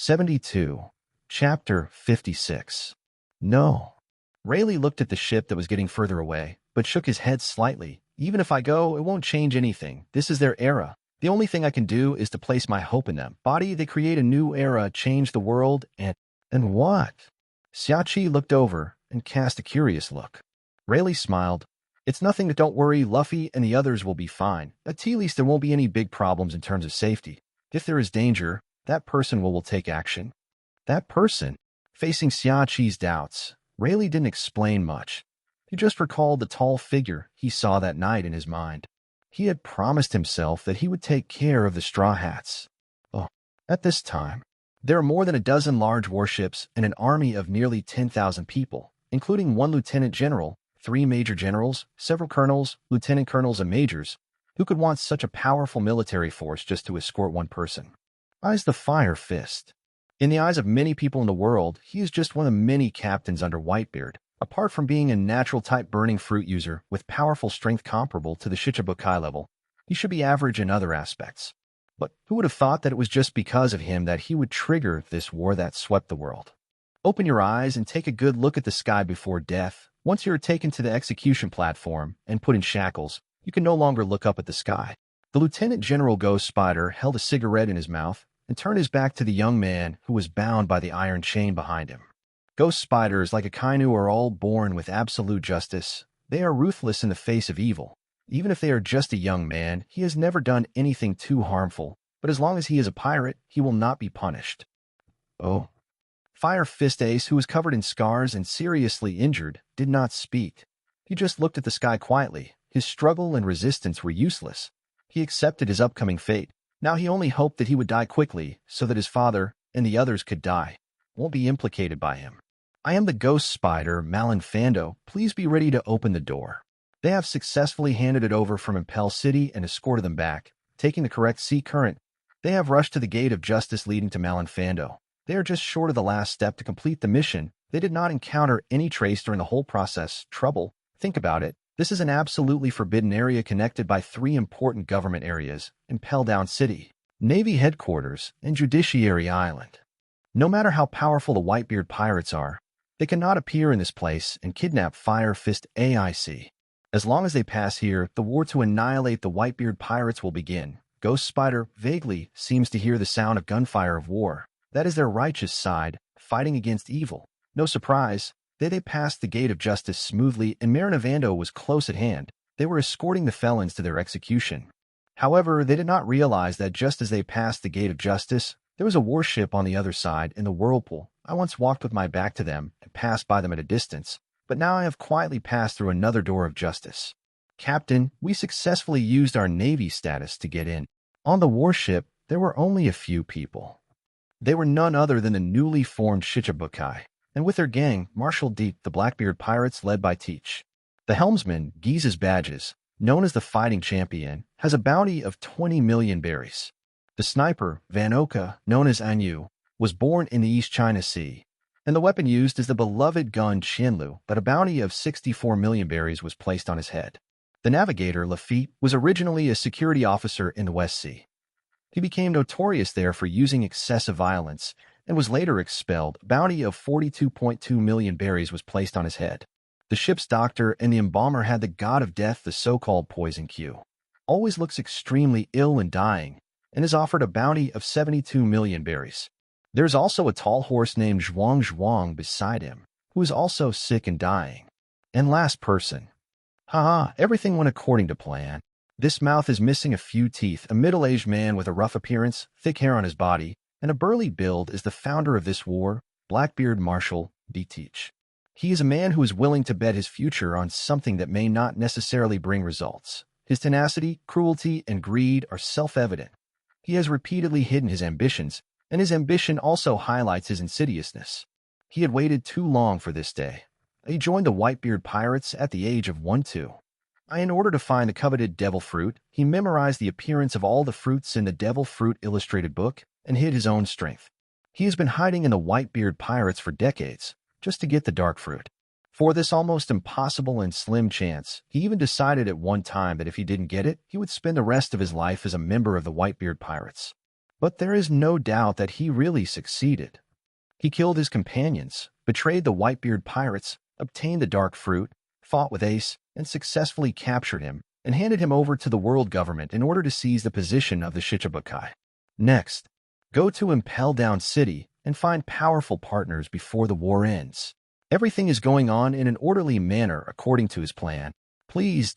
72. Chapter 56. No. Rayleigh looked at the ship that was getting further away, but shook his head slightly. Even if I go, it won't change anything. This is their era. The only thing I can do is to place my hope in them. Body, they create a new era, change the world, and what? Xiachi looked over and cast a curious look. Rayleigh smiled. It's nothing, don't worry, Luffy and the others will be fine. At least there won't be any big problems in terms of safety. If there is danger, that person will take action. That person? Facing Xiachi's doubts, Rayleigh didn't explain much. He just recalled the tall figure he saw that night in his mind. He had promised himself that he would take care of the Straw Hats. Oh, at this time, there are more than a dozen large warships and an army of nearly 10,000 people, including one lieutenant general, 3 major generals, several colonels, lieutenant colonels, and majors. Who could want such a powerful military force just to escort one person? Eyes the Firefist. In the eyes of many people in the world, he is just one of many captains under Whitebeard. Apart from being a natural-type burning fruit user with powerful strength comparable to the Shichibukai level, he should be average in other aspects. But who would have thought that it was just because of him that he would trigger this war that swept the world? Open your eyes and take a good look at the sky before death. Once you are taken to the execution platform and put in shackles, you can no longer look up at the sky. The Lieutenant General Ghost Spider held a cigarette in his mouth and turned his back to the young man who was bound by the iron chain behind him. Ghost Spiders, like Akainu, are all born with absolute justice. They are ruthless in the face of evil. Even if they are just a young man, he has never done anything too harmful, but as long as he is a pirate, he will not be punished. Oh. Firefist Ace, who was covered in scars and seriously injured, did not speak. He just looked at the sky quietly. His struggle and resistance were useless. He accepted his upcoming fate. Now he only hoped that he would die quickly so that his father and the others could die, won't be implicated by him. I am the Ghost Spider, Magellan Fando. Please be ready to open the door. They have successfully handed it over from Impel City and escorted them back, taking the correct sea current. They have rushed to the gate of justice leading to Magellan Fando. They are just short of the last step to complete the mission. They did not encounter any trace during the whole process. Trouble. Think about it. This is an absolutely forbidden area connected by 3 important government areas: Impel Down City, Navy Headquarters, and Judiciary Island. No matter how powerful the Whitebeard pirates are, they cannot appear in this place and kidnap Firefist AIC. As long as they pass here, the war to annihilate the Whitebeard pirates will begin. Ghost Spider vaguely seems to hear the sound of gunfire of war. That is their righteous side, fighting against evil. No surprise, they passed the gate of justice smoothly, and Marinavando was close at hand. They were escorting the felons to their execution. However, they did not realize that just as they passed the gate of justice, there was a warship on the other side in the whirlpool. I once walked with my back to them and passed by them at a distance, but now I have quietly passed through another door of justice. Captain, we successfully used our Navy status to get in. On the warship, there were only a few people. They were none other than the newly formed Shichibukai, and with their gang, marshaled deep the Blackbeard pirates led by Teach. The helmsman, Giza's Badges, known as the Fighting Champion, has a bounty of 20 million berries. The sniper, Vanoka, known as Anyu, was born in the East China Sea, and the weapon used is the beloved gun Qianlu, but a bounty of 64 million berries was placed on his head. The navigator, Lafitte, was originally a security officer in the West Sea. He became notorious there for using excessive violence and was later expelled. A bounty of 42.2 million berries was placed on his head. The ship's doctor and the embalmer had the god of death, the so-called Poison Q. Always looks extremely ill and dying, and is offered a bounty of 72 million berries. There's also a tall horse named Zhuang beside him, who is also sick and dying. And last person. Haha, everything went according to plan. This mouth is missing a few teeth. A middle-aged man with a rough appearance, thick hair on his body, and a burly build is the founder of this war, Blackbeard Marshal D. Teach. He is a man who is willing to bet his future on something that may not necessarily bring results. His tenacity, cruelty, and greed are self-evident. He has repeatedly hidden his ambitions, and his ambition also highlights his insidiousness. He had waited too long for this day. He joined the Whitebeard pirates at the age of 12. In order to find the coveted devil fruit, he memorized the appearance of all the fruits in the Devil Fruit illustrated book and hid his own strength. He has been hiding in the Whitebeard pirates for decades, just to get the dark fruit. For this almost impossible and slim chance, he even decided at one time that if he didn't get it, he would spend the rest of his life as a member of the Whitebeard pirates. But there is no doubt that he really succeeded. He killed his companions, betrayed the Whitebeard pirates, obtained the dark fruit, fought with Ace, and successfully captured him, and handed him over to the world government in order to seize the position of the Shichibukai. Next, go to Impel Down City and find powerful partners before the war ends. Everything is going on in an orderly manner according to his plan. Please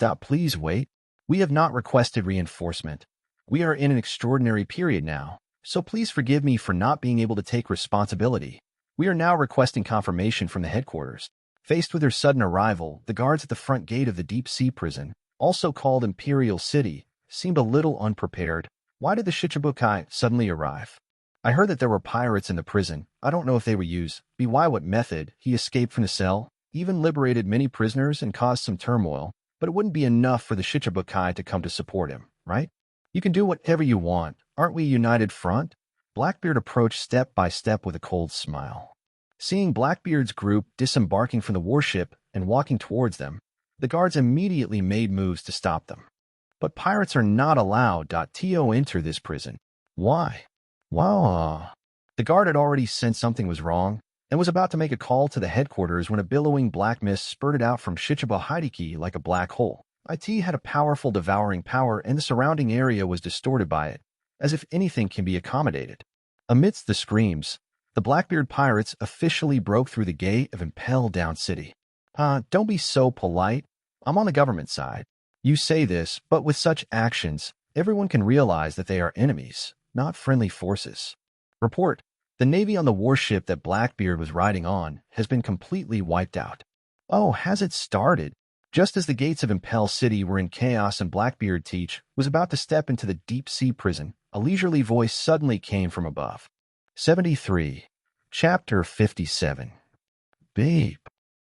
wait. We have not requested reinforcement. We are in an extraordinary period now, so please forgive me for not being able to take responsibility. We are now requesting confirmation from the headquarters. Faced with their sudden arrival, the guards at the front gate of the deep-sea prison, also called Imperial City, seemed a little unprepared. Why did the Shichibukai suddenly arrive? I heard that there were pirates in the prison. I don't know if they were used. By what method he escaped from the cell, even liberated many prisoners and caused some turmoil, but it wouldn't be enough for the Shichibukai to come to support him, right? You can do whatever you want. Aren't we a united front? Blackbeard approached step by step with a cold smile. Seeing Blackbeard's group disembarking from the warship and walking towards them, the guards immediately made moves to stop them. But pirates are not allowed to enter this prison. Why? Wow. The guard had already sensed something was wrong and was about to make a call to the headquarters when a billowing black mist spurted out from Shichibu Hideki like a black hole. It had a powerful devouring power and the surrounding area was distorted by it, as if anything can be accommodated. Amidst the screams, the Blackbeard pirates officially broke through the gate of Impel Down City. Don't be so polite. I'm on the government side. You say this, but with such actions, everyone can realize that they are enemies, not friendly forces. Report. The Navy on the warship that Blackbeard was riding on has been completely wiped out. Oh, has it started? Just as the gates of Impel City were in chaos and Blackbeard was about to step into the deep-sea prison, a leisurely voice suddenly came from above. 73. Chapter 57. Babe.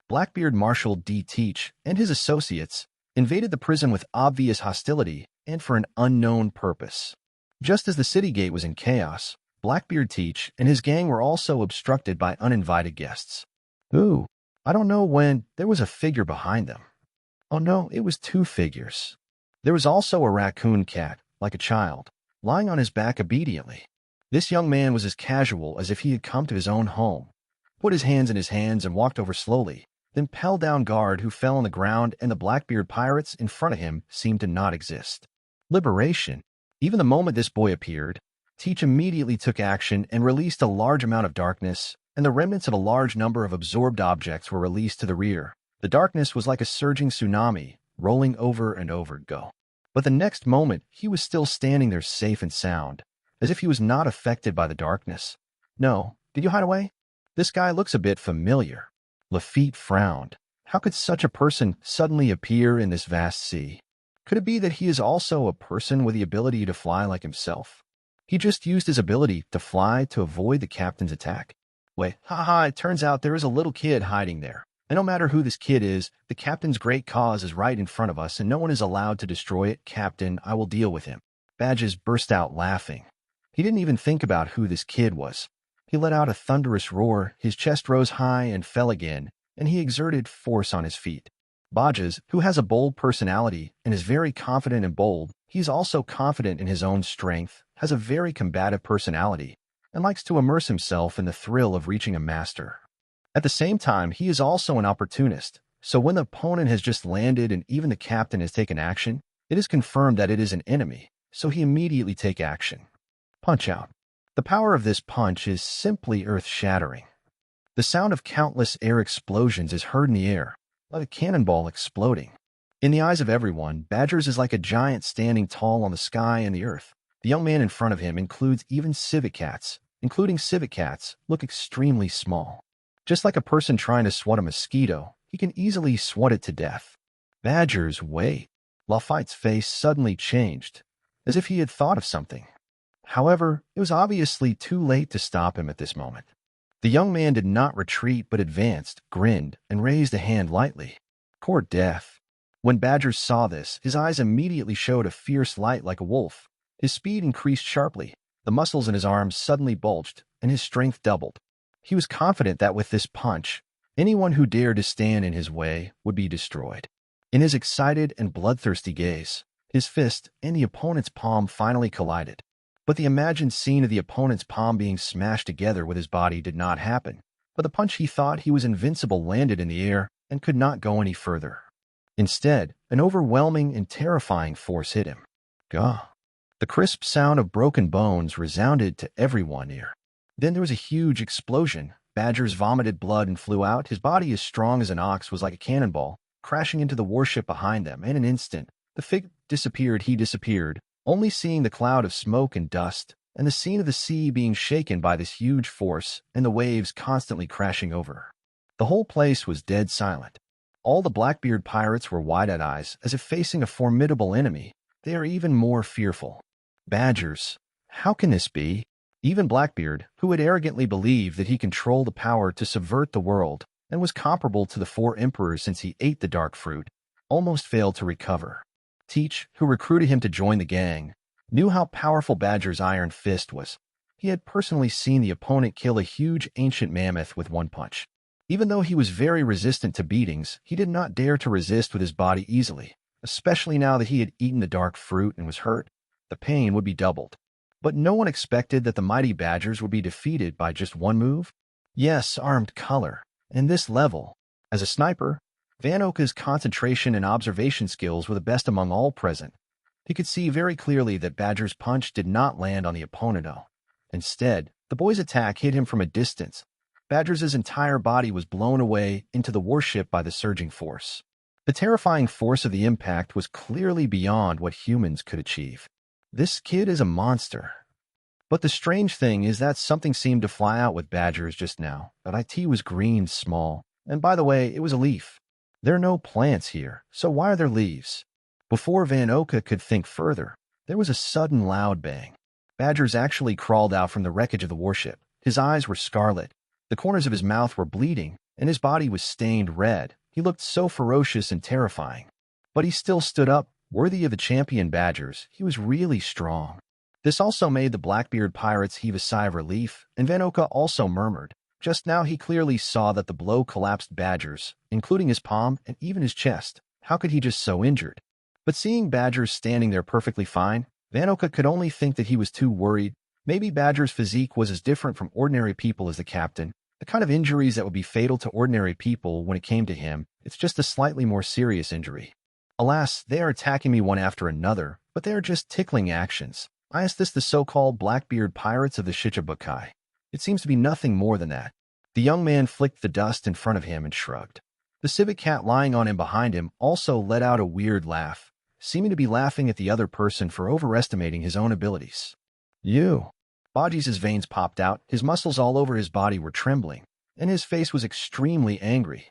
Blackbeard Marshal D. Teach and his associates invaded the prison with obvious hostility and for an unknown purpose. Just as the city gate was in chaos, Blackbeard Teach and his gang were also obstructed by uninvited guests. Ooh, I don't know when there was a figure behind them. Oh no, it was two figures. There was also a raccoon cat, like a child, lying on his back obediently. This young man was as casual as if he had come to his own home, put his hands in his hands and walked over slowly, then Impel Down guard who fell on the ground and the Blackbeard pirates in front of him seemed to not exist. Liberation. Even the moment this boy appeared, Teach immediately took action and released a large amount of darkness, and the remnants of a large number of absorbed objects were released to the rear. The darkness was like a surging tsunami, rolling over and over go. But the next moment, he was still standing there safe and sound, as if he was not affected by the darkness. No, did you hide away? This guy looks a bit familiar. Lafitte frowned. How could such a person suddenly appear in this vast sea? Could it be that he is also a person with the ability to fly like himself? He just used his ability to fly to avoid the captain's attack. Wait, it turns out there is a little kid hiding there. And no matter who this kid is, the captain's great cause is right in front of us and no one is allowed to destroy it. Captain, I will deal with him. Badges burst out laughing. He didn't even think about who this kid was. He let out a thunderous roar, his chest rose high and fell again, and he exerted force on his feet. Badges, who has a bold personality and is very confident and bold, he's also confident in his own strength, has a very combative personality, and likes to immerse himself in the thrill of reaching a master. At the same time, he is also an opportunist, so when the opponent has just landed and even the captain has taken action, it is confirmed that it is an enemy, so he immediately take action. Punch out. The power of this punch is simply earth-shattering. The sound of countless air explosions is heard in the air, like a cannonball exploding. In the eyes of everyone, Badgers is like a giant standing tall on the sky and the earth. The young man in front of him includes even civet cats, look extremely small. Just like a person trying to swat a mosquito, he can easily swat it to death. Badgers, wait. Lafitte's face suddenly changed, as if he had thought of something. However, it was obviously too late to stop him at this moment. The young man did not retreat but advanced, grinned, and raised a hand lightly. Court death. When Badgers saw this, his eyes immediately showed a fierce light like a wolf. His speed increased sharply, the muscles in his arms suddenly bulged, and his strength doubled. He was confident that with this punch, anyone who dared to stand in his way would be destroyed. In his excited and bloodthirsty gaze, his fist and the opponent's palm finally collided. But the imagined scene of the opponent's palm being smashed together with his body did not happen. But the punch he thought he was invincible landed in the air and could not go any further. Instead, an overwhelming and terrifying force hit him. Gah! The crisp sound of broken bones resounded to everyone near. Then there was a huge explosion. Badgers vomited blood and flew out. His body, as strong as an ox, was like a cannonball, crashing into the warship behind them. In an instant, the fig disappeared. He disappeared, only seeing the cloud of smoke and dust, and the scene of the sea being shaken by this huge force and the waves constantly crashing over. The whole place was dead silent. All the Blackbeard pirates were wide-eyed eyes, as if facing a formidable enemy. They are even more fearful. Badgers. How can this be? Even Blackbeard, who had arrogantly believed that he controlled the power to subvert the world and was comparable to the 4 emperors since he ate the dark fruit, almost failed to recover. Teach, who recruited him to join the gang, knew how powerful Badger's iron fist was. He had personally seen the opponent kill a huge ancient mammoth with one punch. Even though he was very resistant to beatings, he did not dare to resist with his body easily, especially now that he had eaten the dark fruit and was hurt. The pain would be doubled. But no one expected that the mighty Badgers would be defeated by just one move. Yes, armed color. And this level. As a sniper, Ivankov's concentration and observation skills were the best among all present. He could see very clearly that Badger's punch did not land on the opponent. Instead, the boy's attack hit him from a distance. Badger's entire body was blown away into the warship by the surging force. The terrifying force of the impact was clearly beyond what humans could achieve. This kid is a monster. But the strange thing is that something seemed to fly out with Badgers just now. That IT was green, small, and by the way, it was a leaf. There are no plants here, so why are there leaves? Before Ivankov could think further, there was a sudden loud bang. Badgers actually crawled out from the wreckage of the warship. His eyes were scarlet, the corners of his mouth were bleeding, and his body was stained red. He looked so ferocious and terrifying. But he still stood up, worthy of the champion Badgers. He was really strong. This also made the Blackbeard pirates heave a sigh of relief, and Ivankov also murmured. Just now he clearly saw that the blow collapsed Badgers, including his palm and even his chest. How could he just so injured? But seeing Badgers standing there perfectly fine, Ivankov could only think that he was too worried. Maybe Badger's physique was as different from ordinary people as the captain. The kind of injuries that would be fatal to ordinary people when it came to him, it's just a slightly more serious injury. Alas, they are attacking me one after another, but they are just tickling actions. I asked this the so-called Blackbeard pirates of the Shichibukai. It seems to be nothing more than that. The young man flicked the dust in front of him and shrugged. The civet cat lying on him behind him also let out a weird laugh, seeming to be laughing at the other person for overestimating his own abilities. You. Baji's veins popped out, his muscles all over his body were trembling, and his face was extremely angry.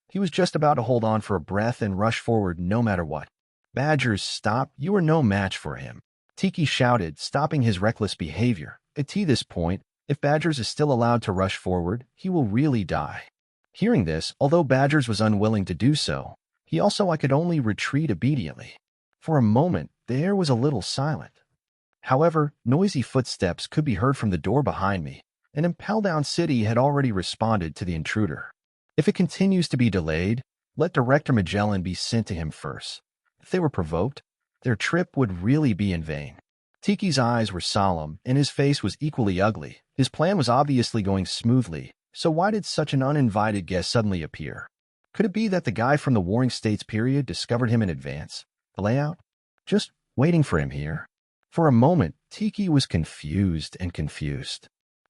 He was just about to hold on for a breath and rush forward no matter what. Badgers, stop, you are no match for him. Tiki shouted, stopping his reckless behavior. At this point, if Badgers is still allowed to rush forward, he will really die. Hearing this, although Badgers was unwilling to do so, he also could only retreat obediently. For a moment, the air was a little silent. However, noisy footsteps could be heard from the door behind me, and Impel Down City had already responded to the intruder. If it continues to be delayed, let Director Magellan be sent to him first. If they were provoked, their trip would really be in vain. Tiki's eyes were solemn, and his face was equally ugly. His plan was obviously going smoothly, so why did such an uninvited guest suddenly appear? Could it be that the guy from the Warring States period discovered him in advance? The layout? Just waiting for him here. For a moment, Tiki was confused.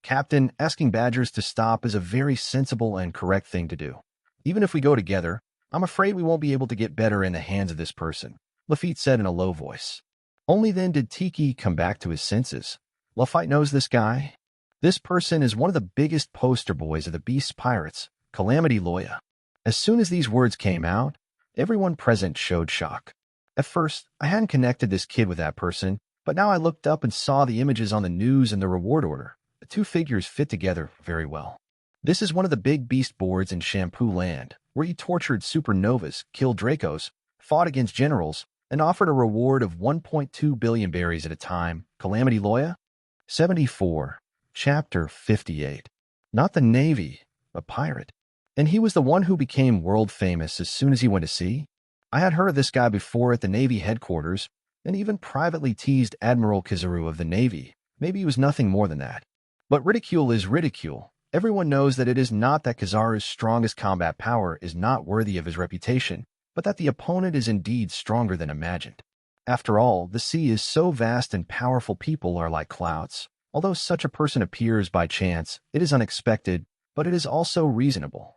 Captain, asking Badgers to stop is a very sensible and correct thing to do. Even if we go together, I'm afraid we won't be able to get better in the hands of this person, Lafitte said in a low voice. Only then did Tiki come back to his senses. Lafitte knows this guy. This person is one of the biggest poster boys of the Beast Pirates, Calamity Loya. As soon as these words came out, everyone present showed shock. At first, I hadn't connected this kid with that person, but now I looked up and saw the images on the news and the reward order. The two figures fit together very well. This is one of the big beast boards in Shampoo Land, where he tortured supernovas, killed Dracos, fought against generals, and offered a reward of 1.2 billion berries at a time. Calamity Loya? 74. Chapter 58. Not the Navy, a pirate. And he was the one who became world famous as soon as he went to sea? I had heard of this guy before at the Navy headquarters, and even privately teased Admiral Kizaru of the Navy Maybe he was nothing more than that. But ridicule is ridicule. Everyone knows that it is not that Kizaru's strongest combat power is not worthy of his reputation, but that the opponent is indeed stronger than imagined. After all, the sea is so vast and powerful people are like clouds. Although such a person appears by chance, it is unexpected, but it is also reasonable.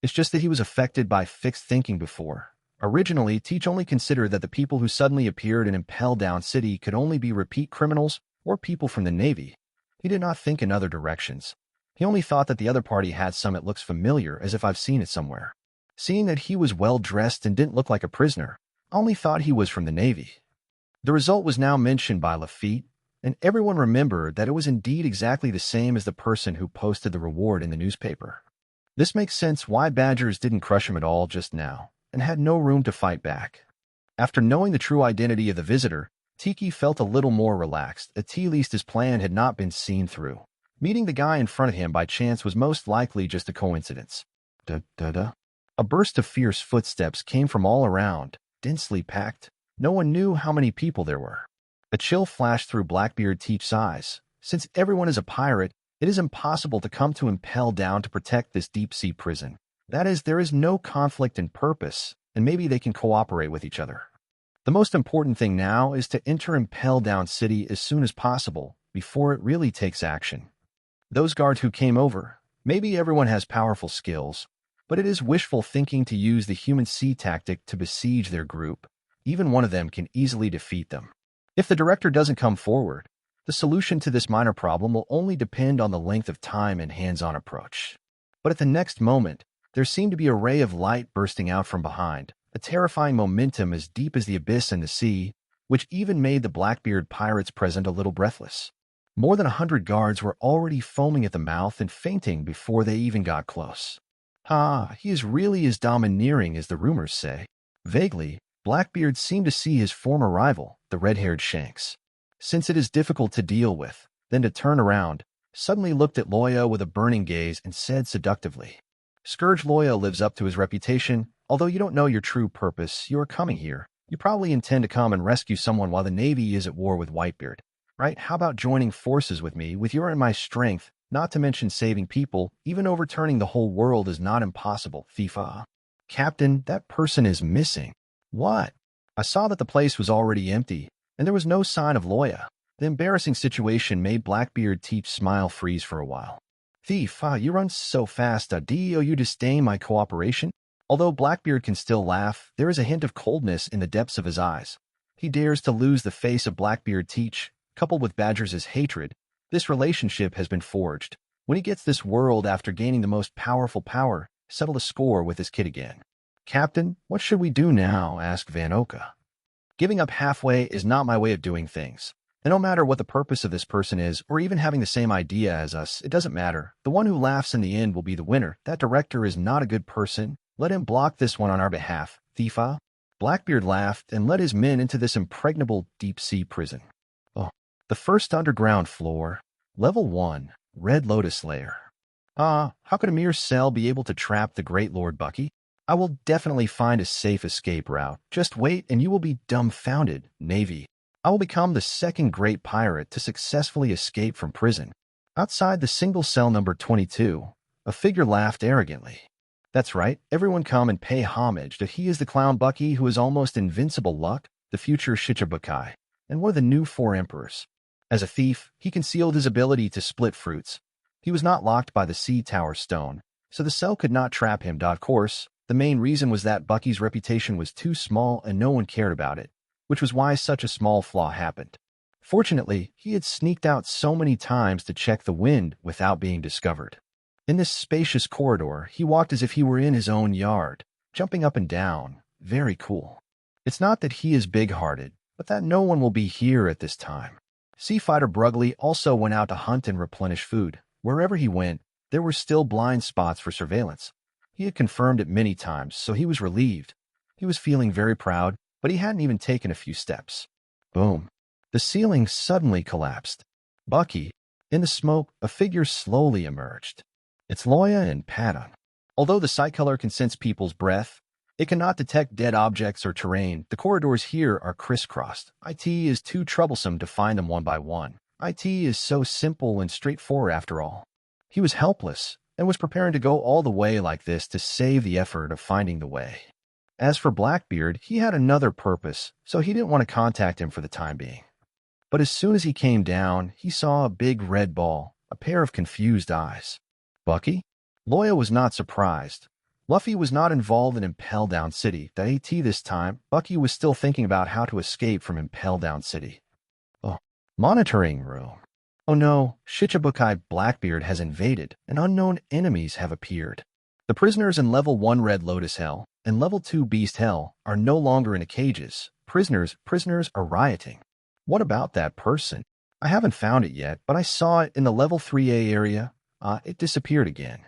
It's just that he was affected by fixed thinking before. Originally, Teach only considered that the people who suddenly appeared in Impel Down City could only be repeat criminals or people from the Navy. He did not think in other directions. He only thought that the other party had some it looks familiar, as if I've seen it somewhere. Seeing that he was well-dressed and didn't look like a prisoner, I only thought he was from the Navy. The result was now mentioned by Lafitte, and everyone remembered that it was indeed exactly the same as the person who posted the reward in the newspaper. This makes sense why Badgers didn't crush him at all just now, and had no room to fight back. After knowing the true identity of the visitor, Tiki felt a little more relaxed, at least his plan had not been seen through. Meeting the guy in front of him by chance was most likely just a coincidence. Da-da-da. A burst of fierce footsteps came from all around, densely packed. No one knew how many people there were. A chill flashed through Blackbeard Teach's eyes. Since everyone is a pirate, it is impossible to come to Impel Down to protect this deep-sea prison. That is, there is no conflict in purpose, and maybe they can cooperate with each other. The most important thing now is to enter Impel Down City as soon as possible, before it really takes action. Those guards who came over, maybe everyone has powerful skills, but it is wishful thinking to use the human sea tactic to besiege their group. Even one of them can easily defeat them. If the director doesn't come forward, the solution to this minor problem will only depend on the length of time and hands-on approach. But at the next moment, there seemed to be a ray of light bursting out from behind, a terrifying momentum as deep as the abyss and the sea, which even made the Blackbeard pirates present a little breathless. More than 100 guards were already foaming at the mouth and fainting before they even got close. He is really as domineering as the rumors say. Vaguely, Blackbeard seemed to see his former rival, the red-haired Shanks. Since it is difficult to deal with, then to turn around, suddenly looked at Loya with a burning gaze and said seductively, "Scourge Loya lives up to his reputation. Although you don't know your true purpose, you are coming here. You probably intend to come and rescue someone while the Navy is at war with Whitebeard. Right? How about joining forces with me, with your and my strength, not to mention saving people? Even overturning the whole world is not impossible, Thifa." "Captain, that person is missing." "What?" I saw that the place was already empty, and there was no sign of Loya. The embarrassing situation made Blackbeard Teach's smile freeze for a while. "Thief, you run so fast, do you disdain my cooperation?" Although Blackbeard can still laugh, there is a hint of coldness in the depths of his eyes. He dares to lose the face of Blackbeard Teach, coupled with Badgers' hatred. This relationship has been forged. When he gets this world after gaining the most powerful power, settle the score with his kid again. "Captain, what should we do now?" asked Van Oka. "Giving up halfway is not my way of doing things. And no matter what the purpose of this person is, or even having the same idea as us, it doesn't matter. The one who laughs in the end will be the winner. That director is not a good person. Let him block this one on our behalf, Thifa." Blackbeard laughed and led his men into this impregnable deep-sea prison. The first underground floor, level 1, Red Lotus Lair. How could a mere cell be able to trap the Great Lord Bucky? I will definitely find a safe escape route. Just wait and you will be dumbfounded, Navy. I will become the second great pirate to successfully escape from prison. Outside the single cell number 22, a figure laughed arrogantly. "That's right, everyone come and pay homage that he is the clown Bucky who is almost invincible luck, the future Shichibukai, and one of the new 4 emperors. As a thief, he concealed his ability to split fruits. He was not locked by the sea tower stone, so the cell could not trap him. Of course, the main reason was that Bucky's reputation was too small and no one cared about it, which was why such a small flaw happened. Fortunately, he had sneaked out so many times to check the wind without being discovered. In this spacious corridor, he walked as if he were in his own yard, jumping up and down. Very cool. It's not that he is big-hearted, but that no one will be here at this time. Sea Fighter Brugley also went out to hunt and replenish food. Wherever he went, there were still blind spots for surveillance. He had confirmed it many times, so he was relieved. He was feeling very proud, but he hadn't even taken a few steps. Boom. The ceiling suddenly collapsed. "Bucky." In the smoke, a figure slowly emerged. It's Loya and Patton. Although the sight color can sense people's breath, it cannot detect dead objects or terrain. The corridors here are crisscrossed. It is too troublesome to find them one by one. IT is so simple and straightforward after all. He was helpless and was preparing to go all the way like this to save the effort of finding the way. As for Blackbeard, he had another purpose, so he didn't want to contact him for the time being. But as soon as he came down, he saw a big red ball, a pair of confused eyes. Bucky? Loya was not surprised. Luffy was not involved in Impel Down City. The AT this time, Bucky was still thinking about how to escape from Impel Down City. Oh, monitoring room. Oh no, Shichibukai Blackbeard has invaded, and unknown enemies have appeared. The prisoners in Level 1 Red Lotus Hell and Level 2 Beast Hell are no longer in the cages. Prisoners are rioting. What about that person? I haven't found it yet, but I saw it in the Level 3A area. It disappeared again.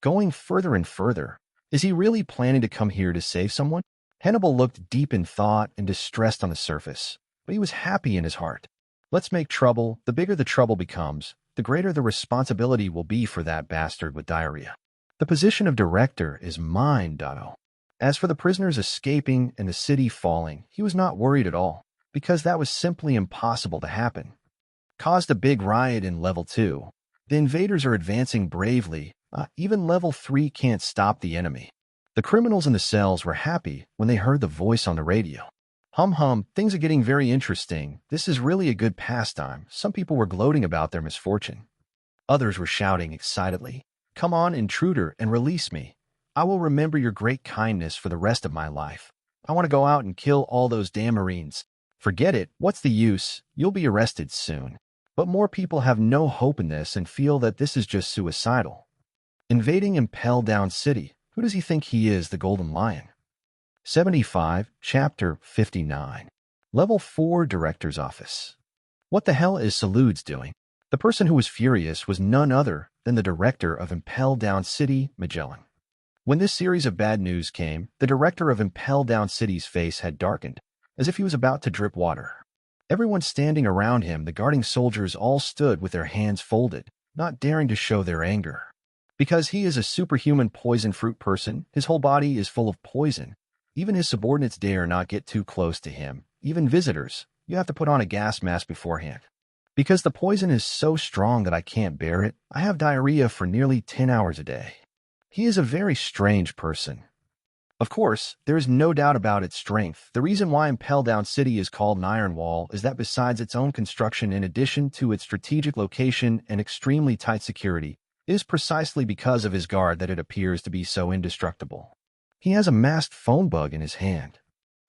Going further and further. Is he really planning to come here to save someone? Hannibal looked deep in thought and distressed on the surface, but he was happy in his heart. Let's make trouble. The bigger the trouble becomes, the greater the responsibility will be for that bastard with diarrhea. The position of director is mine, Dotto. As for the prisoners escaping and the city falling, he was not worried at all, because that was simply impossible to happen. Caused a big riot in Level 2. The invaders are advancing bravely. Even Level 3 can't stop the enemy. The criminals in the cells were happy when they heard the voice on the radio. Hum, things are getting very interesting. This is really a good pastime. Some people were gloating about their misfortune. Others were shouting excitedly, "Come on, intruder, and release me. I will remember your great kindness for the rest of my life. I want to go out and kill all those damn Marines." Forget it. What's the use? You'll be arrested soon. But more people have no hope in this and feel that this is just suicidal. Invading Impel Down City. Who does he think he is, the Golden Lion? 75, Chapter 59. Level 4 Director's Office. What the hell is Salud's doing? The person who was furious was none other than the director of Impel Down City, Magellan. When this series of bad news came, the director of Impel Down City's face had darkened, as if he was about to drip water. Everyone standing around him, the guarding soldiers all stood with their hands folded, not daring to show their anger. Because he is a superhuman poison fruit person, his whole body is full of poison. Even his subordinates dare not get too close to him. Even visitors, you have to put on a gas mask beforehand. Because the poison is so strong that I can't bear it, I have diarrhea for nearly 10 hours a day. He is a very strange person. Of course, there is no doubt about its strength. The reason why Impel Down City is called an iron wall is that besides its own construction, in addition to its strategic location and extremely tight security, it is precisely because of his guard that it appears to be so indestructible. He has a masked phone bug in his hand.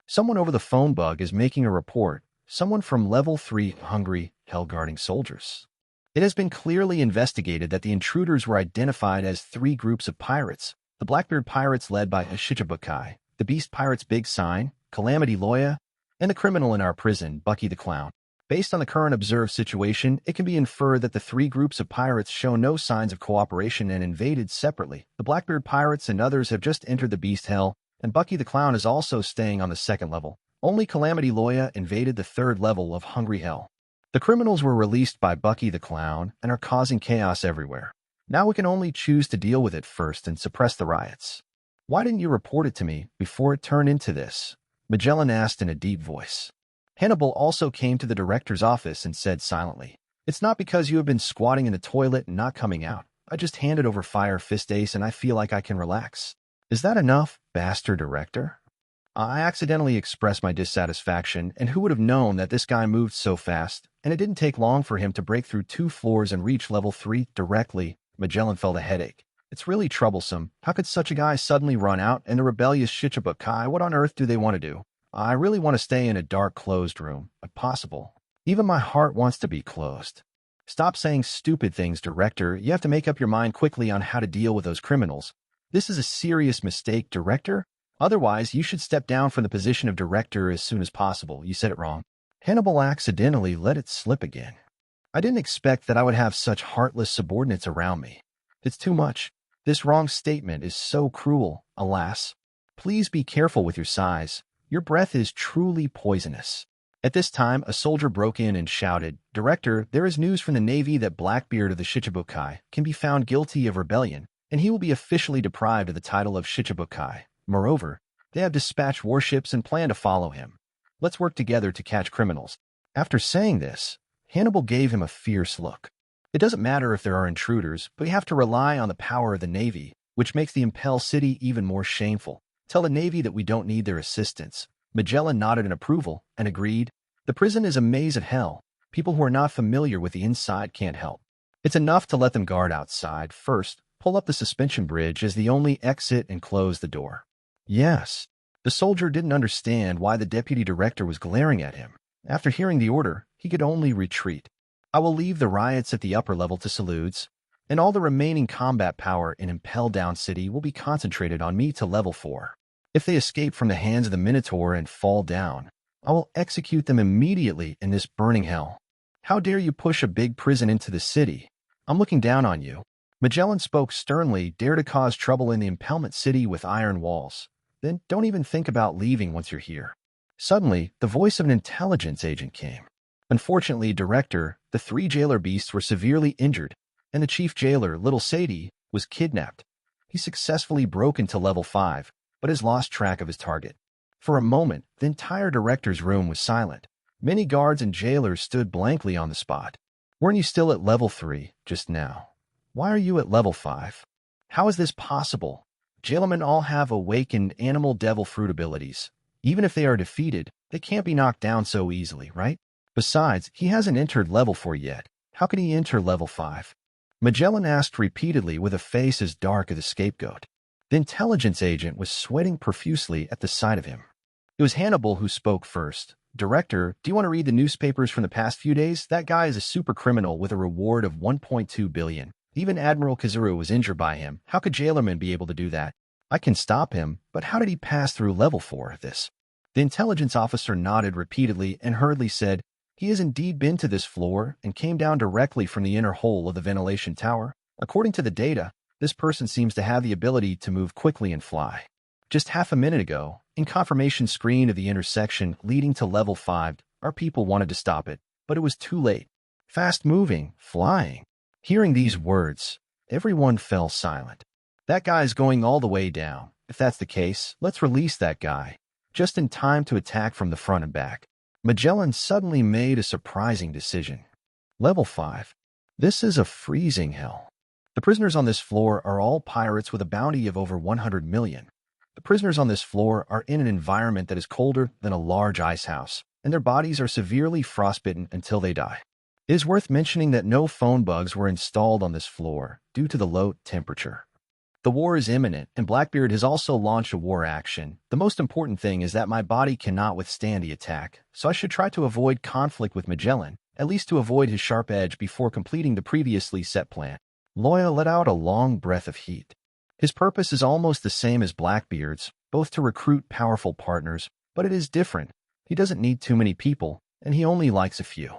Someone over the phone bug is making a report. Someone from Level 3 hungry, hell-guarding soldiers. It has been clearly investigated that the intruders were identified as 3 groups of pirates. The Blackbeard pirates led by Shichibukai, the Beast pirates Big Sign, Calamity Loya, and the criminal in our prison, Bucky the Clown. Based on the current observed situation, it can be inferred that the 3 groups of pirates show no signs of cooperation and invaded separately. The Blackbeard pirates and others have just entered the Beast Hell, and Bucky the Clown is also staying on the 2nd level. Only Calamity Loya invaded the 3rd level of Hungry Hell. The criminals were released by Bucky the Clown and are causing chaos everywhere. Now we can only choose to deal with it first and suppress the riots. Why didn't you report it to me before it turned into this? Magellan asked in a deep voice. Hannibal also came to the director's office and said silently, "It's not because you have been squatting in the toilet and not coming out. I just handed over Firefist Ace and I feel like I can relax." Is that enough, bastard director? I accidentally expressed my dissatisfaction, and who would have known that this guy moved so fast, and it didn't take long for him to break through 2 floors and reach Level 3 directly. Magellan felt a headache. It's really troublesome. How could such a guy suddenly run out, and the rebellious Shichibukai, what on earth do they want to do? I really want to stay in a dark, closed room, if possible. Even my heart wants to be closed. Stop saying stupid things, director. You have to make up your mind quickly on how to deal with those criminals. This is a serious mistake, director. Otherwise, you should step down from the position of director as soon as possible. You said it wrong. Hannibal accidentally let it slip again. I didn't expect that I would have such heartless subordinates around me. It's too much. This wrong statement is so cruel, alas. Please be careful with your sighs. Your breath is truly poisonous. At this time, a soldier broke in and shouted, "Director, there is news from the Navy that Blackbeard of the Shichibukai can be found guilty of rebellion, and he will be officially deprived of the title of Shichibukai. Moreover, they have dispatched warships and plan to follow him. Let's work together to catch criminals." After saying this, Hannibal gave him a fierce look. It doesn't matter if there are intruders, but we have to rely on the power of the Navy, which makes the Impel City even more shameful. Tell the Navy that we don't need their assistance. Magellan nodded in approval and agreed. The prison is a maze of hell. People who are not familiar with the inside can't help. It's enough to let them guard outside. First, pull up the suspension bridge as the only exit and close the door. Yes. The soldier didn't understand why the deputy director was glaring at him. After hearing the order, he could only retreat. I will leave the riots at the upper level to salutes, and all the remaining combat power in Impel Down City will be concentrated on me to level 4. If they escape from the hands of the Minotaur and fall down, I will execute them immediately in this burning hell. How dare you push a big prison into the city? I'm looking down on you. Magellan spoke sternly. Dare to cause trouble in the impalement city with iron walls. Then don't even think about leaving once you're here. Suddenly, the voice of an intelligence agent came. Unfortunately, Director, the 3 jailer beasts were severely injured, and the chief jailer, Little Sadie, was kidnapped. He successfully broke into level 5, but has lost track of his target. For a moment, the entire director's room was silent. Many guards and jailers stood blankly on the spot. Weren't you still at level 3 just now? Why are you at level 5? How is this possible? Jailmen all have awakened animal devil fruit abilities. Even if they are defeated, they can't be knocked down so easily, right? Besides, he hasn't entered level 4 yet. How can he enter level 5? Magellan asked repeatedly with a face as dark as a scapegoat. The intelligence agent was sweating profusely at the sight of him. It was Hannibal who spoke first. Director, do you want to read the newspapers from the past few days? That guy is a super criminal with a reward of 1.2 billion. Even Admiral Kazuru was injured by him. How could jailermen be able to do that? I can stop him, but how did he pass through level 4 this? The intelligence officer nodded repeatedly and hurriedly said, he has indeed been to this floor and came down directly from the inner hole of the ventilation tower. According to the data, this person seems to have the ability to move quickly and fly. Just half a minute ago, in confirmation screen of the intersection leading to level 5, our people wanted to stop it, but it was too late. Fast-moving, flying. Hearing these words, everyone fell silent. That guy's going all the way down. If that's the case, let's release that guy. Just in time to attack from the front and back. Magellan suddenly made a surprising decision. Level 5. This is a freezing hell. The prisoners on this floor are all pirates with a bounty of over 100 million. The prisoners on this floor are in an environment that is colder than a large ice house, and their bodies are severely frostbitten until they die. It is worth mentioning that no phone bugs were installed on this floor due to the low temperature. The war is imminent, and Blackbeard has also launched a war action. The most important thing is that my body cannot withstand the attack, so I should try to avoid conflict with Magellan, at least to avoid his sharp edge before completing the previously set plan. Loya let out a long breath of heat. His purpose is almost the same as Blackbeard's, both to recruit powerful partners, but it is different. He doesn't need too many people, and he only likes a few.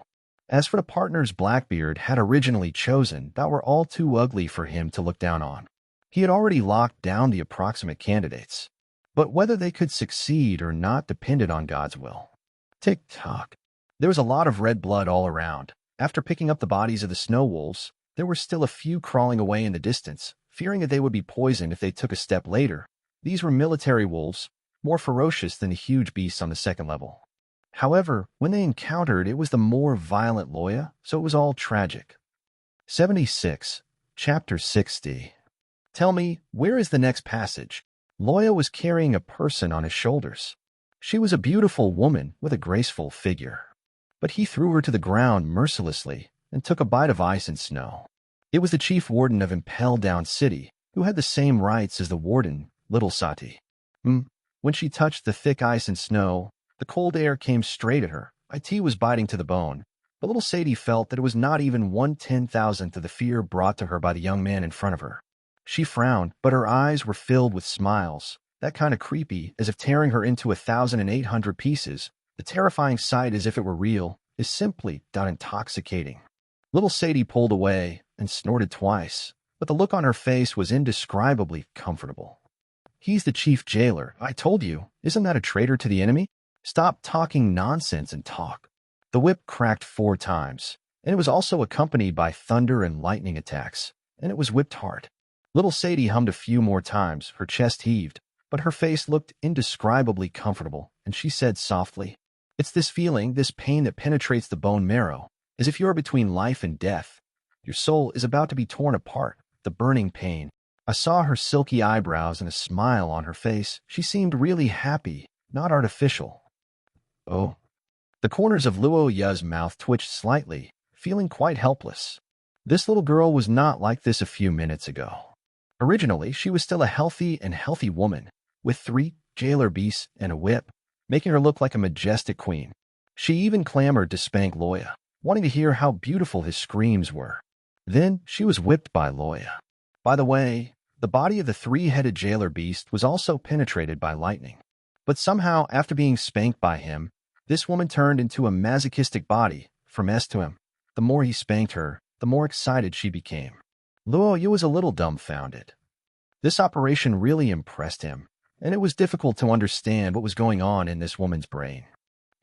As for the partners Blackbeard had originally chosen that were all too ugly for him to look down on. He had already locked down the approximate candidates, but whether they could succeed or not depended on God's will. Tick-tock. There was a lot of red blood all around. After picking up the bodies of the snow wolves, there were still a few crawling away in the distance, fearing that they would be poisoned if they took a step later. These were military wolves, more ferocious than the huge beasts on the second level. However, when they encountered, it was the more violent Loya, so it was all tragic. 76. Chapter 60. Tell me, where is the next passage? Loya was carrying a person on his shoulders. She was a beautiful woman with a graceful figure. But he threw her to the ground mercilessly and took a bite of ice and snow. It was the chief warden of Impel Down City, who had the same rights as the warden, Little Sati. When she touched the thick ice and snow, the cold air came straight at her. It was biting to the bone. But Little Sadie felt that it was not even 1/10,000th of the fear brought to her by the young man in front of her. She frowned, but her eyes were filled with smiles, that kind of creepy, as if tearing her into 1,800 pieces. The terrifying sight, as if it were real, is simply intoxicating. Little Sadie pulled away and snorted twice, but the look on her face was indescribably comfortable. He's the chief jailer, I told you. Isn't that a traitor to the enemy? Stop talking nonsense and talk. The whip cracked 4 times, and it was also accompanied by thunder and lightning attacks, and it was whipped hard. Little Sadie hummed a few more times, her chest heaved, but her face looked indescribably comfortable, and she said softly, "It's this feeling, this pain that penetrates the bone marrow. as if you are between life and death. Your soul is about to be torn apart, the burning pain. I saw her silky eyebrows and a smile on her face. She seemed really happy, not artificial. Oh. The corners of Luoya's mouth twitched slightly, feeling quite helpless. This little girl was not like this a few minutes ago. Originally, she was still a healthy woman, with 3 jailer beasts and a whip, making her look like a majestic queen. She even clamored to spank Loya, wanting to hear how beautiful his screams were. Then she was whipped by Loya. By the way, the body of the 3-headed jailer beast was also penetrated by lightning. But somehow, after being spanked by him, this woman turned into a masochistic body, from S to him. The more he spanked her, the more excited she became. Luoya was a little dumbfounded. This operation really impressed him, and it was difficult to understand what was going on in this woman's brain.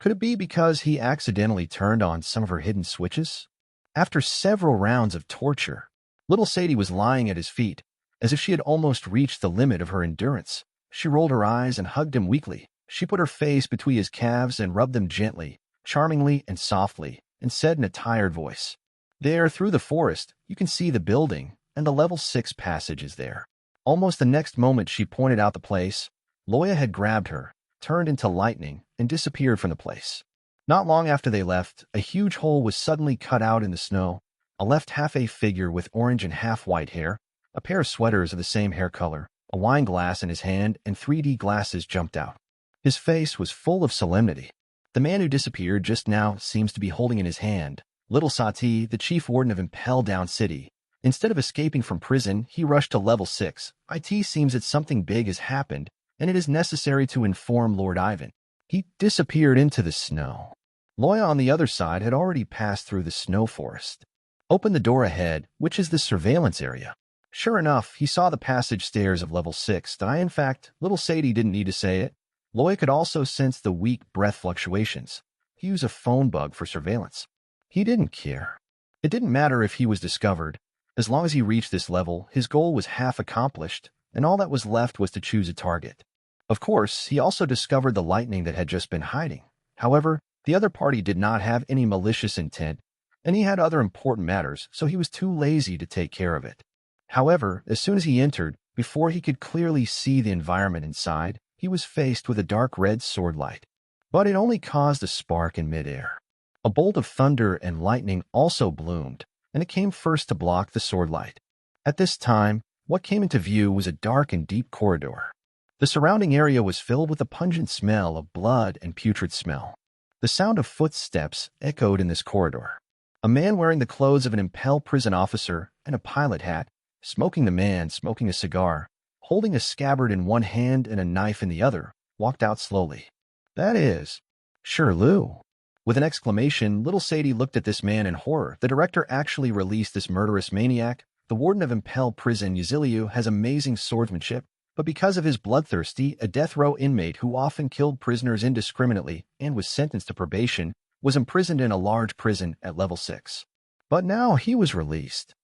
Could it be because he accidentally turned on some of her hidden switches? After several rounds of torture, little Sadie was lying at his feet, as if she had almost reached the limit of her endurance. She rolled her eyes and hugged him weakly. She put her face between his calves and rubbed them gently, charmingly and softly, and said in a tired voice, "There, through the forest, you can see the building, and the level 6 passage is there." Almost the next moment she pointed out the place, Loya had grabbed her, turned into lightning, and disappeared from the place. Not long after they left, a huge hole was suddenly cut out in the snow. A left half-a figure with orange and half-white hair, a pair of sweaters of the same hair color, a wine glass in his hand, and 3D glasses jumped out. His face was full of solemnity. The man who disappeared just now seems to be holding in his hand Little Sati, the chief warden of Impel Down City. Instead of escaping from prison, he rushed to level 6. It seems that something big has happened, and it is necessary to inform Lord Ivan. He disappeared into the snow. Loya on the other side had already passed through the snow forest. Opened the door ahead, which is the surveillance area. Sure enough, he saw the passage stairs of level 6. In fact, little Sadie didn't need to say it. Loya could also sense the weak breath fluctuations. He used a phone bug for surveillance. He didn't care. It didn't matter if he was discovered. As long as he reached this level, his goal was half accomplished, and all that was left was to choose a target. Of course, he also discovered the lightning that had just been hiding. However, the other party did not have any malicious intent, and he had other important matters, so he was too lazy to take care of it. However, as soon as he entered, before he could clearly see the environment inside, he was faced with a dark red sword light. But it only caused a spark in midair. A bolt of thunder and lightning also bloomed, and it came first to block the sword light. At this time, what came into view was a dark and deep corridor. The surrounding area was filled with a pungent smell of blood and putrid smell. The sound of footsteps echoed in this corridor. A man wearing the clothes of an Impel prison officer and a pilot hat, smoking a cigar, holding a scabbard in one hand and a knife in the other, walked out slowly. "That is Shiru." With an exclamation, little Sadie looked at this man in horror. The director actually released this murderous maniac. The warden of Impel prison, Yuziliu, has amazing swordsmanship, but because of his bloodthirsty, a death row inmate who often killed prisoners indiscriminately and was sentenced to probation, was imprisoned in a large prison at level 6. But now he was released.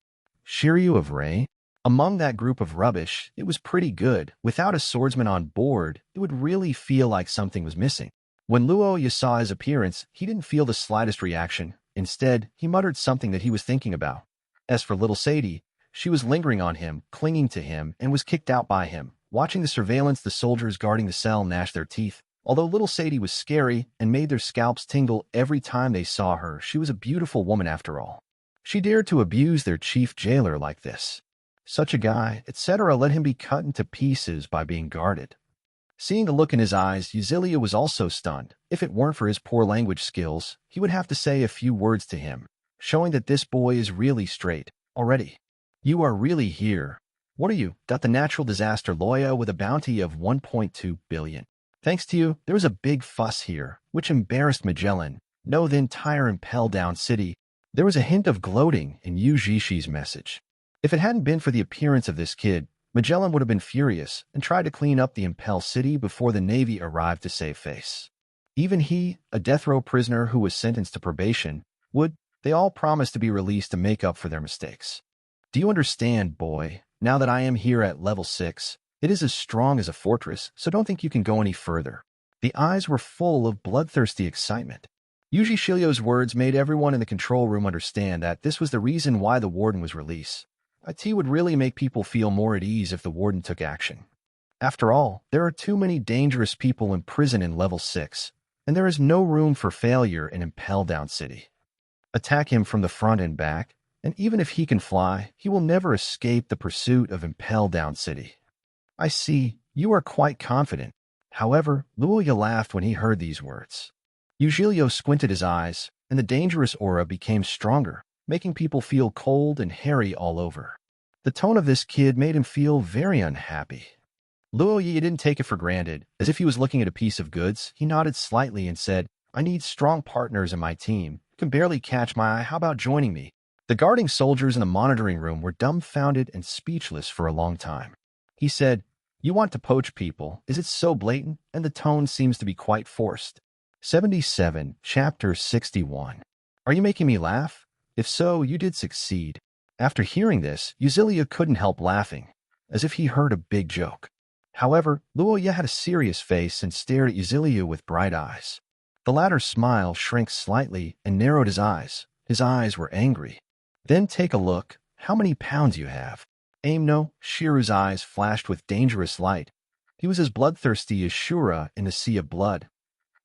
Shiru of Ray? Among that group of rubbish, it was pretty good. Without a swordsman on board, it would really feel like something was missing. When Luoya saw his appearance, he didn't feel the slightest reaction. Instead, he muttered something that he was thinking about. As for little Sadie, she was lingering on him, clinging to him, and was kicked out by him. Watching the surveillance, the soldiers guarding the cell gnashed their teeth. Although little Sadie was scary and made their scalps tingle every time they saw her, she was a beautiful woman after all. She dared to abuse their chief jailer like this. Such a guy, etc., let him be cut into pieces by being guarded. Seeing the look in his eyes, Yuziliu was also stunned. If it weren't for his poor language skills, he would have to say a few words to him, showing that this boy is really straight already. "You are really here. What are you?" The natural disaster Loya with a bounty of 1.2 billion. "Thanks to you, there was a big fuss here, which embarrassed Magellan. No, the entire Impel Down City." There was a hint of gloating in Yu Jishi's message. If it hadn't been for the appearance of this kid, Magellan would have been furious and tried to clean up the Impel City before the Navy arrived to save face. Even he, a death row prisoner who was sentenced to probation, they all promised to be released to make up for their mistakes. "Do you understand, boy? Now that I am here at level 6, it is as strong as a fortress, so don't think you can go any further." The eyes were full of bloodthirsty excitement. Yuji Shiryo's words made everyone in the control room understand that this was the reason why the Warden was released. IT would really make people feel more at ease if the Warden took action. After all, there are too many dangerous people in prison in level 6, and there is no room for failure in Impel Down City. Attack him from the front and back, and even if he can fly, he will never escape the pursuit of Impel Down City. I see, you are quite confident. However, Loya laughed when he heard these words. Yujilio squinted his eyes, and the dangerous aura became stronger, making people feel cold and hairy all over. The tone of this kid made him feel very unhappy. Loya didn't take it for granted. As if he was looking at a piece of goods, he nodded slightly and said, I need strong partners in my team. You can barely catch my eye. How about joining me? The guarding soldiers in the monitoring room were dumbfounded and speechless for a long time. He said, You want to poach people? Is it so blatant? And the tone seems to be quite forced. 77, Chapter 61. Are you making me laugh? If so, you did succeed. After hearing this, Yuzilia couldn't help laughing, as if he heard a big joke. However, Loya had a serious face and stared at Yuzilia with bright eyes. The latter's smile shrank slightly and narrowed his eyes. His eyes were angry. Then take a look. How many pounds you have? No, Shiru's eyes flashed with dangerous light. He was as bloodthirsty as Shura in the sea of blood.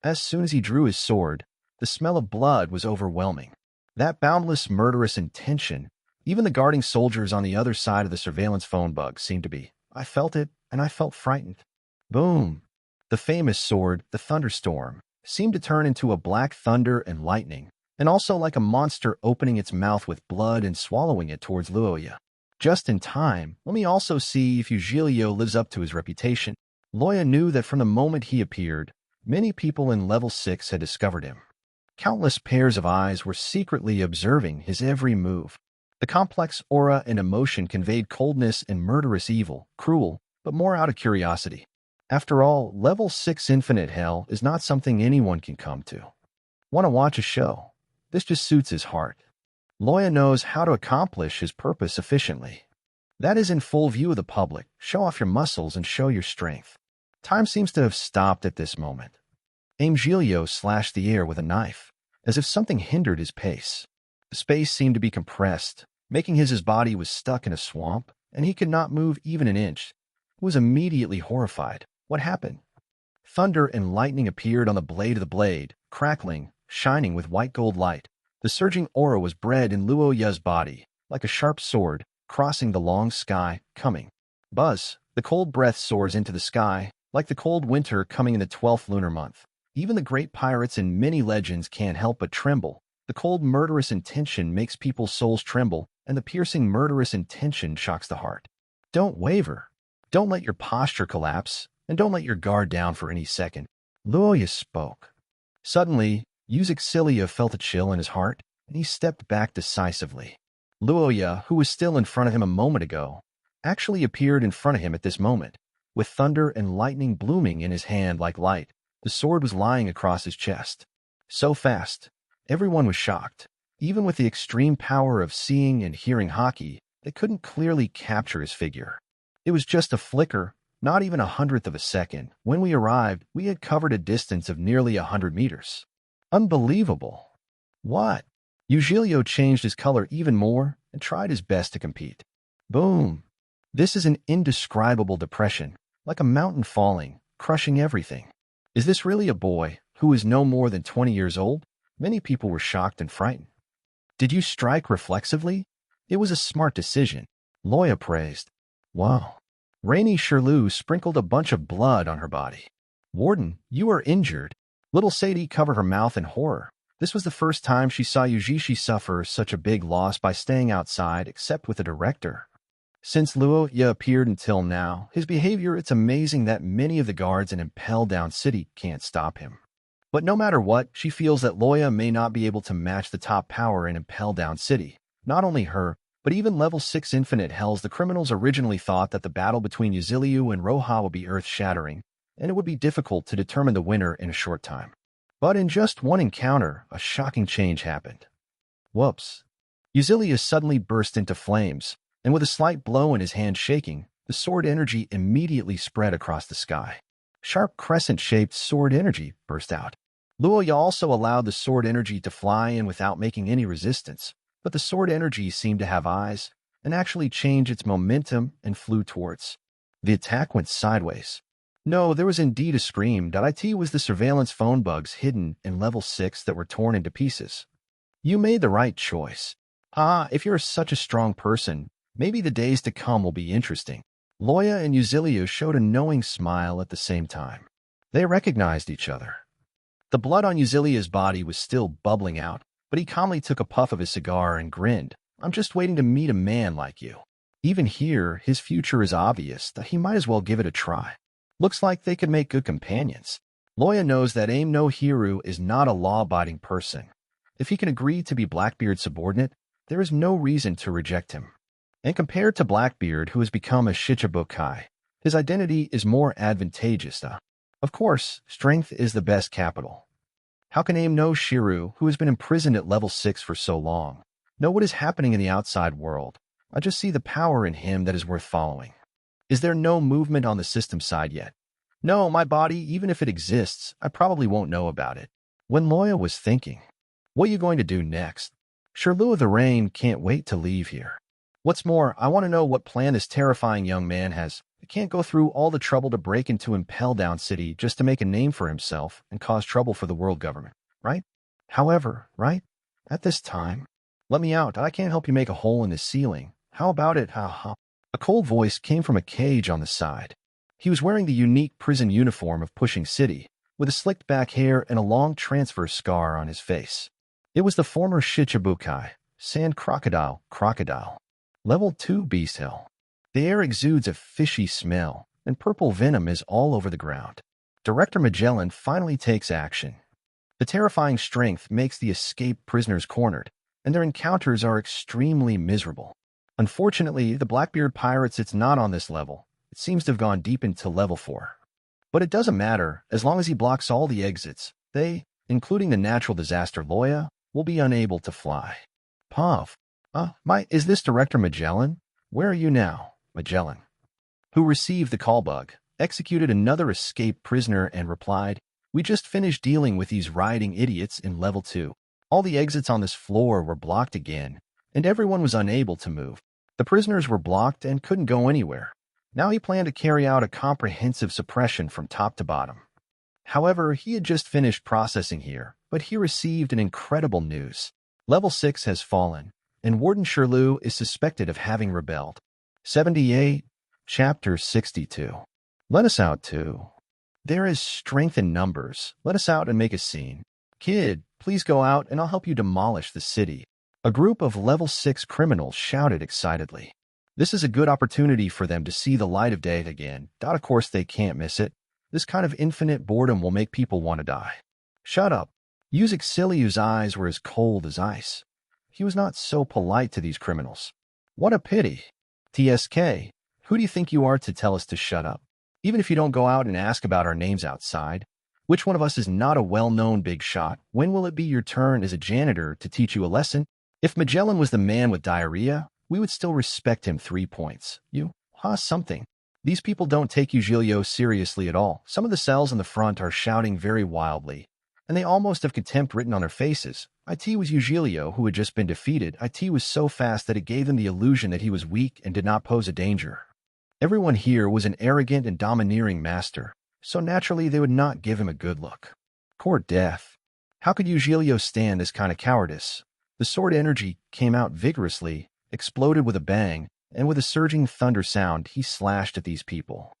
As soon as he drew his sword, the smell of blood was overwhelming. That boundless, murderous intention, even the guarding soldiers on the other side of the surveillance phone bug seemed to be. I felt it, and I felt frightened. Boom! The famous sword, the thunderstorm, seemed to turn into a black thunder and lightning, and also like a monster opening its mouth with blood and swallowing it towards Loya. Just in time, let me also see if Eugilio lives up to his reputation. Loya knew that from the moment he appeared, many people in level 6 had discovered him. Countless pairs of eyes were secretly observing his every move. The complex aura and emotion conveyed coldness and murderous evil, cruel, but more out of curiosity. After all, level 6 infinite hell is not something anyone can come to. Want to watch a show? This just suits his heart. Loya knows how to accomplish his purpose efficiently. That is in full view of the public. Show off your muscles and show your strength. Time seems to have stopped at this moment. Gilio slashed the air with a knife, as if something hindered his pace. The space seemed to be compressed, making his body was stuck in a swamp, and he could not move even an inch. He was immediately horrified. What happened? Thunder and lightning appeared on the blade of the blade, crackling, shining with white gold light. The surging aura was bred in Luoya's body, like a sharp sword, crossing the long sky, coming. Buzz, the cold breath soars into the sky, like the cold winter coming in the 12th lunar month. Even the great pirates in many legends can't help but tremble. The cold, murderous intention makes people's souls tremble, and the piercing, murderous intention shocks the heart. Don't waver. Don't let your posture collapse, and don't let your guard down for any second. Loya spoke. Suddenly, Euxilia felt a chill in his heart, and he stepped back decisively. Loya, who was still in front of him a moment ago, actually appeared in front of him at this moment, with thunder and lightning blooming in his hand like light. The sword was lying across his chest. So fast, everyone was shocked. Even with the extreme power of seeing and hearing hockey, they couldn't clearly capture his figure. It was just a flicker, not even 1/100th of a second. When we arrived, we had covered a distance of nearly 100 meters. Unbelievable. What? Eugilio changed his color even more and tried his best to compete. Boom. This is an indescribable depression, like a mountain falling, crushing everything. Is this really a boy who is no more than 20 years old? Many people were shocked and frightened. Did you strike reflexively? It was a smart decision. Loya praised. Wow. Rainy Shirlu sprinkled a bunch of blood on her body. Warden, you are injured. Little Sadie covered her mouth in horror. This was the first time she saw Yujishi suffer such a big loss by staying outside except with the director. Since Luoya appeared until now, his behavior, it's amazing that many of the guards in Impel Down City can't stop him. But no matter what, she feels that Loya may not be able to match the top power in Impel Down City. Not only her, but even level 6 infinite hells. The criminals originally thought that the battle between Yuziliu and Roha would be earth-shattering, and it would be difficult to determine the winner in a short time. But in just one encounter, a shocking change happened. Whoops. Yuziliu suddenly burst into flames, and with a slight blow and his hand shaking, the sword energy immediately spread across the sky. Sharp crescent-shaped sword energy burst out. Loya also allowed the sword energy to fly in without making any resistance, but the sword energy seemed to have eyes and actually changed its momentum and flew towards. The attack went sideways. No, there was indeed a scream. It was the surveillance phone bugs hidden in level 6 that were torn into pieces. You made the right choice. If you're such a strong person, maybe the days to come will be interesting. Loya and Uzilio showed a knowing smile at the same time. They recognized each other. The blood on Uzilia's body was still bubbling out, but he calmly took a puff of his cigar and grinned. I'm just waiting to meet a man like you. Even here, his future is obvious that he might as well give it a try. Looks like they could make good companions. Loya knows that Aim no Hiru is not a law-abiding person. If he can agree to be Blackbeard's subordinate, there is no reason to reject him. And compared to Blackbeard, who has become a Shichibukai, his identity is more advantageous. Of course, strength is the best capital. How can Aim no Shiru, who has been imprisoned at level 6 for so long, know what is happening in the outside world? I just see the power in him that is worth following. Is there no movement on the system side yet? No, my body, even if it exists, I probably won't know about it. When Loya was thinking, what are you going to do next? Shiru of the Rain can't wait to leave here. What's more, I want to know what plan this terrifying young man has. He can't go through all the trouble to break into Impel Down City just to make a name for himself and cause trouble for the world government, right? However, right? At this time, let me out. I can't help you make a hole in the ceiling. How about it? Ha. A cold voice came from a cage on the side. He was wearing the unique prison uniform of Pushing City, with a slicked back hair and a long transfer scar on his face. It was the former Shichibukai, Sand Crocodile. Level 2 Beast Hill. The air exudes a fishy smell, and purple venom is all over the ground. Director Magellan finally takes action. The terrifying strength makes the escaped prisoners cornered, and their encounters are extremely miserable. Unfortunately, the Blackbeard pirates, it's not on this level. It seems to have gone deep into level 4. But it doesn't matter, as long as he blocks all the exits, they, including the natural disaster Loya, will be unable to fly. Puff. Is this Director Magellan? Where are you now? Magellan, who received the call bug, executed another escaped prisoner and replied, we just finished dealing with these rioting idiots in level 2. All the exits on this floor were blocked again, and everyone was unable to move. The prisoners were blocked and couldn't go anywhere. Now he planned to carry out a comprehensive suppression from top to bottom. However, he had just finished processing here, but he received an incredible news. Level 6 has fallen, and Warden Shiru is suspected of having rebelled. 78, Chapter 62. Let us out too. There is strength in numbers. Let us out and make a scene. Kid, please go out and I'll help you demolish the city. A group of level 6 criminals shouted excitedly. This is a good opportunity for them to see the light of day again. Of course they can't miss it. This kind of infinite boredom will make people want to die. Shut up. Uziliu's eyes were as cold as ice. He was not so polite to these criminals. What a pity. TSK, who do you think you are to tell us to shut up? Even if you don't go out and ask about our names outside, which one of us is not a well-known big shot? When will it be your turn as a janitor to teach you a lesson? If Magellan was the man with diarrhea, we would still respect him 3 points. Something. These people don't take Uzilio seriously at all. Some of the cells in the front are shouting very wildly, and they almost have contempt written on their faces. It was Uzilio who had just been defeated. It was so fast that it gave them the illusion that he was weak and did not pose a danger. Everyone here was an arrogant and domineering master, so naturally they would not give him a good look. Court death. How could Uzilio stand this kind of cowardice? The sword energy came out vigorously, exploded with a bang, and with a surging thunder sound, he slashed at these people.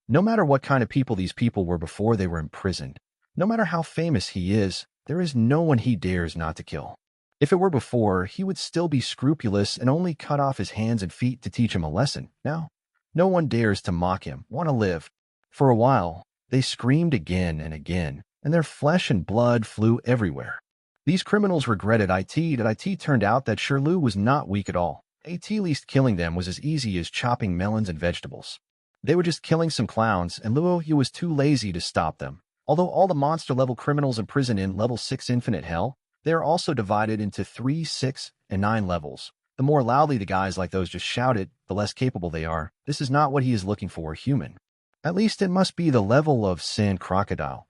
No matter what kind of people these people were before they were imprisoned, no matter how famous he is, there is no one he dares not to kill. If it were before, he would still be scrupulous and only cut off his hands and feet to teach him a lesson. Now, no one dares to mock him, want to live. For a while, they screamed again and again, and their flesh and blood flew everywhere. These criminals regretted that it turned out that Shiru was not weak at all. At least killing them was as easy as chopping melons and vegetables. They were just killing some clowns, and Loya was too lazy to stop them. Although all the monster-level criminals imprisoned in level 6 Infinite Hell, they are also divided into 3, 6, and 9 levels. The more loudly the guys like those just shouted, the less capable they are. This is not what he is looking for, human. At least it must be the level of Sand Crocodile.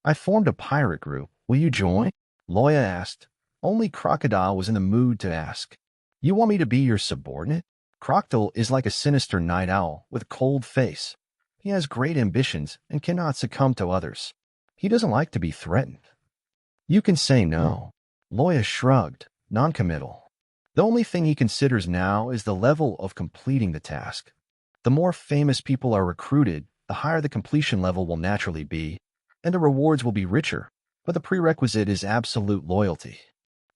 I formed a pirate group. Will you join? Loya asked. Only Crocodile was in the mood to ask. You want me to be your subordinate? Crocodile is like a sinister night owl with a cold face. He has great ambitions and cannot succumb to others. He doesn't like to be threatened. You can say no. Loya shrugged, noncommittal. The only thing he considers now is the level of completing the task. The more famous people are recruited, the higher the completion level will naturally be, and the rewards will be richer, but the prerequisite is absolute loyalty.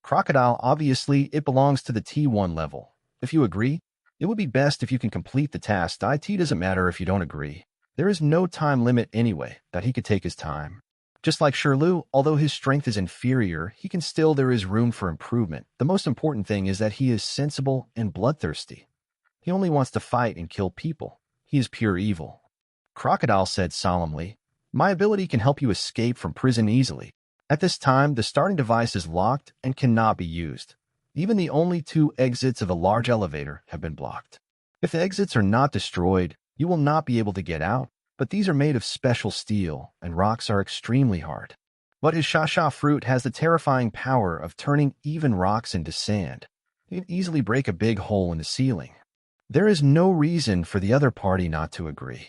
Crocodile, obviously, it belongs to the T1 level. If you agree, it would be best if you can complete the task. The IT doesn't matter if you don't agree. There is no time limit anyway, that he could take his time. Just like Shiru, although his strength is inferior, there is room for improvement. The most important thing is that he is sensible and bloodthirsty. He only wants to fight and kill people. He is pure evil. Crocodile said solemnly, my ability can help you escape from prison easily. At this time, the starting device is locked and cannot be used. Even the only 2 exits of a large elevator have been blocked. If the exits are not destroyed, you will not be able to get out, but these are made of special steel, and rocks are extremely hard. But his Shasha fruit has the terrifying power of turning even rocks into sand. It can easily break a big hole in the ceiling. There is no reason for the other party not to agree.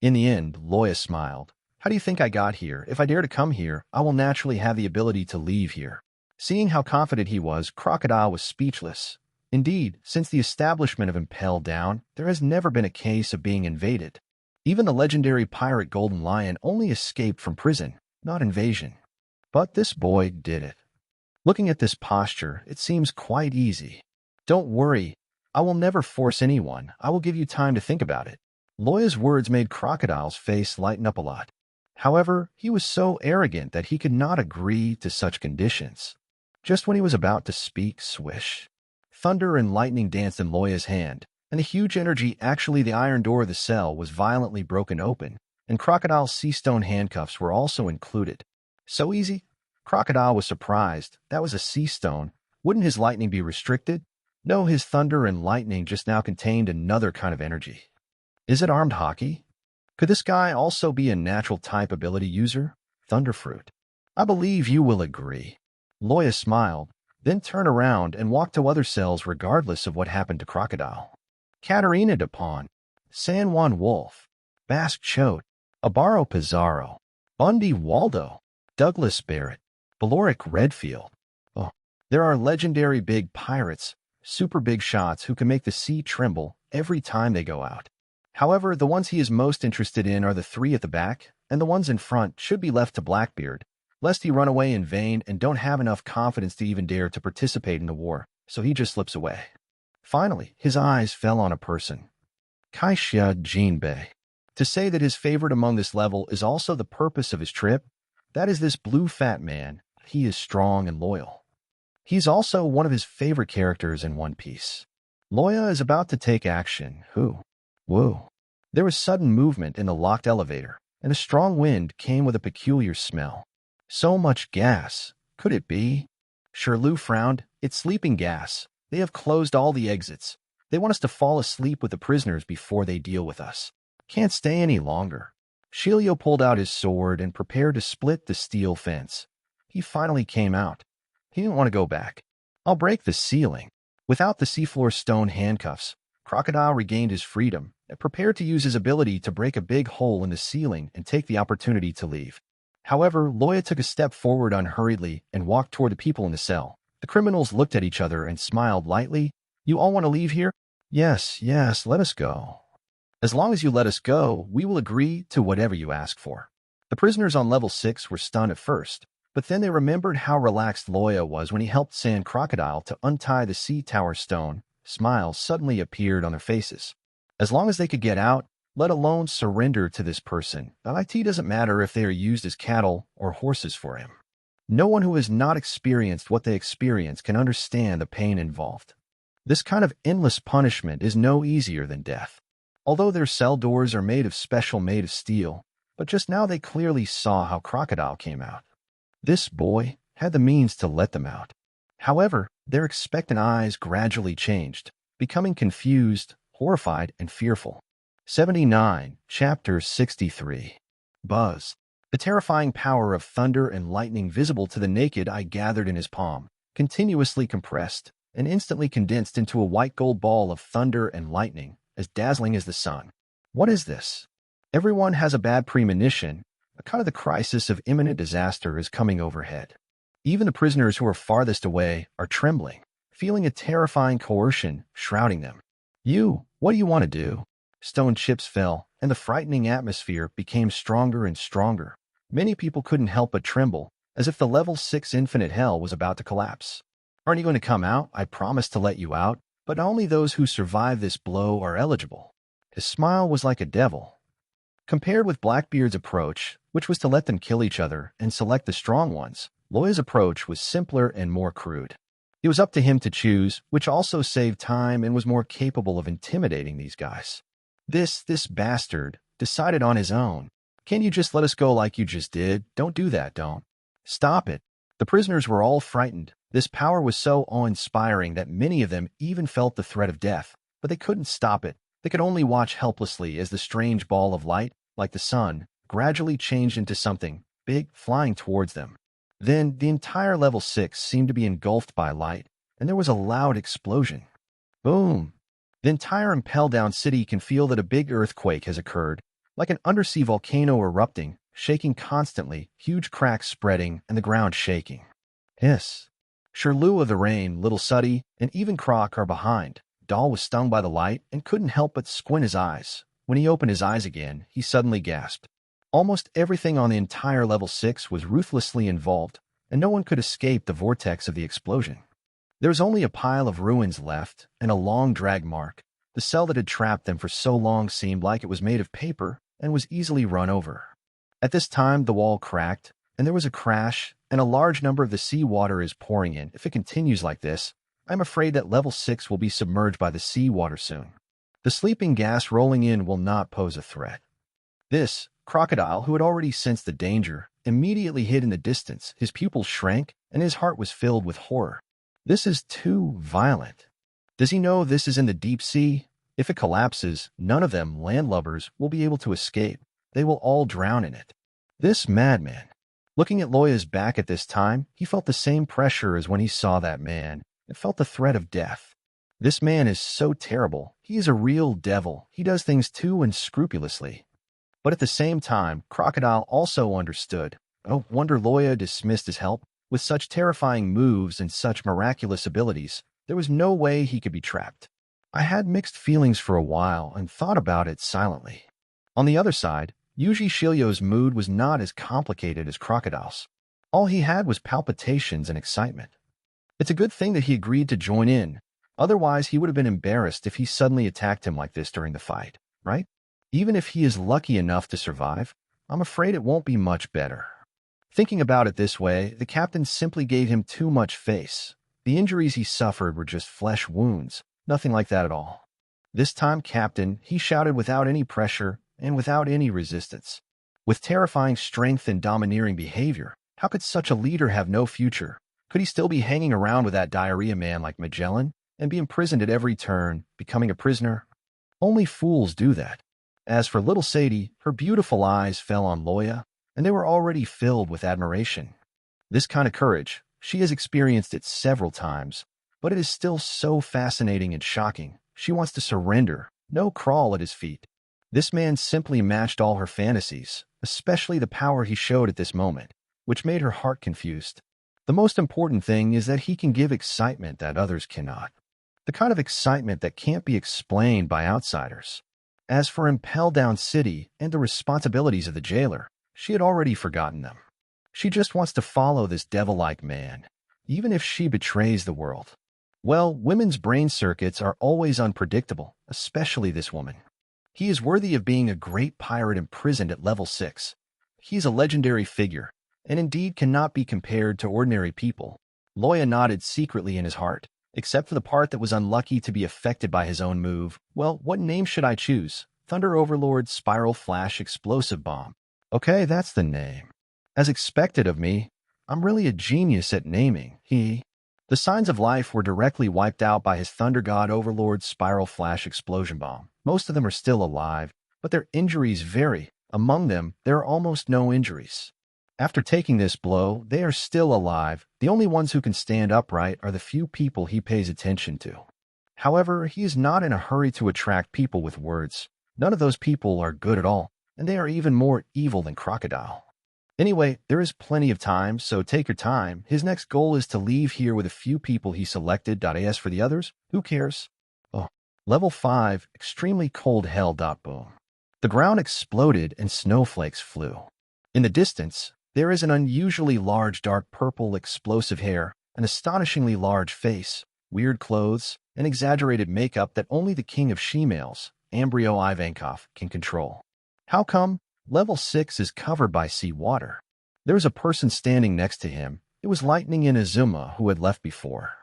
In the end, Loya smiled. How do you think I got here? If I dare to come here, I will naturally have the ability to leave here. Seeing how confident he was, Crocodile was speechless. Indeed, since the establishment of Impel Down, there has never been a case of being invaded. Even the legendary pirate Golden Lion only escaped from prison, not invasion. But this boy did it. Looking at this posture, it seems quite easy. Don't worry, I will never force anyone. I will give you time to think about it. Loya's words made Crocodile's face lighten up a lot. However, he was so arrogant that he could not agree to such conditions. Just when he was about to speak, swish. Thunder and lightning danced in Loya's hand, and the huge energy, actually the iron door of the cell, was violently broken open, and Crocodile's sea-stone handcuffs were also included. So easy? Crocodile was surprised. That was a sea-stone. Wouldn't his lightning be restricted? No, his thunder and lightning just now contained another kind of energy. Is it armed hockey? Could this guy also be a natural type ability user? Thunderfruit. I believe you will agree. Loya smiled, then turned around and walked to other cells regardless of what happened to Crocodile. Katarina de Pawn, San Juan Wolf, Basque Choate, Abaro Pizarro, Bundy Waldo, Douglas Barrett, Valoric Redfield. Oh, there are legendary big pirates, super big shots who can make the sea tremble every time they go out. However, the ones he is most interested in are the 3 at the back, and the ones in front should be left to Blackbeard, lest he run away in vain and don't have enough confidence to even dare to participate in the war, so he just slips away. Finally, his eyes fell on a person. Kaixia Jinbei. To say that his favorite among this level is also the purpose of his trip, that is this blue fat man. He is strong and loyal. He's also one of his favorite characters in One Piece. Loya is about to take action. Whoa. There was sudden movement in the locked elevator, and a strong wind came with a peculiar smell. So much gas. Could it be? Shiru frowned. It's sleeping gas. They have closed all the exits. They want us to fall asleep with the prisoners before they deal with us. Can't stay any longer. Shilio pulled out his sword and prepared to split the steel fence. He finally came out. He didn't want to go back. I'll break the ceiling. Without the seafloor stone handcuffs, Crocodile regained his freedom and prepared to use his ability to break a big hole in the ceiling and take the opportunity to leave. However, Loya took a step forward unhurriedly and walked toward the people in the cell. The criminals looked at each other and smiled lightly. You all want to leave here? Yes, let us go. As long as you let us go, we will agree to whatever you ask for. The prisoners on level 6 were stunned at first, but then they remembered how relaxed Loya was when he helped Sand Crocodile to untie the sea tower stone. Smiles suddenly appeared on their faces. As long as they could get out, let alone surrender to this person, it doesn't matter if they are used as cattle or horses for him. No one who has not experienced what they experience can understand the pain involved. This kind of endless punishment is no easier than death. Although their cell doors are made of steel, but just now they clearly saw how Crocodile came out. This boy had the means to let them out. However, their expectant eyes gradually changed, becoming confused, horrified, and fearful. 79, Chapter 63. Buzz. The terrifying power of thunder and lightning visible to the naked eye gathered in his palm, continuously compressed, and instantly condensed into a white gold ball of thunder and lightning, as dazzling as the sun. What is this? Everyone has a bad premonition. A kind of the crisis of imminent disaster is coming overhead. Even the prisoners who are farthest away are trembling, feeling a terrifying coercion shrouding them. What do you want to do? Stone chips fell, and the frightening atmosphere became stronger and stronger. Many people couldn't help but tremble, as if the level 6 infinite hell was about to collapse. Aren't you going to come out? I promised to let you out, but only those who survive this blow are eligible. His smile was like a devil. Compared with Blackbeard's approach, which was to let them kill each other and select the strong ones, Loya's approach was simpler and more crude. It was up to him to choose, which also saved time and was more capable of intimidating these guys. This bastard decided on his own. Can't you just let us go like you just did? Don't do that, don't. Stop it. The prisoners were all frightened. This power was so awe-inspiring that many of them even felt the threat of death, but they couldn't stop it. They could only watch helplessly as the strange ball of light, like the sun, gradually changed into something big, flying towards them. Then the entire level 6 seemed to be engulfed by light, and there was a loud explosion. Boom! The entire Impel Down city can feel that a big earthquake has occurred, like an undersea volcano erupting, shaking constantly, huge cracks spreading, and the ground shaking. Hiss! Shiru of the Rain, Little Suddy, and even Croc are behind. Doll was stung by the light and couldn't help but squint his eyes. When he opened his eyes again, he suddenly gasped. Almost everything on the entire level 6 was ruthlessly involved, and no one could escape the vortex of the explosion. There was only a pile of ruins left, and a long drag mark. The cell that had trapped them for so long seemed like it was made of paper and was easily run over. At this time, the wall cracked, and there was a crash, and a large number of the sea water is pouring in. If it continues like this, I'm afraid that level 6 will be submerged by the sea water soon. The sleeping gas rolling in will not pose a threat. This crocodile, who had already sensed the danger, immediately hid in the distance. His pupils shrank, and his heart was filled with horror. This is too violent. Does he know this is in the deep sea? If it collapses, none of them, landlubbers, will be able to escape. They will all drown in it. This madman. Looking at Loya's back at this time, he felt the same pressure as when he saw that man, and felt the threat of death. This man is so terrible. He is a real devil. He does things too unscrupulously. But at the same time, Crocodile also understood. No wonder Loya dismissed his help. With such terrifying moves and such miraculous abilities, there was no way he could be trapped. I had mixed feelings for a while and thought about it silently. On the other side, Yuji Shiryo's mood was not as complicated as Crocodile's. All he had was palpitations and excitement. It's a good thing that he agreed to join in. Otherwise, he would have been embarrassed if he suddenly attacked him like this during the fight, right? Even if he is lucky enough to survive, I'm afraid it won't be much better. Thinking about it this way, the captain simply gave him too much face. The injuries he suffered were just flesh wounds, nothing like that at all. This time, Captain, he shouted without any pressure and without any resistance. With terrifying strength and domineering behavior, how could such a leader have no future? Could he still be hanging around with that diarrhea man like Magellan and be imprisoned at every turn, becoming a prisoner? Only fools do that. As for little Sadie, her beautiful eyes fell on Loya, and they were already filled with admiration. This kind of courage, she has experienced it several times, but it is still so fascinating and shocking. She wants to surrender, no crawl at his feet. This man simply matched all her fantasies, especially the power he showed at this moment, which made her heart confused. The most important thing is that he can give excitement that others cannot. The kind of excitement that can't be explained by outsiders. As for Impel Down City and the responsibilities of the jailer, she had already forgotten them. She just wants to follow this devil-like man, even if she betrays the world. Well, women's brain circuits are always unpredictable, especially this woman. He is worthy of being a great pirate imprisoned at level 6. He is a legendary figure, and indeed cannot be compared to ordinary people. Loya nodded secretly in his heart, except for the part that was unlucky to be affected by his own move. Well, what name should I choose? Thunder Overlord Spiral Flash Explosive Bomb. Okay, that's the name. As expected of me, I'm really a genius at naming. The signs of life were directly wiped out by his Thunder God Overlord Spiral Flash Explosion Bomb. Most of them are still alive, but their injuries vary. Among them, there are almost no injuries. After taking this blow, they are still alive. The only ones who can stand upright are the few people he pays attention to. However, he is not in a hurry to attract people with words. None of those people are good at all, and they are even more evil than Crocodile. Anyway, there is plenty of time, so take your time. His next goal is to leave here with a few people he selected. As for the others, who cares? Oh, level 5, extremely cold hell. Boom. The ground exploded and snowflakes flew. In the distance, there is an unusually large dark purple explosive hair, an astonishingly large face, weird clothes, and exaggerated makeup that only the king of she-males, Embryo Ivankov, can control. How come? Level 6 is covered by sea water. There was a person standing next to him. It was Lightning Inazuma, who had left before.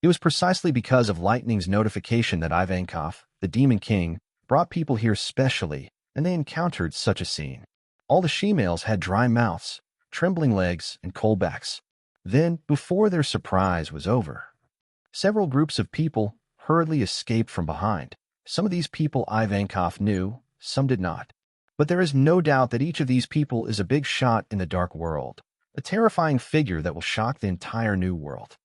It was precisely because of Lightning's notification that Ivankov, the Demon King, brought people here specially, and they encountered such a scene. All the she-males had dry mouths, trembling legs, and cold backs. Then, before their surprise was over, several groups of people hurriedly escaped from behind. Some of these people Ivankov knew, some did not. But there is no doubt that each of these people is a big shot in the dark world, a terrifying figure that will shock the entire new world.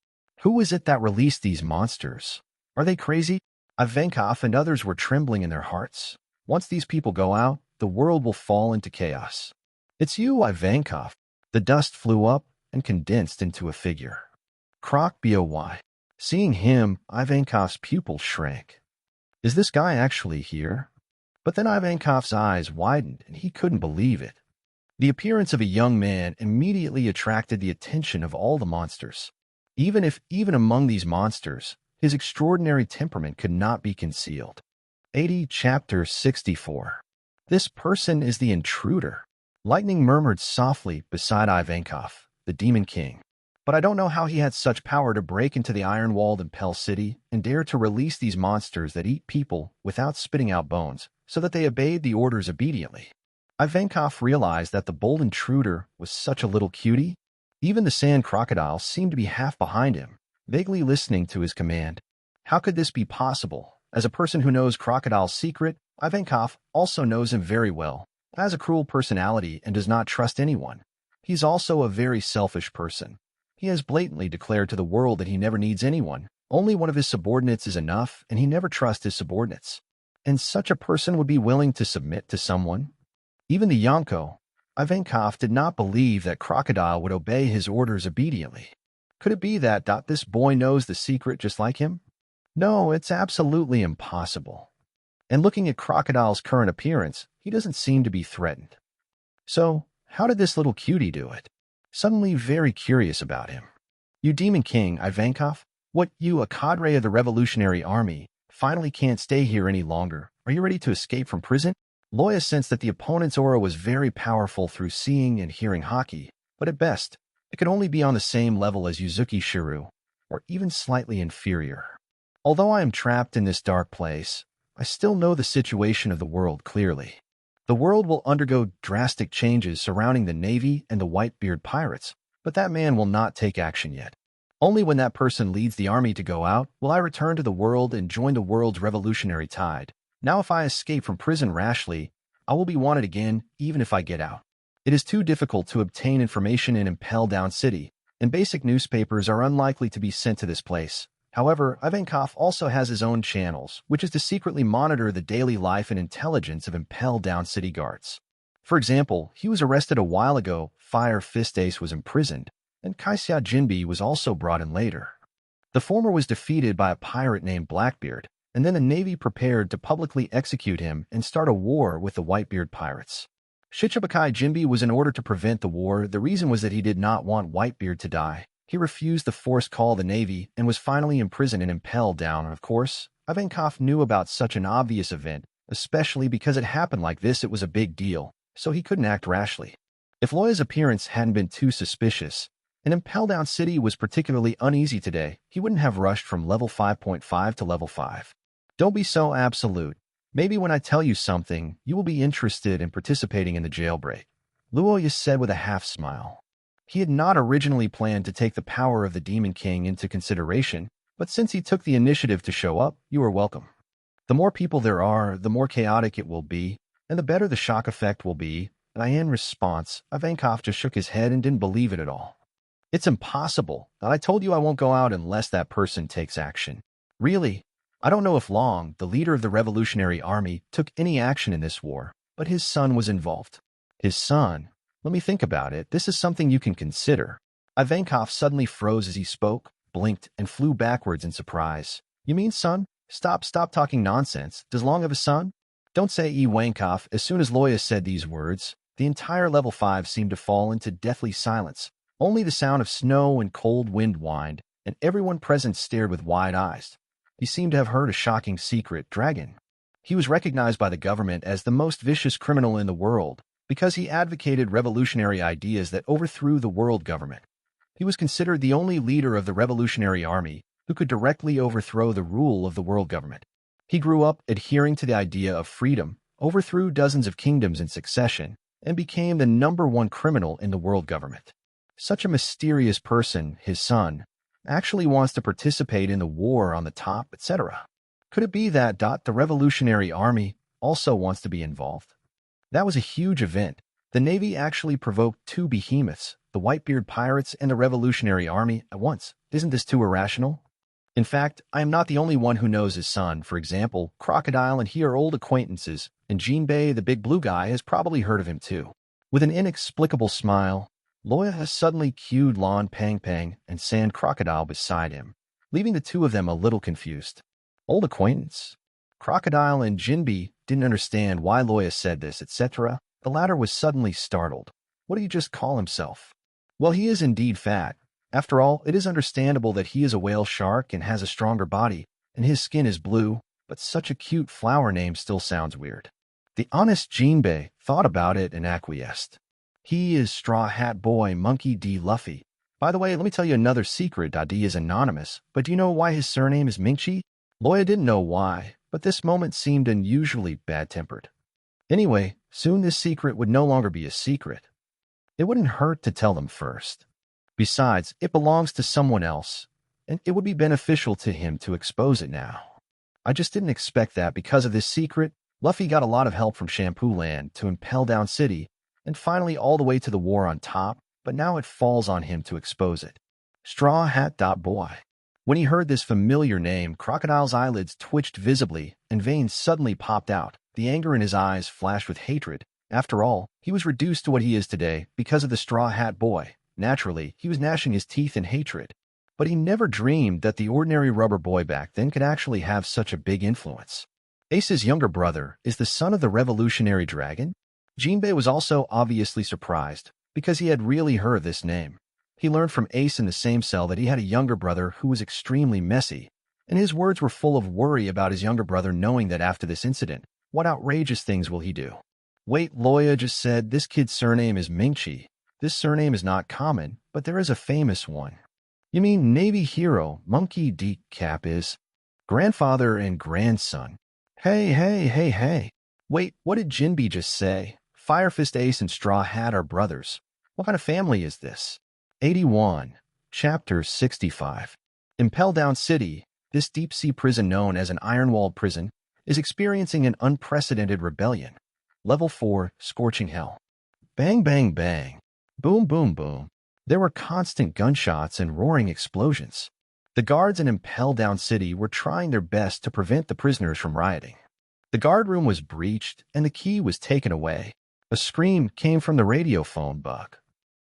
Who is it that released these monsters? Are they crazy? Ivankov and others were trembling in their hearts. Once these people go out, the world will fall into chaos. It's you, Ivankov. The dust flew up and condensed into a figure. Croc Boy. Seeing him, Ivankov's pupils shrank. Is this guy actually here? But then Ivankov's eyes widened, and he couldn't believe it. The appearance of a young man immediately attracted the attention of all the monsters. Even among these monsters, his extraordinary temperament could not be concealed. 80 Chapter 64. This person is the intruder. Lightning murmured softly beside Ivankov, the Demon King. But I don't know how he had such power to break into the iron-walled Impel City and dare to release these monsters that eat people without spitting out bones, so that they obeyed the orders obediently. Ivankov realized that the bold intruder was such a little cutie. Even the sand crocodile seemed to be half behind him, vaguely listening to his command. How could this be possible? As a person who knows Crocodile's secret, Ivankov also knows him very well, has a cruel personality, and does not trust anyone. He's also a very selfish person. He has blatantly declared to the world that he never needs anyone. Only one of his subordinates is enough, and he never trusts his subordinates. And such a person would be willing to submit to someone? Even the Yonko, Ivankov did not believe that Crocodile would obey his orders obediently. Could it be that this boy knows the secret just like him? No, it's absolutely impossible. And looking at Crocodile's current appearance, he doesn't seem to be threatened. So, how did this little cutie do it? Suddenly very curious about him. You Demon King, Ivankov? What, you, a cadre of the Revolutionary Army, finally can't stay here any longer? Are you ready to escape from prison? Loya sensed that the opponent's aura was very powerful through seeing and hearing haki, but at best, it could only be on the same level as Yuzuki Shiru, or even slightly inferior. Although I am trapped in this dark place, I still know the situation of the world clearly. The world will undergo drastic changes surrounding the Navy and the Whitebeard pirates, but that man will not take action yet. Only when that person leads the army to go out will I return to the world and join the world's revolutionary tide. Now if I escape from prison rashly, I will be wanted again even if I get out. It is too difficult to obtain information in Impel Down City, and basic newspapers are unlikely to be sent to this place. However, Ivankov also has his own channels, which is to secretly monitor the daily life and intelligence of Impel Down City guards. For example, he was arrested a while ago, Firefist Ace was imprisoned, and Kaisya Jinbi was also brought in later. The former was defeated by a pirate named Blackbeard, and then the Navy prepared to publicly execute him and start a war with the Whitebeard pirates. Shichibukai Jinbi was in order to prevent the war. The reason was that he did not want Whitebeard to die. He refused the force call of the Navy and was finally imprisoned and Impel Down. Of course, Ivankov knew about such an obvious event, especially because it happened like this. It was a big deal, so he couldn't act rashly. If Loya's appearance hadn't been too suspicious, and Impel Down City was particularly uneasy today, he wouldn't have rushed from level 5.5 to level 5. Don't be so absolute. Maybe when I tell you something, you will be interested in participating in the jailbreak, Loya said with a half-smile. He had not originally planned to take the power of the Demon King into consideration, but since he took the initiative to show up, you are welcome. The more people there are, the more chaotic it will be. and the better the shock effect will be. And in response, Ivankov just shook his head and didn't believe it at all. It's impossible. I told you I won't go out unless that person takes action. Really? I don't know if Long, the leader of the Revolutionary Army, took any action in this war, but his son was involved. His son? Let me think about it. This is something you can consider. Ivankov suddenly froze as he spoke, blinked, and flew backwards in surprise. You mean son? Stop talking nonsense. Does Long have a son? Don't say Ivankov. As soon as Loya said these words, the entire level 5 seemed to fall into deathly silence. Only the sound of snow and cold wind whined, and everyone present stared with wide eyes. He seemed to have heard a shocking secret. Dragon. He was recognized by the government as the most vicious criminal in the world because he advocated revolutionary ideas that overthrew the world government. He was considered the only leader of the Revolutionary Army who could directly overthrow the rule of the world government. He grew up adhering to the idea of freedom, overthrew dozens of kingdoms in succession, and became the #1 criminal in the world government. Such a mysterious person, his son, actually wants to participate in the war on the top, etc. Could it be that the Revolutionary Army also wants to be involved? That was a huge event. The Navy actually provoked 2 behemoths, the Whitebeard pirates and the Revolutionary Army, at once. Isn't this too irrational? In fact, I am not the only one who knows his son. For example, Crocodile and he are old acquaintances, and Jinbei, the big blue guy, has probably heard of him too. With an inexplicable smile, Loya has suddenly cued Lon Pang Pang and Sand Crocodile beside him, leaving the two of them a little confused. Old acquaintance? Crocodile and Jinbei didn't understand why Loya said this, etc. The latter was suddenly startled. What did he just call himself? Well, he is indeed fat. After all, it is understandable that he is a whale shark and has a stronger body, and his skin is blue, but such a cute flower name still sounds weird. The honest Jinbei thought about it and acquiesced. He is Straw Hat Boy Monkey D. Luffy. By the way, let me tell you another secret. D is anonymous, but do you know why his surname is Mingchi? Loya didn't know why, but this moment seemed unusually bad-tempered. Anyway, soon this secret would no longer be a secret. It wouldn't hurt to tell them first. Besides, it belongs to someone else, and it would be beneficial to him to expose it now. I just didn't expect that because of this secret. Luffy got a lot of help from Shampoo Land to Impel Down City, and finally all the way to the war on top, but now it falls on him to expose it. Straw Hat Boy. When he heard this familiar name, Crocodile's eyelids twitched visibly, and veins suddenly popped out. The anger in his eyes flashed with hatred. After all, he was reduced to what he is today because of the Straw Hat Boy. Naturally, he was gnashing his teeth in hatred. But he never dreamed that the ordinary rubber boy back then could actually have such a big influence. Ace's younger brother is the son of the Revolutionary Dragon? Jinbei was also obviously surprised, because he had really heard this name. He learned from Ace in the same cell that he had a younger brother who was extremely messy, and his words were full of worry about his younger brother knowing that after this incident, what outrageous things will he do? Wait, Loya just said this kid's surname is Mingchi. This surname is not common, but there is a famous one. You mean Navy hero Monkey D. Cap is? Grandfather and grandson. Hey. Wait, what did Jinbei just say? Firefist, Ace, and Straw Hat are brothers. What kind of family is this? 81. Chapter 65. Impel Down City, this deep-sea prison known as an iron-walled prison, is experiencing an unprecedented rebellion. Level 4, Scorching Hell. Bang, bang, bang. Boom, boom, boom. There were constant gunshots and roaring explosions. The guards in Impel Down City were trying their best to prevent the prisoners from rioting. The guard room was breached, and the key was taken away. A scream came from the radio phone bug.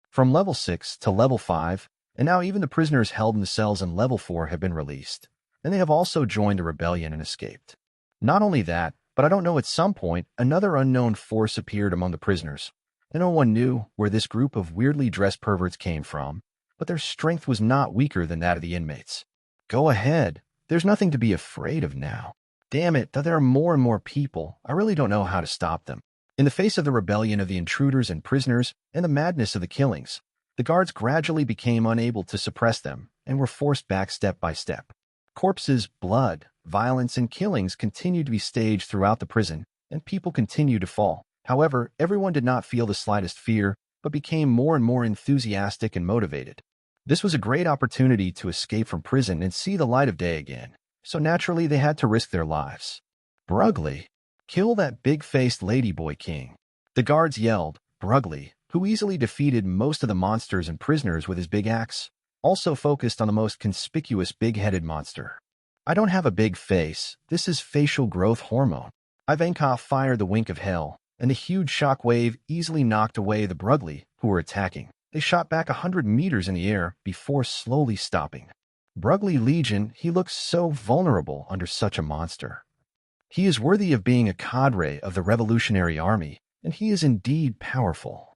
From level 6 to level 5, and now even the prisoners held in the cells in level 4 have been released, and they have also joined the rebellion and escaped. Not only that, but I don't know, at some point, another unknown force appeared among the prisoners, and no one knew where this group of weirdly dressed perverts came from, but their strength was not weaker than that of the inmates. Go ahead. There's nothing to be afraid of now. Damn it, there are more and more people. I really don't know how to stop them. In the face of the rebellion of the intruders and prisoners and the madness of the killings, the guards gradually became unable to suppress them and were forced back step by step. Corpses, blood, violence, and killings continued to be staged throughout the prison, and people continued to fall. However, everyone did not feel the slightest fear, but became more and more enthusiastic and motivated. This was a great opportunity to escape from prison and see the light of day again, so naturally they had to risk their lives. Brugly. Kill that big-faced ladyboy king. The guards yelled. Brugly, who easily defeated most of the monsters and prisoners with his big axe, also focused on the most conspicuous big-headed monster. I don't have a big face. This is facial growth hormone. Ivankov fired the wink of hell, and the huge shockwave easily knocked away the Brugly who were attacking. They shot back 100 meters in the air before slowly stopping. Brugly Legion, he looks so vulnerable under such a monster. He is worthy of being a cadre of the Revolutionary Army, and he is indeed powerful.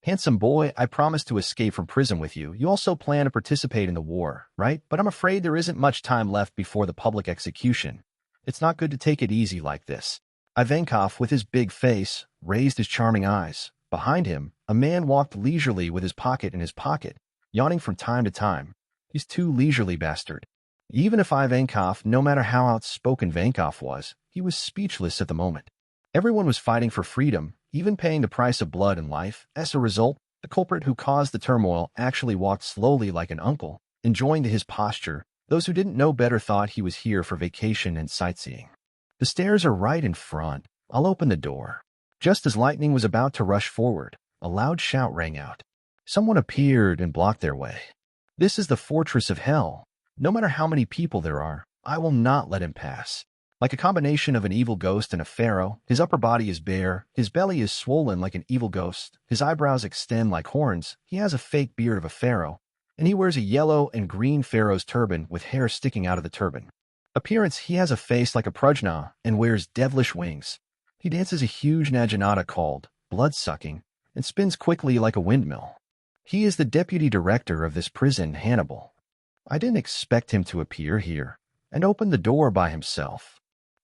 Handsome boy, I promised to escape from prison with you. You also plan to participate in the war, right? But I'm afraid there isn't much time left before the public execution. It's not good to take it easy like this. Ivankov, with his big face, raised his charming eyes. Behind him, a man walked leisurely with his pocket in his pocket, yawning from time to time. He's too leisurely, bastard. Even if Ivankov, no matter how outspoken Vankov was, he was speechless at the moment. Everyone was fighting for freedom, even paying the price of blood and life. As a result, the culprit who caused the turmoil actually walked slowly like an uncle, enjoying his posture. Those who didn't know better thought he was here for vacation and sightseeing. The stairs are right in front. I'll open the door. Just as Lightning was about to rush forward, a loud shout rang out. Someone appeared and blocked their way. This is the fortress of hell. No matter how many people there are, I will not let him pass. Like a combination of an evil ghost and a pharaoh, his upper body is bare, his belly is swollen like an evil ghost, his eyebrows extend like horns, he has a fake beard of a pharaoh, and he wears a yellow and green pharaoh's turban with hair sticking out of the turban. Appearance, he has a face like a prajna and wears devilish wings. He dances a huge naginata called blood-sucking and spins quickly like a windmill. He is the deputy director of this prison, Hannibal. I didn't expect him to appear here and open the door by himself.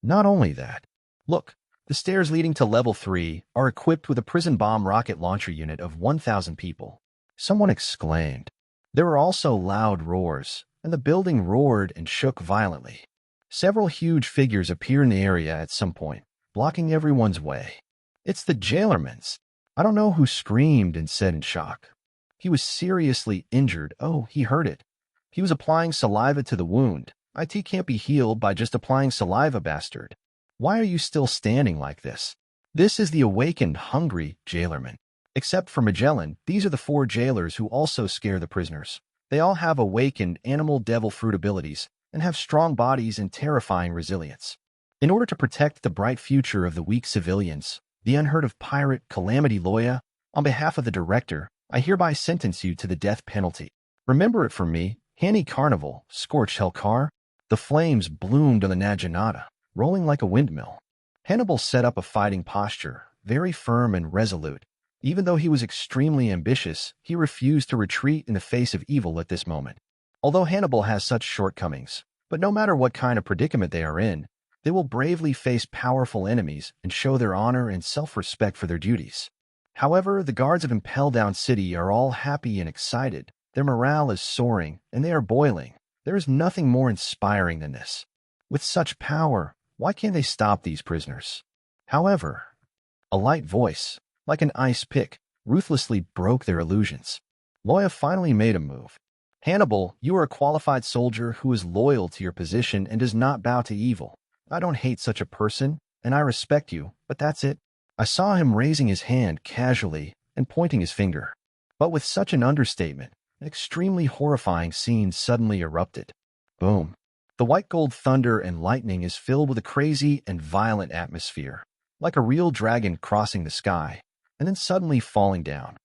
Not only that, look, the stairs leading to level 3 are equipped with a prison bomb rocket launcher unit of 1,000 people. Someone exclaimed. There were also loud roars, and the building roared and shook violently. Several huge figures appear in the area at some point, blocking everyone's way. It's the jailermans. I don't know who screamed and said in shock. He was seriously injured. Oh, he heard it. He was applying saliva to the wound. IT can't be healed by just applying saliva, bastard. Why are you still standing like this? This is the awakened, hungry jailerman. Except for Magellan, these are the 4 jailers who also scare the prisoners. They all have awakened animal devil fruit abilities and have strong bodies and terrifying resilience. In order to protect the bright future of the weak civilians, the unheard of pirate Calamity Loya, on behalf of the director, I hereby sentence you to the death penalty. Remember it from me, Hanny Carnival, Scorch Hellcar. The flames bloomed on the naginata, rolling like a windmill. Hannibal set up a fighting posture, very firm and resolute. Even though he was extremely ambitious, he refused to retreat in the face of evil at this moment. Although Hannibal has such shortcomings, but no matter what kind of predicament they are in, they will bravely face powerful enemies and show their honor and self-respect for their duties. However, the guards of Impel Down City are all happy and excited. Their morale is soaring, and they are boiling. There is nothing more inspiring than this. With such power, why can't they stop these prisoners? However, a light voice, like an ice pick, ruthlessly broke their illusions. Loya finally made a move. Hannibal, you are a qualified soldier who is loyal to your position and does not bow to evil. I don't hate such a person, and I respect you, but that's it. I saw him raising his hand casually and pointing his finger. But with such an understatement, an extremely horrifying scene suddenly erupted. Boom. The white gold thunder and lightning is filled with a crazy and violent atmosphere, like a real dragon crossing the sky, and then suddenly falling down.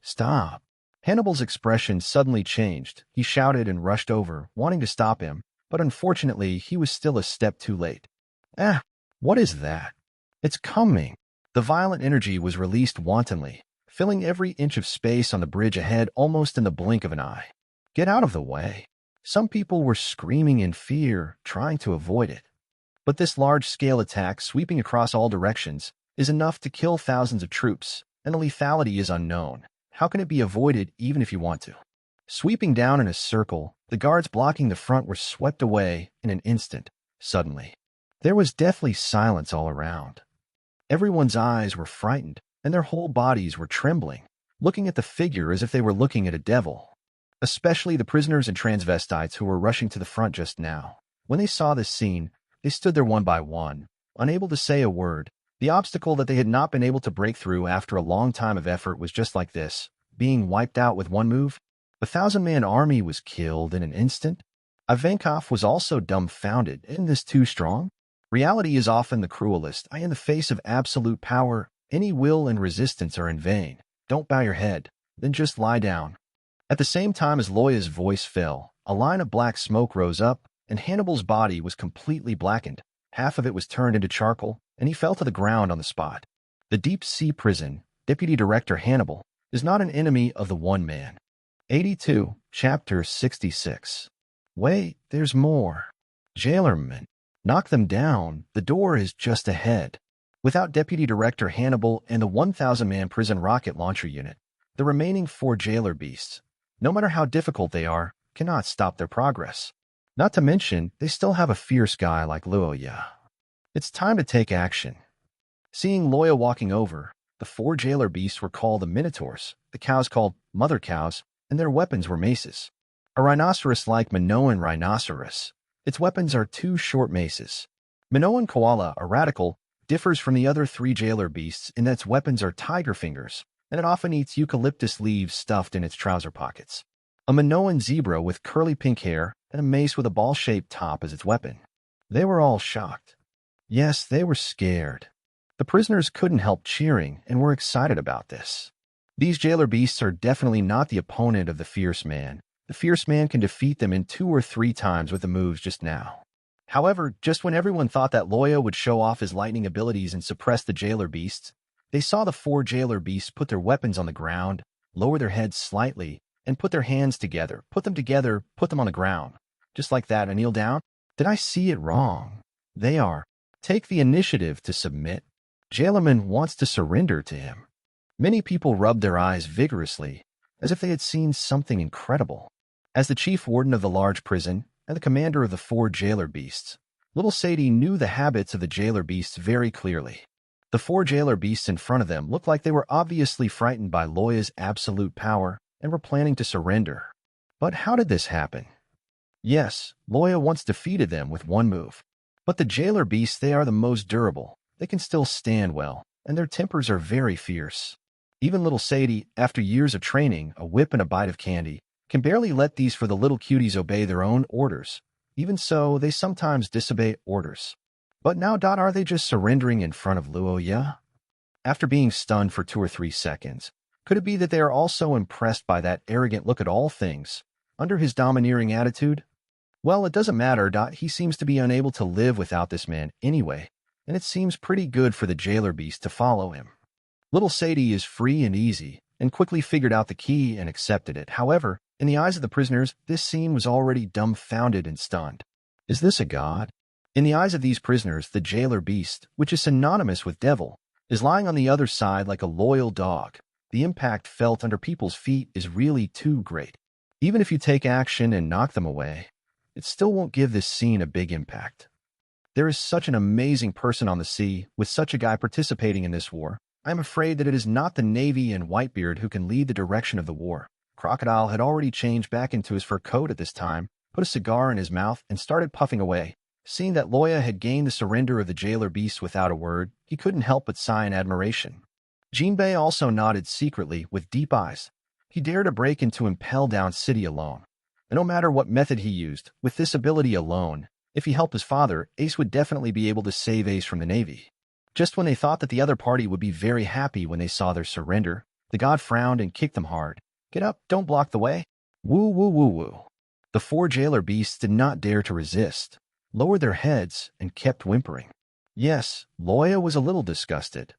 Stop. Hannibal's expression suddenly changed. He shouted and rushed over, wanting to stop him, but unfortunately he was still a step too late. What is that? It's coming. The violent energy was released wantonly, filling every inch of space on the bridge ahead almost in the blink of an eye. Get out of the way. Some people were screaming in fear, trying to avoid it. But this large-scale attack sweeping across all directions is enough to kill thousands of troops, and the lethality is unknown. How can it be avoided even if you want to? Sweeping down in a circle, the guards blocking the front were swept away in an instant, suddenly. There was deathly silence all around. Everyone's eyes were frightened, and their whole bodies were trembling, looking at the figure as if they were looking at a devil. Especially the prisoners and transvestites who were rushing to the front just now. When they saw this scene, they stood there one by one, unable to say a word, The obstacle that they had not been able to break through after a long time of effort was just like this, being wiped out with one move. A 1,000-man army was killed in an instant. Ivankov was also dumbfounded. Isn't this too strong? Reality is often the cruelest. In the face of absolute power, any will and resistance are in vain. Don't bow your head, then just lie down. At the same time as Loya's voice fell, a line of black smoke rose up, and Hannibal's body was completely blackened. Half of it was turned into charcoal, and he fell to the ground on the spot. The deep-sea prison, Deputy Director Hannibal, is not an enemy of the one man. 82, Chapter 66. Wait, there's more. Jailermen, knock them down. The door is just ahead. Without Deputy Director Hannibal and the 1,000-man prison rocket launcher unit, the remaining 4 jailer beasts, no matter how difficult they are, cannot stop their progress. Not to mention, they still have a fierce guy like Loya. It's time to take action. Seeing Loya walking over, the 4 jailer beasts were called the Minotaurs, the cows called mother cows, and their weapons were maces. A rhinoceros like Minoan rhinoceros. Its weapons are 2 short maces. Minoan koala, a radical, differs from the other 3 jailer beasts in that its weapons are tiger fingers, and it often eats eucalyptus leaves stuffed in its trouser pockets. A Minoan zebra with curly pink hair and a mace with a ball-shaped top as its weapon. They were all shocked. Yes, they were scared. The prisoners couldn't help cheering and were excited about this. These jailer beasts are definitely not the opponent of the fierce man. The fierce man can defeat them in 2 or 3 times with the moves just now. However, just when everyone thought that Loya would show off his lightning abilities and suppress the jailer beasts, they saw the 4 jailer beasts put their weapons on the ground, lower their heads slightly, and put their hands together, put them on the ground. Just like that, and kneel down. Did I see it wrong? They are. Take the initiative to submit. Jailerman wants to surrender to him. Many people rubbed their eyes vigorously, as if they had seen something incredible. As the chief warden of the large prison and the commander of the 4 jailer beasts, little Sadie knew the habits of the jailer beasts very clearly. The 4 jailer beasts in front of them looked like they were obviously frightened by Loya's absolute power and were planning to surrender. But how did this happen? Yes, Loya once defeated them with one move. But the jailer beasts, they are the most durable. They can still stand well, and their tempers are very fierce. Even little Sadie, after years of training, a whip and a bite of candy, can barely let these for the little cuties obey their own orders. Even so, they sometimes disobey orders. But now, are they just surrendering in front of Loya? After being stunned for 2 or 3 seconds, could it be that they are also impressed by that arrogant look at all things, under his domineering attitude? Well, it doesn't matter. He seems to be unable to live without this man anyway, and it seems pretty good for the jailer beast to follow him. Little Sadie is free and easy, and quickly figured out the key and accepted it. However, in the eyes of the prisoners, this scene was already dumbfounded and stunned. Is this a god? In the eyes of these prisoners, the jailer beast, which is synonymous with devil, is lying on the other side like a loyal dog. The impact felt under people's feet is really too great. Even if you take action and knock them away, it still won't give this scene a big impact. There is such an amazing person on the sea, with such a guy participating in this war. I am afraid that it is not the Navy and Whitebeard who can lead the direction of the war. Crocodile had already changed back into his fur coat at this time, put a cigar in his mouth, and started puffing away. Seeing that Loya had gained the surrender of the jailer beast without a word, he couldn't help but sigh in admiration. Jinbei also nodded secretly with deep eyes. He dared to break into Impel Down City alone. And no matter what method he used, with this ability alone, if he helped his father, Ace would definitely be able to save Ace from the Navy. Just when they thought that the other party would be very happy when they saw their surrender, the god frowned and kicked them hard. Get up, don't block the way. Woo woo woo woo. The 4 jailer beasts did not dare to resist, lowered their heads, and kept whimpering. Yes, Loya was a little disgusted.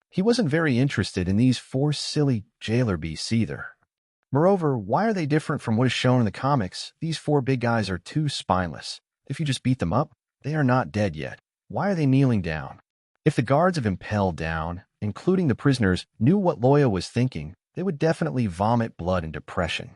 He wasn't very interested in these 4 silly jailer beasts either. Moreover, why are they different from what is shown in the comics? These 4 big guys are too spineless. If you just beat them up, they are not dead yet. Why are they kneeling down? If the guards of Impel Down, including the prisoners, knew what Loya was thinking, they would definitely vomit blood and depression.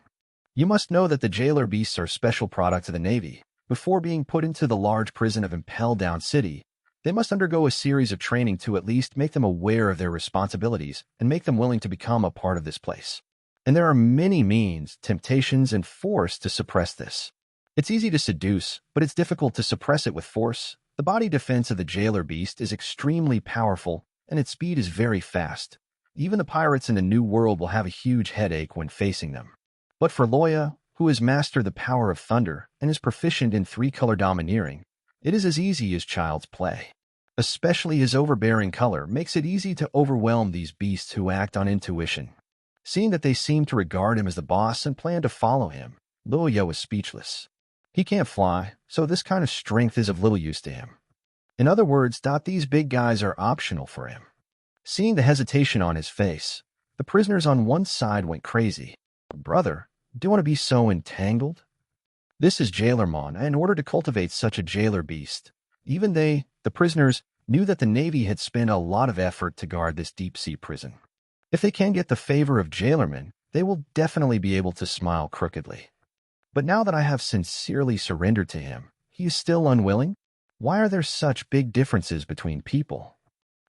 You must know that the jailer beasts are special products of the Navy. Before being put into the large prison of Impel Down City, they must undergo a series of training to at least make them aware of their responsibilities and make them willing to become a part of this place. And there are many means, temptations, and force to suppress this. It's easy to seduce, but it's difficult to suppress it with force. The body defense of the jailer beast is extremely powerful, and its speed is very fast. Even the pirates in the New World will have a huge headache when facing them. But for Loya, who has mastered the power of thunder and is proficient in three-color domineering, it is as easy as child's play. Especially his overbearing color makes it easy to overwhelm these beasts who act on intuition. Seeing that they seem to regard him as the boss and plan to follow him, Loya was speechless. He can't fly, so this kind of strength is of little use to him. In other words, these big guys are optional for him. Seeing the hesitation on his face, the prisoners on one side went crazy. Brother, do you want to be so entangled? This is Jailermon, and in order to cultivate such a jailer beast, even they, the prisoners, knew that the Navy had spent a lot of effort to guard this deep-sea prison. If they can get the favor of Jailermen, they will definitely be able to smile crookedly. But now that I have sincerely surrendered to him, he is still unwilling? Why are there such big differences between people?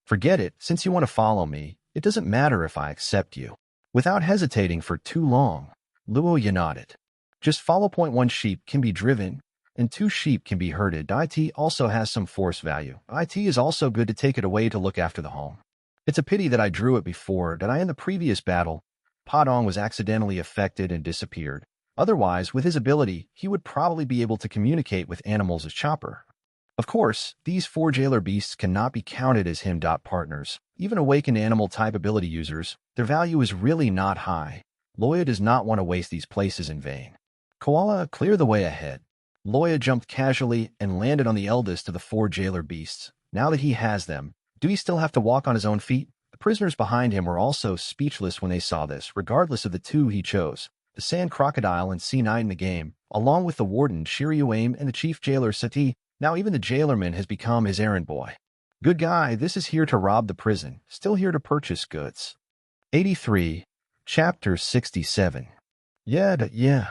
Forget it, since you want to follow me, it doesn't matter if I accept you. Without hesitating for too long, Loya nodded. Just follow. 1 sheep can be driven, and 2 sheep can be herded. It also has some force value. It is also good to take it away to look after the home. It's a pity that I drew it before, that in the previous battle, Padong was accidentally affected and disappeared. Otherwise, with his ability, he would probably be able to communicate with animals as Chopper. Of course, these 4 jailer beasts cannot be counted as him. Partners, even awakened animal-type ability users, their value is really not high. Loya does not want to waste these places in vain. Koala, clear the way ahead. Loya jumped casually and landed on the eldest of the 4 jailer beasts. Now that he has them, do he still have to walk on his own feet? The prisoners behind him were also speechless when they saw this, regardless of the 2 he chose. The Sand Crocodile and Sea Knight in the game, along with the Warden Shiru and the Chief Jailer Sati. Now even the Jailerman has become his errand boy. Good guy, this is here to rob the prison, still here to purchase goods. 83, Chapter 67. Yeah.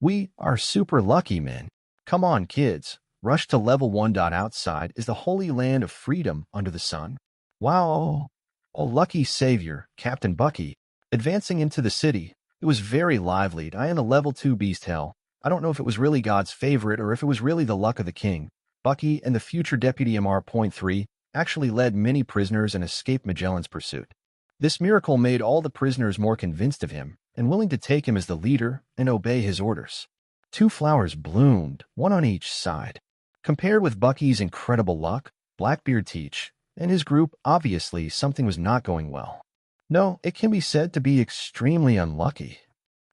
We are super lucky, men. Come on, kids. Rush to level 1. Outside is the holy land of freedom under the sun. Wow. Oh, lucky savior, Captain Bucky. Advancing into the city, it was very lively. I am a level 2 beast hell. I don't know if it was really God's favorite or if it was really the luck of the king. Bucky and the future deputy MR.3 actually led many prisoners and escaped Magellan's pursuit. This miracle made all the prisoners more convinced of him and willing to take him as the leader and obey his orders. 2 flowers bloomed, 1 on each side. Compared with Bucky's incredible luck, Blackbeard Teach and his group, obviously something was not going well. No, it can be said to be extremely unlucky.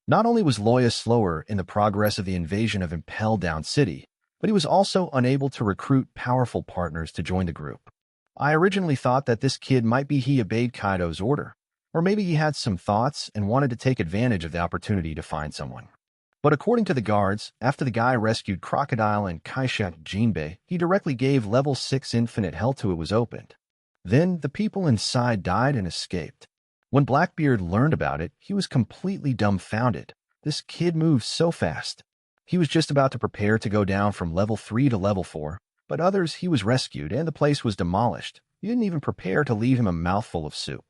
Not only was Loya slower in the progress of the invasion of Impel Down City, but he was also unable to recruit powerful partners to join the group. I originally thought that this kid might be he obeyed Kaido's order, or maybe he had some thoughts and wanted to take advantage of the opportunity to find someone. But according to the guards, after the guy rescued Crocodile and Kaisha Jinbei, he directly gave level 6 infinite hell to it was opened. Then the people inside died and escaped. When Blackbeard learned about it, he was completely dumbfounded. This kid moves so fast. He was just about to prepare to go down from level 3 to level 4, but others he was rescued and the place was demolished. He didn't even prepare to leave him a mouthful of soup.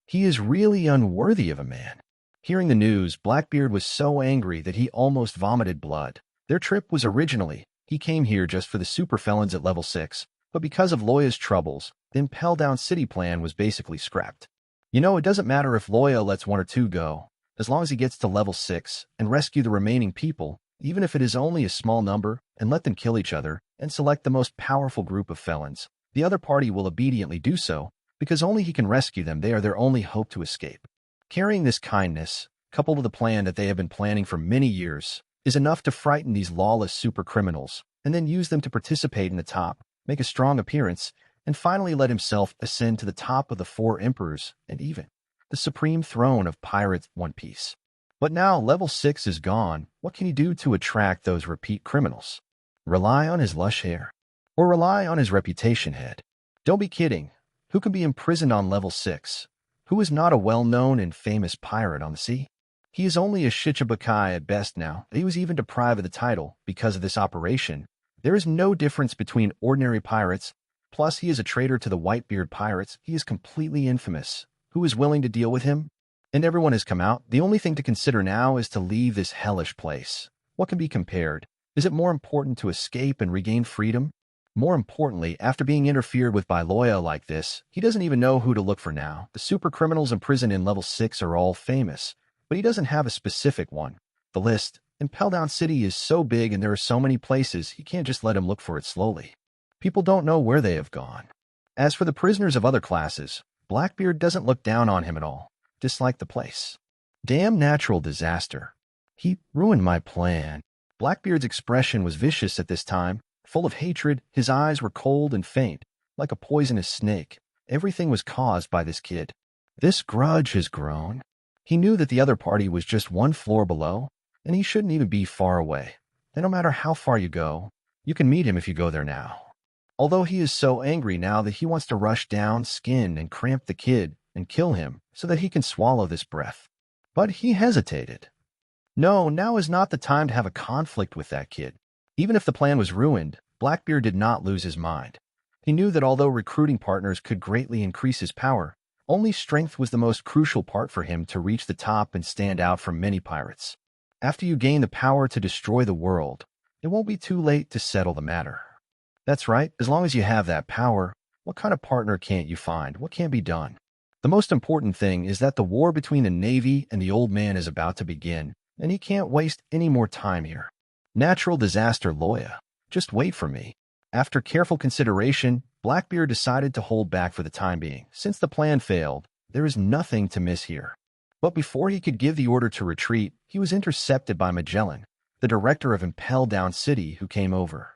He is really unworthy of a man. Hearing the news, Blackbeard was so angry that he almost vomited blood. Their trip was originally, he came here just for the super felons at level 6, but because of Loya's troubles, the Impel Down City plan was basically scrapped. You know, it doesn't matter if Loya lets 1 or 2 go, as long as he gets to level 6 and rescue the remaining people, even if it is only a small number, and let them kill each other, and select the most powerful group of felons. The other party will obediently do so, because only he can rescue them. They are their only hope to escape. Carrying this kindness, coupled with a plan that they have been planning for many years, is enough to frighten these lawless super criminals, and then use them to participate in the top, make a strong appearance, and finally let himself ascend to the top of the 4 emperors, and even the supreme throne of Pirate One Piece. But now level 6 is gone. What can he do to attract those repeat criminals? Rely on his lush hair? Or rely on his reputation head? Don't be kidding. Who can be imprisoned on level 6? Who is not a well-known and famous pirate on the sea? He is only a Shichibukai at best now. He was even deprived of the title because of this operation. There is no difference between ordinary pirates. Plus, he is a traitor to the Whitebeard pirates. He is completely infamous. Who is willing to deal with him? And everyone has come out. The only thing to consider now is to leave this hellish place. What can be compared? Is it more important to escape and regain freedom? More importantly, after being interfered with by Loya like this, he doesn't even know who to look for now. The super criminals imprisoned in level 6 are all famous, but he doesn't have a specific one. The list, Impel Down City, is so big and there are so many places, he can't just let him look for it slowly. People don't know where they have gone. As for the prisoners of other classes, Blackbeard doesn't look down on him at all, dislike the place. Damn natural disaster. He ruined my plan. Blackbeard's expression was vicious at this time, full of hatred. His eyes were cold and faint, like a poisonous snake. Everything was caused by this kid. This grudge has grown. He knew that the other party was just one floor below, and he shouldn't even be far away. And no matter how far you go, you can meet him if you go there now. Although he is so angry now that he wants to rush down, skin, and cramp the kid and kill him so that he can swallow this breath. But he hesitated. No, now is not the time to have a conflict with that kid. Even if the plan was ruined, Blackbeard did not lose his mind. He knew that although recruiting partners could greatly increase his power, only strength was the most crucial part for him to reach the top and stand out from many pirates. After you gain the power to destroy the world, it won't be too late to settle the matter. That's right, as long as you have that power, what kind of partner can't you find? What can't be done? The most important thing is that the war between the Navy and the old man is about to begin, and he can't waste any more time here. Natural disaster, Loya. Just wait for me. After careful consideration, Blackbeard decided to hold back for the time being. Since the plan failed, there is nothing to miss here. But before he could give the order to retreat, he was intercepted by Magellan, the director of Impel Down City, who came over.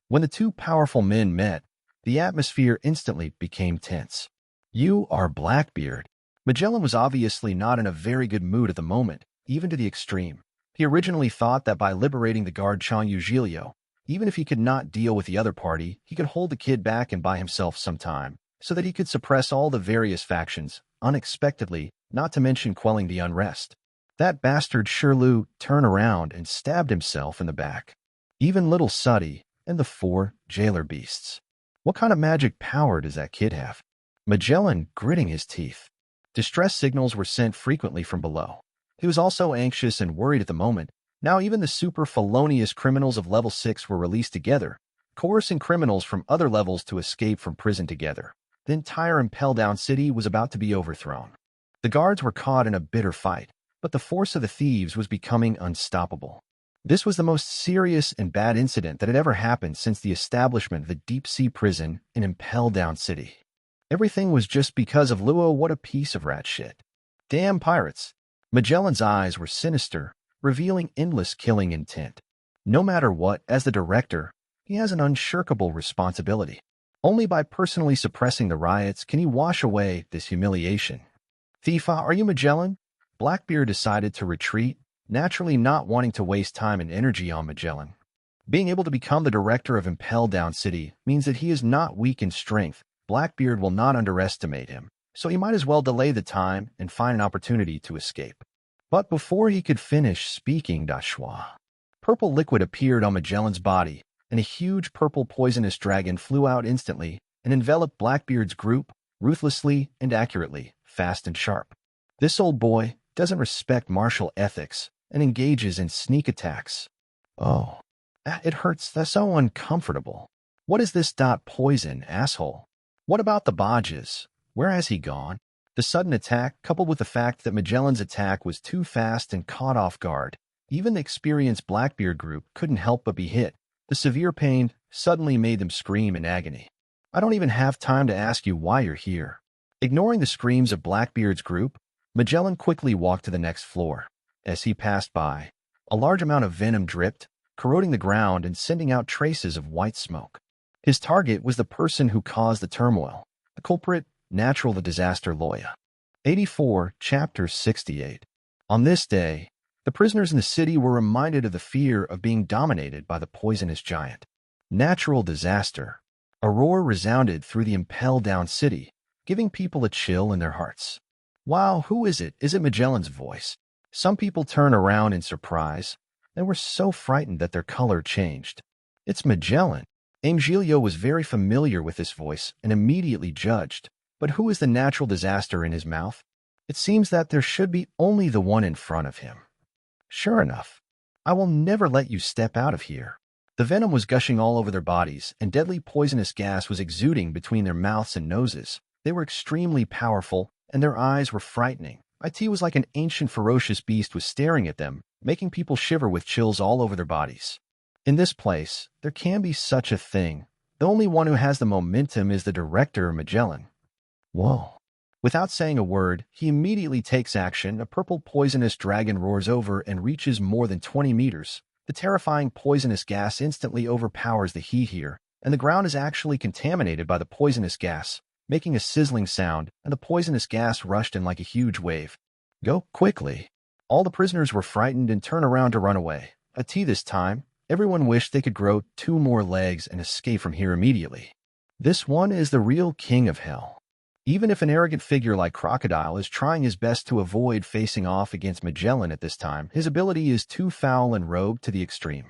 When the two powerful men met, the atmosphere instantly became tense. You are Blackbeard. Magellan was obviously not in a very good mood at the moment, even to the extreme. He originally thought that by liberating the guard Chanyu Giglio, even if he could not deal with the other party, he could hold the kid back and buy himself some time, so that he could suppress all the various factions, unexpectedly, not to mention quelling the unrest. That bastard Shiru turned around and stabbed himself in the back. Even little Suddy and the 4 jailer beasts. What kind of magic power does that kid have? Magellan gritting his teeth. Distress signals were sent frequently from below. He was also anxious and worried at the moment. Now even the super felonious criminals of level 6 were released together, coercing criminals from other levels to escape from prison together. The entire Impel Down City was about to be overthrown. The guards were caught in a bitter fight, but the force of the thieves was becoming unstoppable. This was the most serious and bad incident that had ever happened since the establishment of the deep-sea prison in Impel Down City. Everything was just because of Luo. What a piece of rat shit. Damn pirates. Magellan's eyes were sinister, revealing endless killing intent. No matter what, as the director, he has an unshirkable responsibility. Only by personally suppressing the riots can he wash away this humiliation. Thifa, are you Magellan? Blackbeard decided to retreat, naturally not wanting to waste time and energy on Magellan. Being able to become the director of Impel Down City means that he is not weak in strength. Blackbeard will not underestimate him, so he might as well delay the time and find an opportunity to escape. But before he could finish speaking, purple liquid appeared on Magellan's body, and a huge purple poisonous dragon flew out instantly and enveloped Blackbeard's group, ruthlessly and accurately, fast and sharp. This old boy doesn't respect martial ethics and engages in sneak attacks. Oh, it hurts. That's so uncomfortable. What is this poison, asshole? What about the Bodges? Where has he gone? The sudden attack, coupled with the fact that Magellan's attack was too fast and caught off guard, even the experienced Blackbeard group couldn't help but be hit. The severe pain suddenly made them scream in agony. I don't even have time to ask you why you're here. Ignoring the screams of Blackbeard's group, Magellan quickly walked to the next floor. As he passed by, a large amount of venom dripped, corroding the ground and sending out traces of white smoke. His target was the person who caused the turmoil, the culprit, natural the disaster Loya. 84, Chapter 68. On this day, the prisoners in the city were reminded of the fear of being dominated by the poisonous giant. Natural disaster. A roar resounded through the Impel Down City, giving people a chill in their hearts. Wow, who is it? Is it Magellan's voice? Some people turned around in surprise and were so frightened that their color changed. It's Magellan. Giglio was very familiar with this voice and immediately judged. But who is the natural disaster in his mouth? It seems that there should be only the one in front of him. Sure enough, I will never let you step out of here. The venom was gushing all over their bodies, and deadly poisonous gas was exuding between their mouths and noses. They were extremely powerful, and their eyes were frightening. It was like an ancient ferocious beast was staring at them, making people shiver with chills all over their bodies. In this place, there can be such a thing. The only one who has the momentum is the director, Magellan. Whoa. Without saying a word, he immediately takes action. A purple poisonous dragon roars over and reaches more than 20 meters. The terrifying poisonous gas instantly overpowers the heat here, and the ground is actually contaminated by the poisonous gas, making a sizzling sound, and the poisonous gas rushed in like a huge wave. Go quickly. All the prisoners were frightened and turned around to run away. This time, everyone wished they could grow 2 more legs and escape from here immediately. This one is the real king of hell. Even if an arrogant figure like Crocodile is trying his best to avoid facing off against Magellan at this time, his ability is too foul and rogue to the extreme.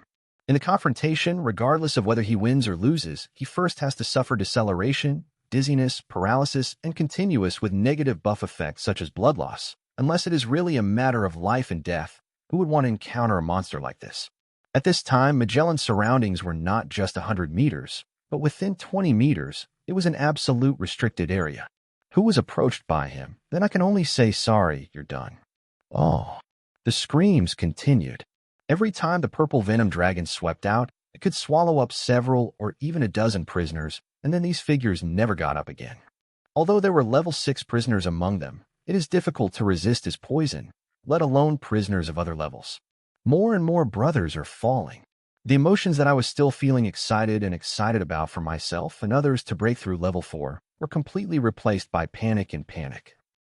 In the confrontation, regardless of whether he wins or loses, he first has to suffer deceleration, dizziness, paralysis, and continuous with negative buff effects such as blood loss. Unless it is really a matter of life and death, who would want to encounter a monster like this? At this time, Magellan's surroundings were not just 100 meters, but within 20 meters, it was an absolute restricted area. Who was approached by him? Then I can only say sorry, you're done. Oh. The screams continued. Every time the purple venom dragon swept out, it could swallow up several or even a dozen prisoners, and then these figures never got up again. Although there were level 6 prisoners among them, it is difficult to resist his poison, let alone prisoners of other levels. More and more brothers are falling. The emotions that I was still feeling excited about for myself and others to break through level 4 were completely replaced by panic and panic.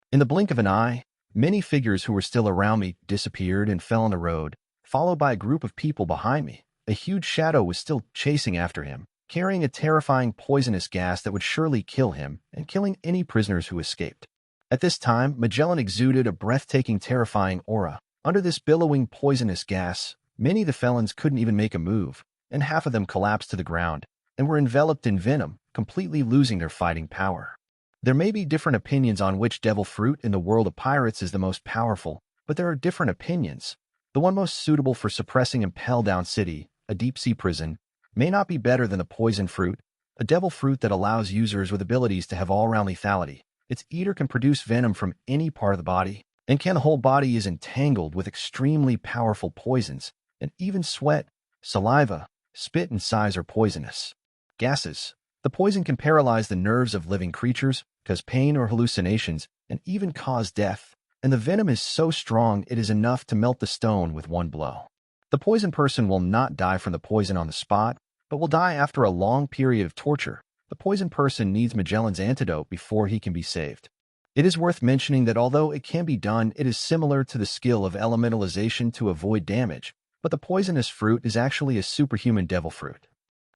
In the blink of an eye, many figures who were still around me disappeared and fell on the road, followed by a group of people behind me. A huge shadow was still chasing after him, carrying a terrifying poisonous gas that would surely kill him and killing any prisoners who escaped. At this time, Magellan exuded a breathtaking, terrifying aura. Under this billowing poisonous gas, many of the felons couldn't even make a move, and half of them collapsed to the ground and were enveloped in venom, completely losing their fighting power. There may be different opinions on which devil fruit in the world of pirates is the most powerful, but there are different opinions. The one most suitable for suppressing Impel Down City, a deep-sea prison, may not be better than the poison fruit, a devil fruit that allows users with abilities to have all-round lethality. Its eater can produce venom from any part of the body, and the whole body is entangled with extremely powerful poisons, and even sweat, saliva, spit, and sighs are poisonous. Gases. The poison can paralyze the nerves of living creatures, cause pain or hallucinations, and even cause death. And the venom is so strong it is enough to melt the stone with one blow. The poison person will not die from the poison on the spot, but will die after a long period of torture. The poison person needs Magellan's antidote before he can be saved. It is worth mentioning that although it can be done, it is similar to the skill of elementalization to avoid damage, but the poisonous fruit is actually a superhuman devil fruit.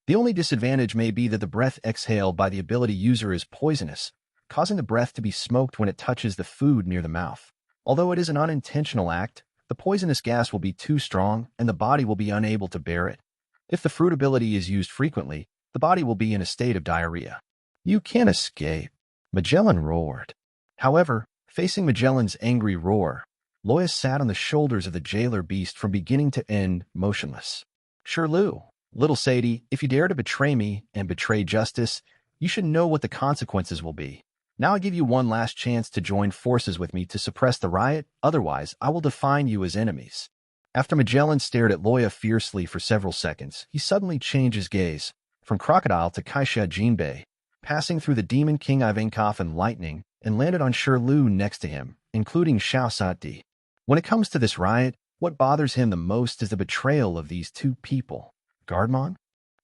The only disadvantage may be that the breath exhaled by the ability user is poisonous, causing the breath to be smoked when it touches the food near the mouth. Although it is an unintentional act, the poisonous gas will be too strong and the body will be unable to bear it. If the fruit ability is used frequently, the body will be in a state of diarrhea. You can't escape, Magellan roared. However, facing Magellan's angry roar, Loya sat on the shoulders of the jailer beast from beginning to end, motionless. Shiru, little Sadie, if you dare to betray me and betray justice, you should know what the consequences will be. Now I give you one last chance to join forces with me to suppress the riot, otherwise I will define you as enemies. After Magellan stared at Loya fiercely for several seconds, he suddenly changed his gaze, from Crocodile to Kaisha Jinbei, passing through the Demon King Ivankov and Lightning, and landed on Shiru next to him, including Xiao Sati. When it comes to this riot, what bothers him the most is the betrayal of these two people. Guardmon?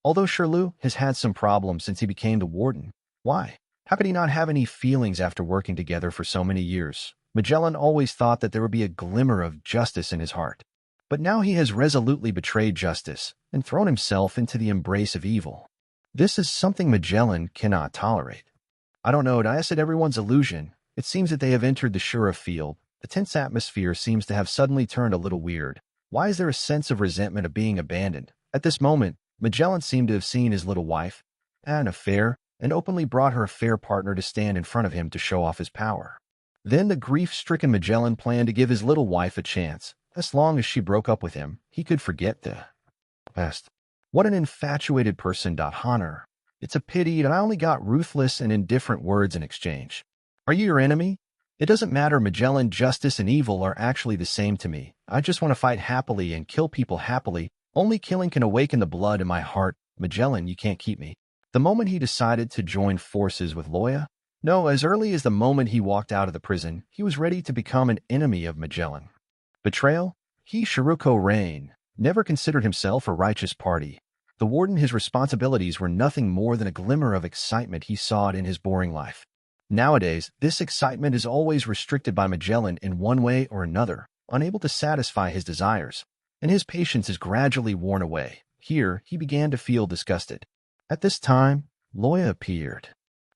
Although Shiru has had some problems since he became the warden, why? How could he not have any feelings after working together for so many years? Magellan always thought that there would be a glimmer of justice in his heart. But now he has resolutely betrayed justice and thrown himself into the embrace of evil. This is something Magellan cannot tolerate. I don't know, I said everyone's illusion. It seems that they have entered the Shura field. The tense atmosphere seems to have suddenly turned a little weird. Why is there a sense of resentment of being abandoned? At this moment, Magellan seemed to have seen his little wife, an affair, and openly brought her affair partner to stand in front of him to show off his power. Then the grief-stricken Magellan planned to give his little wife a chance. As long as she broke up with him, he could forget the past. What an infatuated person. Honor. It's a pity that I only got ruthless and indifferent words in exchange. Are you your enemy? It doesn't matter. Magellan, justice and evil are actually the same to me. I just want to fight happily and kill people happily. Only killing can awaken the blood in my heart. Magellan, you can't keep me. The moment he decided to join forces with Loya? No, as early as the moment he walked out of the prison, he was ready to become an enemy of Magellan. Betrayal? He, Shiruko Rain, never considered himself a righteous party. The Warden, his responsibilities were nothing more than a glimmer of excitement he saw in his boring life. Nowadays, this excitement is always restricted by Magellan in one way or another, unable to satisfy his desires, and his patience is gradually worn away. Here, he began to feel disgusted. At this time, Loya appeared.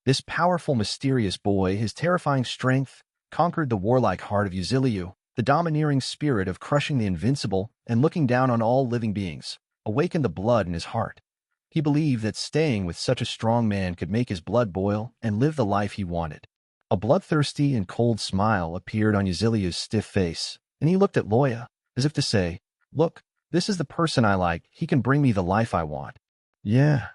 This powerful, mysterious boy, his terrifying strength, conquered the warlike heart of Uziliu, the domineering spirit of crushing the invincible and looking down on all living beings, awakened the blood in his heart. He believed that staying with such a strong man could make his blood boil and live the life he wanted. A bloodthirsty and cold smile appeared on Uziliu's stiff face, and he looked at Loya, as if to say, "Look, this is the person I like. He can bring me the life I want." "Yeah,"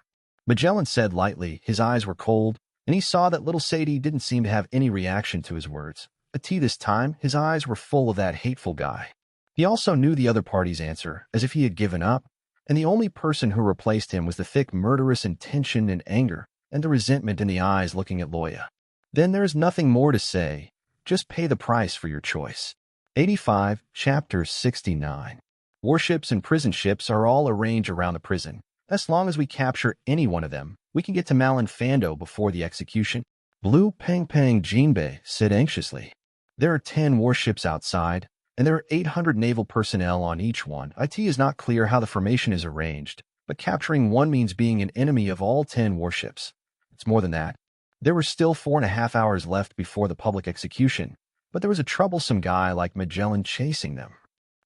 Magellan said lightly. His eyes were cold, and he saw that little Sadie didn't seem to have any reaction to his words. But this time, his eyes were full of that hateful guy. He also knew the other party's answer, as if he had given up, and the only person who replaced him was the thick, murderous intention and anger, and the resentment in the eyes looking at Loya. Then there is nothing more to say. Just pay the price for your choice. 85, Chapter 69. Warships and prison ships are all arranged around the prison. As long as we capture any one of them, we can get to Malin Fando before the execution. Blue Pang Pang Jinbei said anxiously. There are 10 warships outside, and there are 800 naval personnel on each one. It is not clear how the formation is arranged, but capturing one means being an enemy of all 10 warships. It's more than that. There were still 4.5 hours left before the public execution, but there was a troublesome guy like Magellan chasing them.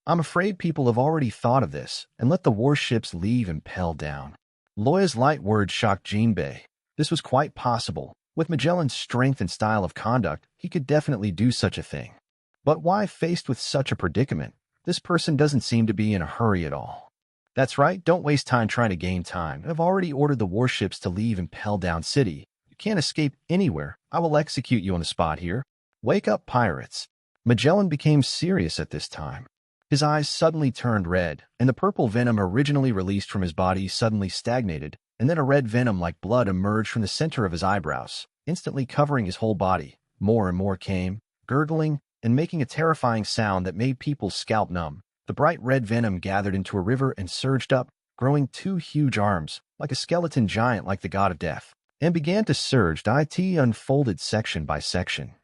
I'm afraid people have already thought of this and let the warships leave Impel Down. Loya's light words shocked Jinbei. This was quite possible. With Magellan's strength and style of conduct, he could definitely do such a thing. But why, faced with such a predicament, this person doesn't seem to be in a hurry at all. That's right, don't waste time trying to gain time. I've already ordered the warships to leave Impel Down City. You can't escape anywhere. I will execute you on the spot here. Wake up, pirates. Magellan became serious at this time. His eyes suddenly turned red, and the purple venom originally released from his body suddenly stagnated, and then a red venom like blood emerged from the center of his eyebrows, instantly covering his whole body. More and more came, gurgling, and making a terrifying sound that made people's scalp numb. The bright red venom gathered into a river and surged up, growing 2 huge arms, like a skeleton giant like the god of death, and began to surge. It unfolded section by section.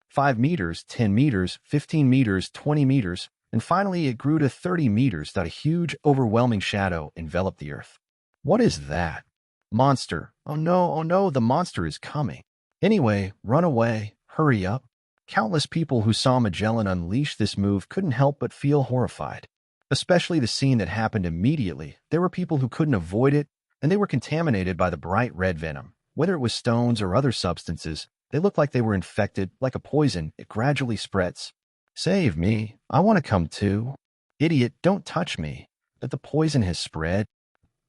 5 meters, 10 meters, 15 meters, 20 meters, and finally it grew to 30 meters. A huge, overwhelming shadow enveloped the earth. What is that? Monster. Oh no, the monster is coming. Anyway, run away, hurry up. Countless people who saw Magellan unleash this move couldn't help but feel horrified. Especially the scene that happened immediately. There were people who couldn't avoid it, and they were contaminated by the bright red venom. Whether it was stones or other substances, they looked like they were infected. Like a poison, it gradually spreads. Save me, I want to come too. Idiot, don't touch me. That the poison has spread.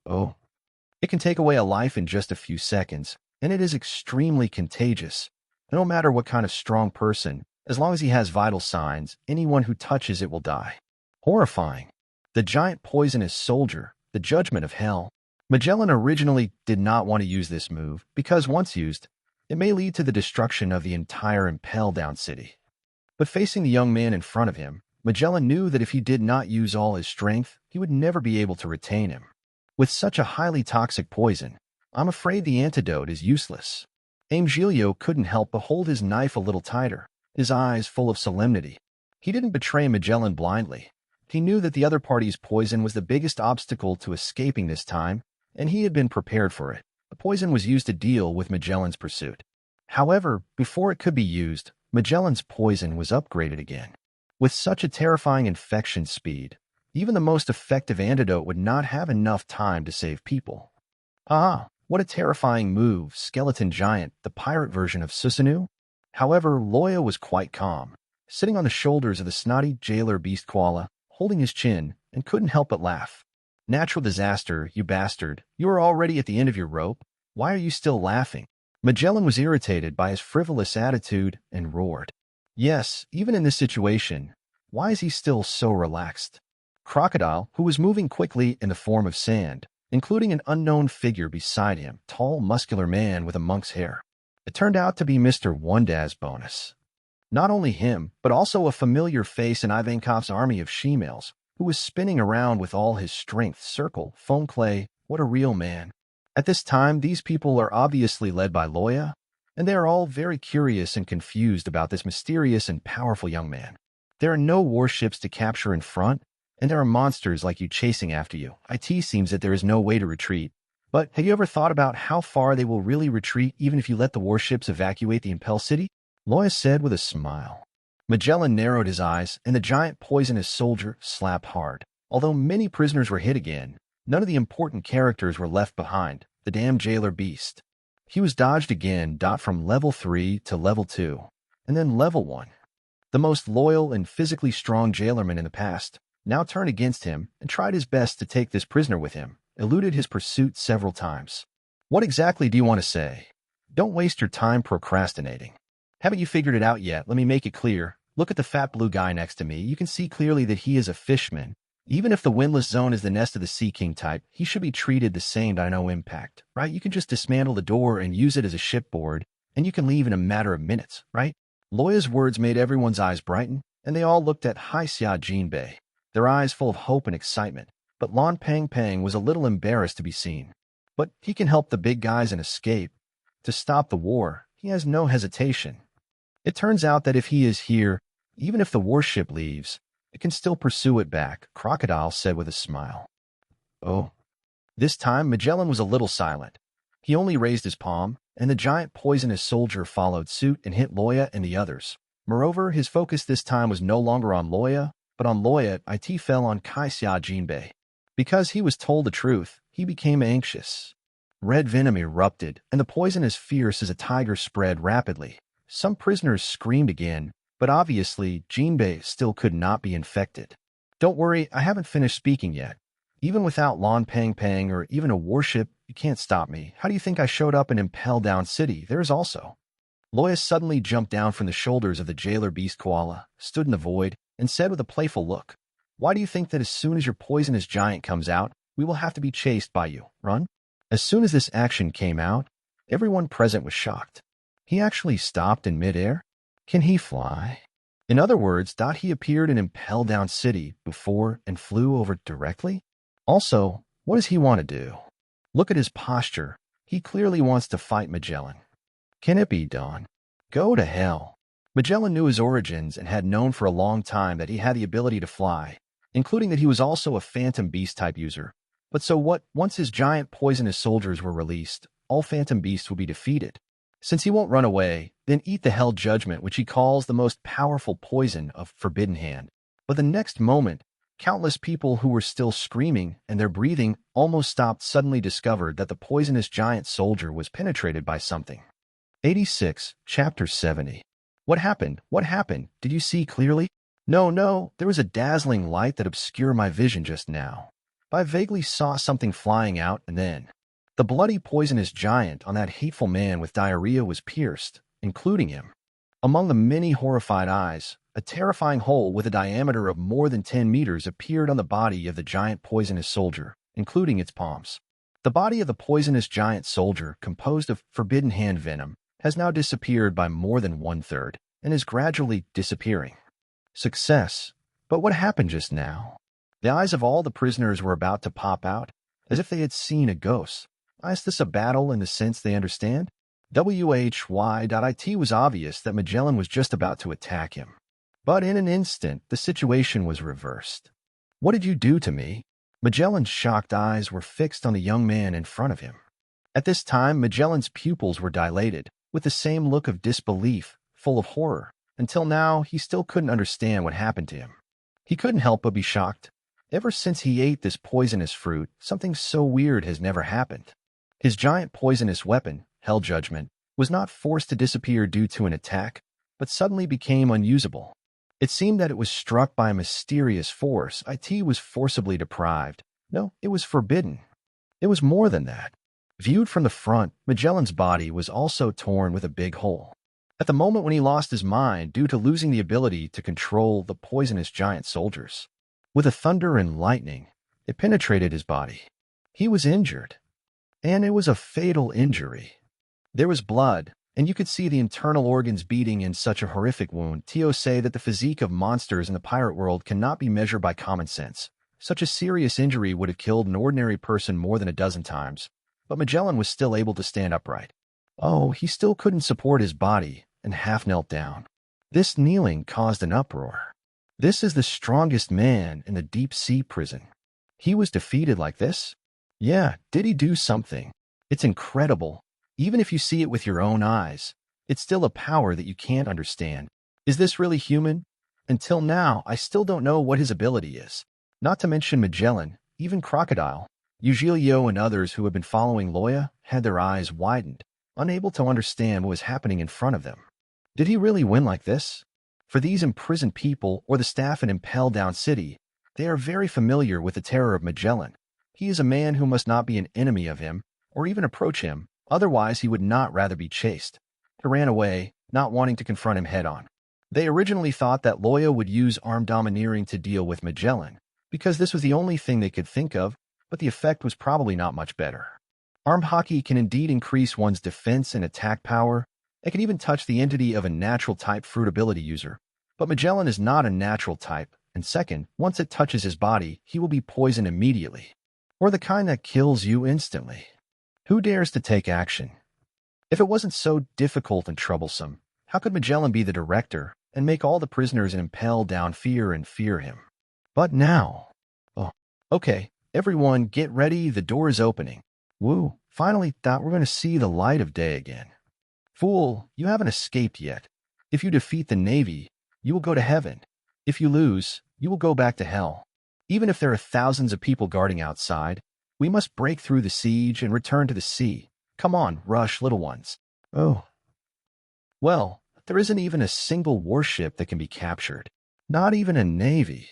Oh. It can take away a life in just a few seconds, and it is extremely contagious. No matter what kind of strong person, as long as he has vital signs, anyone who touches it will die. Horrifying. The giant poisonous soldier, the judgment of hell. Magellan originally did not want to use this move, because once used, it may lead to the destruction of the entire Impel Down City. But facing the young man in front of him, Magellan knew that if he did not use all his strength, he would never be able to retain him. With such a highly toxic poison, I'm afraid the antidote is useless. Giulio couldn't help but hold his knife a little tighter, his eyes full of solemnity. He didn't betray Magellan blindly. He knew that the other party's poison was the biggest obstacle to escaping this time, and he had been prepared for it. The poison was used to deal with Magellan's pursuit. However, before it could be used, Magellan's poison was upgraded again. With such a terrifying infection speed, even the most effective antidote would not have enough time to save people. What a terrifying move, skeleton giant, the pirate version of Susanoo. However, Loya was quite calm, sitting on the shoulders of the snotty jailer beast koala, holding his chin, and couldn't help but laugh. Natural disaster, you bastard. You are already at the end of your rope. Why are you still laughing? Magellan was irritated by his frivolous attitude and roared. Yes, even in this situation, why is he still so relaxed? Crocodile, who was moving quickly in the form of sand, including an unknown figure beside him, tall, muscular man with a monk's hair. It turned out to be Mr. Wondaz Bonus. Not only him, but also a familiar face in Ivankov's army of she-males, who was spinning around with all his strength. Circle, foam clay, what a real man. At this time, these people are obviously led by Loya, and they are all very curious and confused about this mysterious and powerful young man. There are no warships to capture in front, and there are monsters like you chasing after you. It seems that there is no way to retreat. But have you ever thought about how far they will really retreat even if you let the warships evacuate the Impel City? Loya said with a smile. Magellan narrowed his eyes, and the giant poisonous soldier slapped hard. Although many prisoners were hit again, none of the important characters were left behind. The damn jailer beast. He was dodged again, from level 3 to level 2, and then level 1. The most loyal and physically strong jailerman in the past now turned against him and tried his best to take this prisoner with him, eluded his pursuit several times. What exactly do you want to say? Don't waste your time procrastinating. Haven't you figured it out yet? Let me make it clear. Look at the fat blue guy next to me. You can see clearly that he is a fishman. Even if the windless zone is the nest of the Sea King type, he should be treated the same. No impact, right? You can just dismantle the door and use it as a shipboard, and you can leave in a matter of minutes, right? Loya's words made everyone's eyes brighten, and they all looked at Haixia Jinbei, their eyes full of hope and excitement. But Lan Pang Pang was a little embarrassed to be seen. But he can help the big guys and escape. To stop the war, he has no hesitation. It turns out that if he is here, even if the warship leaves, it can still pursue it back, Crocodile said with a smile. Oh. This time, Magellan was a little silent. He only raised his palm, and the giant poisonous soldier followed suit and hit Loya and the others. Moreover, his focus this time was no longer on Loya, but on Loya. It fell on Haixia Jinbei. Because he was told the truth, he became anxious. Red venom erupted, and the poison as fierce as a tiger spread rapidly. Some prisoners screamed again, but obviously Jinbei still could not be infected. Don't worry, I haven't finished speaking yet. Even without Lan Pang Pang or even a warship, you can't stop me. How do you think I showed up in Impel Down City? There's also. Loya suddenly jumped down from the shoulders of the jailer beast koala, stood in the void, and said with a playful look, "Why do you think that as soon as your poisonous giant comes out, we will have to be chased by you? Run?" As soon as this action came out, everyone present was shocked. He actually stopped in midair? Can he fly? In other words, he appeared in Impel Down City before and flew over directly? Also, what does he want to do? Look at his posture. He clearly wants to fight Magellan. Can it be done? Go to hell. Magellan knew his origins and had known for a long time that he had the ability to fly, including that he was also a Phantom Beast type user. But so what? Once his giant poisonous soldiers were released, all Phantom Beasts will be defeated. Since he won't run away, then eat the Hell Judgment, which he calls the most powerful poison of Forbidden Hand. But the next moment, countless people who were still screaming and their breathing almost stopped suddenly discovered that the poisonous giant soldier was penetrated by something. 86, Chapter 70. What happened? What happened? Did you see clearly? No, there was a dazzling light that obscured my vision just now. I vaguely saw something flying out, and then the bloody poisonous giant on that hateful man with diarrhea was pierced, including him. Among the many horrified eyes, a terrifying hole with a diameter of more than 10 meters appeared on the body of the giant poisonous soldier, including its palms. The body of the poisonous giant soldier, composed of Forbidden Hand venom, has now disappeared by more than 1/3 and is gradually disappearing. Success. But what happened just now? The eyes of all the prisoners were about to pop out, as if they had seen a ghost. Is this a battle in the sense they understand? It was obvious that Magellan was just about to attack him. But in an instant, the situation was reversed. What did you do to me? Magellan's shocked eyes were fixed on the young man in front of him. At this time, Magellan's pupils were dilated, with the same look of disbelief, full of horror. Until now, he still couldn't understand what happened to him. He couldn't help but be shocked. Ever since he ate this poisonous fruit, something so weird has never happened. His giant poisonous weapon, Hell Judgment, was not forced to disappear due to an attack, but suddenly became unusable. It seemed that it was struck by a mysterious force. It was forcibly deprived, No, it was forbidden. It was more than that. Viewed from the front, Magellan's body was also torn with a big hole. At the moment when he lost his mind due to losing the ability to control the poisonous giant soldiers. With the thunder and lightning, it penetrated his body. He was injured. And it was a fatal injury. There was blood, and you could see the internal organs beating in such a horrific wound. Tio say that the physique of monsters in the pirate world cannot be measured by common sense. Such a serious injury would have killed an ordinary person more than a dozen times, but Magellan was still able to stand upright. Oh, he still couldn't support his body and half knelt down. This kneeling caused an uproar. This is the strongest man in the deep-sea prison. He was defeated like this? Yeah, did he do something? It's incredible. Even if you see it with your own eyes, it's still a power that you can't understand. Is this really human? Until now, I still don't know what his ability is. Not to mention Magellan, even Crocodile, Eugilio and others who had been following Loya had their eyes widened, unable to understand what was happening in front of them. Did he really win like this? For these imprisoned people or the staff in Impel Down City, they are very familiar with the terror of Magellan. He is a man who must not be an enemy of him or even approach him, otherwise he would not rather be chased. He ran away, not wanting to confront him head-on. They originally thought that Loya would use armed domineering to deal with Magellan, because this was the only thing they could think of, but the effect was probably not much better. Armed hockey can indeed increase one's defense and attack power. It can even touch the entity of a natural type fruit ability user. But Magellan is not a natural type, and second, once it touches his body, he will be poisoned immediately. Or the kind that kills you instantly. Who dares to take action? If it wasn't so difficult and troublesome, how could Magellan be the director and make all the prisoners in Impel Down fear him? But now... Oh, okay, everyone get ready, the door is opening. Woo, finally thought we're going to see the light of day again. Fool, you haven't escaped yet. If you defeat the Navy, you will go to heaven. If you lose, you will go back to hell. Even if there are thousands of people guarding outside, we must break through the siege and return to the sea. Come on, rush, little ones. Oh. Well, there isn't even a single warship that can be captured. Not even a navy.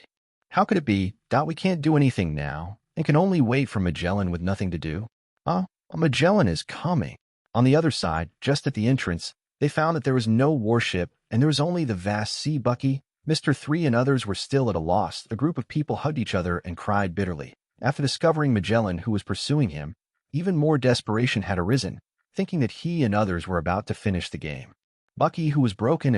How could it be that we can't do anything now and can only wait for Magellan with nothing to do? Magellan is coming. On the other side, just at the entrance, they found that there was no warship and there was only the vast sea. Bucky, Mr. 3 and others were still at a loss. A group of people hugged each other and cried bitterly. After discovering Magellan who was pursuing him, even more desperation had arisen, thinking that he and others were about to finish the game. Bucky, who was broken,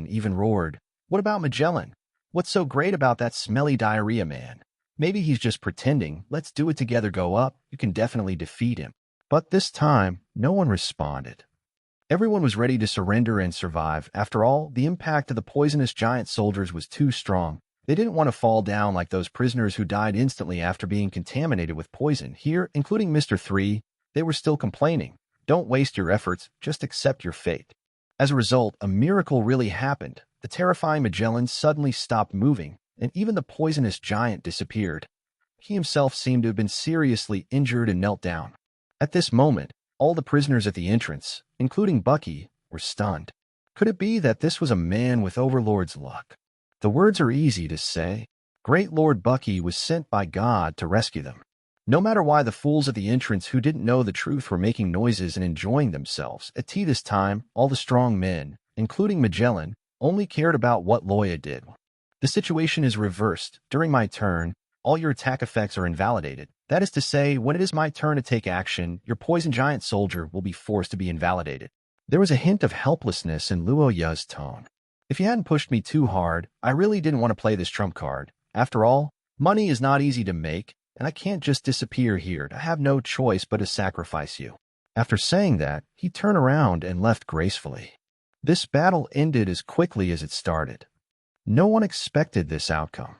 even roared, "What about Magellan? What's so great about that smelly diarrhea man? Maybe he's just pretending. Let's do it together, go up. You can definitely defeat him." But this time, no one responded. Everyone was ready to surrender and survive. After all, the impact of the poisonous giant soldiers was too strong. They didn't want to fall down like those prisoners who died instantly after being contaminated with poison. Here, including Mr. 3, they were still complaining. Don't waste your efforts, just accept your fate. As a result, a miracle really happened. The terrifying Magellan suddenly stopped moving, and even the poisonous giant disappeared. He himself seemed to have been seriously injured and knelt down. At this moment, all the prisoners at the entrance, including Bucky, were stunned. Could it be that this was a man with Overlord's luck? The words are easy to say. Great Lord Bucky was sent by God to rescue them. No matter why the fools at the entrance who didn't know the truth were making noises and enjoying themselves, at tea this time, all the strong men, including Magellan, only cared about what Loya did. The situation is reversed. During my turn, all your attack effects are invalidated. That is to say, when it is my turn to take action, your poison giant soldier will be forced to be invalidated. There was a hint of helplessness in Luoya's tone. If you hadn't pushed me too hard, I really didn't want to play this trump card. After all, money is not easy to make, and I can't just disappear here. I have no choice but to sacrifice you. After saying that, he turned around and left gracefully. This battle ended as quickly as it started. No one expected this outcome.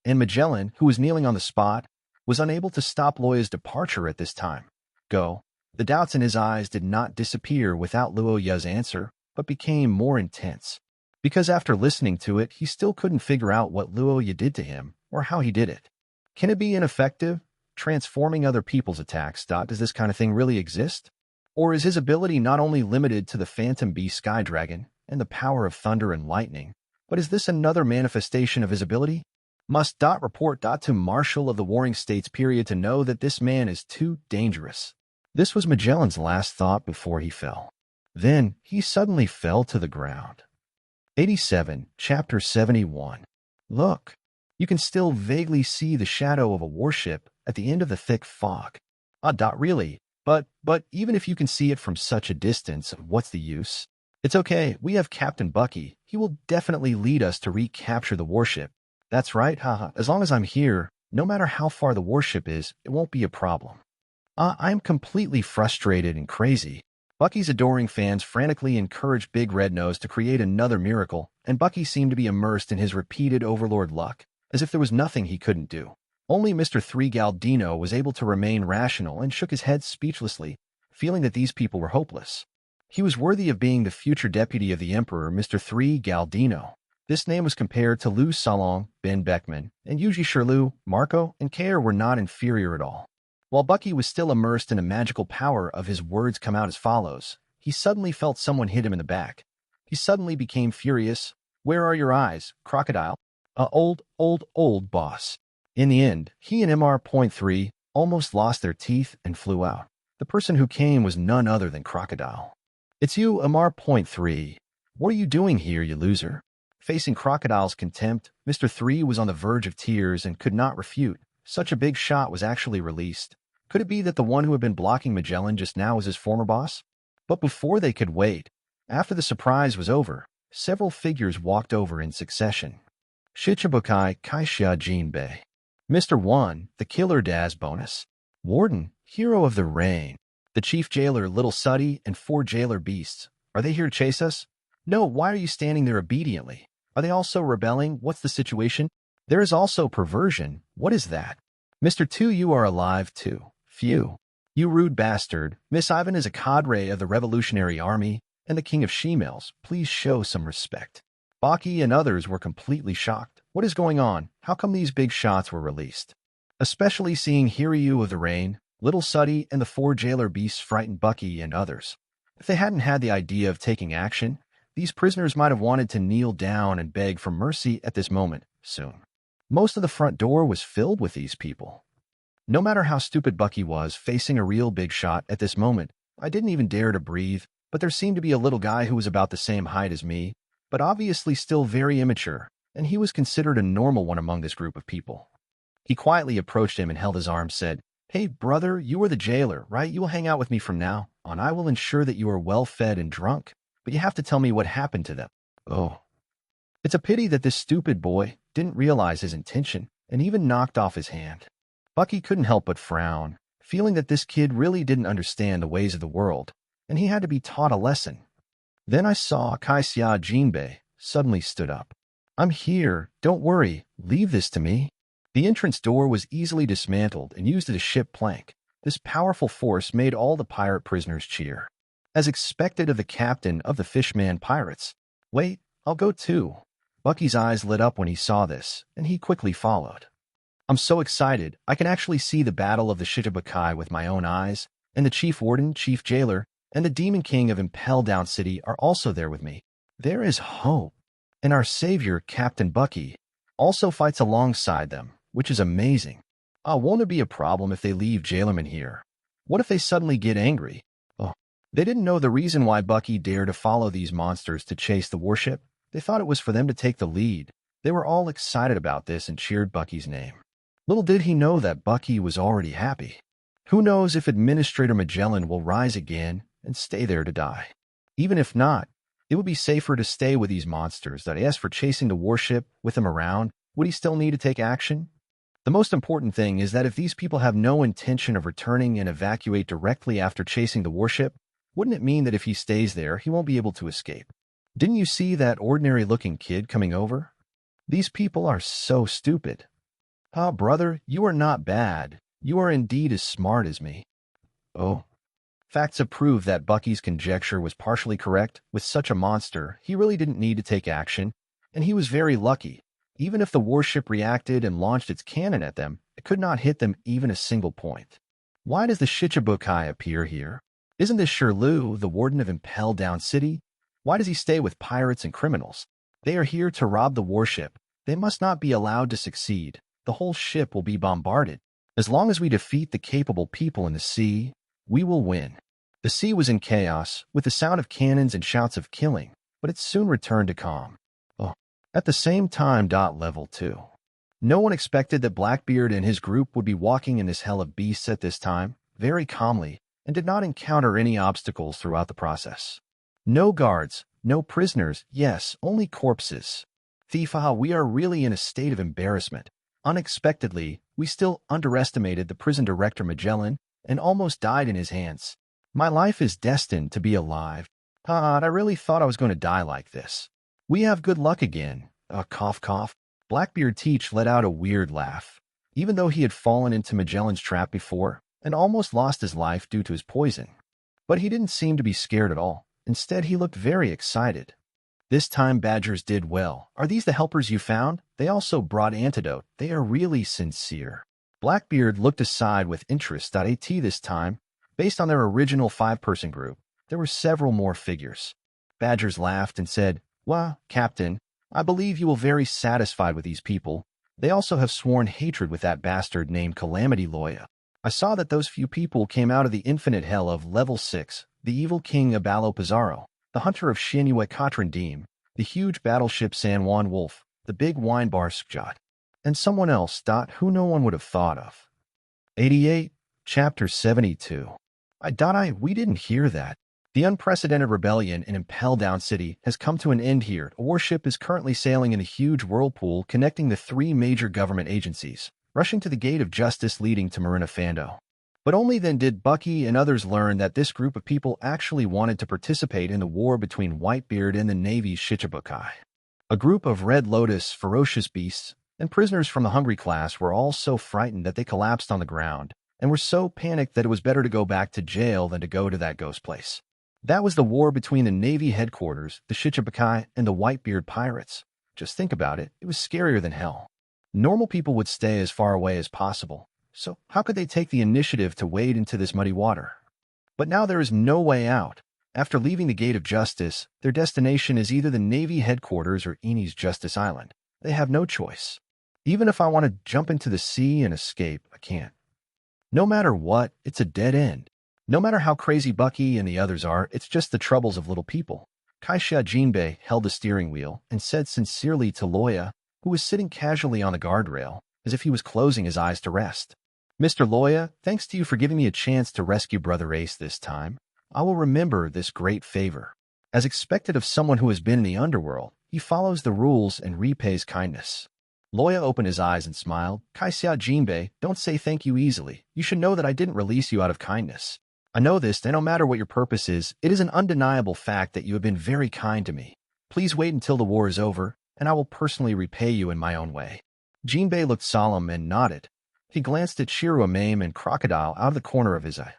And Magellan, who was kneeling on the spot, was unable to stop Loya's departure at this time. Go. The doubts in his eyes did not disappear without Luoya's answer, but became more intense. Because after listening to it, he still couldn't figure out what Luoya did to him or how he did it. Can it be ineffective? Transforming other people's attacks? Does this kind of thing really exist? Or is his ability not only limited to the Phantom Beast Sky Dragon and the power of thunder and lightning, but is this another manifestation of his ability? Must report to Marshal of the Warring States period to know that this man is too dangerous. This was Magellan's last thought before he fell. Then he suddenly fell to the ground. 87, Chapter 71. Look, you can still vaguely see the shadow of a warship at the end of the thick fog. Really? But even if you can see it from such a distance, what's the use? It's okay, we have Captain Bucky. He will definitely lead us to recapture the warship. That's right, haha. As long as I'm here, no matter how far the warship is, it won't be a problem. I'm completely frustrated and crazy. Bucky's adoring fans frantically encouraged Big Red Nose to create another miracle, and Bucky seemed to be immersed in his repeated overlord luck, as if there was nothing he couldn't do. Only Mr. 3 Galdino was able to remain rational and shook his head speechlessly, feeling that these people were hopeless. He was worthy of being the future deputy of the Emperor, Mr. 3 Galdino. This name was compared to Lou Salong, Ben Beckman, and Yuji Shirlu, Marco, and Kair were not inferior at all. While Bucky was still immersed in the magical power of his words come out as follows, he suddenly felt someone hit him in the back. He suddenly became furious. Where are your eyes, crocodile? Old boss. In the end, he and MR.3 almost lost their teeth and flew out. The person who came was none other than Crocodile. It's you, MR.3. What are you doing here, you loser? Facing Crocodile's contempt, Mr. 3 was on the verge of tears and could not refute. Such a big shot was actually released. Could it be that the one who had been blocking Magellan just now was his former boss? But before they could wait, after the surprise was over, several figures walked over in succession. Shichibukai Kaishia Jinbei. Mr. 1, the Killer Daz bonus. Warden, Hero of the Rain. The Chief Jailer Little Suddy and 4 Jailer Beasts. Are they here to chase us? No, why are you standing there obediently? Are they also rebelling? What's the situation? There is also perversion. What is that? Mr. 2, you are alive too. Phew. You rude bastard. Miss Ivan is a cadre of the Revolutionary Army and the King of She-Males. Please show some respect. Baki and others were completely shocked. What is going on? How come these big shots were released? Especially seeing Hiryu of the Rain, Little Suddy, and the 4 Jailer Beasts frightened Bucky and others. If they hadn't had the idea of taking action, these prisoners might have wanted to kneel down and beg for mercy at this moment, soon. Most of the front door was filled with these people. No matter how stupid Bucky was facing a real big shot at this moment, I didn't even dare to breathe, but there seemed to be a little guy who was about the same height as me, but obviously still very immature, and he was considered a normal one among this group of people. He quietly approached him and held his arm, said, "Hey, brother, you are the jailer, right? You will hang out with me from now on. I will ensure that you are well fed and drunk, but you have to tell me what happened to them." Oh. It's a pity that this stupid boy didn't realize his intention and even knocked off his hand. Bucky couldn't help but frown, feeling that this kid really didn't understand the ways of the world, and he had to be taught a lesson. Then I saw Kaisia Jinbei suddenly stood up. "I'm here. Don't worry. Leave this to me." The entrance door was easily dismantled and used as a ship plank. This powerful force made all the pirate prisoners cheer. As expected of the captain of the Fishman Pirates. "Wait, I'll go too." Bucky's eyes lit up when he saw this, and he quickly followed. "I'm so excited. I can actually see the Battle of the Shichibukai with my own eyes, and the Chief Warden, Chief Jailer, and the Demon King of Impel Down City are also there with me. There is hope. And our savior, Captain Bucky, also fights alongside them, which is amazing. Won't it be a problem if they leave Jailerman here? What if they suddenly get angry? Oh, they didn't know the reason why Bucky dared to follow these monsters to chase the warship. They thought it was for them to take the lead. They were all excited about this and cheered Bucky's name. Little did he know that Bucky was already happy. Who knows if Administrator Magellan will rise again and stay there to die. Even if not, it would be safer to stay with these monsters that as for chasing the warship with him around, would he still need to take action? The most important thing is that if these people have no intention of returning and evacuate directly after chasing the warship, wouldn't it mean that if he stays there, he won't be able to escape? Didn't you see that ordinary-looking kid coming over? These people are so stupid. Brother, you are not bad. You are indeed as smart as me. Oh. Facts have proved that Bucky's conjecture was partially correct. With such a monster, he really didn't need to take action, and he was very lucky. Even if the warship reacted and launched its cannon at them, it could not hit them even a single point. Why does the Shichibukai appear here? Isn't this Shirlu, the warden of Impel Down City? Why does he stay with pirates and criminals? They are here to rob the warship. They must not be allowed to succeed. The whole ship will be bombarded. As long as we defeat the capable people in the sea, we will win. The sea was in chaos, with the sound of cannons and shouts of killing, but it soon returned to calm. Oh, at the same time, level 2. No one expected that Blackbeard and his group would be walking in this hell of beasts at this time, very calmly, and did not encounter any obstacles throughout the process. No guards, no prisoners, yes, only corpses. Thifa, we are really in a state of embarrassment. Unexpectedly, we still underestimated the prison director Magellan and almost died in his hands. My life is destined to be alive. I really thought I was going to die like this. We have good luck again. Cough, cough. Blackbeard Teach let out a weird laugh. Even though he had fallen into Magellan's trap before and almost lost his life due to his poison. But he didn't seem to be scared at all. Instead, he looked very excited. This time Badgers did well. Are these the helpers you found? They also brought antidote. They are really sincere. Blackbeard looked aside with interest. This time, based on their original 5-person group, there were several more figures. Badgers laughed and said, "Well, Captain, I believe you will very satisfied with these people. They also have sworn hatred with that bastard named Calamity Loya. I saw that those few people came out of the infinite hell of level 6, the evil king Abalo Pizarro, the hunter of Shinue Katrandim, the huge battleship San Juan Wolf, the big wine bar Skjot, and someone else, who no one would have thought of." 88, Chapter 72. We didn't hear that. The unprecedented rebellion in Impel Down City has come to an end here. A warship is currently sailing in a huge whirlpool connecting the 3 major government agencies, rushing to the gate of justice leading to Marina Fando. But only then did Bucky and others learn that this group of people actually wanted to participate in the war between Whitebeard and the Navy's Shichibukai. A group of Red Lotus, ferocious beasts, and prisoners from the hungry class were all so frightened that they collapsed on the ground, and were so panicked that it was better to go back to jail than to go to that ghost place. That was the war between the Navy headquarters, the Shichibukai, and the Whitebeard pirates. Just think about it, it was scarier than hell. Normal people would stay as far away as possible. So how could they take the initiative to wade into this muddy water? But now there is no way out. After leaving the Gate of Justice, their destination is either the Navy headquarters or Eni's Justice Island. They have no choice. Even if I want to jump into the sea and escape, I can't. No matter what, it's a dead end. No matter how crazy Bucky and the others are, it's just the troubles of little people. Kaisha Jinbei held the steering wheel and said sincerely to Loya, who was sitting casually on the guardrail, as if he was closing his eyes to rest. "Mr. Loya, thanks to you for giving me a chance to rescue Brother Ace this time. I will remember this great favor." As expected of someone who has been in the underworld, he follows the rules and repays kindness. Loya opened his eyes and smiled. "Kaisha Jinbei, don't say thank you easily. You should know that I didn't release you out of kindness. I know this, and no matter what your purpose is, it is an undeniable fact that you have been very kind to me. Please wait until the war is over, and I will personally repay you in my own way." Jinbei looked solemn and nodded. He glanced at Shiru Amame and Crocodile out of the corner of his eye.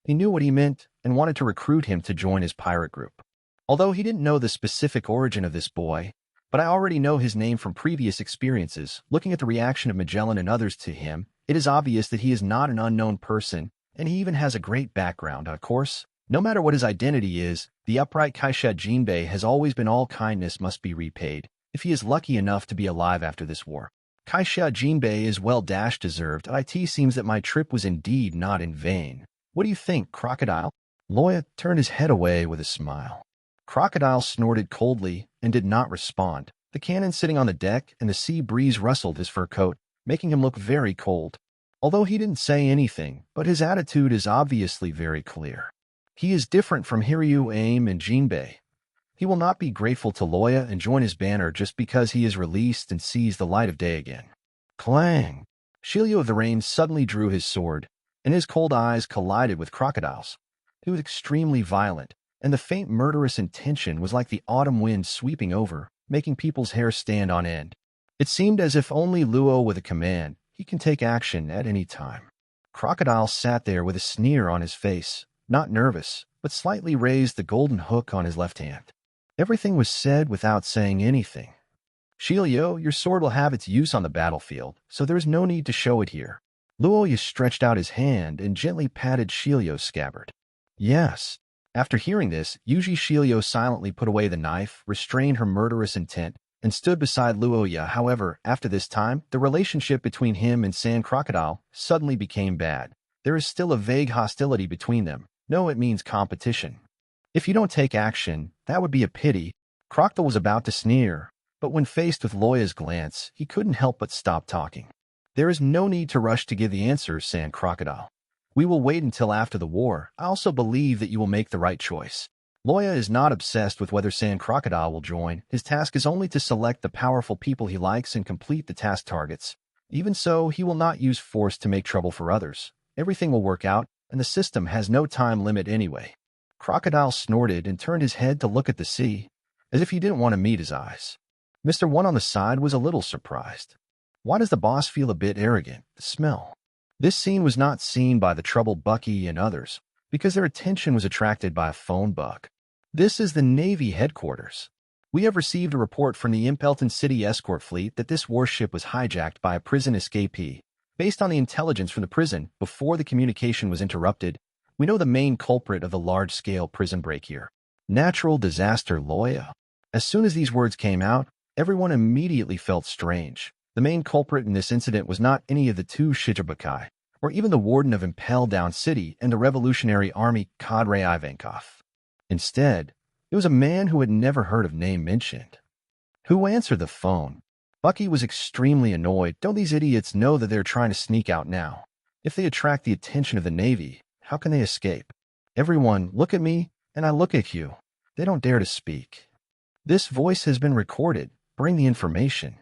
He knew what he meant and wanted to recruit him to join his pirate group. Although he didn't know the specific origin of this boy, but I already know his name from previous experiences. Looking at the reaction of Magellan and others to him, it is obvious that he is not an unknown person, and he even has a great background. Of course, no matter what his identity is, the upright Kaisha Jinbei has always been all kindness must be repaid, if he is lucky enough to be alive after this war. Kaisha Jinbei is well deserved. It seems that my trip was indeed not in vain. What do you think, Crocodile? Loya turned his head away with a smile. Crocodile snorted coldly and did not respond. The cannon sitting on the deck and the sea breeze rustled his fur coat, making him look very cold. Although he didn't say anything, but his attitude is obviously very clear. He is different from Hiryu, Aim, and Jinbei. He will not be grateful to Loya and join his banner just because he is released and sees the light of day again. Clang! Shiryu of the Rain suddenly drew his sword, and his cold eyes collided with Crocodile's. He was extremely violent, and the faint murderous intention was like the autumn wind sweeping over, making people's hair stand on end. It seemed as if only Luo with a command, he can take action at any time. Crocodile sat there with a sneer on his face, not nervous, but slightly raised the golden hook on his left hand. Everything was said without saying anything. Shiryu, your sword will have its use on the battlefield, so there is no need to show it here. Luoya stretched out his hand and gently patted Shiryu's scabbard. Yes. After hearing this, Yuji Shiryu silently put away the knife, restrained her murderous intent, and stood beside Loya. However, after this time, the relationship between him and Sand Crocodile suddenly became bad. There is still a vague hostility between them. No, it means competition. If you don't take action, that would be a pity. Crocodile was about to sneer, but when faced with Loya's glance, he couldn't help but stop talking. There is no need to rush to give the answers, Sand Crocodile. We will wait until after the war. I also believe that you will make the right choice. Loya is not obsessed with whether Sand Crocodile will join. His task is only to select the powerful people he likes and complete the task targets. Even so, he will not use force to make trouble for others. Everything will work out, and the system has no time limit anyway. Crocodile snorted and turned his head to look at the sea, as if he didn't want to meet his eyes. Mr. One on the side was a little surprised. Why does the boss feel a bit arrogant? The smell. This scene was not seen by the troubled Bucky and others, because their attention was attracted by a phone bug. This is the Navy headquarters. We have received a report from the Impelton City escort fleet that this warship was hijacked by a prison escapee. Based on the intelligence from the prison, before the communication was interrupted, we know the main culprit of the large-scale prison break here. Natural disaster, Loya. As soon as these words came out, everyone immediately felt strange. The main culprit in this incident was not any of the two Shichibukai, or even the warden of Impel Down City and the Revolutionary Army cadre Ivankov. Instead, it was a man who had never heard of name mentioned. Who answered the phone? Bucky was extremely annoyed. Don't these idiots know that they're trying to sneak out now? If they attract the attention of the Navy, how can they escape? Everyone, look at me, and I look at you. They don't dare to speak. This voice has been recorded. Bring the information.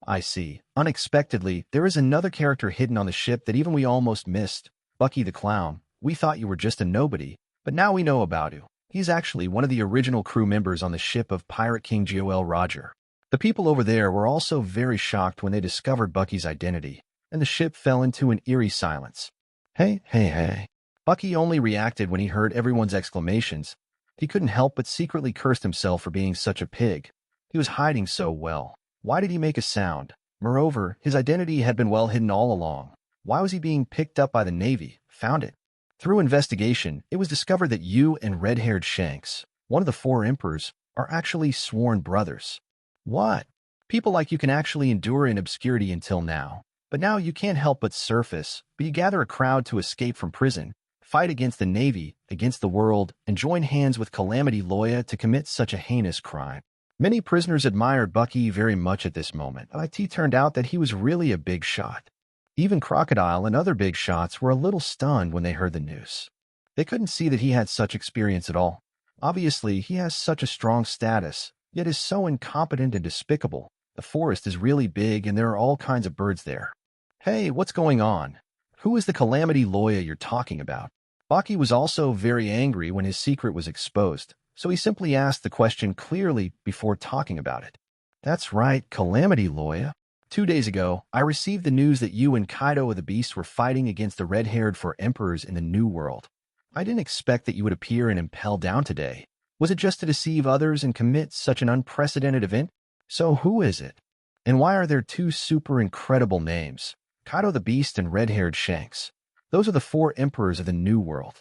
I see. Unexpectedly, there is another character hidden on the ship that even we almost missed. Bucky the Clown. We thought you were just a nobody, but now we know about you. He's actually one of the original crew members on the ship of Pirate King Joel Roger. The people over there were also very shocked when they discovered Bucky's identity, and the ship fell into an eerie silence. Hey. Bucky only reacted when he heard everyone's exclamations. He couldn't help but secretly cursed himself for being such a pig. He was hiding so well. Why did he make a sound? Moreover, his identity had been well hidden all along. Why was he being picked up by the Navy? Found it. Through investigation, it was discovered that you and red-haired Shanks, one of the four emperors, are actually sworn brothers. What? People like you can actually endure in obscurity until now. But now you can't help but surface, but you gather a crowd to escape from prison, fight against the Navy, against the world, and join hands with Calamity Loya to commit such a heinous crime. Many prisoners admired Bucky very much at this moment, but it turned out that he was really a big shot. Even Crocodile and other big shots were a little stunned when they heard the news. They couldn't see that he had such experience at all. Obviously, he has such a strong status, yet is so incompetent and despicable. The forest is really big and there are all kinds of birds there. Hey, what's going on? Who is the Calamity Loya you're talking about? Bucky was also very angry when his secret was exposed, so he simply asked the question clearly before talking about it. That's right, Calamity Loya. 2 days ago, I received the news that you and Kaido of the Beast were fighting against the red-haired four emperors in the New World. I didn't expect that you would appear in Impel Down today. Was it just to deceive others and commit such an unprecedented event? So who is it? And why are there two super incredible names? Kaido the Beast and red-haired Shanks. Those are the four emperors of the New World.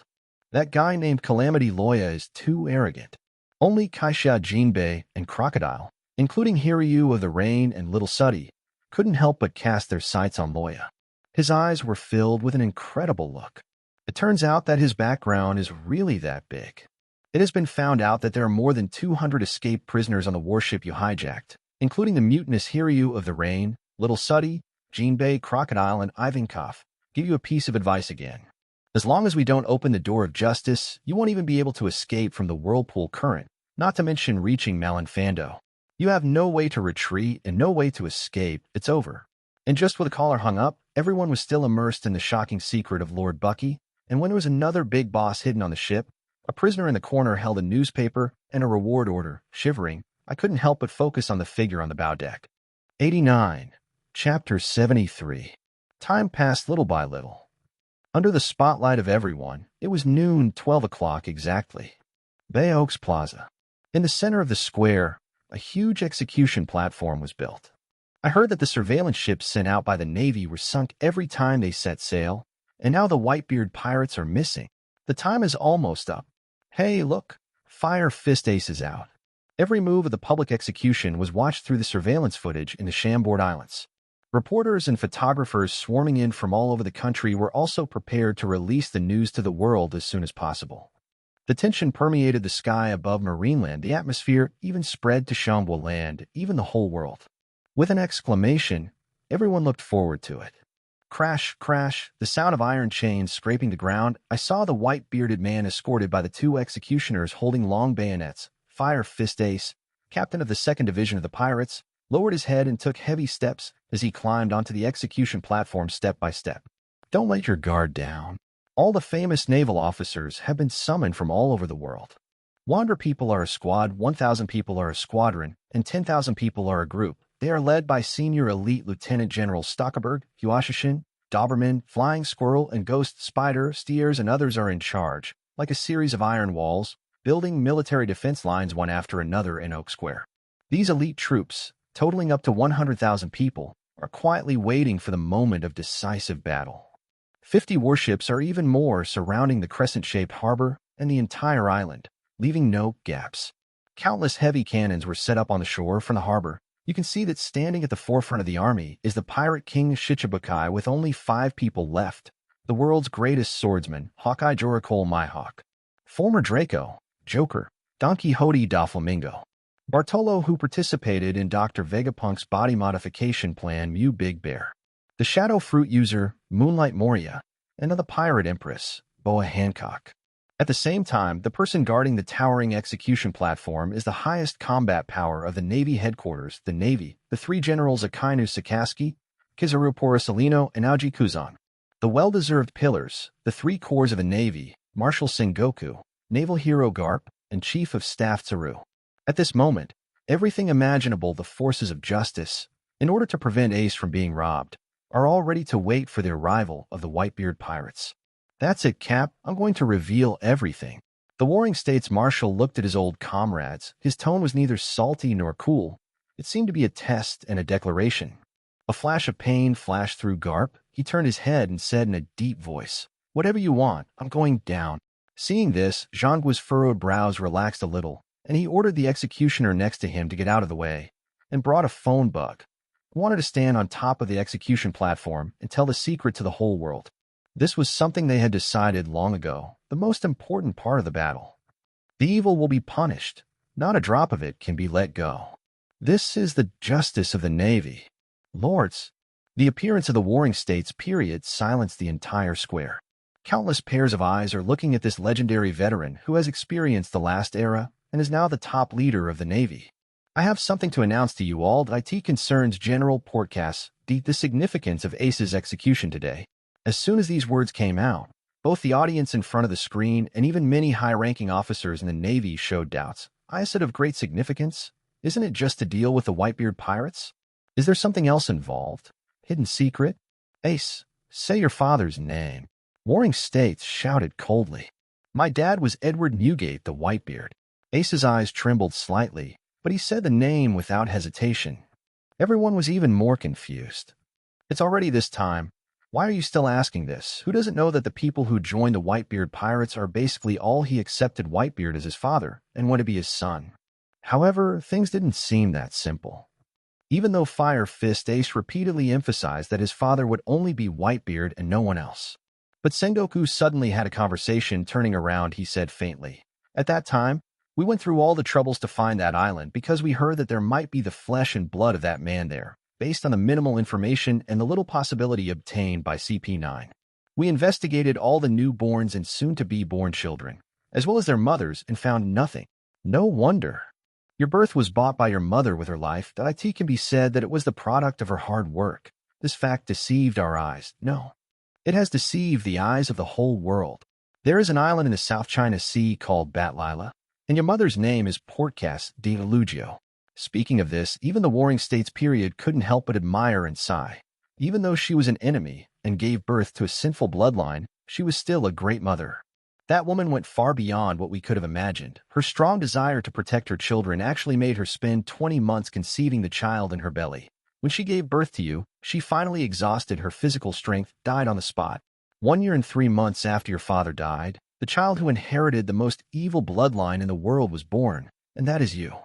That guy named Calamity Loya is too arrogant. Only Kaisha Jinbei and Crocodile, including Hiryu of the Rain and Little Suddy, couldn't help but cast their sights on Loya. His eyes were filled with an incredible look. It turns out that his background is really that big. It has been found out that there are more than 200 escaped prisoners on the warship you hijacked, including the mutinous Hiryu of the Rain, Little Suddy, Jinbei, Crocodile, and Ivankov. Give you a piece of advice again. As long as we don't open the door of justice, you won't even be able to escape from the whirlpool current, not to mention reaching Malinfando. You have no way to retreat and no way to escape. It's over. And just with the caller hung up, everyone was still immersed in the shocking secret of Lord Bucky, and when there was another big boss hidden on the ship, a prisoner in the corner held a newspaper and a reward order. Shivering, I couldn't help but focus on the figure on the bow deck. 89. Chapter 73. Time passed little by little. Under the spotlight of everyone, it was noon, 12 o'clock exactly. Bay Oaks Plaza. In the center of the square, a huge execution platform was built. I heard that the surveillance ships sent out by the Navy were sunk every time they set sail, and now the Whitebeard pirates are missing. The time is almost up. Hey, look, Firefist Ace is out. Every move of the public execution was watched through the surveillance footage in the Chambord Islands. Reporters and photographers swarming in from all over the country were also prepared to release the news to the world as soon as possible. The tension permeated the sky above Marineland. The atmosphere even spread to Chambord Land, even the whole world. With an exclamation, everyone looked forward to it. Crash, crash, the sound of iron chains scraping the ground. I saw the white-bearded man escorted by the two executioners holding long bayonets. Firefist Ace, captain of the 2nd Division of the Pirates, lowered his head and took heavy steps as he climbed onto the execution platform step by step. Don't let your guard down. All the famous naval officers have been summoned from all over the world. Wander people are a squad, 1,000 people are a squadron, and 10,000 people are a group. They are led by Senior Elite Lieutenant General Stockerberg, Huashishin, Doberman, Flying Squirrel, and Ghost Spider. Steers and others are in charge, like a series of iron walls, building military defense lines one after another in Oak Square. These elite troops, totaling up to 100,000 people, are quietly waiting for the moment of decisive battle. 50 warships or even more surrounding the crescent-shaped harbor and the entire island, leaving no gaps. Countless heavy cannons were set up on the shore from the harbor. You can see that standing at the forefront of the army is the pirate king Shichibukai with only 5 people left, the world's greatest swordsman, Hawkeye Joricole Mihawk, former Draco, Joker, Don Quixote Doflamingo, Bartolo who participated in Dr. Vegapunk's body modification plan Mew Big Bear, the Shadow Fruit user, Moonlight Moria, and the Pirate Empress, Boa Hancock. At the same time, the person guarding the towering execution platform is the highest combat power of the Navy headquarters, the Navy, the 3 generals Akainu Sakaski, Kizaru Porcellino, and Aoji Kuzan. The well-deserved pillars, the 3 corps of the Navy, Marshal Sengoku, Naval Hero Garp, and Chief of Staff Tsaru. At this moment, everything imaginable the forces of justice, in order to prevent Ace from being robbed, are all ready to wait for the arrival of the Whitebeard pirates. That's it, Cap. I'm going to reveal everything. The Warring States Marshal looked at his old comrades. His tone was neither salty nor cool. It seemed to be a test and a declaration. A flash of pain flashed through Garp. He turned his head and said in a deep voice, "Whatever you want, I'm going down." Seeing this, Zhangguo's furrowed brows relaxed a little, and he ordered the executioner next to him to get out of the way, and brought a phone bug. He wanted to stand on top of the execution platform and tell the secret to the whole world. This was something they had decided long ago, the most important part of the battle. The evil will be punished. Not a drop of it can be let go. This is the justice of the Navy. Lords, the appearance of the Warring States period silenced the entire square. Countless pairs of eyes are looking at this legendary veteran who has experienced the last era and is now the top leader of the Navy. I have something to announce to you all that it concerns General Portcas, the significance of Ace's execution today. As soon as these words came out, both the audience in front of the screen and even many high-ranking officers in the Navy showed doubts. Is it of great significance? Isn't it just to deal with the Whitebeard pirates? Is there something else involved? Hidden secret? Ace, say your father's name. Warring States shouted coldly. My dad was Edward Newgate the Whitebeard. Ace's eyes trembled slightly, but he said the name without hesitation. Everyone was even more confused. It's already this time. Why are you still asking this? Who doesn't know that the people who joined the Whitebeard pirates are basically all he accepted Whitebeard as his father and want to be his son? However, things didn't seem that simple. Even though Firefist Ace repeatedly emphasized that his father would only be Whitebeard and no one else. But Sengoku suddenly had a conversation. Turning around, he said faintly, "At that time, we went through all the troubles to find that island because we heard that there might be the flesh and blood of that man there, based on the minimal information and the little possibility obtained by CP9. We investigated all the newborns and soon-to-be-born children, as well as their mothers, and found nothing. No wonder. Your birth was bought by your mother with her life. That it can be said that it was the product of her hard work. This fact deceived our eyes. No, it has deceived the eyes of the whole world. There is an island in the South China Sea called Batlila, and your mother's name is Portcas de Lugio. Speaking of this, even the Warring States period couldn't help but admire and sigh. Even though she was an enemy and gave birth to a sinful bloodline, she was still a great mother. That woman went far beyond what we could have imagined. Her strong desire to protect her children actually made her spend 20 months conceiving the child in her belly. When she gave birth to you, she finally exhausted her physical strength, died on the spot. 1 year and 3 months after your father died, the child who inherited the most evil bloodline in the world was born, and that is you.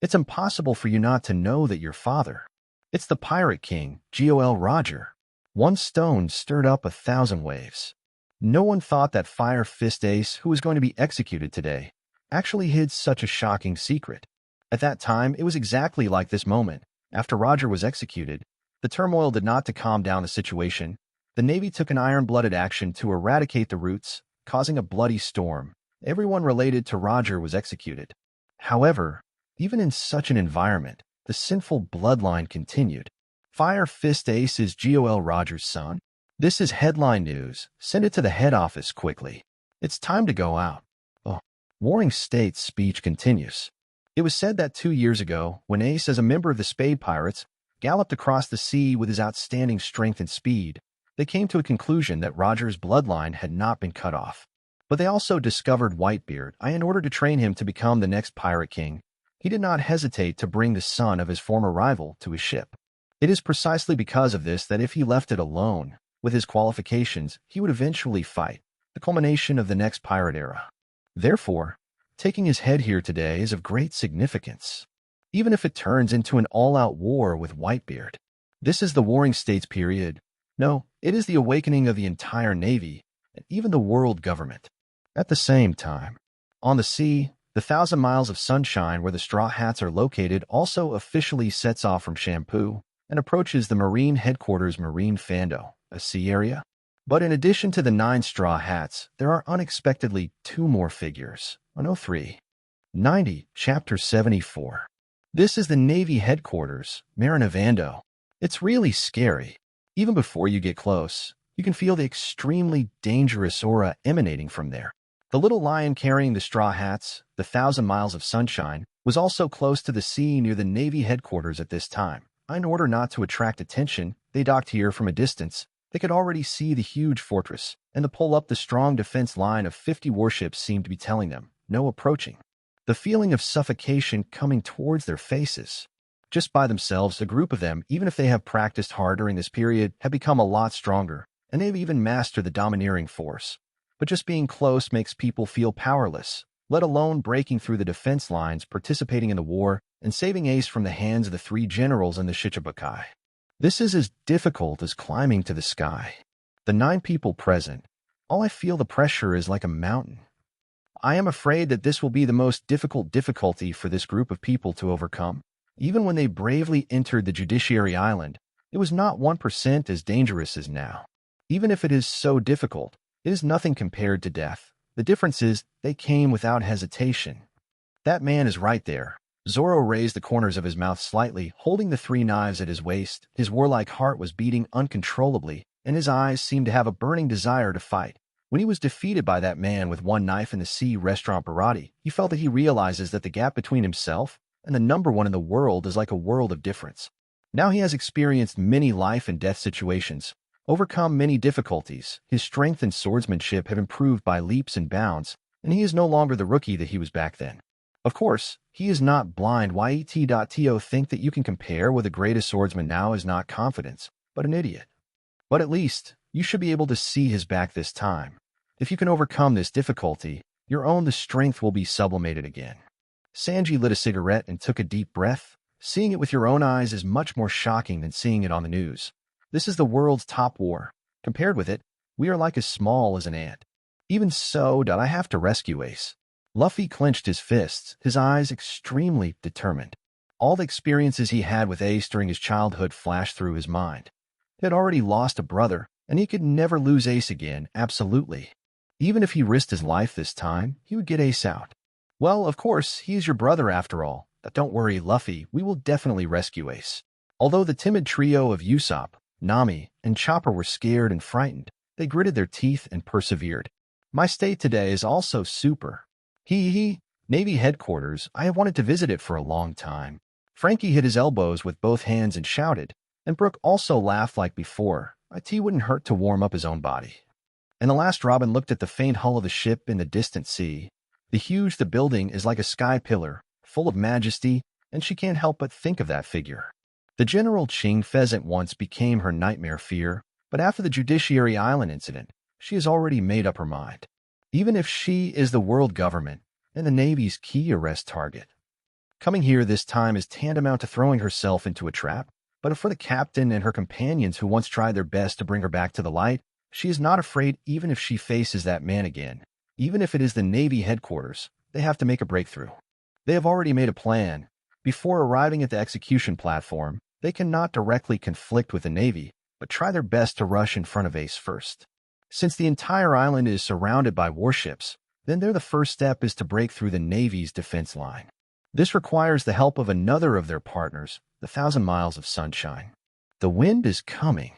It's impossible for you not to know that your father. It's the Pirate King, Gol Roger. One stone stirred up 1,000 waves. No one thought that Firefist Ace, who was going to be executed today, actually hid such a shocking secret. At that time, it was exactly like this moment. After Roger was executed, the turmoil did not to calm down the situation. The Navy took an iron-blooded action to eradicate the roots, causing a bloody storm. Everyone related to Roger was executed. However, even in such an environment, the sinful bloodline continued. Firefist Ace is Gol Roger's son. This is headline news. Send it to the head office quickly. It's time to go out. Oh, Warring States speech continues. It was said that 2 years ago, when Ace, as a member of the Spade Pirates, galloped across the sea with his outstanding strength and speed, they came to a conclusion that Roger's bloodline had not been cut off. But they also discovered Whitebeard, in order to train him to become the next Pirate King. He did not hesitate to bring the son of his former rival to his ship. It is precisely because of this that if he left it alone, with his qualifications, he would eventually fight, the culmination of the next pirate era. Therefore, taking his head here today is of great significance, even if it turns into an all-out war with Whitebeard. This is the Warring States period. No, it is the awakening of the entire Navy, and even the world government. At the same time, on the sea, the 1,000 miles of sunshine where the Straw Hats are located also officially sets off from Shampoo and approaches the Marine Headquarters Marine Fando, a sea area. But in addition to the 9 Straw Hats, there are unexpectedly 2 more figures. 103. 90, Chapter 74. This is the Navy Headquarters, Marina Vando. It's really scary. Even before you get close, you can feel the extremely dangerous aura emanating from there. The little lion carrying the Straw Hats, the 1,000 miles of sunshine, was also close to the sea near the Navy headquarters at this time. In order not to attract attention, they docked here from a distance. They could already see the huge fortress, and the pull up the strong defense line of 50 warships seemed to be telling them, no approaching. The feeling of suffocation coming towards their faces. Just by themselves, a group of them, even if they have practiced hard during this period, have become a lot stronger, and they've even mastered the domineering force. But just being close makes people feel powerless, let alone breaking through the defense lines, participating in the war, and saving Ace from the hands of the 3 generals in the Shichibukai. This is as difficult as climbing to the sky. The 9 people present, all I feel the pressure is like a mountain. I am afraid that this will be the most difficulty for this group of people to overcome. Even when they bravely entered the Judiciary Island, it was not 1% as dangerous as now. Even if it is so difficult, it is nothing compared to death. The difference is, they came without hesitation. That man is right there. Zoro raised the corners of his mouth slightly, holding the 3 knives at his waist. His warlike heart was beating uncontrollably, and his eyes seemed to have a burning desire to fight. When he was defeated by that man with 1 knife in the sea restaurant Barati, he felt that he realizes that the gap between himself and the number 1 in the world is like a world of difference. Now he has experienced many life and death situations, overcome many difficulties. His strength and swordsmanship have improved by leaps and bounds, and he is no longer the rookie that he was back then. Of course, he is not blind. Yet.to think that you can compare with the greatest swordsman now is not confidence, but an idiot. But at least, you should be able to see his back this time. If you can overcome this difficulty, the strength will be sublimated again. Sanji lit a cigarette and took a deep breath. Seeing it with your own eyes is much more shocking than seeing it on the news. This is the world's top war. Compared with it, we are like as small as an ant. Even so, I have to rescue Ace. Luffy clenched his fists, his eyes extremely determined. All the experiences he had with Ace during his childhood flashed through his mind. He had already lost a brother, and he could never lose Ace again, absolutely. Even if he risked his life this time, he would get Ace out. Well, of course, he is your brother after all. But don't worry, Luffy, we will definitely rescue Ace. Although the timid trio of Usopp, Nami, and Chopper were scared and frightened, they gritted their teeth and persevered. My stay today is also super. Navy headquarters, I have wanted to visit it for a long time. Frankie hit his elbows with both hands and shouted, and Brooke also laughed like before. It wouldn't hurt to warm up his own body. And the last Robin looked at the faint hull of the ship in the distant sea. The building is like a sky pillar, full of majesty, and she can't help but think of that figure. The General Ching pheasant once became her nightmare fear, but after the Judiciary Island incident, she has already made up her mind. Even if she is the world government and the Navy's key arrest target. Coming here this time is tantamount to throwing herself into a trap, but for the captain and her companions who once tried their best to bring her back to the light, she is not afraid even if she faces that man again. Even if it is the Navy headquarters, they have to make a breakthrough. They have already made a plan. Before arriving at the execution platform, they cannot directly conflict with the Navy, but try their best to rush in front of Ace first. Since the entire island is surrounded by warships, then the first step is to break through the Navy's defense line. This requires the help of another of their partners, the 1,000 Miles of Sunshine. The wind is coming.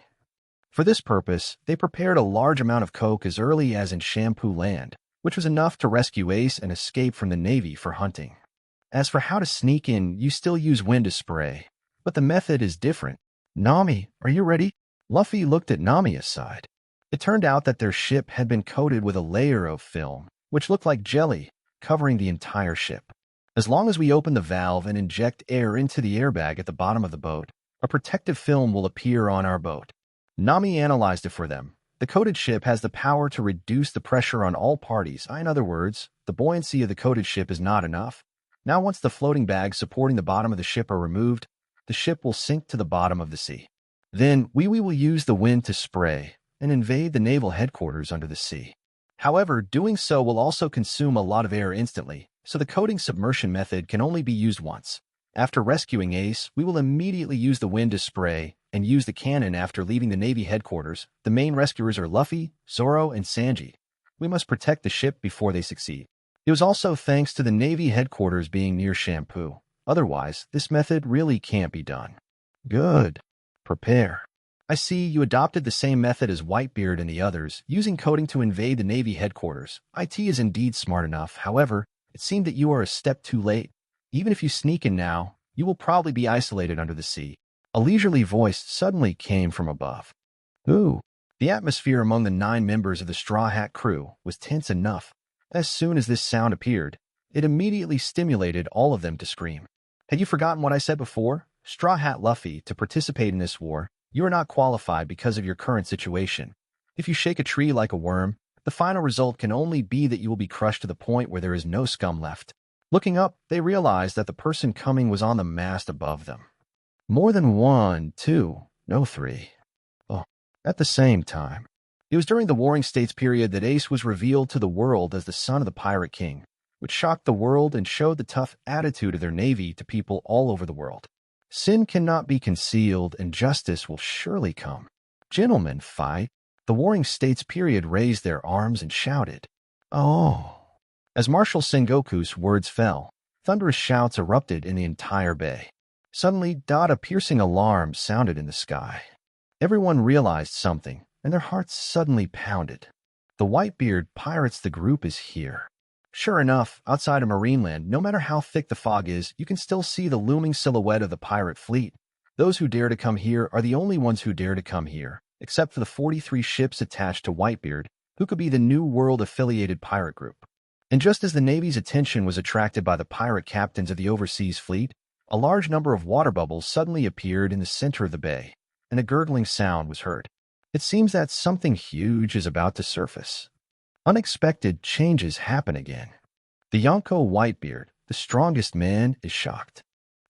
For this purpose, they prepared a large amount of coke as early as in Shampoo Land, which was enough to rescue Ace and escape from the Navy for hunting. As for how to sneak in, you still use wind to spray, but the method is different. Nami, are you ready? Luffy looked at Nami aside. It turned out that their ship had been coated with a layer of film, which looked like jelly, covering the entire ship. As long as we open the valve and inject air into the airbag at the bottom of the boat, a protective film will appear on our boat. Nami analyzed it for them. The coated ship has the power to reduce the pressure on all parties. In other words, the buoyancy of the coated ship is not enough. Now once the floating bags supporting the bottom of the ship are removed, the ship will sink to the bottom of the sea. Then we will use the wind to spray and invade the naval headquarters under the sea. However, doing so will also consume a lot of air instantly, so the coating submersion method can only be used once. After rescuing Ace, we will immediately use the wind to spray and use the cannon after leaving the Navy headquarters. The main rescuers are Luffy, Zoro, and Sanji. We must protect the ship before they succeed. It was also thanks to the Navy headquarters being near Shampoo. Otherwise, this method really can't be done. Good. Prepare. I see you adopted the same method as Whitebeard and the others, using coding to invade the Navy headquarters. IT is indeed smart enough. However, it seemed that you are a step too late. Even if you sneak in now, you will probably be isolated under the sea. A leisurely voice suddenly came from above. Ooh. The atmosphere among the 9 members of the Straw Hat crew was tense enough. As soon as this sound appeared, it immediately stimulated all of them to scream. Had you forgotten what I said before? Straw Hat Luffy, to participate in this war, you are not qualified because of your current situation. If you shake a tree like a worm, the final result can only be that you will be crushed to the point where there is no scum left. Looking up, they realized that the person coming was on the mast above them. More than 1, 2, no 3. Oh, at the same time. It was during the Warring States period that Ace was revealed to the world as the son of the Pirate King, which shocked the world and showed the tough attitude of their navy to people all over the world. Sin cannot be concealed, and justice will surely come. Gentlemen, fight. The Warring States period raised their arms and shouted, "Oh!" As Marshal Sengoku's words fell, thunderous shouts erupted in the entire bay. Suddenly, a piercing alarm sounded in the sky. Everyone realized something, and their hearts suddenly pounded. The Whitebeard pirates, the group is here. Sure enough, outside of Marineland, no matter how thick the fog is, you can still see the looming silhouette of the pirate fleet. Those who dare to come here are the only ones who dare to come here, except for the 43 ships attached to Whitebeard, who could be the New World-affiliated pirate group. And just as the Navy's attention was attracted by the pirate captains of the overseas fleet, a large number of water bubbles suddenly appeared in the center of the bay, and a gurgling sound was heard. It seems that something huge is about to surface. Unexpected changes happen again. The Yonko Whitebeard, the strongest man, is shocked.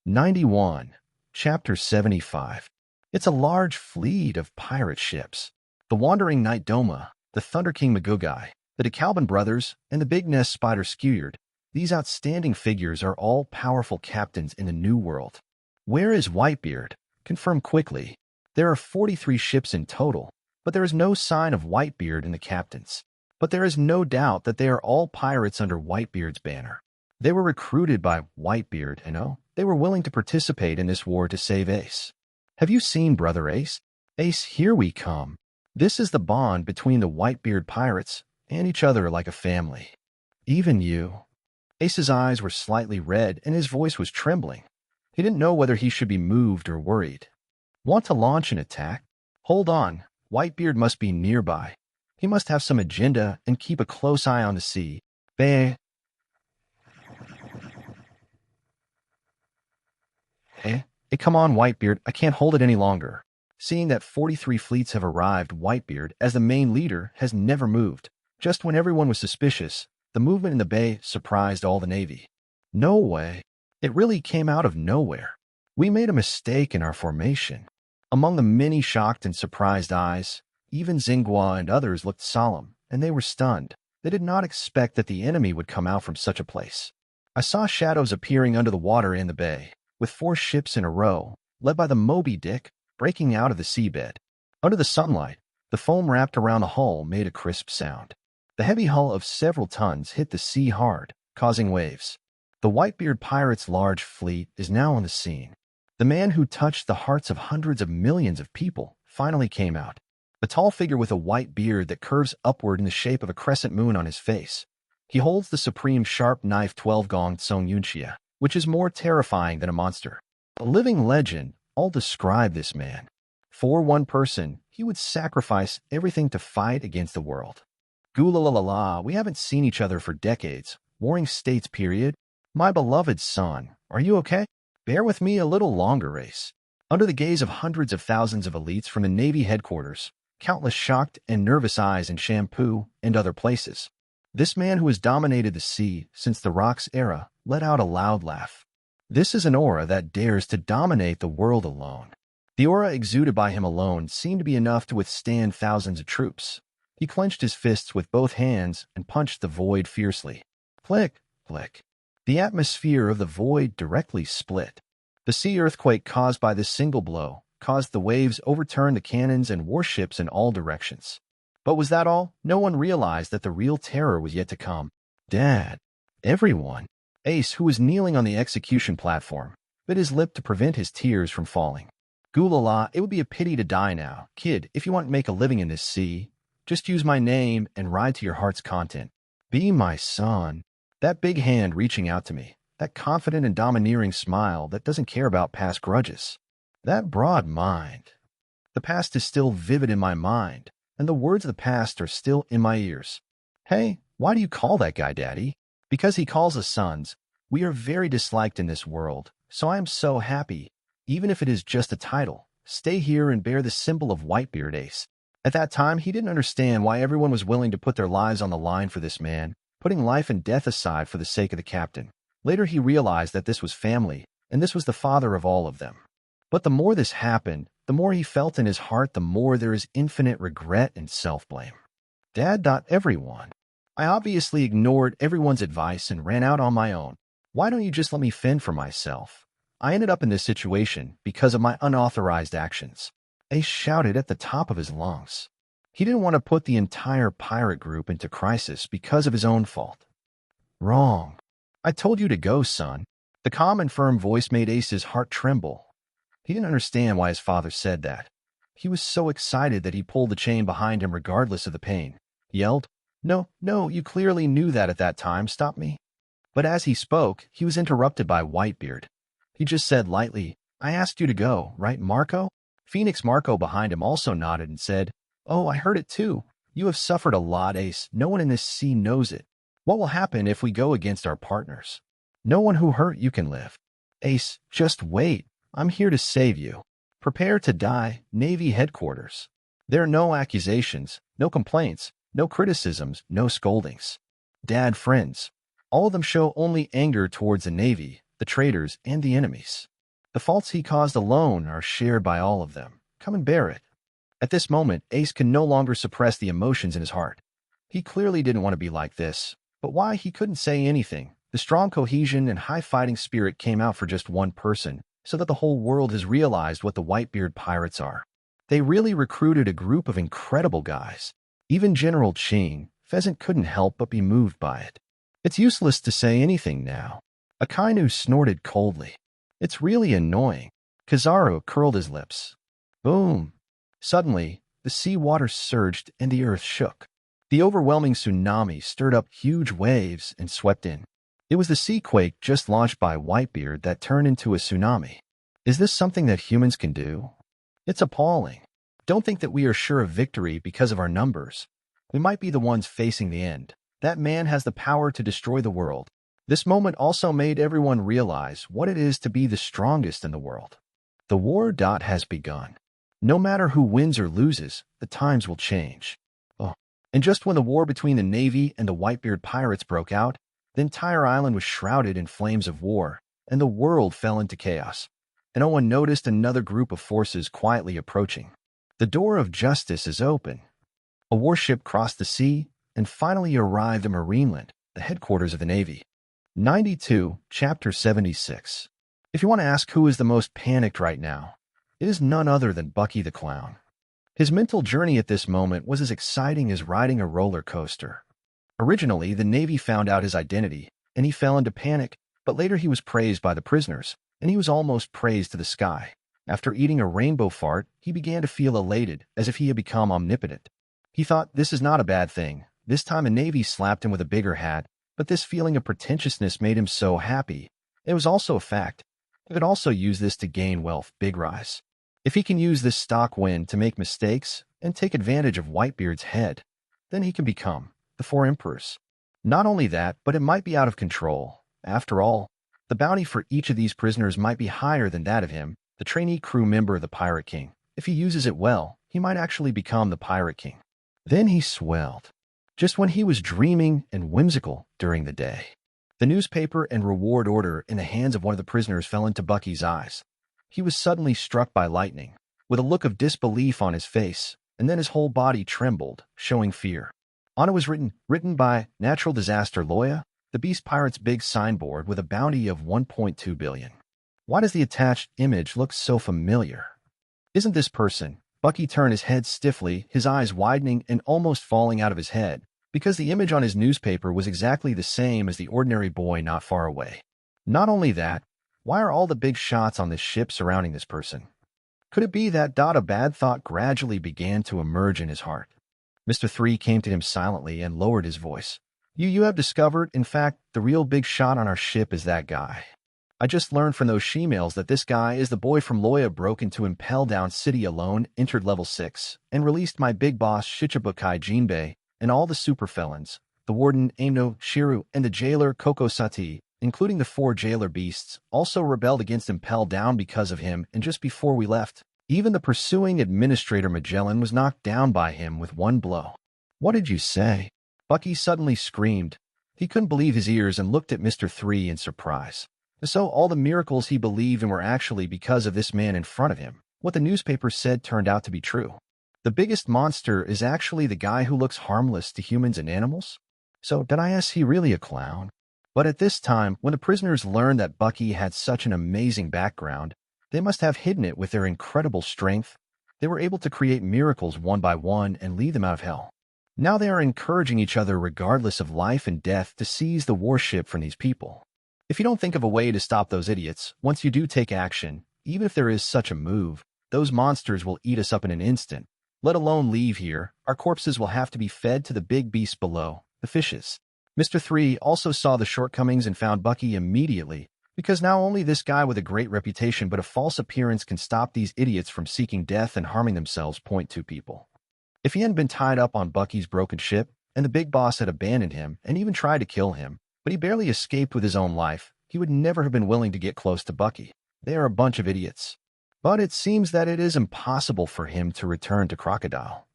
91. Chapter 75. It's a large fleet of pirate ships. The Wandering Knight Doma, the Thunder King Magugai, the DeKalbin brothers, and the Big Nest Spider Skeward. These outstanding figures are all powerful captains in the New World. Where is Whitebeard? Confirm quickly. There are 43 ships in total, but there is no sign of Whitebeard in the captains. But there is no doubt that they are all pirates under Whitebeard's banner. They were recruited by Whitebeard, and they were willing to participate in this war to save Ace. Have you seen Brother Ace? Ace, here we come. This is the bond between the Whitebeard pirates and each other like a family. Even you. Ace's eyes were slightly red and his voice was trembling. He didn't know whether he should be moved or worried. Want to launch an attack? Hold on. Whitebeard must be nearby. He must have some agenda and keep a close eye on the sea. Hey, come on, Whitebeard. I can't hold it any longer. Seeing that 43 fleets have arrived, Whitebeard, as the main leader, has never moved. Just when everyone was suspicious, the movement in the bay surprised all the Navy. No way. It really came out of nowhere. We made a mistake in our formation. Among the many shocked and surprised eyes, even Xinghua and others looked solemn, and they were stunned. They did not expect that the enemy would come out from such a place. I saw shadows appearing under the water in the bay, with 4 ships in a row, led by the Moby Dick, breaking out of the seabed. Under the sunlight, the foam wrapped around the hull made a crisp sound. The heavy hull of several tons hit the sea hard, causing waves. The Whitebeard pirates' large fleet is now on the scene. The man who touched the hearts of hundreds of millions of people finally came out. The tall figure with a white beard that curves upward in the shape of a crescent moon on his face. He holds the supreme sharp knife 12-gonged Song Yunxia, which is more terrifying than a monster. A living legend, I'll describe this man. For one person, he would sacrifice everything to fight against the world. Gula-la-la-la, we haven't seen each other for decades. Warring States period. My beloved son, are you okay? Bear with me a little longer, Ace. Under the gaze of hundreds of thousands of elites from the Navy headquarters, countless shocked and nervous eyes in Shampoo and other places, this man who has dominated the sea since the Rocks era let out a loud laugh. This is an aura that dares to dominate the world alone. The aura exuded by him alone seemed to be enough to withstand thousands of troops. He clenched his fists with both hands and punched the void fiercely. Click, click. The atmosphere of the void directly split. The sea earthquake caused by this single blow caused the waves overturn the cannons and warships in all directions. But was that all? No one realized that the real terror was yet to come. Dad. Everyone. Ace, who was kneeling on the execution platform, bit his lip to prevent his tears from falling. Gulala, it would be a pity to die now. Kid, if you want to make a living in this sea, just use my name and ride to your heart's content. Be my son. That big hand reaching out to me. That confident and domineering smile that doesn't care about past grudges. That broad mind. The past is still vivid in my mind, and the words of the past are still in my ears. Hey, why do you call that guy Daddy? Because he calls us sons. We are very disliked in this world, so I am so happy, even if it is just a title. Stay here and bear the symbol of Whitebeard, Ace. At that time, he didn't understand why everyone was willing to put their lives on the line for this man, putting life and death aside for the sake of the captain. Later he realized that this was family, and this was the father of all of them. But the more this happened, the more he felt in his heart, the more there is infinite regret and self-blame. Dad. Everyone. I obviously ignored everyone's advice and ran out on my own. Why don't you just let me fend for myself? I ended up in this situation because of my unauthorized actions. Ace shouted at the top of his lungs. He didn't want to put the entire pirate group into crisis because of his own fault. Wrong. I told you to go, son. The calm and firm voice made Ace's heart tremble. He didn't understand why his father said that. He was so excited that he pulled the chain behind him regardless of the pain. He yelled, No, you clearly knew that at that time. Stop me. But as he spoke, he was interrupted by Whitebeard. He just said lightly, I asked you to go, right, Marco? Phoenix Marco behind him also nodded and said, Oh, I heard it too. You have suffered a lot, Ace. No one in this sea knows it. What will happen if we go against our partners? No one who hurt you can live. Ace, just wait. I'm here to save you. Prepare to die, Navy headquarters. There are no accusations, no complaints, no criticisms, no scoldings. Dad, friends. All of them show only anger towards the Navy, the traitors, and the enemies. The faults he caused alone are shared by all of them. Come and bear it. At this moment, Ace could no longer suppress the emotions in his heart. He clearly didn't want to be like this, but why he couldn't say anything. The strong cohesion and high fighting spirit came out for just one person, so that the whole world has realized what the Whitebeard pirates are. They really recruited a group of incredible guys. Even General Ching, Pheasant couldn't help but be moved by it. It's useless to say anything now. Akainu snorted coldly. It's really annoying. Kizaru curled his lips. Boom. Suddenly, the sea water surged and the earth shook. The overwhelming tsunami stirred up huge waves and swept in. It was the sea quake just launched by Whitebeard that turned into a tsunami. Is this something that humans can do? It's appalling. Don't think that we are sure of victory because of our numbers. We might be the ones facing the end. That man has the power to destroy the world. This moment also made everyone realize what it is to be the strongest in the world. The war has begun. No matter who wins or loses, the times will change. And just when the war between the Navy and the Whitebeard pirates broke out, the entire island was shrouded in flames of war. and the world fell into chaos. And Owen noticed another group of forces quietly approaching. The door of justice is open. A warship crossed the sea and finally arrived at Marineland, the headquarters of the Navy. 92, Chapter 76. If you want to ask who is the most panicked right now, it is none other than Bucky the Clown. His mental journey at this moment was as exciting as riding a roller coaster. Originally, the Navy found out his identity, and he fell into panic, but later he was praised by the prisoners, and he was almost praised to the sky. After eating a rainbow fart, he began to feel elated, as if he had become omnipotent. He thought, this is not a bad thing. This time a Navy slapped him with a bigger hat, but this feeling of pretentiousness made him so happy. It was also a fact. He could also use this to gain wealth, big rise. If he can use this stock win to make mistakes and take advantage of Whitebeard's head, then he can become the Four Emperors. Not only that, but it might be out of control. After all, the bounty for each of these prisoners might be higher than that of him, the trainee crew member of the Pirate King. If he uses it well, he might actually become the Pirate King. Then he swelled. Just when he was dreaming and whimsical during the day, the newspaper and reward order in the hands of one of the prisoners fell into Bucky's eyes. He was suddenly struck by lightning, with a look of disbelief on his face, and then his whole body trembled, showing fear. On it was written by Natural Disaster Loya, the Beast Pirate's big signboard with a bounty of 1.2 billion. Why does the attached image look so familiar? Isn't this person? Bucky turned his head stiffly, his eyes widening and almost falling out of his head, because the image on his newspaper was exactly the same as the ordinary boy not far away. Not only that, why are all the big shots on this ship surrounding this person? Could it be that a bad thought gradually began to emerge in his heart? Mr. 3 came to him silently and lowered his voice. You have discovered, in fact, the real big shot on our ship is that guy. I just learned from those she-mails that this guy is the boy from Loya broke into Impel Down City alone, entered level 6, and released my big boss Shichibukai Jinbei and all the super felons, the warden Aino, Shiru, and the jailer Kokosati, including the 4 jailer beasts, also rebelled against Impel Down because of him, and just before we left, even the pursuing administrator Magellan was knocked down by him with one blow. What did you say? Bucky suddenly screamed. He couldn't believe his ears and looked at Mr. 3 in surprise. So all the miracles he believed in were actually because of this man in front of him. What the newspaper said turned out to be true. The biggest monster is actually the guy who looks harmless to humans and animals? So did I ask, he really a clown? But at this time, when the prisoners learned that Bucky had such an amazing background, they must have hidden it with their incredible strength. They were able to create miracles one by one and lead them out of hell. Now they are encouraging each other regardless of life and death to seize the warship from these people. If you don't think of a way to stop those idiots, once you do take action, even if there is such a move, those monsters will eat us up in an instant. Let alone leave here, our corpses will have to be fed to the big beasts below, the fishes. Mr. 3 also saw the shortcomings and found Bucky immediately, because now only this guy with a great reputation but a false appearance can stop these idiots from seeking death and harming themselves. Point 2 people. If he hadn't been tied up on Bucky's broken ship, and the big boss had abandoned him and even tried to kill him, but he barely escaped with his own life, he would never have been willing to get close to Bucky. They are a bunch of idiots. But it seems that it is impossible for him to return to Crocodile.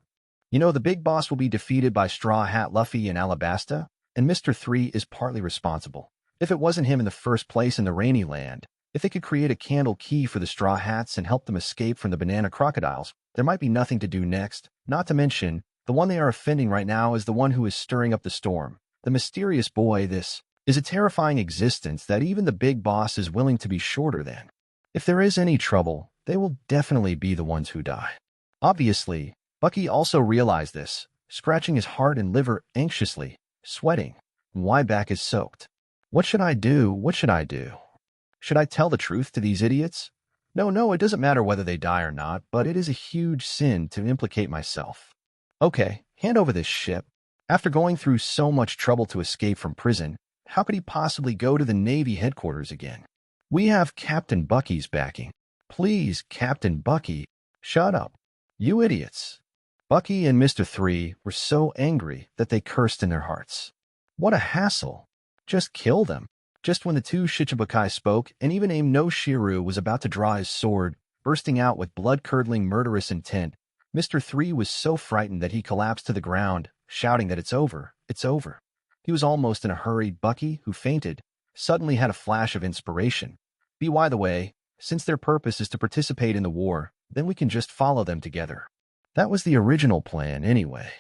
You know, the big boss will be defeated by Straw Hat Luffy and Alabasta, and Mr. 3 is partly responsible. If it wasn't him in the first place in the Rainy Land, if they could create a candle key for the Straw Hats and help them escape from the banana crocodiles, there might be nothing to do next. Not to mention, the one they are offending right now is the one who is stirring up the storm. The mysterious boy. This is a terrifying existence that even the big boss is willing to be shorter than. If there is any trouble, they will definitely be the ones who die. Obviously, Bucky also realized this, scratching his heart and liver anxiously, sweating. Why back is soaked. What should I do? What should I do? Should I tell the truth to these idiots? No, it doesn't matter whether they die or not, but it is a huge sin to implicate myself. Okay, hand over this ship. After going through so much trouble to escape from prison, how could he possibly go to the Navy headquarters again? We have Captain Bucky's backing. Please, Captain Bucky, shut up. You idiots. Bucky and Mr. 3 were so angry that they cursed in their hearts. What a hassle. Just kill them. Just when the 2 Shichibukai spoke, and even no Shiru was about to draw his sword, bursting out with blood-curdling murderous intent, Mr. 3 was so frightened that he collapsed to the ground, shouting that it's over, it's over. He was almost in a hurry. Bucky, who fainted, suddenly had a flash of inspiration. By the way, since their purpose is to participate in the war, then we can just follow them together. That was the original plan anyway.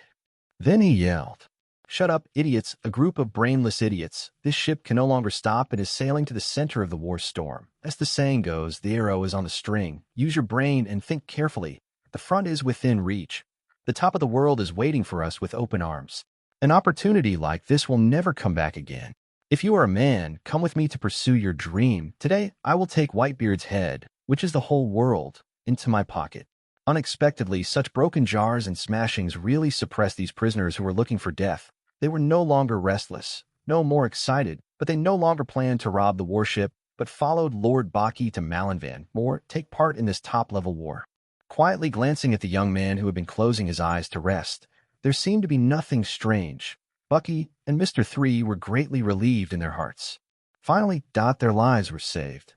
Then he yelled, "Shut up, idiots, a group of brainless idiots. This ship can no longer stop and is sailing to the center of the war storm. As the saying goes, the arrow is on the string. Use your brain and think carefully. The front is within reach. The top of the world is waiting for us with open arms. An opportunity like this will never come back again. If you are a man, come with me to pursue your dream. Today, I will take Whitebeard's head, which is the whole world, into my pocket." Unexpectedly, such broken jars and smashings really suppressed these prisoners who were looking for death. They were no longer restless, no more excited, but they no longer planned to rob the warship, but followed Lord Baki to Magellan, or take part in this top-level war. Quietly glancing at the young man who had been closing his eyes to rest, there seemed to be nothing strange. Bucky and Mr. 3 were greatly relieved in their hearts. Finally, their lives were saved.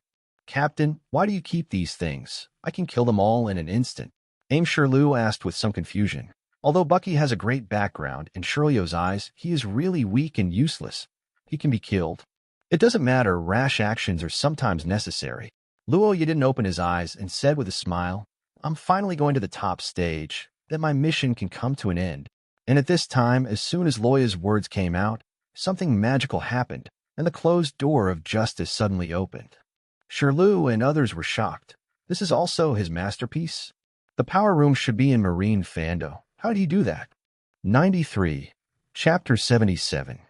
"Captain, why do you keep these things? I can kill them all in an instant." Shiru asked with some confusion. Although Bucky has a great background, in Shiru's eyes, he is really weak and useless. He can be killed. It doesn't matter, rash actions are sometimes necessary. Loya didn't open his eyes and said with a smile, "I'm finally going to the top stage, that my mission can come to an end." And at this time, as soon as Loya's words came out, something magical happened, and the closed door of justice suddenly opened. Shiru and others were shocked. This is also his masterpiece? The power room should be in Marine Fando. How did he do that? 93. Chapter 77.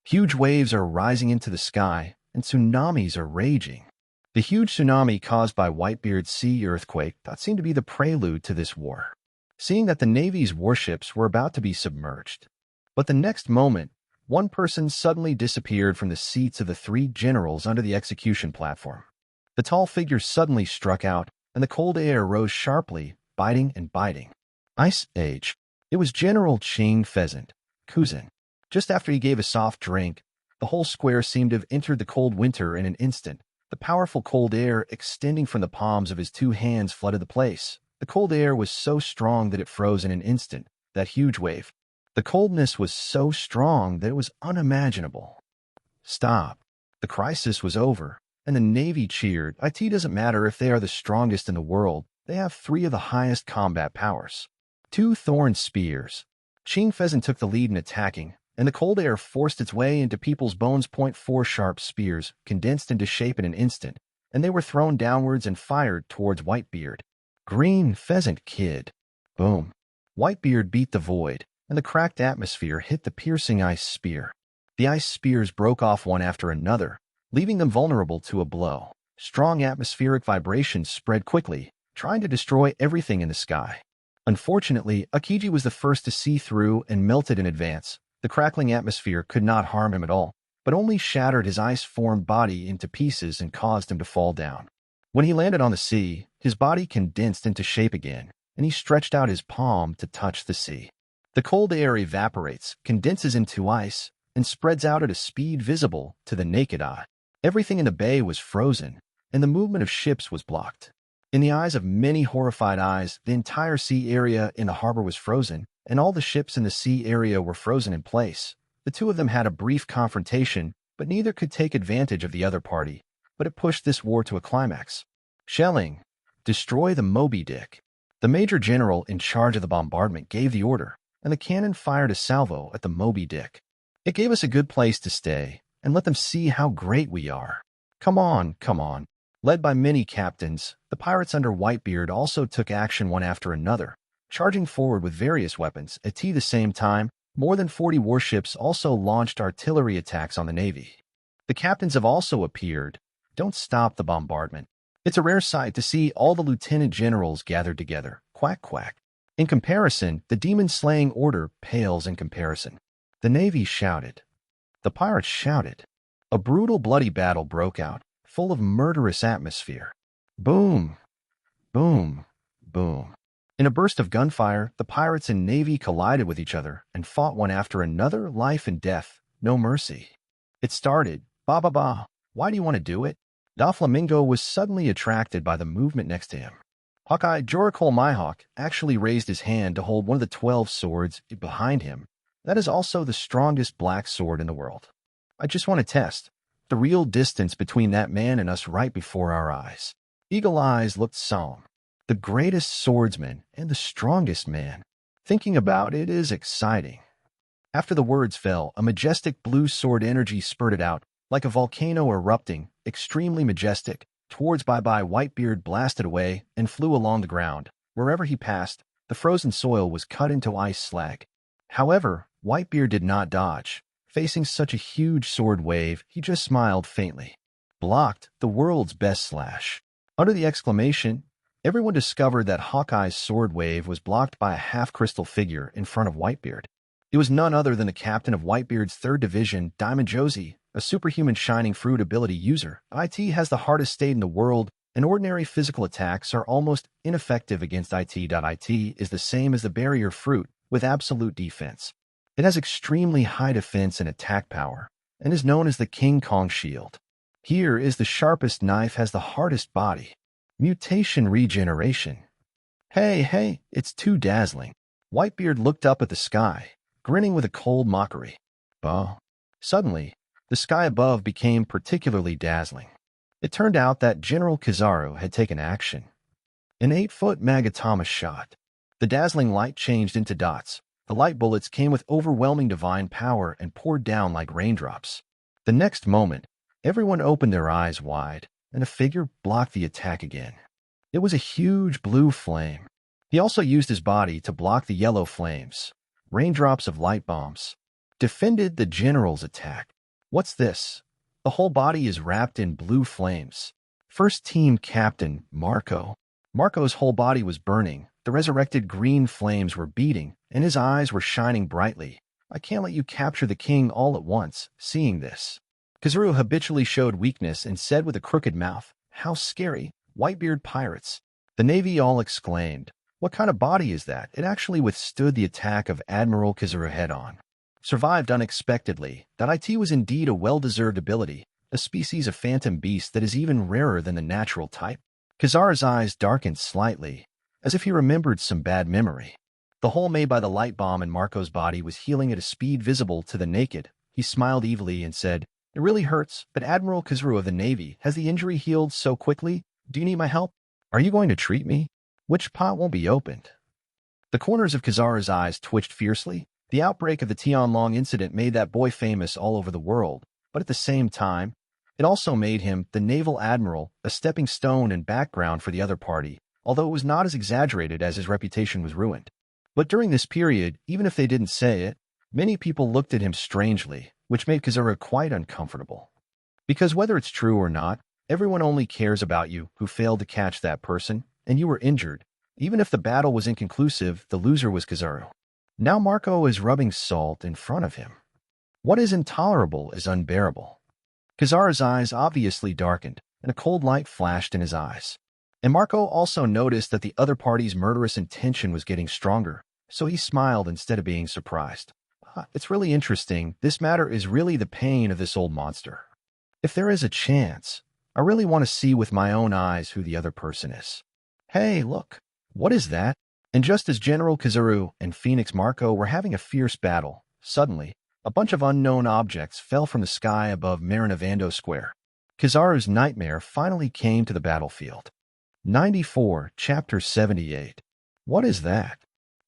Huge waves are rising into the sky, and tsunamis are raging. The huge tsunami caused by Whitebeard's sea earthquake that seemed to be the prelude to this war, seeing that the Navy's warships were about to be submerged. But the next moment, one person suddenly disappeared from the seats of the 3 generals under the execution platform. The tall figure suddenly struck out, and the cold air rose sharply, biting and biting. Ice Age. It was General Ching Pheasant, Kuzin. Just after he gave a soft drink, the whole square seemed to have entered the cold winter in an instant. The powerful cold air extending from the palms of his 2 hands flooded the place. The cold air was so strong that it froze in an instant, that huge wave. The coldness was so strong that it was unimaginable. Stop. The crisis was over, and the Navy cheered. It doesn't matter if they are the strongest in the world. They have 3 of the highest combat powers. 2 thorn spears. Ching Pheasant took the lead in attacking, and the cold air forced its way into people's bones. 4 sharp spears condensed into shape in an instant, and they were thrown downwards and fired towards Whitebeard. Green Pheasant Kid. Boom. Whitebeard beat the void, and the cracked atmosphere hit the piercing ice spear. The ice spears broke off one after another, leaving them vulnerable to a blow. Strong atmospheric vibrations spread quickly, trying to destroy everything in the sky. Unfortunately, Akiji was the first to see through and melted in advance. The crackling atmosphere could not harm him at all, but only shattered his ice-formed body into pieces and caused him to fall down. When he landed on the sea, his body condensed into shape again, and he stretched out his palm to touch the sea. The cold air evaporates, condenses into ice, and spreads out at a speed visible to the naked eye. Everything in the bay was frozen, and the movement of ships was blocked. In the eyes of many horrified eyes, the entire sea area in the harbor was frozen, and all the ships in the sea area were frozen in place. The 2 of them had a brief confrontation, but neither could take advantage of the other party, but it pushed this war to a climax. Shelling. Destroy the Moby Dick. The Major General in charge of the bombardment gave the order, and the cannon fired a salvo at the Moby Dick. It gave us a good place to stay, and let them see how great we are. Come on, come on. Led by many captains, the pirates under Whitebeard also took action one after another, charging forward with various weapons. At the same time, more than 40 warships also launched artillery attacks on the Navy. The captains have also appeared. Don't stop the bombardment. It's a rare sight to see all the lieutenant generals gathered together. Quack, quack. In comparison, the demon-slaying order pales in comparison. The Navy shouted. The pirates shouted. A brutal, bloody battle broke out, full of murderous atmosphere. Boom, boom, boom. In a burst of gunfire, the pirates and Navy collided with each other and fought one after another, life and death, no mercy. It started, ba ba ba. Why do you want to do it? Doflamingo was suddenly attracted by the movement next to him. Hawkeye Joricole Myhawk actually raised his hand to hold one of the 12 swords behind him. That is also the strongest black sword in the world. I just want to test. the real distance between that man and us right before our eyes. Eagle Eyes looked solemn. The greatest swordsman and the strongest man. Thinking about it is exciting. After the words fell, a majestic blue sword energy spurted out, like a volcano erupting, extremely majestic. Towards Bye-Bye, Whitebeard blasted away and flew along the ground. Wherever he passed, the frozen soil was cut into ice slag. However, Whitebeard did not dodge. Facing such a huge sword wave, he just smiled faintly. Blocked, the world's best slash. Under the exclamation, everyone discovered that Hawkeye's sword wave was blocked by a half-crystal figure in front of Whitebeard. It was none other than the captain of Whitebeard's 3rd Division, Diamond Josie, a superhuman Shining Fruit ability user. IT has the hardest state in the world, and ordinary physical attacks are almost ineffective against IT. IT is the same as the barrier fruit, with absolute defense. It has extremely high defense and attack power, and is known as the King Kong Shield. Here is the sharpest knife has the hardest body. Mutation regeneration. Hey, it's too dazzling. Whitebeard looked up at the sky, grinning with a cold mockery. Suddenly, the sky above became particularly dazzling. It turned out that General Kizaru had taken action. An 8-foot Magatama shot. The dazzling light changed into dots. The light bullets came with overwhelming divine power and poured down like raindrops. The next moment, everyone opened their eyes wide, and a figure blocked the attack again. It was a huge blue flame. He also used his body to block the yellow flames. Raindrops of light bombs. Defended the general's attack. What's this? The whole body is wrapped in blue flames. First team captain, Marco. Marco's whole body was burning. The resurrected green flames were beating, and his eyes were shining brightly. I can't let you capture the king all at once. Seeing this, Kizaru habitually showed weakness and said with a crooked mouth, "How scary, Whitebeard pirates." The Navy all exclaimed, "What kind of body is that?" It actually withstood the attack of Admiral Kizaru head-on. Survived unexpectedly. That IT was indeed a well-deserved ability, a species of phantom beast that is even rarer than the natural type. Kizaru's eyes darkened slightly, as if he remembered some bad memory. The hole made by the light bomb in Marco's body was healing at a speed visible to the naked. He smiled evilly and said, "It really hurts, but Admiral Kizaru of the Navy, has the injury healed so quickly? Do you need my help? Are you going to treat me? Which pot won't be opened?" The corners of Kizaru's eyes twitched fiercely. The outbreak of the Tianlong incident made that boy famous all over the world, but at the same time, it also made him, the naval admiral, a stepping stone and background for the other party, although it was not as exaggerated as his reputation was ruined. But during this period, even if they didn't say it, many people looked at him strangely, which made Kizaru quite uncomfortable. Because whether it's true or not, everyone only cares about you who failed to catch that person, and you were injured. Even if the battle was inconclusive, the loser was Kizaru. Now Marco is rubbing salt in front of him. What is intolerable is unbearable. Kizaru's eyes obviously darkened, and a cold light flashed in his eyes. And Marco also noticed that the other party's murderous intention was getting stronger, so he smiled instead of being surprised. It's really interesting. This matter is really the pain of this old monster. If there is a chance, I really want to see with my own eyes who the other person is. Hey, look. What is that? And just as General Kizaru and Phoenix Marco were having a fierce battle, suddenly, a bunch of unknown objects fell from the sky above Marinavando Square. Kizaru's nightmare finally came to the battlefield. 94, Chapter 78. What is that?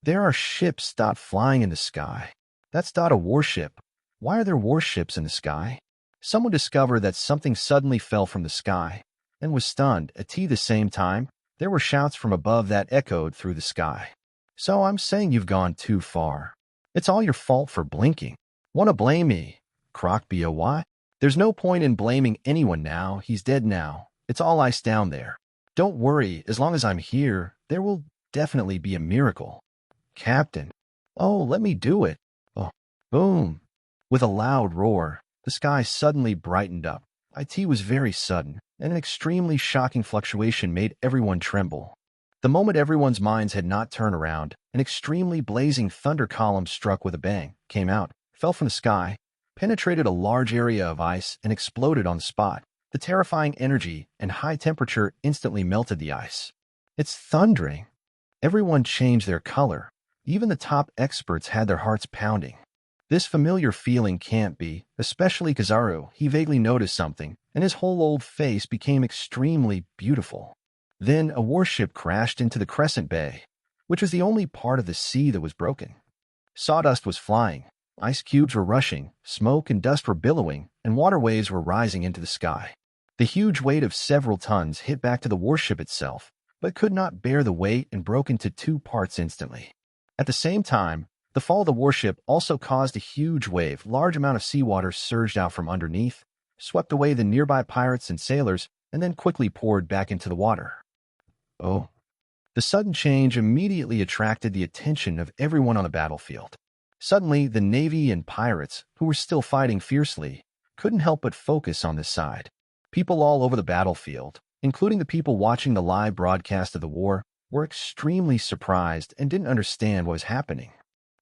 There are ships flying in the sky. That's a warship. Why are there warships in the sky? Someone discovered that something suddenly fell from the sky and was stunned. At the same time, there were shouts from above that echoed through the sky. So I'm saying you've gone too far. It's all your fault for blinking. Wanna blame me? Croc BOY? There's no point in blaming anyone now. He's dead now. It's all ice down there. Don't worry, as long as I'm here, there will definitely be a miracle. Captain. Oh, let me do it. Oh, boom. With a loud roar, the sky suddenly brightened up. It was very sudden, and an extremely shocking fluctuation made everyone tremble. The moment everyone's minds had not turned around, an extremely blazing thunder column struck with a bang, came out, fell from the sky, penetrated a large area of ice, and exploded on the spot. The terrifying energy and high temperature instantly melted the ice. It's thundering. Everyone changed their color. Even the top experts had their hearts pounding. This familiar feeling can't be, especially Kizaru. He vaguely noticed something, and his whole old face became extremely beautiful. Then a warship crashed into the Crescent Bay, which was the only part of the sea that was broken. Sawdust was flying, ice cubes were rushing, smoke and dust were billowing, and water waves were rising into the sky. The huge weight of several tons hit back to the warship itself, but could not bear the weight and broke into 2 parts instantly. At the same time, the fall of the warship also caused a huge wave. Large amount of seawater surged out from underneath, swept away the nearby pirates and sailors, and then quickly poured back into the water. Oh. The sudden change immediately attracted the attention of everyone on the battlefield. Suddenly, the Navy and pirates, who were still fighting fiercely, couldn't help but focus on this side. People all over the battlefield, including the people watching the live broadcast of the war, were extremely surprised and didn't understand what was happening.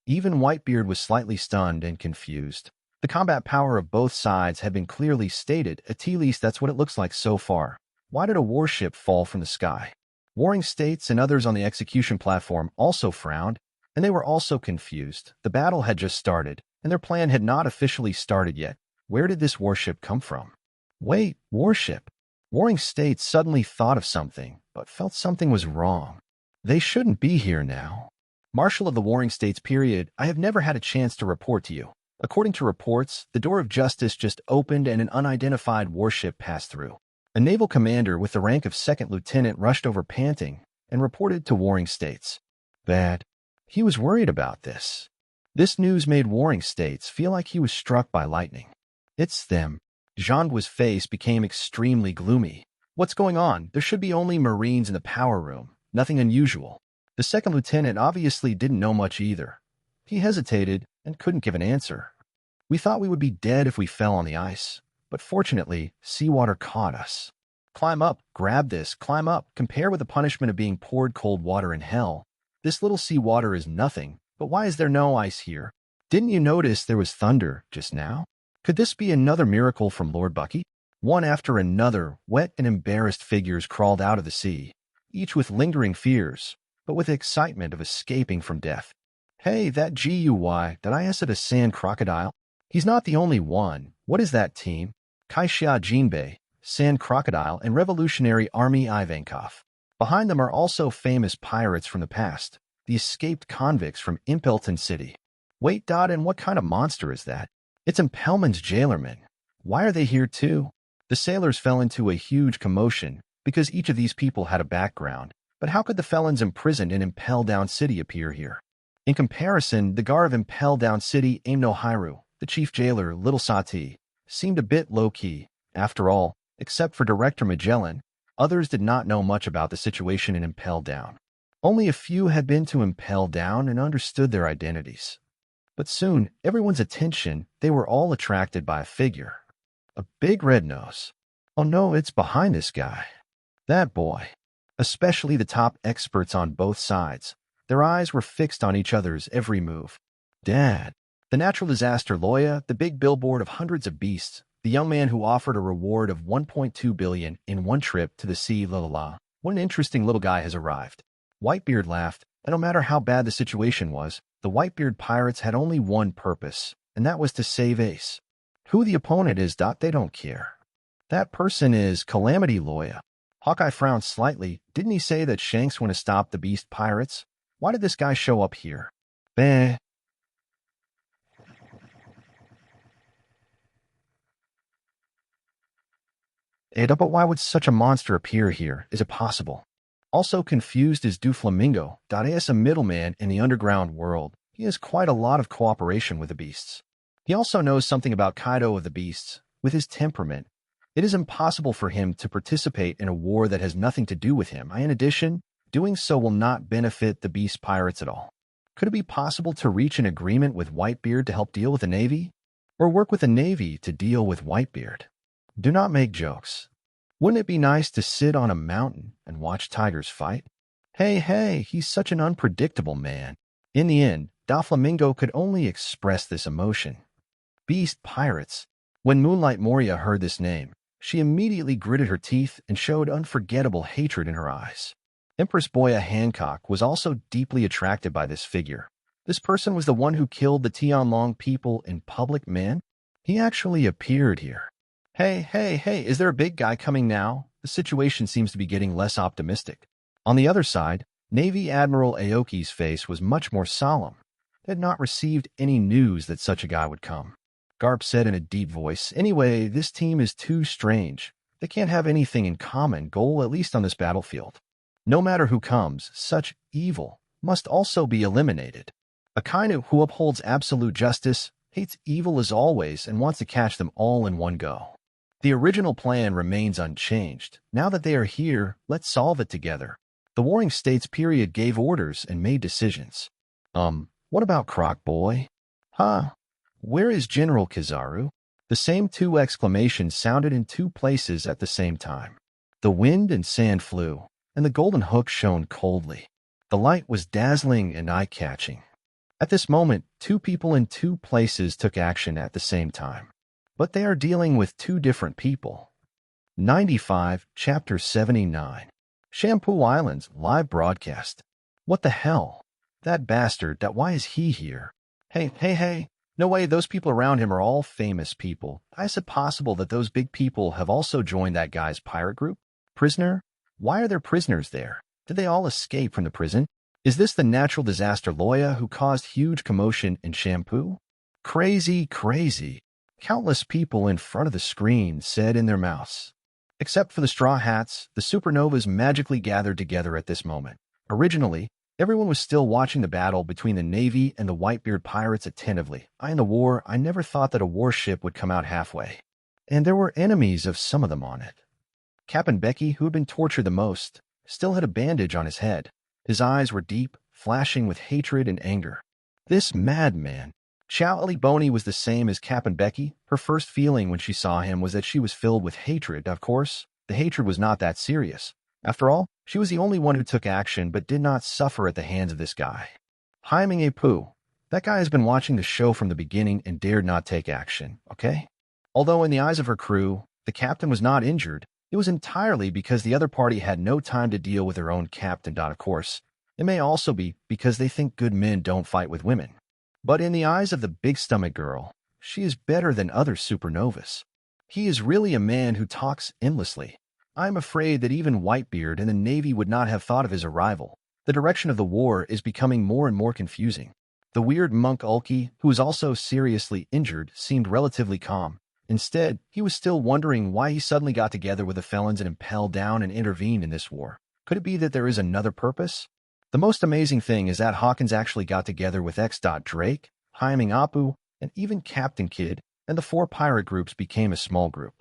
Even Whitebeard was slightly stunned and confused. The combat power of both sides had been clearly stated, at least that's what it looks like so far. Why did a warship fall from the sky? Warring States and others on the execution platform also frowned, and they were also confused. The battle had just started, and their plan had not officially started yet. Where did this warship come from? Wait, warship? Warring States suddenly thought of something, but felt something was wrong. They shouldn't be here now. Marshal of the Warring States period, I have never had a chance to report to you. According to reports, the door of justice just opened and an unidentified warship passed through. A naval commander with the rank of second lieutenant rushed over panting and reported to Warring States. Bad. He was worried about this. This news made Warring States feel like he was struck by lightning. It's them. Zhangguo's face became extremely gloomy. What's going on? There should be only Marines in the power room. Nothing unusual. The second lieutenant obviously didn't know much either. He hesitated and couldn't give an answer. We thought we would be dead if we fell on the ice, but fortunately, seawater caught us. Climb up, grab this, climb up. Compare with the punishment of being poured cold water in hell. This little seawater is nothing, but why is there no ice here? Didn't you notice there was thunder just now? Could this be another miracle from Lord Bucky? One after another, wet and embarrassed figures crawled out of the sea, each with lingering fears, but with the excitement of escaping from death. Hey, that GUI, did I ask it a sand crocodile? He's not the only one. What is that team? Kaixia Jinbei, Sand Crocodile, and Revolutionary Army Ivankov. Behind them are also famous pirates from the past, the escaped convicts from Impelton City. Wait, and what kind of monster is that? It's Impelman's jailermen. Why are they here too? The sailors fell into a huge commotion because each of these people had a background. But how could the felons imprisoned in Impel Down City appear here? In comparison, the guard of Impel Down City, Aim no Hiru, the chief jailer, Little Sati, seemed a bit low-key. After all, except for Director Magellan, others did not know much about the situation in Impel Down. Only a few had been to Impel Down and understood their identities. But soon, everyone's attention, they were all attracted by a figure. A big red nose. Oh no, it's behind this guy. That boy. Especially the top experts on both sides. Their eyes were fixed on each other's every move. Dad. The natural disaster Loya, the big billboard of hundreds of beasts, the young man who offered a reward of 1.2 billion in one trip to the sea, la la la. What an interesting little guy has arrived. Whitebeard laughed, and no matter how bad the situation was, the Whitebeard pirates had only one purpose, and that was to save Ace. Who the opponent is, they don't care. That person is Calamity Loya. Hawkeye frowned slightly. Didn't he say that Shanks want to stop the beast pirates? Why did this guy show up here? Bah. Ada, but why would such a monster appear here? Is it possible? Also confused is Doflamingo. He is a middleman in the underground world. He has quite a lot of cooperation with the beasts. He also knows something about Kaido of the beasts. With his temperament, it is impossible for him to participate in a war that has nothing to do with him. In addition, doing so will not benefit the beast pirates at all. Could it be possible to reach an agreement with Whitebeard to help deal with the Navy? Or work with the Navy to deal with Whitebeard? Do not make jokes. Wouldn't it be nice to sit on a mountain and watch tigers fight? Hey, he's such an unpredictable man. In the end, Doflamingo could only express this emotion. Beast pirates. When Moonlight Moria heard this name, she immediately gritted her teeth and showed unforgettable hatred in her eyes. Empress Boya Hancock was also deeply attracted by this figure. This person was the one who killed the Tianlong people in public, man? He actually appeared here. Hey, is there a big guy coming now? The situation seems to be getting less optimistic. On the other side, Navy Admiral Aoki's face was much more solemn. They had not received any news that such a guy would come. Garp said in a deep voice, "Anyway, this team is too strange. They can't have anything in common goal, at least on this battlefield. No matter who comes, such evil must also be eliminated. Akainu, who upholds absolute justice, hates evil as always and wants to catch them all in one go. The original plan remains unchanged. Now that they are here, let's solve it together." The Warring States period gave orders and made decisions. What about Croc Boy? Huh? Where is General Kizaru? The same two exclamations sounded in two places at the same time. The wind and sand flew, and the golden hook shone coldly. The light was dazzling and eye-catching. At this moment, two people in two places took action at the same time. But they are dealing with two different people. 95, Chapter 79. Shampoo Island's live broadcast. What the hell? That bastard, why is he here? Hey. No way, those people around him are all famous people. Is it possible that those big people have also joined that guy's pirate group? Prisoner? Why are there prisoners there? Did they all escape from the prison? Is this the natural disaster Loya who caused huge commotion in Shampoo? Crazy. Countless people in front of the screen said in their mouths. Except for the Straw Hats, the supernovas magically gathered together at this moment. Originally, everyone was still watching the battle between the Navy and the Whitebeard pirates attentively. In the war, I never thought that a warship would come out halfway. And there were enemies of some of them on it. Captain Becky, who had been tortured the most, still had a bandage on his head. His eyes were deep, flashing with hatred and anger. This madman. Chow Ali Boney was the same as Captain Becky. Her first feeling when she saw him was that she was filled with hatred. Of course, the hatred was not that serious. After all, she was the only one who took action but did not suffer at the hands of this guy. Haiming A Poo. That guy has been watching the show from the beginning and dared not take action, okay? Although in the eyes of her crew, the captain was not injured, it was entirely because the other party had no time to deal with their own captain. Of course, it may also be because they think good men don't fight with women. But in the eyes of the big stomach girl, she is better than other supernovas. He is really a man who talks endlessly. I'm afraid that even Whitebeard and the Navy would not have thought of his arrival. The direction of the war is becoming more and more confusing. The weird monk Ulki, who was also seriously injured, seemed relatively calm. Instead, he was still wondering why he suddenly got together with the felons and Impel Down and intervened in this war. Could it be that there is another purpose? The most amazing thing is that Hawkins actually got together with X. Drake, Haiming Apu, and even Captain Kidd, and the four pirate groups became a small group.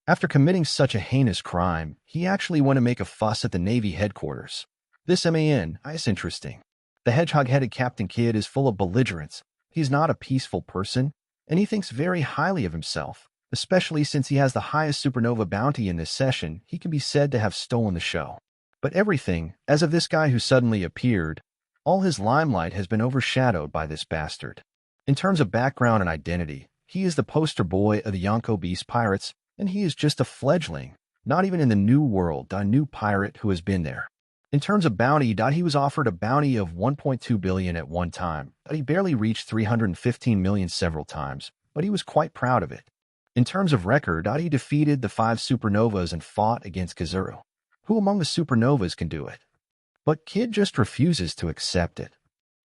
After committing such a heinous crime, he actually went to make a fuss at the Navy headquarters. This man is interesting. The hedgehog-headed Captain Kidd is full of belligerence. He's not a peaceful person, and he thinks very highly of himself, especially since he has the highest supernova bounty in this session. He can be said to have stolen the show. But everything, as of this guy who suddenly appeared, all his limelight has been overshadowed by this bastard. In terms of background and identity, he is the poster boy of the Yonko Beast pirates, and he is just a fledgling, not even in the new world, a new pirate who has been there. In terms of bounty, he was offered a bounty of 1.2 billion at one time, he barely reached 315 million several times, but he was quite proud of it. In terms of record, he defeated the 5 supernovas and fought against Kizaru. Who among the supernovas can do it? But Kidd just refuses to accept it.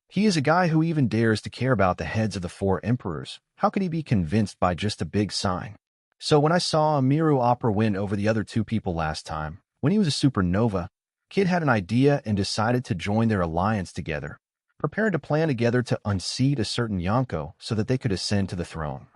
He is a guy who even dares to care about the heads of the 4 emperors. How could he be convinced by just a big sign? So when I saw Miru Opera win over the other 2 people last time, when he was a supernova, Kidd had an idea and decided to join their alliance together, preparing to plan together to unseat a certain Yonko so that they could ascend to the throne.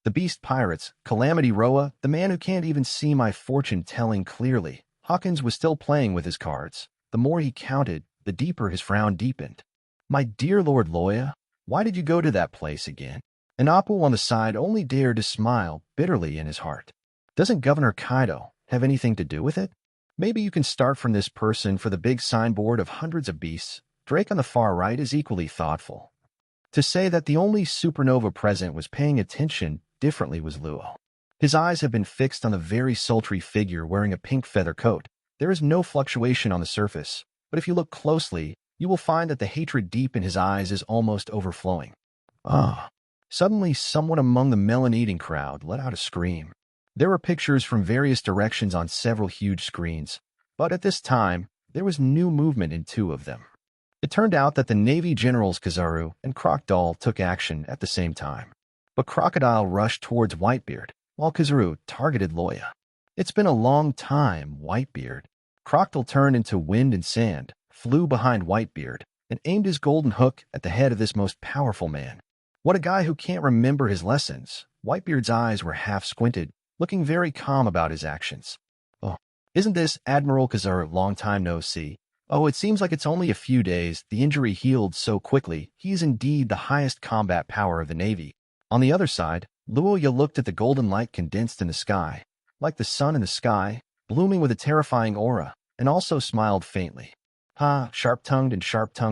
The Beast Pirates, Calamity Roa, the man who can't even see my fortune-telling clearly. Hawkins was still playing with his cards. The more he counted, the deeper his frown deepened. My dear Lord Loya, why did you go to that place again? And Apu on the side only dared to smile bitterly in his heart. Doesn't Governor Kaido have anything to do with it? Maybe you can start from this person for the big signboard of hundreds of beasts. Drake on the far right is equally thoughtful. To say that the only supernova present was paying attention differently was Luo. His eyes have been fixed on the very sultry figure wearing a pink feather coat. There is no fluctuation on the surface, but if you look closely, you will find that the hatred deep in his eyes is almost overflowing. Ah! Suddenly, someone among the melon-eating crowd let out a scream. There were pictures from various directions on several huge screens, but at this time, there was new movement in two of them. It turned out that the Navy Generals Kizaru and Crocodile took action at the same time. But Crocodile rushed towards Whitebeard, while Kizaru targeted Loya. It's been a long time, Whitebeard. Crocodile turned into wind and sand, flew behind Whitebeard, and aimed his golden hook at the head of this most powerful man. What a guy who can't remember his lessons. Whitebeard's eyes were half squinted, looking very calm about his actions. Oh, isn't this Admiral Kizaru? Long time no see. Oh, it seems like it's only a few days. The injury healed so quickly. He is indeed the highest combat power of the Navy. On the other side, Loya looked at the golden light condensed in the sky, like the sun in the sky, blooming with a terrifying aura, and also smiled faintly. Sharp-tongued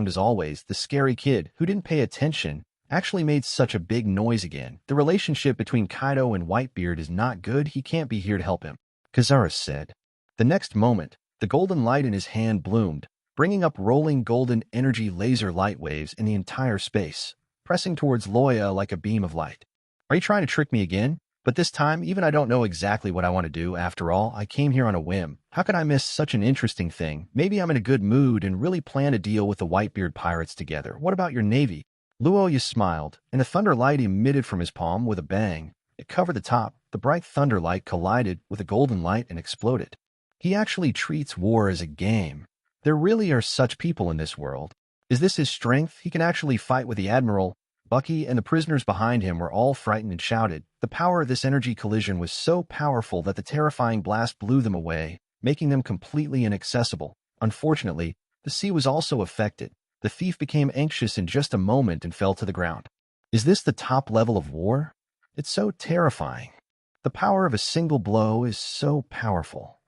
as always, the scary kid who didn't pay attention actually made such a big noise again. The relationship between Kaido and Whitebeard is not good. He can't be here to help him, Kizaru said. The next moment, the golden light in his hand bloomed, bringing up rolling golden energy laser light waves in the entire space, pressing towards Loya like a beam of light. Are you trying to trick me again? But this time, even I don't know exactly what I want to do. After all, I came here on a whim. How could I miss such an interesting thing? Maybe I'm in a good mood and really plan to deal with the Whitebeard pirates together. What about your navy? Loya smiled, and a thunder light emitted from his palm with a bang. It covered the top. The bright thunder light collided with a golden light and exploded. He actually treats war as a game. There really are such people in this world. Is this his strength? He can actually fight with the Admiral. Bucky and the prisoners behind him were all frightened and shouted. The power of this energy collision was so powerful that the terrifying blast blew them away, making them completely inaccessible. Unfortunately, the sea was also affected. The thief became anxious in just a moment and fell to the ground. Is this the top level of war? It's so terrifying. The power of a single blow is so powerful.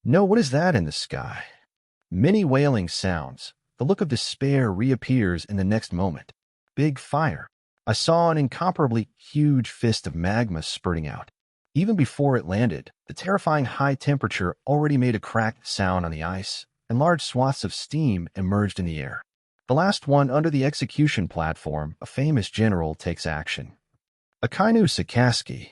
No, what is that in the sky? Many wailing sounds. The look of despair reappears in the next moment. Big fire. I saw an incomparably huge fist of magma spurting out. Even before it landed, the terrifying high temperature already made a cracked sound on the ice, and large swaths of steam emerged in the air. The last one under the execution platform, a famous general takes action. Akainu Sakaski.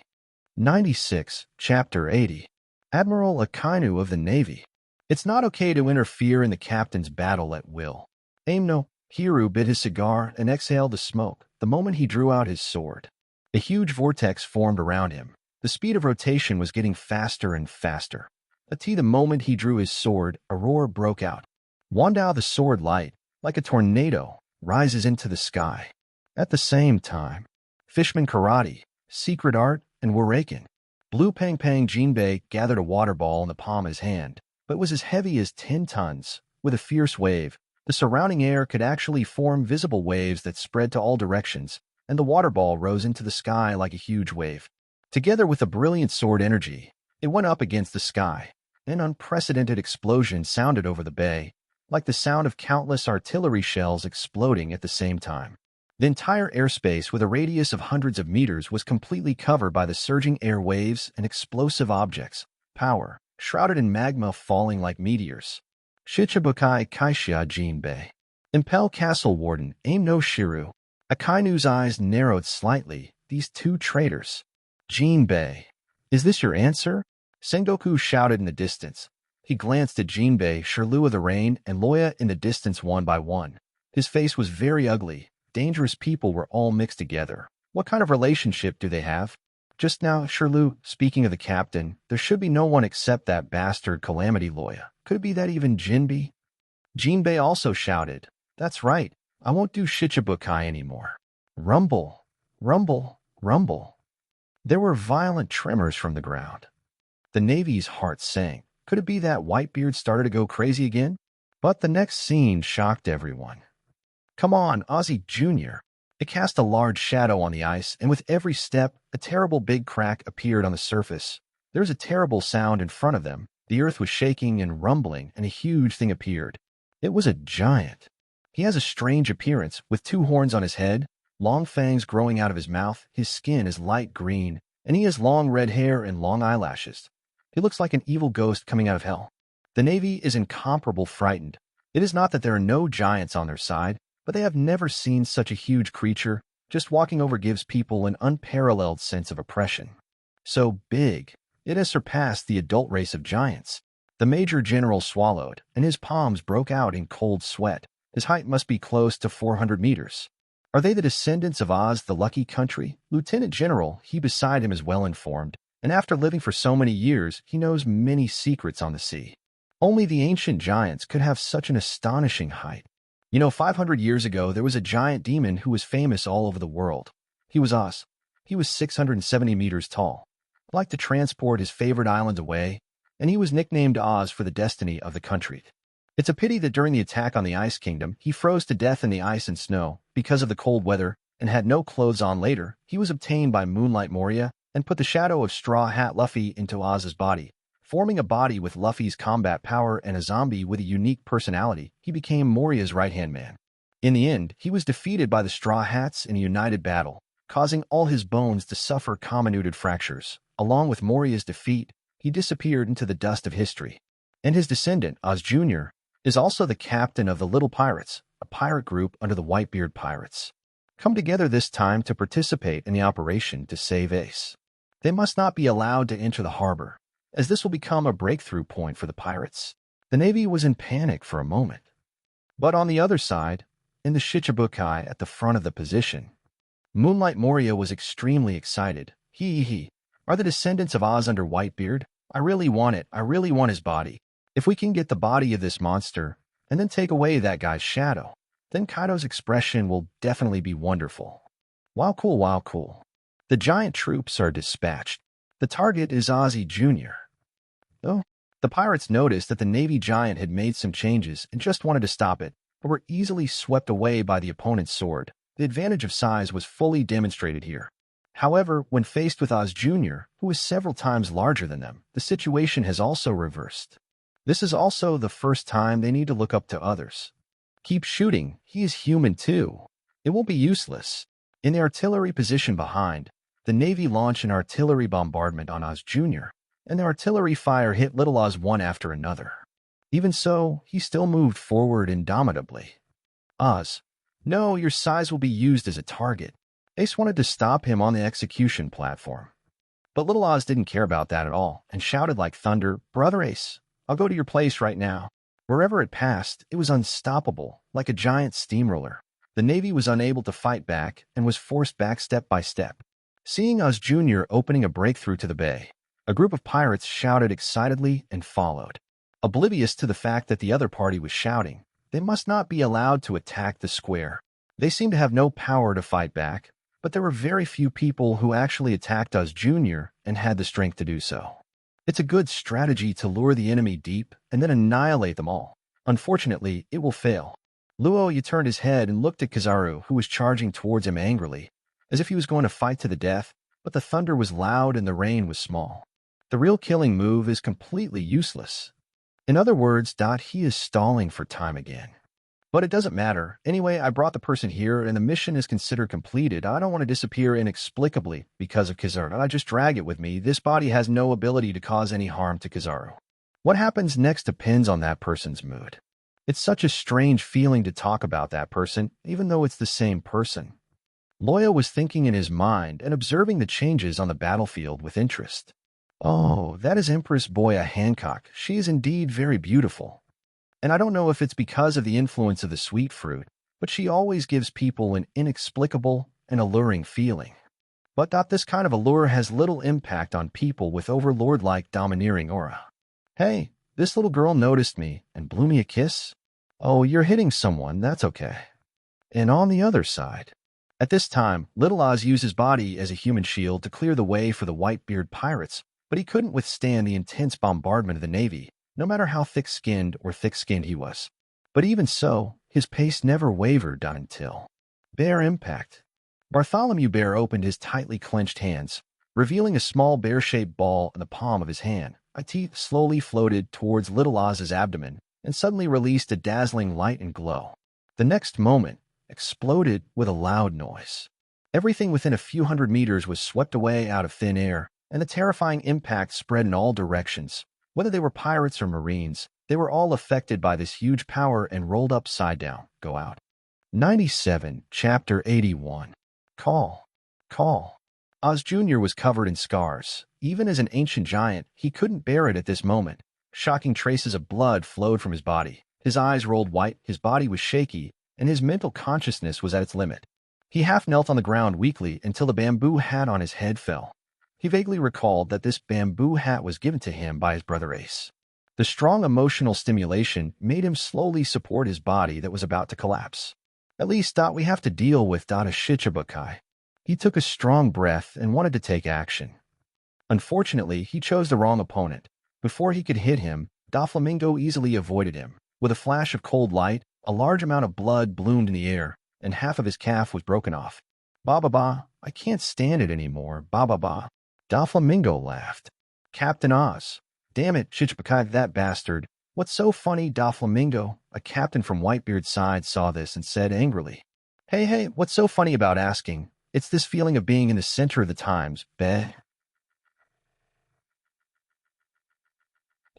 96, Chapter 80. Admiral Akainu of the Navy. It's not okay to interfere in the captain's battle at will. Aim Shiru bit his cigar and exhaled the smoke the moment he drew out his sword. A huge vortex formed around him. The speed of rotation was getting faster and faster. The moment he drew his sword, a roar broke out. Wandao the sword light, like a tornado, rises into the sky. At the same time, Fishman Karate, Secret Art, and Waraken. Blue Pang Pang Jinbei gathered a water ball in the palm of his hand, but was as heavy as 10 tons. With a fierce wave, the surrounding air could actually form visible waves that spread to all directions, and the water ball rose into the sky like a huge wave. Together with the brilliant sword energy, it went up against the sky. An unprecedented explosion sounded over the bay, like the sound of countless artillery shells exploding at the same time. The entire airspace, with a radius of hundreds of meters, was completely covered by the surging air waves and explosive objects, power, shrouded in magma falling like meteors. Shichibukai Kaishia Jinbei. Impel Castle Warden, aim no Shiru. Akainu's eyes narrowed slightly. These two traitors. Jinbei. Is this your answer? Sengoku shouted in the distance. He glanced at Jinbei, Shiru of the Rain, and Loya in the distance one by one. His face was very ugly. Dangerous people were all mixed together. What kind of relationship do they have? Just now, Shiru, speaking of the captain, there should be no one except that bastard Calamity Loya. Could it be that even Jinbei? Jinbei also shouted. That's right. I won't do Shichibukai anymore. Rumble, rumble, rumble. There were violent tremors from the ground. The Navy's heart sank. Could it be that Whitebeard started to go crazy again? But the next scene shocked everyone. Come on, Ozzy Jr. It cast a large shadow on the ice, and with every step, a terrible big crack appeared on the surface. There was a terrible sound in front of them. The earth was shaking and rumbling, and a huge thing appeared. It was a giant. He has a strange appearance, with 2 horns on his head, long fangs growing out of his mouth. His skin is light green, and he has long red hair and long eyelashes. He looks like an evil ghost coming out of hell. The Navy is incomparably frightened. It is not that there are no giants on their side, but they have never seen such a huge creature. Just walking over gives people an unparalleled sense of oppression. So big, it has surpassed the adult race of giants. The Major General swallowed, and his palms broke out in cold sweat. His height must be close to 400 meters. Are they the descendants of Oz, the lucky country? Lieutenant General, he beside him is well informed, and after living for so many years, he knows many secrets on the sea. Only the ancient giants could have such an astonishing height. 500 years ago, there was a giant demon who was famous all over the world. He was Oz. He was 670 meters tall, liked to transport his favorite island away, and he was nicknamed Oz for the destiny of the country. It's a pity that during the attack on the Ice Kingdom, he froze to death in the ice and snow because of the cold weather and had no clothes on later. He was obtained by Moonlight Moria and put the shadow of Straw Hat Luffy into Oz's body, forming a body with Luffy's combat power and a zombie with a unique personality. He became Moria's right-hand man. In the end, he was defeated by the Straw Hats in a united battle, causing all his bones to suffer comminuted fractures. Along with Moria's defeat, he disappeared into the dust of history. And his descendant, Oz Jr., is also the captain of the Little Pirates, a pirate group under the Whitebeard pirates. Come together this time to participate in the operation to save Ace. They must not be allowed to enter the harbor, as this will become a breakthrough point for the pirates. The Navy was in panic for a moment. But on the other side, in the Shichibukai at the front of the position, Moonlight Moria was extremely excited. He are the descendants of Oz under Whitebeard. I really want it. I really want his body. If we can get the body of this monster and then take away that guy's shadow, then Kaido's expression will definitely be wonderful. Wow, cool, wow, cool. The giant troops are dispatched. The target is Ozzy Jr. Though, the pirates noticed that the Navy giant had made some changes and just wanted to stop it, but were easily swept away by the opponent's sword. The advantage of size was fully demonstrated here. However, when faced with Oz Jr., who is several times larger than them, the situation has also reversed. This is also the first time they need to look up to others. Keep shooting, he is human too. It won't be useless. In the artillery position behind, the Navy launched an artillery bombardment on Oz Jr., and the artillery fire hit Little Oz one after another. Even so, he still moved forward indomitably. Oz, no, your size will be used as a target. Ace wanted to stop him on the execution platform. But Little Oz didn't care about that at all, and shouted like thunder, Brother Ace, I'll go to your place right now. Wherever it passed, it was unstoppable, like a giant steamroller. The Navy was unable to fight back and was forced back step by step. Seeing Oz Jr. opening a breakthrough to the bay, a group of pirates shouted excitedly and followed. Oblivious to the fact that the other party was shouting, they must not be allowed to attack the square. They seemed to have no power to fight back, but there were very few people who actually attacked Oz Jr. and had the strength to do so. It's a good strategy to lure the enemy deep and then annihilate them all. Unfortunately, it will fail. Loya turned his head and looked at Kizaru, who was charging towards him angrily, as if he was going to fight to the death, but the thunder was loud and the rain was small. The real killing move is completely useless. In other words, he is stalling for time again. But it doesn't matter. Anyway, I brought the person here and the mission is considered completed. I don't want to disappear inexplicably because of Kizaru. I just drag it with me. This body has no ability to cause any harm to Kizaru. What happens next depends on that person's mood. It's such a strange feeling to talk about that person, even though it's the same person. Loya was thinking in his mind and observing the changes on the battlefield with interest. Oh, that is Empress Boya Hancock. She is indeed very beautiful. And I don't know if it's because of the influence of the sweet fruit, but she always gives people an inexplicable and alluring feeling. But this kind of allure has little impact on people with overlord-like domineering aura. Hey, this little girl noticed me and blew me a kiss. Oh, you're hitting someone, that's okay. And on the other side. At this time, Little Oz used his body as a human shield to clear the way for the Whitebeard pirates, but he couldn't withstand the intense bombardment of the Navy, no matter how thick-skinned he was. But even so, his pace never wavered until Bear Impact. Bartholomew Bear opened his tightly clenched hands, revealing a small bear-shaped ball in the palm of his hand. A teeth slowly floated towards Little Oz's abdomen and suddenly released a dazzling light and glow. The next moment, exploded with a loud noise. Everything within a few hundred meters was swept away out of thin air, and the terrifying impact spread in all directions. Whether they were pirates or marines, They were all affected by this huge power and rolled upside down. Go out. 97, Chapter 81. Call. Call. Oz Jr. was covered in scars. Even as an ancient giant, he couldn't bear it at this moment. Shocking traces of blood flowed from his body. His eyes rolled white, his body was shaky, and his mental consciousness was at its limit. He half knelt on the ground weakly until the bamboo hat on his head fell. He vaguely recalled that this bamboo hat was given to him by his brother Ace. The strong emotional stimulation made him slowly support his body that was about to collapse. At least, we have to deal with Shichibukai. He took a strong breath and wanted to take action. Unfortunately, he chose the wrong opponent. Before he could hit him, Doflamingo easily avoided him. With a flash of cold light, a large amount of blood bloomed in the air, and half of his calf was broken off. Ba-ba-ba, I can't stand it anymore, ba-ba-ba. Doflamingo laughed. Captain Oz. Damn it, Shichibukai, that bastard. What's so funny, Doflamingo? A captain from Whitebeard's side saw this and said angrily. Hey, what's so funny about asking? It's this feeling of being in the center of the times, beh.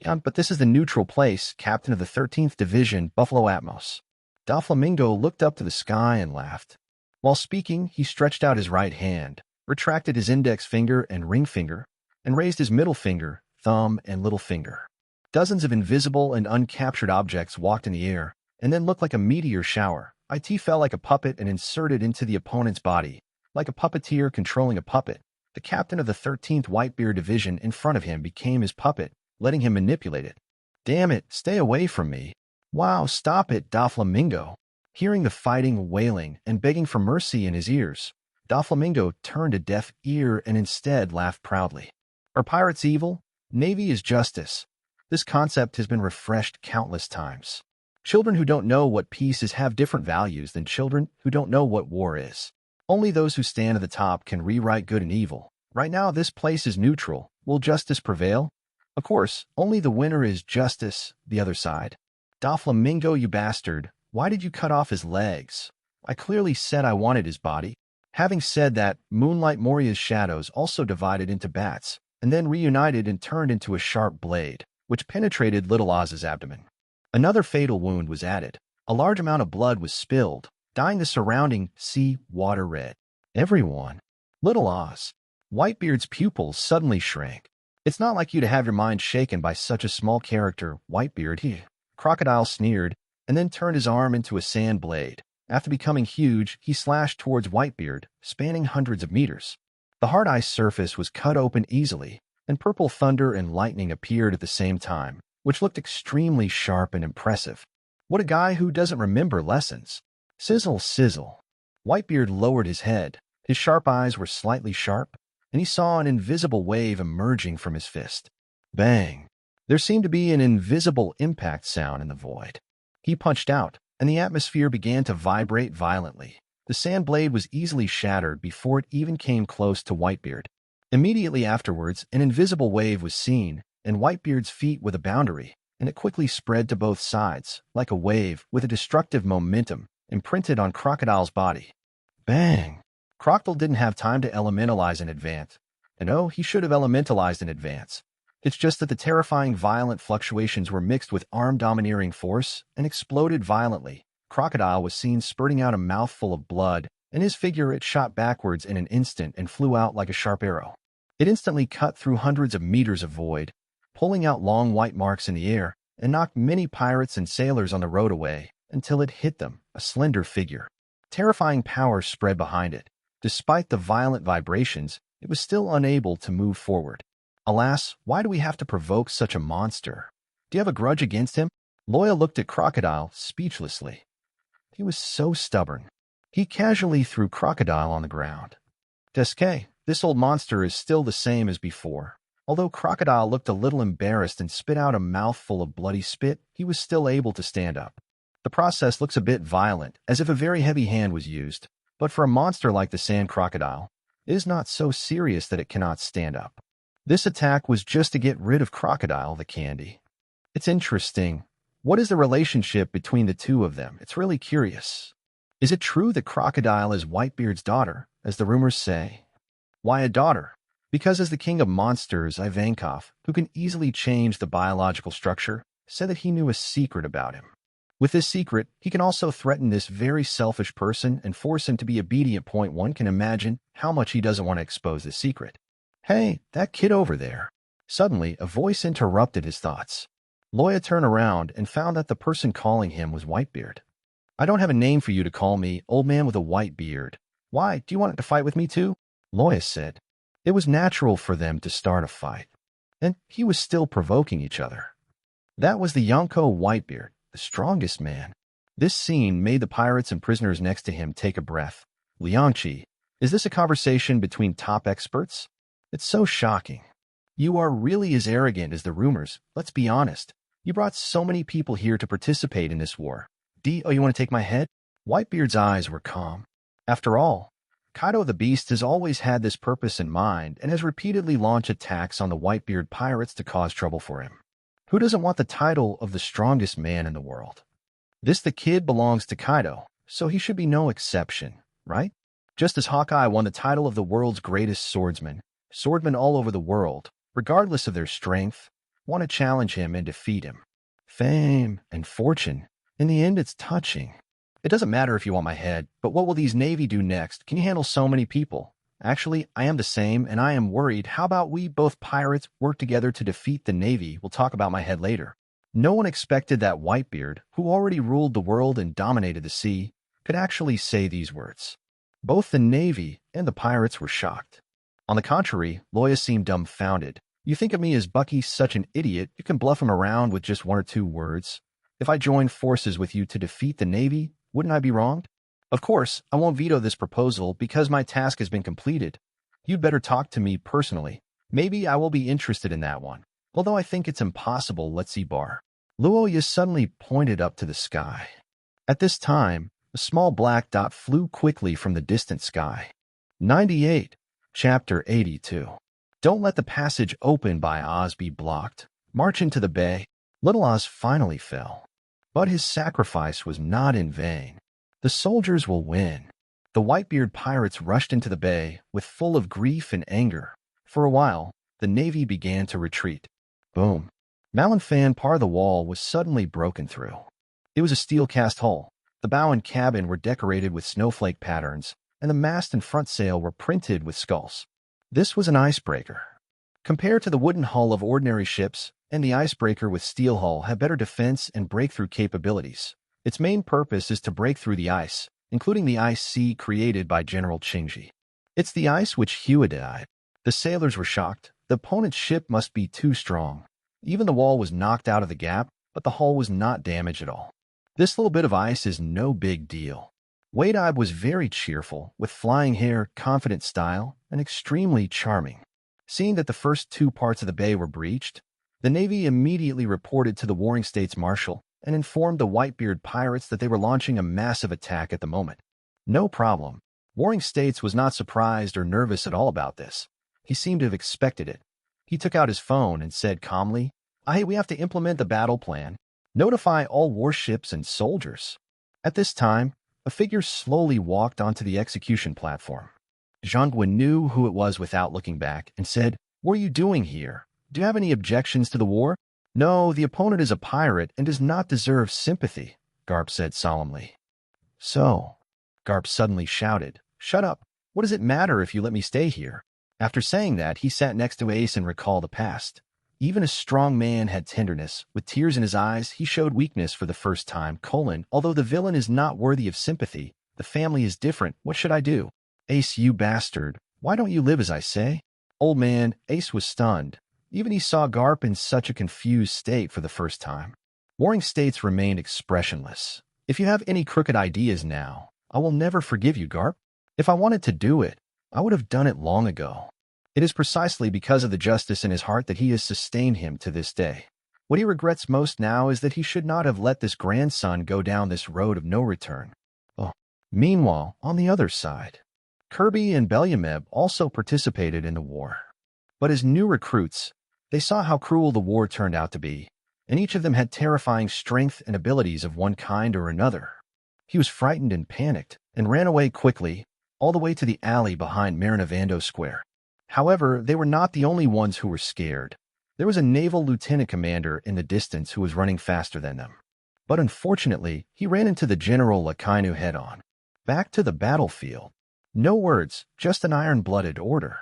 Yeah, but this is the neutral place, Captain of the 13th Division, Buffalo Atmos. Doflamingo looked up to the sky and laughed. While speaking, he stretched out his right hand, retracted his index finger and ring finger, and raised his middle finger, thumb, and little finger. Dozens of invisible and uncaptured objects walked in the air, and then looked like a meteor shower. It fell like a puppet and inserted into the opponent's body. Like a puppeteer controlling a puppet, the captain of the 13th Whitebeard Division in front of him became his puppet, letting him manipulate it. Damn it, stay away from me. Wow, stop it, Doflamingo. Hearing the fighting, wailing, and begging for mercy in his ears, Doflamingo turned a deaf ear and instead laughed proudly. Are pirates evil? Navy is justice. This concept has been refreshed countless times. Children who don't know what peace is have different values than children who don't know what war is. Only those who stand at the top can rewrite good and evil. Right now, this place is neutral. Will justice prevail? Of course, only the winner is justice, the other side. Doflamingo, you bastard. Why did you cut off his legs? I clearly said I wanted his body. Having said that, Moonlight Moria's shadows also divided into bats, and then reunited and turned into a sharp blade, which penetrated Little Oz's abdomen. Another fatal wound was added. A large amount of blood was spilled, dyeing the surrounding sea water red. Everyone. Little Oz. Whitebeard's pupils suddenly shrank. It's not like you to have your mind shaken by such a small character, Whitebeard. Crocodile sneered, and then turned his arm into a sand blade. After becoming huge, he slashed towards Whitebeard, spanning hundreds of meters. The hard ice surface was cut open easily, and purple thunder and lightning appeared at the same time, which looked extremely sharp and impressive. What a guy who doesn't remember lessons. Sizzle, sizzle. Whitebeard lowered his head. His sharp eyes were slightly sharp, and he saw an invisible wave emerging from his fist. Bang! There seemed to be an invisible impact sound in the void. He punched out, and the atmosphere began to vibrate violently. The sand blade was easily shattered before it even came close to Whitebeard. Immediately afterwards, an invisible wave was seen, and Whitebeard's feet were the boundary, and it quickly spread to both sides, like a wave with a destructive momentum imprinted on Crocodile's body. Bang! Crocodile didn't have time to elementalize in advance. And oh, he should have elementalized in advance. It's just that the terrifying violent fluctuations were mixed with arm-domineering force and exploded violently. Crocodile was seen spurting out a mouthful of blood, and his figure it shot backwards in an instant and flew out like a sharp arrow. It instantly cut through hundreds of meters of void, pulling out long white marks in the air, and knocked many pirates and sailors on the road away until it hit them, a slender figure. Terrifying power spread behind it. Despite the violent vibrations, it was still unable to move forward. Alas, why do we have to provoke such a monster? Do you have a grudge against him? Loya looked at Crocodile speechlessly. He was so stubborn. He casually threw Crocodile on the ground. Deske, this old monster is still the same as before. Although Crocodile looked a little embarrassed and spit out a mouthful of bloody spit, he was still able to stand up. The process looks a bit violent, as if a very heavy hand was used, but for a monster like the sand crocodile, it is not so serious that it cannot stand up. This attack was just to get rid of Crocodile the candy. It's interesting. What is the relationship between the two of them? It's really curious. Is it true that Crocodile is Whitebeard's daughter, as the rumors say? Why a daughter? Because as the king of monsters, Ivankov, who can easily change the biological structure, said that he knew a secret about him. With this secret, he can also threaten this very selfish person and force him to be obedient. One can imagine how much he doesn't want to expose the secret. Hey, that kid over there. Suddenly, a voice interrupted his thoughts. Loya turned around and found that the person calling him was Whitebeard. I don't have a name for you to call me, old man with a white beard. Why, do you want to fight with me too? Loya said. It was natural for them to start a fight, and he was still provoking each other. That was the Yonko Whitebeard, the strongest man. This scene made the pirates and prisoners next to him take a breath. Liangqi, is this a conversation between top experts? It's so shocking. You are really as arrogant as the rumors, let's be honest. You brought so many people here to participate in this war. Oh, you want to take my head? Whitebeard's eyes were calm. After all, Kaido the Beast has always had this purpose in mind and has repeatedly launched attacks on the Whitebeard pirates to cause trouble for him. Who doesn't want the title of the strongest man in the world? The kid belongs to Kaido, so he should be no exception, right? Just as Hawkeye won the title of the world's greatest swordsman, swordmen all over the world, regardless of their strength, want to challenge him and defeat him. Fame and fortune, in the end it's touching. It doesn't matter if you want my head, but what will these Navy do next? Can you handle so many people? Actually, I am the same, and I am worried. How about we both pirates work together to defeat the Navy? We'll talk about my head later. No one expected that Whitebeard, who already ruled the world and dominated the sea, could actually say these words. Both the Navy and the pirates were shocked. On the contrary, Loya seemed dumbfounded. You think of me as Bucky, such an idiot, you can bluff him around with just one or two words. If I join forces with you to defeat the Navy, wouldn't I be wronged? Of course, I won't veto this proposal because my task has been completed. You'd better talk to me personally. Maybe I will be interested in that one. Although I think it's impossible, let's see bar. Loya suddenly pointed up to the sky. At this time, a small black dot flew quickly from the distant sky. 98. Chapter 82. Don't let the passage open by Oz be blocked. March into the bay. Little Oz finally fell. But his sacrifice was not in vain. The soldiers will win. The Whitebeard pirates rushed into the bay with full of grief and anger. For a while, the Navy began to retreat. Boom. Magellan part of the wall was suddenly broken through. It was a steel-cast hull. The bow and cabin were decorated with snowflake patterns, and the mast and front sail were printed with skulls. This was an icebreaker. Compared to the wooden hull of ordinary ships, and the icebreaker with steel hull had better defense and breakthrough capabilities. Its main purpose is to break through the ice, including the ice sea created by General Qingji. It's the ice which Hua died. The sailors were shocked. The opponent's ship must be too strong. Even the wall was knocked out of the gap, but the hull was not damaged at all. This little bit of ice is no big deal. Wade-Eye was very cheerful, with flying hair, confident style, and extremely charming. Seeing that the first two parts of the bay were breached, the Navy immediately reported to the Warring States Marshal and informed the Whitebeard pirates that they were launching a massive attack at the moment. No problem. Warring States was not surprised or nervous at all about this. He seemed to have expected it. He took out his phone and said calmly, we have to implement the battle plan. Notify all warships and soldiers. At this time, a figure slowly walked onto the execution platform. Zhangguan knew who it was without looking back and said, What are you doing here? Do you have any objections to the war? No, the opponent is a pirate and does not deserve sympathy, Garp said solemnly. So, Garp suddenly shouted, Shut up. What does it matter if you let me stay here? After saying that, he sat next to Ace and recalled the past. Even a strong man had tenderness. With tears in his eyes, he showed weakness for the first time. Although the villain is not worthy of sympathy, the family is different. What should I do? Ace, you bastard. Why don't you live as I say? Old man, Ace was stunned. Even he saw Garp in such a confused state for the first time. Warring States remained expressionless. If you have any crooked ideas now, I will never forgive you, Garp. If I wanted to do it, I would have done it long ago. It is precisely because of the justice in his heart that he has sustained him to this day. What he regrets most now is that he should not have let this grandson go down this road of no return. Meanwhile, on the other side, Kirby and Belumeb also participated in the war. But as new recruits, they saw how cruel the war turned out to be, and each of them had terrifying strength and abilities of one kind or another. He was frightened and panicked, and ran away quickly, all the way to the alley behind Marinavando Square. However, they were not the only ones who were scared. There was a naval lieutenant commander in the distance who was running faster than them. But unfortunately, he ran into the General Akainu head-on. Back to the battlefield. No words, just an iron-blooded order.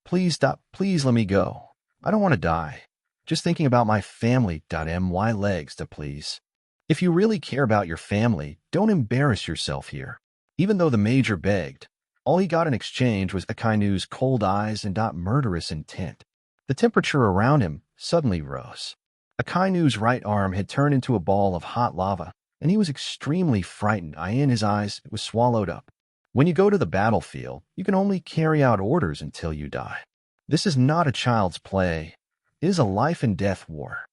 Please stop, please let me go. I don't want to die. Just thinking about my family. My legs, please. If you really care about your family, don't embarrass yourself here. Even though the major begged, all he got in exchange was Akainu's cold eyes and murderous intent. The temperature around him suddenly rose. Akainu's right arm had turned into a ball of hot lava, and he was extremely frightened. In his eyes, it was swallowed up. When you go to the battlefield, you can only carry out orders until you die. This is not a child's play. It is a life-and-death war.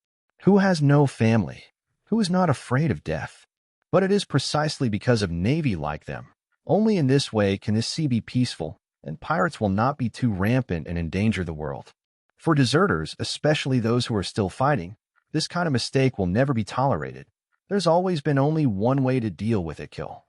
Who has no family? Who is not afraid of death? But it is precisely because of Navy like them. Only in this way can this sea be peaceful, and pirates will not be too rampant and endanger the world. For deserters, especially those who are still fighting, this kind of mistake will never be tolerated. There's always been only one way to deal with it: kill.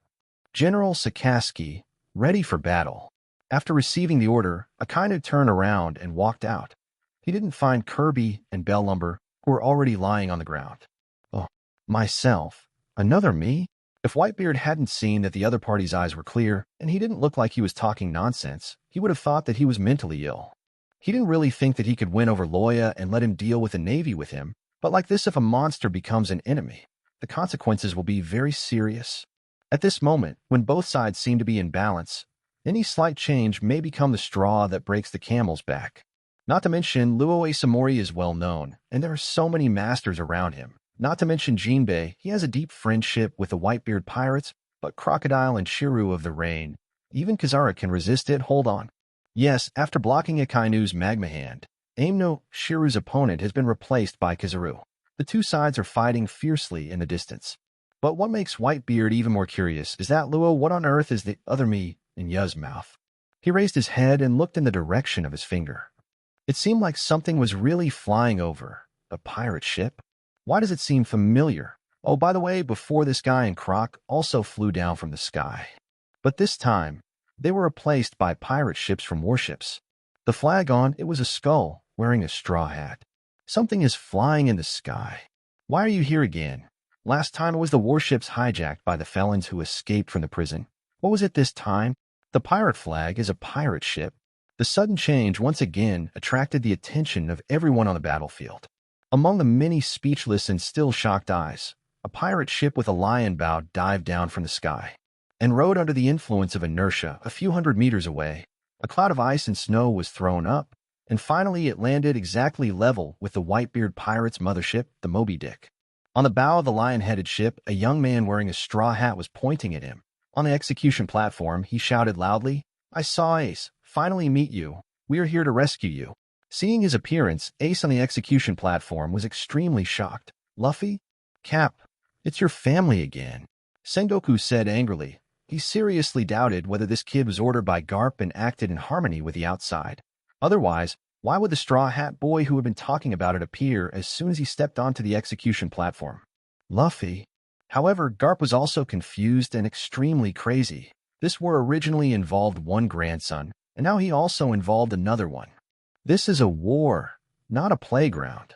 General Sakaski, ready for battle. After receiving the order, Akainu turned around and walked out. He didn't find Kirby and Bellumber, who were already lying on the ground. Oh, myself? Another me? If Whitebeard hadn't seen that the other party's eyes were clear, and he didn't look like he was talking nonsense, he would have thought that he was mentally ill. He didn't really think that he could win over Loya and let him deal with the Navy with him, but like this, if a monster becomes an enemy, the consequences will be very serious. At this moment, when both sides seem to be in balance, any slight change may become the straw that breaks the camel's back. Not to mention, Luo Samori is well known, and there are so many masters around him. Not to mention Jinbei, he has a deep friendship with the Whitebeard pirates, but Crocodile and Shiru of the Rain. Even Kazara can resist it. Hold on. Yes, after blocking Akainu's magma hand, Amno, Shiru's opponent, has been replaced by Kazaru. The two sides are fighting fiercely in the distance. But what makes Whitebeard even more curious is that Luo, what on earth is the other me in Yu's mouth? He raised his head and looked in the direction of his finger. It seemed like something was really flying over. A pirate ship? Why does it seem familiar? Oh, by the way, before this guy and Croc also flew down from the sky. But this time, they were replaced by pirate ships from warships. The flag on it was a skull wearing a straw hat. Something is flying in the sky. Why are you here again? Last time it was the warships hijacked by the felons who escaped from the prison. What was it this time? The pirate flag is a pirate ship. The sudden change once again attracted the attention of everyone on the battlefield. Among the many speechless and still shocked eyes, a pirate ship with a lion bow dived down from the sky and rode under the influence of inertia a few hundred meters away. A cloud of ice and snow was thrown up, and finally it landed exactly level with the Whitebeard pirates' mothership, the Moby Dick. On the bow of the lion-headed ship, a young man wearing a straw hat was pointing at him. On the execution platform, he shouted loudly, "I saw Ace. Finally meet you. We are here to rescue you." Seeing his appearance, Ace on the execution platform was extremely shocked. "Luffy? Cap, it's your family again," Sengoku said angrily. He seriously doubted whether this kid was ordered by Garp and acted in harmony with the outside. Otherwise, why would the Straw Hat boy who had been talking about it appear as soon as he stepped onto the execution platform? Luffy. However, Garp was also confused and extremely crazy. This war originally involved one grandson, and now he also involved another one. This is a war, not a playground.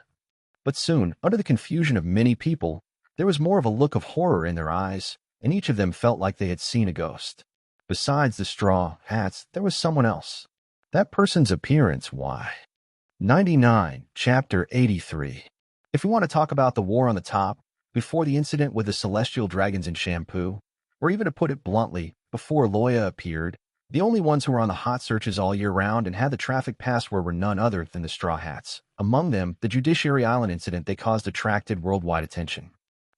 But soon, under the confusion of many people, there was more of a look of horror in their eyes, and each of them felt like they had seen a ghost. Besides the Straw Hats, there was someone else. That person's appearance, why? 99, Chapter 83. If we want to talk about the war on the top, before the incident with the Celestial Dragons in Shampoo, or even to put it bluntly, before Loya appeared, the only ones who were on the hot searches all year round and had the traffic password were none other than the Straw Hats. Among them, the Judiciary Island incident they caused attracted worldwide attention.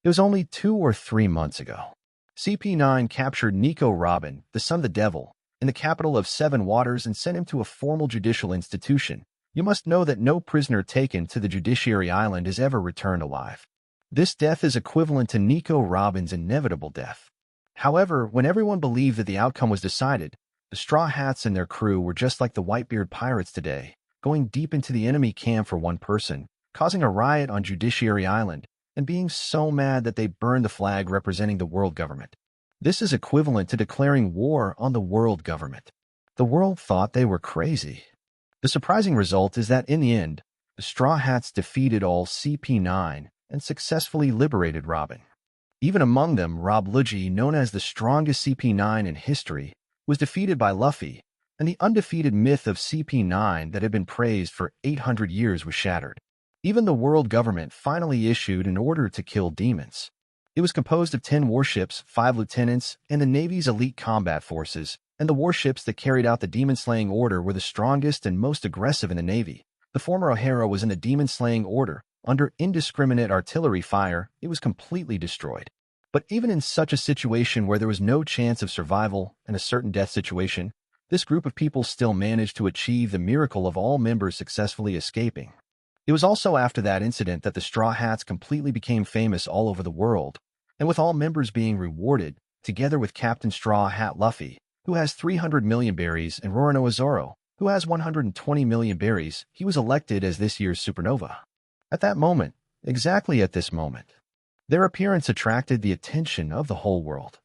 It was only 2 or 3 months ago. CP9 captured Nico Robin, the son of the devil, in the capital of Seven Waters and sent him to a formal judicial institution. You must know that no prisoner taken to the Judiciary Island is ever returned alive. This death is equivalent to Nico Robin's inevitable death. However, when everyone believed that the outcome was decided, the Straw Hats and their crew were just like the Whitebeard pirates today, going deep into the enemy camp for one person, causing a riot on Judiciary Island, and being so mad that they burned the flag representing the world government. This is equivalent to declaring war on the world government. The world thought they were crazy. The surprising result is that in the end, The Straw Hats defeated all CP9 and successfully liberated Robin. Even among them, Rob Luigi, known as the strongest CP9 in history, was defeated by Luffy, and the undefeated myth of CP9 that had been praised for 800 years was shattered. Even the world government finally issued an order to kill demons. It was composed of 10 warships, 5 lieutenants, and the Navy's elite combat forces, and the warships that carried out the demon-slaying order were the strongest and most aggressive in the Navy. The former O'Hara was in the demon-slaying order. Under indiscriminate artillery fire, it was completely destroyed. But even in such a situation where there was no chance of survival and a certain death situation, this group of people still managed to achieve the miracle of all members successfully escaping. It was also after that incident that the Straw Hats completely became famous all over the world, and with all members being rewarded, together with Captain Straw Hat Luffy, who has 300 million berries, and Roronoa Zoro, who has 120 million berries, he was elected as this year's supernova. At that moment, exactly at this moment, their appearance attracted the attention of the whole world.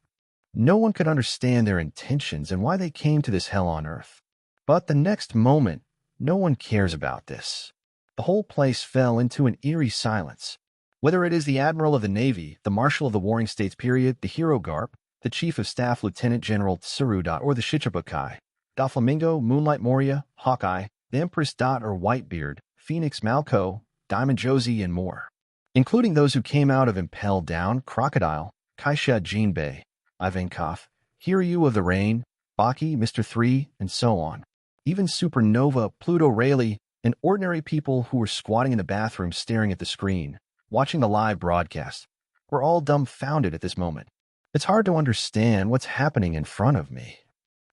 No one could understand their intentions and why they came to this hell on earth. But the next moment, no one cares about this. The whole place fell into an eerie silence. Whether it is the Admiral of the Navy, the Marshal of the Warring States period, the Hero Garp, the Chief of Staff Lieutenant General Tsuru. Or the Shichibukai, Doflamingo, Moonlight Moria, Hawkeye, the Empress. Or Whitebeard, Phoenix Malco, Diamond Josie, and more. Including those who came out of Impel Down, Crocodile, Kaisha Jinbei, Ivankov, Hiryu of the Rain, Baki, Mr. 3, and so on. Even Supernova, Pluto Rayleigh, and ordinary people who were squatting in the bathroom staring at the screen, watching the live broadcast, were all dumbfounded at this moment. It's hard to understand what's happening in front of me.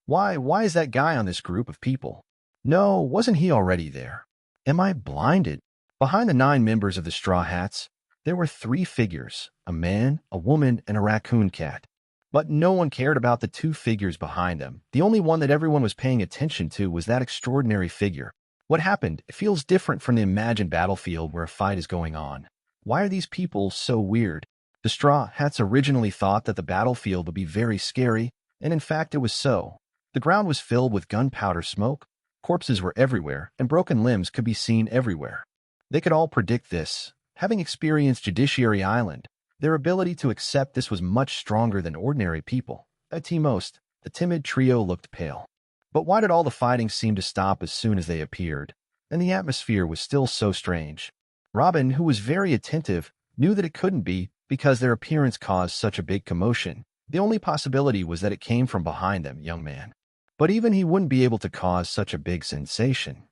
Why is that guy on this group of people? No, wasn't he already there? Am I blinded? Behind the 9 members of the Straw Hats, there were 3 figures, a man, a woman, and a raccoon cat. But no one cared about the 2 figures behind them. The only one that everyone was paying attention to was that extraordinary figure. What happened? It feels different from the imagined battlefield where a fight is going on. Why are these people so weird? The Straw Hats originally thought that the battlefield would be very scary, and in fact it was so. The ground was filled with gunpowder smoke, corpses were everywhere, and broken limbs could be seen everywhere. They could all predict this. Having experienced Judiciary Island, their ability to accept this was much stronger than ordinary people. At most, the timid trio looked pale. But why did all the fighting seem to stop as soon as they appeared? And the atmosphere was still so strange. Robin, who was very attentive, knew that it couldn't be because their appearance caused such a big commotion. The only possibility was that it came from behind them, young man. But even he wouldn't be able to cause such a big sensation.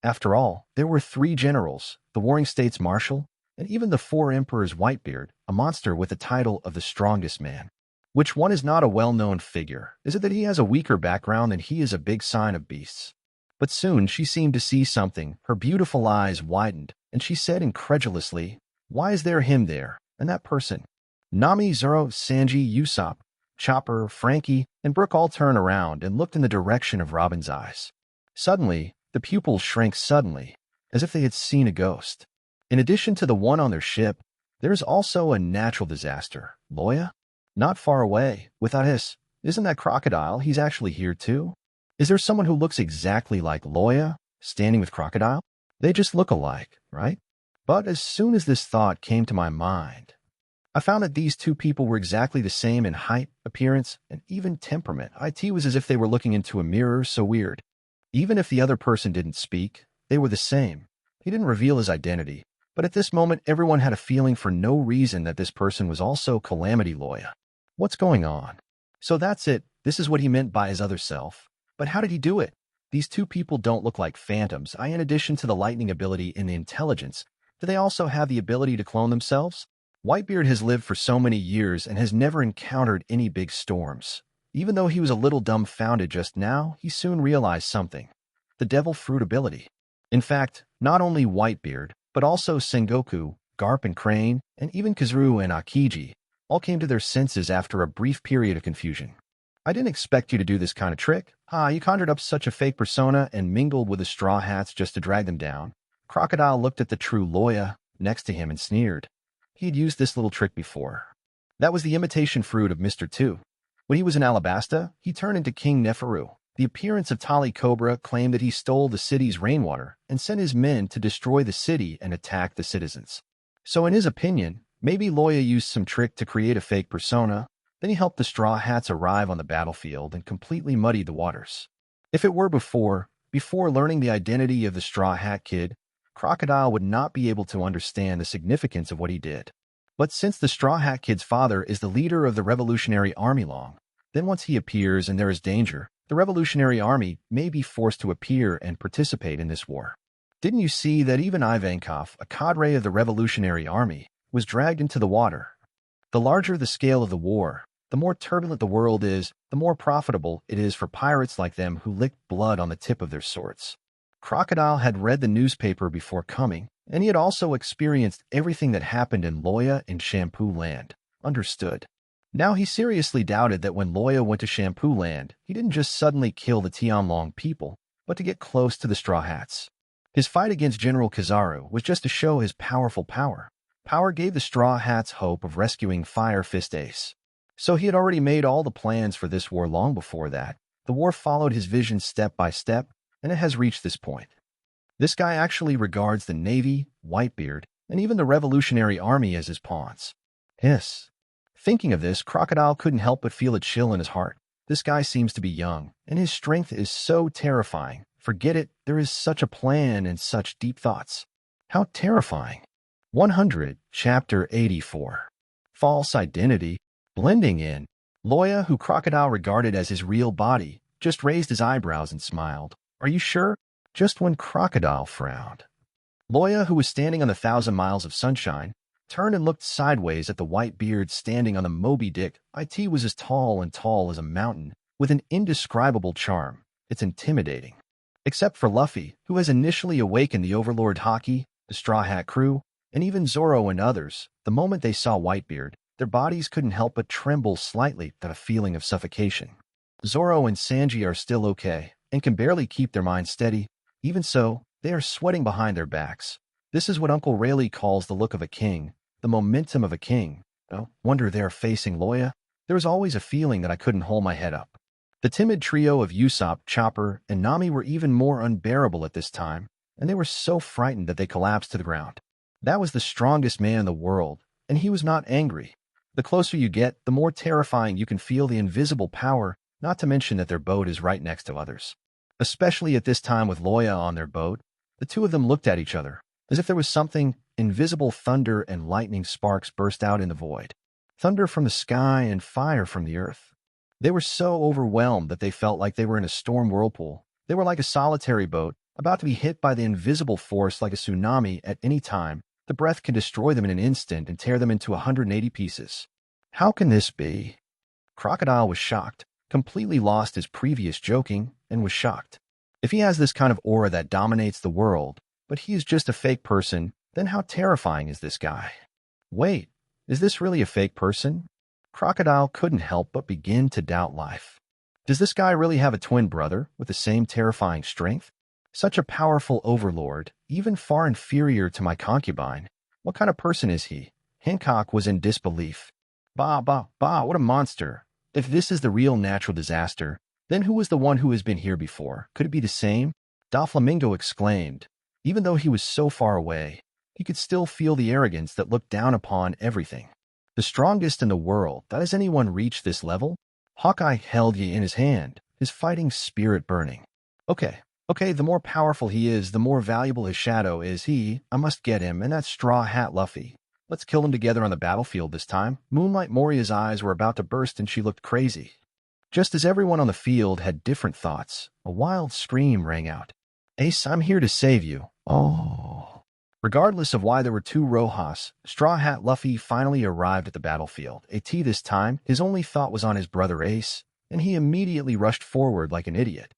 After all, there were 3 generals, the Warring States Marshal, and even the 4 Emperors. Whitebeard, a monster with the title of the strongest man. Which one is not a well-known figure? Is it that he has a weaker background than he is a big sign of beasts? But soon she seemed to see something. Her beautiful eyes widened, and she said incredulously, "Why is there him there, and that person?" Nami, Zoro, Sanji, Usopp, Chopper, Frankie, and Brook all turned around and looked in the direction of Robin's eyes. Suddenly, the pupils shrank suddenly, as if they had seen a ghost. In addition to the one on their ship, there is also a natural disaster. Loya? Not far away, without his. Isn't that Crocodile? He's actually here too? Is there someone who looks exactly like Loya, standing with Crocodile? They just look alike, right? But as soon as this thought came to my mind, I found that these 2 people were exactly the same in height, appearance, and even temperament. It was as if they were looking into a mirror, so weird. Even if the other person didn't speak, they were the same. He didn't reveal his identity, but at this moment everyone had a feeling for no reason that this person was also Calamity Loya. What's going on? So that's it. This is what he meant by his other self. But how did he do it? These 2 people don't look like phantoms. In addition to the lightning ability and the intelligence, do they also have the ability to clone themselves? Whitebeard has lived for so many years and has never encountered any big storms. Even though he was a little dumbfounded just now, he soon realized something. The Devil Fruit ability. In fact, not only Whitebeard, but also Sengoku, Garp and Crane, and even Kazuru and Akiji all came to their senses after a brief period of confusion. I didn't expect you to do this kind of trick. You conjured up such a fake persona and mingled with the Straw Hats just to drag them down. Crocodile looked at the true Loya next to him and sneered. He had used this little trick before. That was the imitation fruit of Mr. 2. When he was in Alabasta, he turned into King Neferu. The appearance of Tali Cobra claimed that he stole the city's rainwater and sent his men to destroy the city and attack the citizens. So in his opinion, maybe Loya used some trick to create a fake persona, then he helped the Straw Hats arrive on the battlefield and completely muddied the waters. If it were before learning the identity of the Straw Hat Kid, Crocodile would not be able to understand the significance of what he did. But since the Straw Hat Kid's father is the leader of the Revolutionary Army then once he appears and there is danger, the Revolutionary Army may be forced to appear and participate in this war. Didn't you see that even Ivankov, a cadre of the Revolutionary Army, was dragged into the water? The larger the scale of the war, the more turbulent the world is, the more profitable it is for pirates like them who licked blood on the tip of their swords. Crocodile had read the newspaper before coming, and he had also experienced everything that happened in Loya and Shampoo Land. Understood. Now he seriously doubted that when Loya went to Shampoo Land, he didn't just suddenly kill the Tianlong people, but to get close to the Straw Hats. His fight against General Kizaru was just to show his powerful power. Power gave the Straw Hats hope of rescuing Firefist Ace. So he had already made all the plans for this war long before that. The war followed his vision step by step, and it has reached this point. This guy actually regards the Navy, Whitebeard, and even the Revolutionary Army as his pawns. Hiss. Thinking of this, Crocodile couldn't help but feel a chill in his heart. This guy seems to be young, and his strength is so terrifying. Forget it, there is such a plan and such deep thoughts. How terrifying. 100, Chapter 84. False Identity. Blending in. Loya, who Crocodile regarded as his real body, just raised his eyebrows and smiled. Are you sure? Just when Crocodile frowned. Loya, who was standing on the 1,000 miles of sunshine, turned and looked sideways at the Whitebeard standing on the Moby Dick. It was as tall as a mountain, with an indescribable charm. It's intimidating. Except for Luffy, who has initially awakened the Overlord Haki, the Straw Hat crew, and even Zoro and others, the moment they saw Whitebeard, their bodies couldn't help but tremble slightly at a feeling of suffocation. Zoro and Sanji are still okay, and can barely keep their minds steady. Even so, they are sweating behind their backs. This is what Uncle Rayleigh calls the look of a king, the momentum of a king. No wonder they are facing Loya. There was always a feeling that I couldn't hold my head up. The timid trio of Usopp, Chopper, and Nami were even more unbearable at this time, and they were so frightened that they collapsed to the ground. That was the strongest man in the world, and he was not angry. The closer you get, the more terrifying you can feel the invisible power, not to mention that their boat is right next to others. Especially at this time with Loya on their boat, the two of them looked at each other, as if there was something. Invisible thunder and lightning sparks burst out in the void. Thunder from the sky and fire from the earth. They were so overwhelmed that they felt like they were in a storm whirlpool. They were like a solitary boat, about to be hit by the invisible force like a tsunami at any time. The breath can destroy them in an instant and tear them into 180 pieces. How can this be? Crocodile was shocked, completely lost his previous joking, and was shocked. If he has this kind of aura that dominates the world, but he is just a fake person, then how terrifying is this guy? Wait, is this really a fake person? Crocodile couldn't help but begin to doubt life. Does this guy really have a twin brother with the same terrifying strength? Such a powerful overlord, even far inferior to my concubine. What kind of person is he? Hancock was in disbelief. Bah, what a monster. If this is the real natural disaster, then who was the one who has been here before? Could it be the same? Doflamingo exclaimed. Even though he was so far away, he could still feel the arrogance that looked down upon everything. The strongest in the world, has anyone reached this level? Hawkeye held ye in his hand, his fighting spirit burning. Okay, the more powerful he is, the more valuable his shadow is. I must get him, and that Straw Hat Luffy. Let's kill them together on the battlefield this time. Moonlight Moria's eyes were about to burst and she looked crazy. Just as everyone on the field had different thoughts, a wild scream rang out. Ace, I'm here to save you. Oh. Regardless of why there were two Rojas, Straw Hat Luffy finally arrived at the battlefield. This time, his only thought was on his brother Ace, and he immediately rushed forward like an idiot.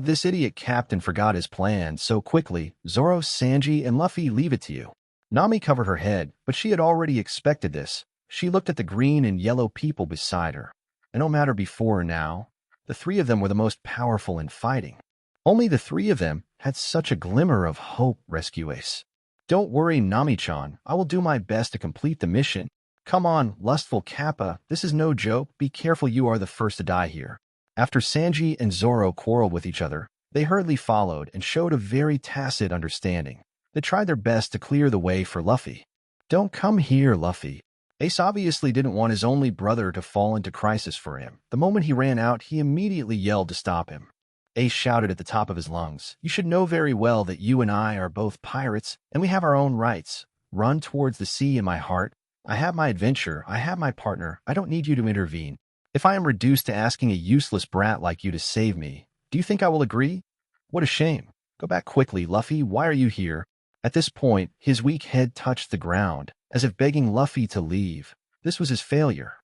This idiot captain forgot his plan so quickly. Zoro, Sanji, and Luffy, leave it to you. Nami covered her head, but she had already expected this. She looked at the green and yellow people beside her. And no matter before or now, the three of them were the most powerful in fighting. Only the three of them had such a glimmer of hope. Rescue Ace. Don't worry, Nami-chan. I will do my best to complete the mission. Come on, lustful Kappa. This is no joke. Be careful, you are the first to die here. After Sanji and Zoro quarreled with each other, they hurriedly followed and showed a very tacit understanding. They tried their best to clear the way for Luffy. "Don't come here, Luffy." Ace obviously didn't want his only brother to fall into crisis for him. The moment he ran out, he immediately yelled to stop him. Ace shouted at the top of his lungs, "You should know very well that you and I are both pirates, and we have our own rights. Run towards the sea in my heart. I have my adventure. I have my partner. I don't need you to intervene. If I am reduced to asking a useless brat like you to save me, do you think I will agree? What a shame. Go back quickly, Luffy. Why are you here?" At this point, his weak head touched the ground, as if begging Luffy to leave. This was his failure.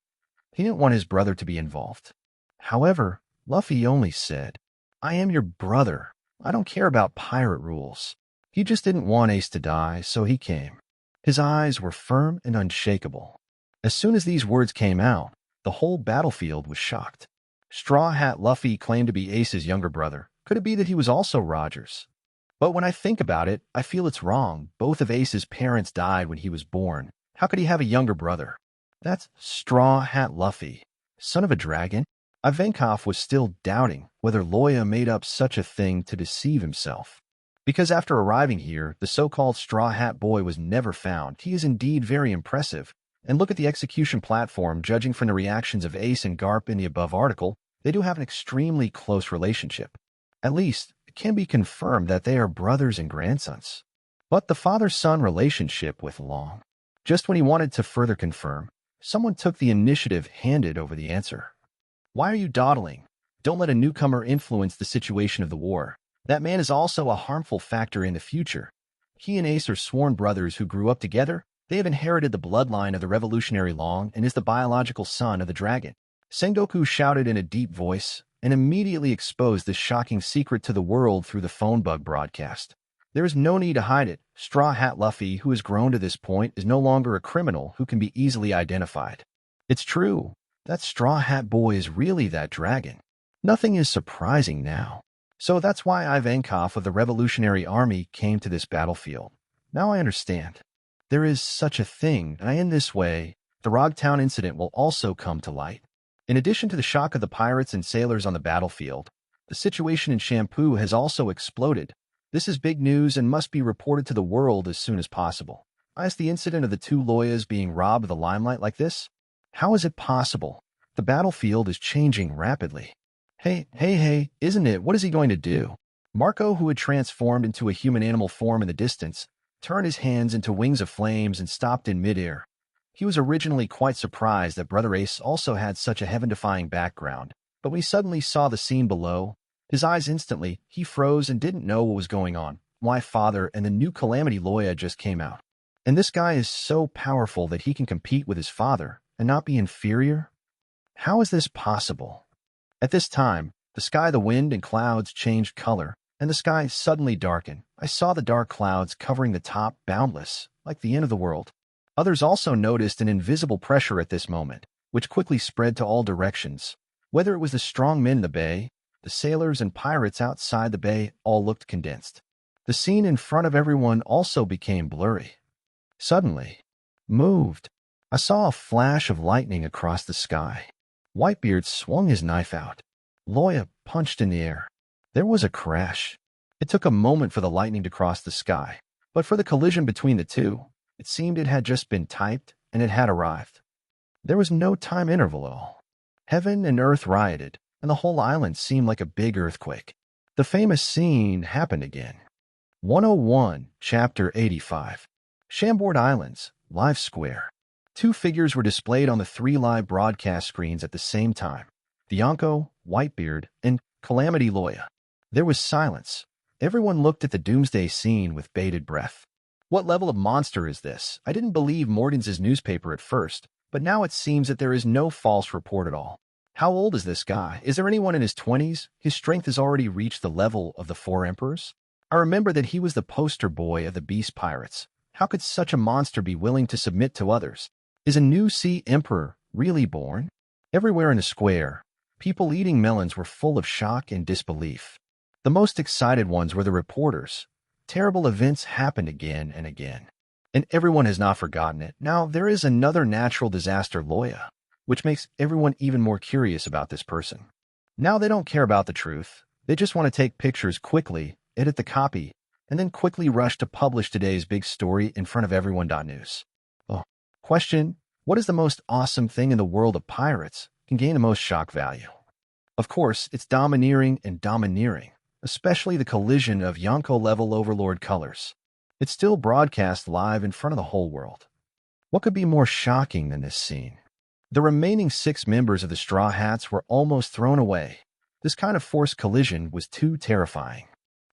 He didn't want his brother to be involved. However, Luffy only said, "I am your brother. I don't care about pirate rules." He just didn't want Ace to die, so he came. His eyes were firm and unshakable. As soon as these words came out, the whole battlefield was shocked. Straw Hat Luffy claimed to be Ace's younger brother. Could it be that he was also Roger's? But when I think about it, I feel it's wrong. Both of Ace's parents died when he was born. How could he have a younger brother? That's Straw Hat Luffy, son of a dragon? Ivankov was still doubting whether Loya made up such a thing to deceive himself. Because after arriving here, the so-called Straw Hat Boy was never found. He is indeed very impressive. And look at the execution platform. Judging from the reactions of Ace and Garp in the above article, they do have an extremely close relationship. At least, it can be confirmed that they are brothers and grandsons. But the father-son relationship with Long. Just when he wanted to further confirm, someone took the initiative, handed over the answer. "Why are you dawdling? Don't let a newcomer influence the situation of the war. That man is also a harmful factor in the future. He and Ace are sworn brothers who grew up together. They have inherited the bloodline of the revolutionary Long and is the biological son of the dragon." Sengoku shouted in a deep voice and immediately exposed this shocking secret to the world through the phone bug broadcast. There is no need to hide it. Straw Hat Luffy, who has grown to this point, is no longer a criminal who can be easily identified. It's true. That Straw Hat Boy is really that dragon. Nothing is surprising now. So that's why Ivankov of the Revolutionary Army came to this battlefield. Now I understand. There is such a thing, and in this way, the Rogtown incident will also come to light. In addition to the shock of the pirates and sailors on the battlefield, the situation in Shampoo has also exploded. This is big news and must be reported to the world as soon as possible. As the incident of the two Loyas being robbed of the limelight like this? How is it possible? The battlefield is changing rapidly. Hey, isn't it? What is he going to do? Marco, who had transformed into a human-animal form in the distance, turned his hands into wings of flames and stopped in midair. He was originally quite surprised that Brother Ace also had such a heaven-defying background, but when he suddenly saw the scene below, his eyes instantly, he froze and didn't know what was going on. Why Father and the new Calamity Loya just came out. And this guy is so powerful that he can compete with his father and not be inferior? How is this possible? At this time, the sky, the wind, and clouds changed color, and the sky suddenly darkened. I saw the dark clouds covering the top, boundless, like the end of the world. Others also noticed an invisible pressure at this moment, which quickly spread to all directions. Whether it was the strong men in the bay, the sailors and pirates outside the bay, all looked condensed. The scene in front of everyone also became blurry. Suddenly, moved. I saw a flash of lightning across the sky. Whitebeard swung his knife out. Loya punched in the air. There was a crash. It took a moment for the lightning to cross the sky, but for the collision between the two, it seemed it had just been typed and it had arrived. There was no time interval at all. Heaven and earth rioted, and the whole island seemed like a big earthquake. The famous scene happened again. 101, Chapter 85. Chambord Islands, Live Square. Two figures were displayed on the three live broadcast screens at the same time. The Yonko, Whitebeard, and Calamity Loya. There was silence. Everyone looked at the doomsday scene with bated breath. What level of monster is this? I didn't believe Morden's newspaper at first, but now it seems that there is no false report at all. How old is this guy? Is there anyone in his 20s? His strength has already reached the level of the four emperors. I remember that he was the poster boy of the beast pirates. How could such a monster be willing to submit to others? Is a new sea emperor really born? Everywhere in the square, people eating melons were full of shock and disbelief. The most excited ones were the reporters. Terrible events happened again and again. And everyone has not forgotten it. Now there is another natural disaster, Loya, which makes everyone even more curious about this person. Now they don't care about the truth. They just want to take pictures quickly, edit the copy, and then quickly rush to publish today's big story in front of everyone. News. Oh. Question: what is the most awesome thing in the world of pirates can gain the most shock value? Of course, it's domineering and domineering, especially the collision of Yonko-level overlord colors. It's still broadcast live in front of the whole world. What could be more shocking than this scene? The remaining 6 members of the Straw Hats were almost thrown away. This kind of forced collision was too terrifying.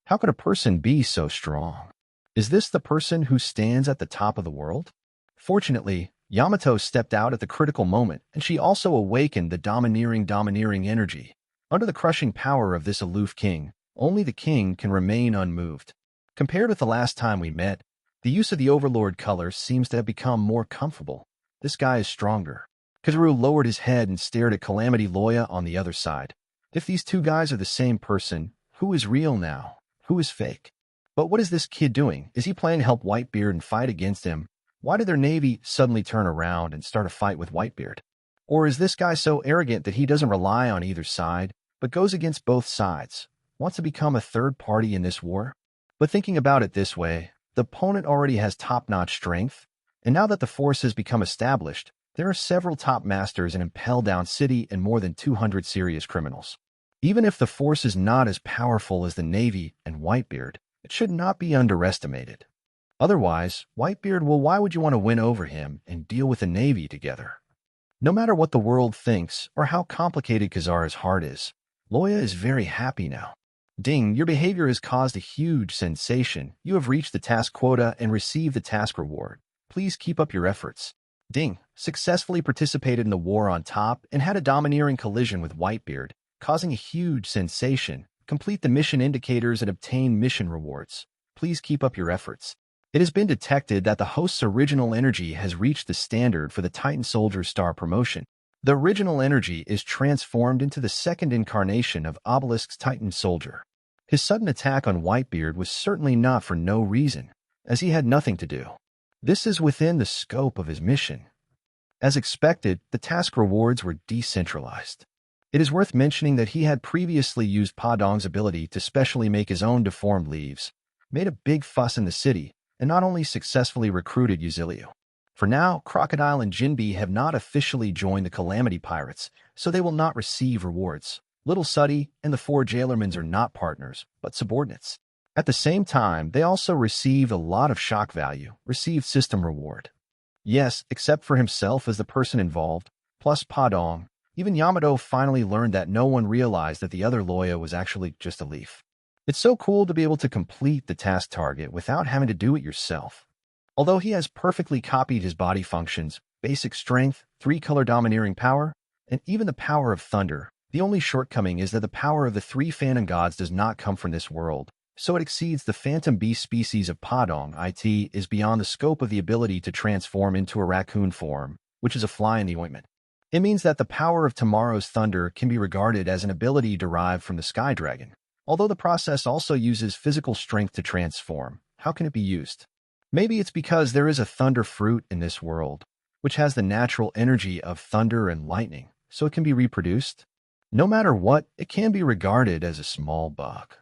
How could a person be so strong? Is this the person who stands at the top of the world? Fortunately, Yamato stepped out at the critical moment, and she also awakened the domineering energy. Under the crushing power of this aloof king, only the king can remain unmoved. Compared with the last time we met, the use of the overlord color seems to have become more comfortable. This guy is stronger. Kizaru lowered his head and stared at Calamity Loya on the other side. If these two guys are the same person, who is real now? Who is fake? But what is this kid doing? Is he planning to help Whitebeard and fight against him? Why did their navy suddenly turn around and start a fight with Whitebeard? Or is this guy so arrogant that he doesn't rely on either side, but goes against both sides, wants to become a third party in this war? But thinking about it this way, the opponent already has top-notch strength, and now that the force has become established, there are several top masters in Impel Down City and more than 200 serious criminals. Even if the force is not as powerful as the Navy and Whitebeard, it should not be underestimated. Otherwise, Whitebeard, well, why would you want to win over him and deal with the Navy together? No matter what the world thinks or how complicated Kizaru's heart is, Loya is very happy now. Ding, your behavior has caused a huge sensation. You have reached the task quota and received the task reward. Please keep up your efforts. Ding successfully participated in the war on top and had a domineering collision with Whitebeard, causing a huge sensation. Complete the mission indicators and obtain mission rewards. Please keep up your efforts. It has been detected that the host's original energy has reached the standard for the Titan Soldier star promotion. The original energy is transformed into the second incarnation of Obelisk's Titan Soldier. His sudden attack on Whitebeard was certainly not for no reason, as he had nothing to do. This is within the scope of his mission. As expected, the task rewards were decentralized. It is worth mentioning that he had previously used Padong's ability to specially make his own deformed leaves, made a big fuss in the city, and not only successfully recruited Yuzilio. For now, Crocodile and Jinbe have not officially joined the Calamity Pirates, so they will not receive rewards. Little Suddy and the 4 Jailermans are not partners, but subordinates. At the same time, they also received a lot of shock value, received system reward. Yes, except for himself as the person involved, plus Padong, even Yamato finally learned that no one realized that the other Loya was actually just a leaf. It's so cool to be able to complete the task target without having to do it yourself. Although he has perfectly copied his body functions, basic strength, 3-color domineering power, and even the power of thunder, the only shortcoming is that the power of the 3 Phantom Gods does not come from this world, so it exceeds the Phantom Beast species of Padong. It is beyond the scope of the ability to transform into a raccoon form, which is a fly in the ointment. It means that the power of tomorrow's thunder can be regarded as an ability derived from the Sky Dragon. Although the process also uses physical strength to transform, how can it be used? Maybe it's because there is a thunder fruit in this world, which has the natural energy of thunder and lightning, so it can be reproduced. No matter what, it can be regarded as a small bug.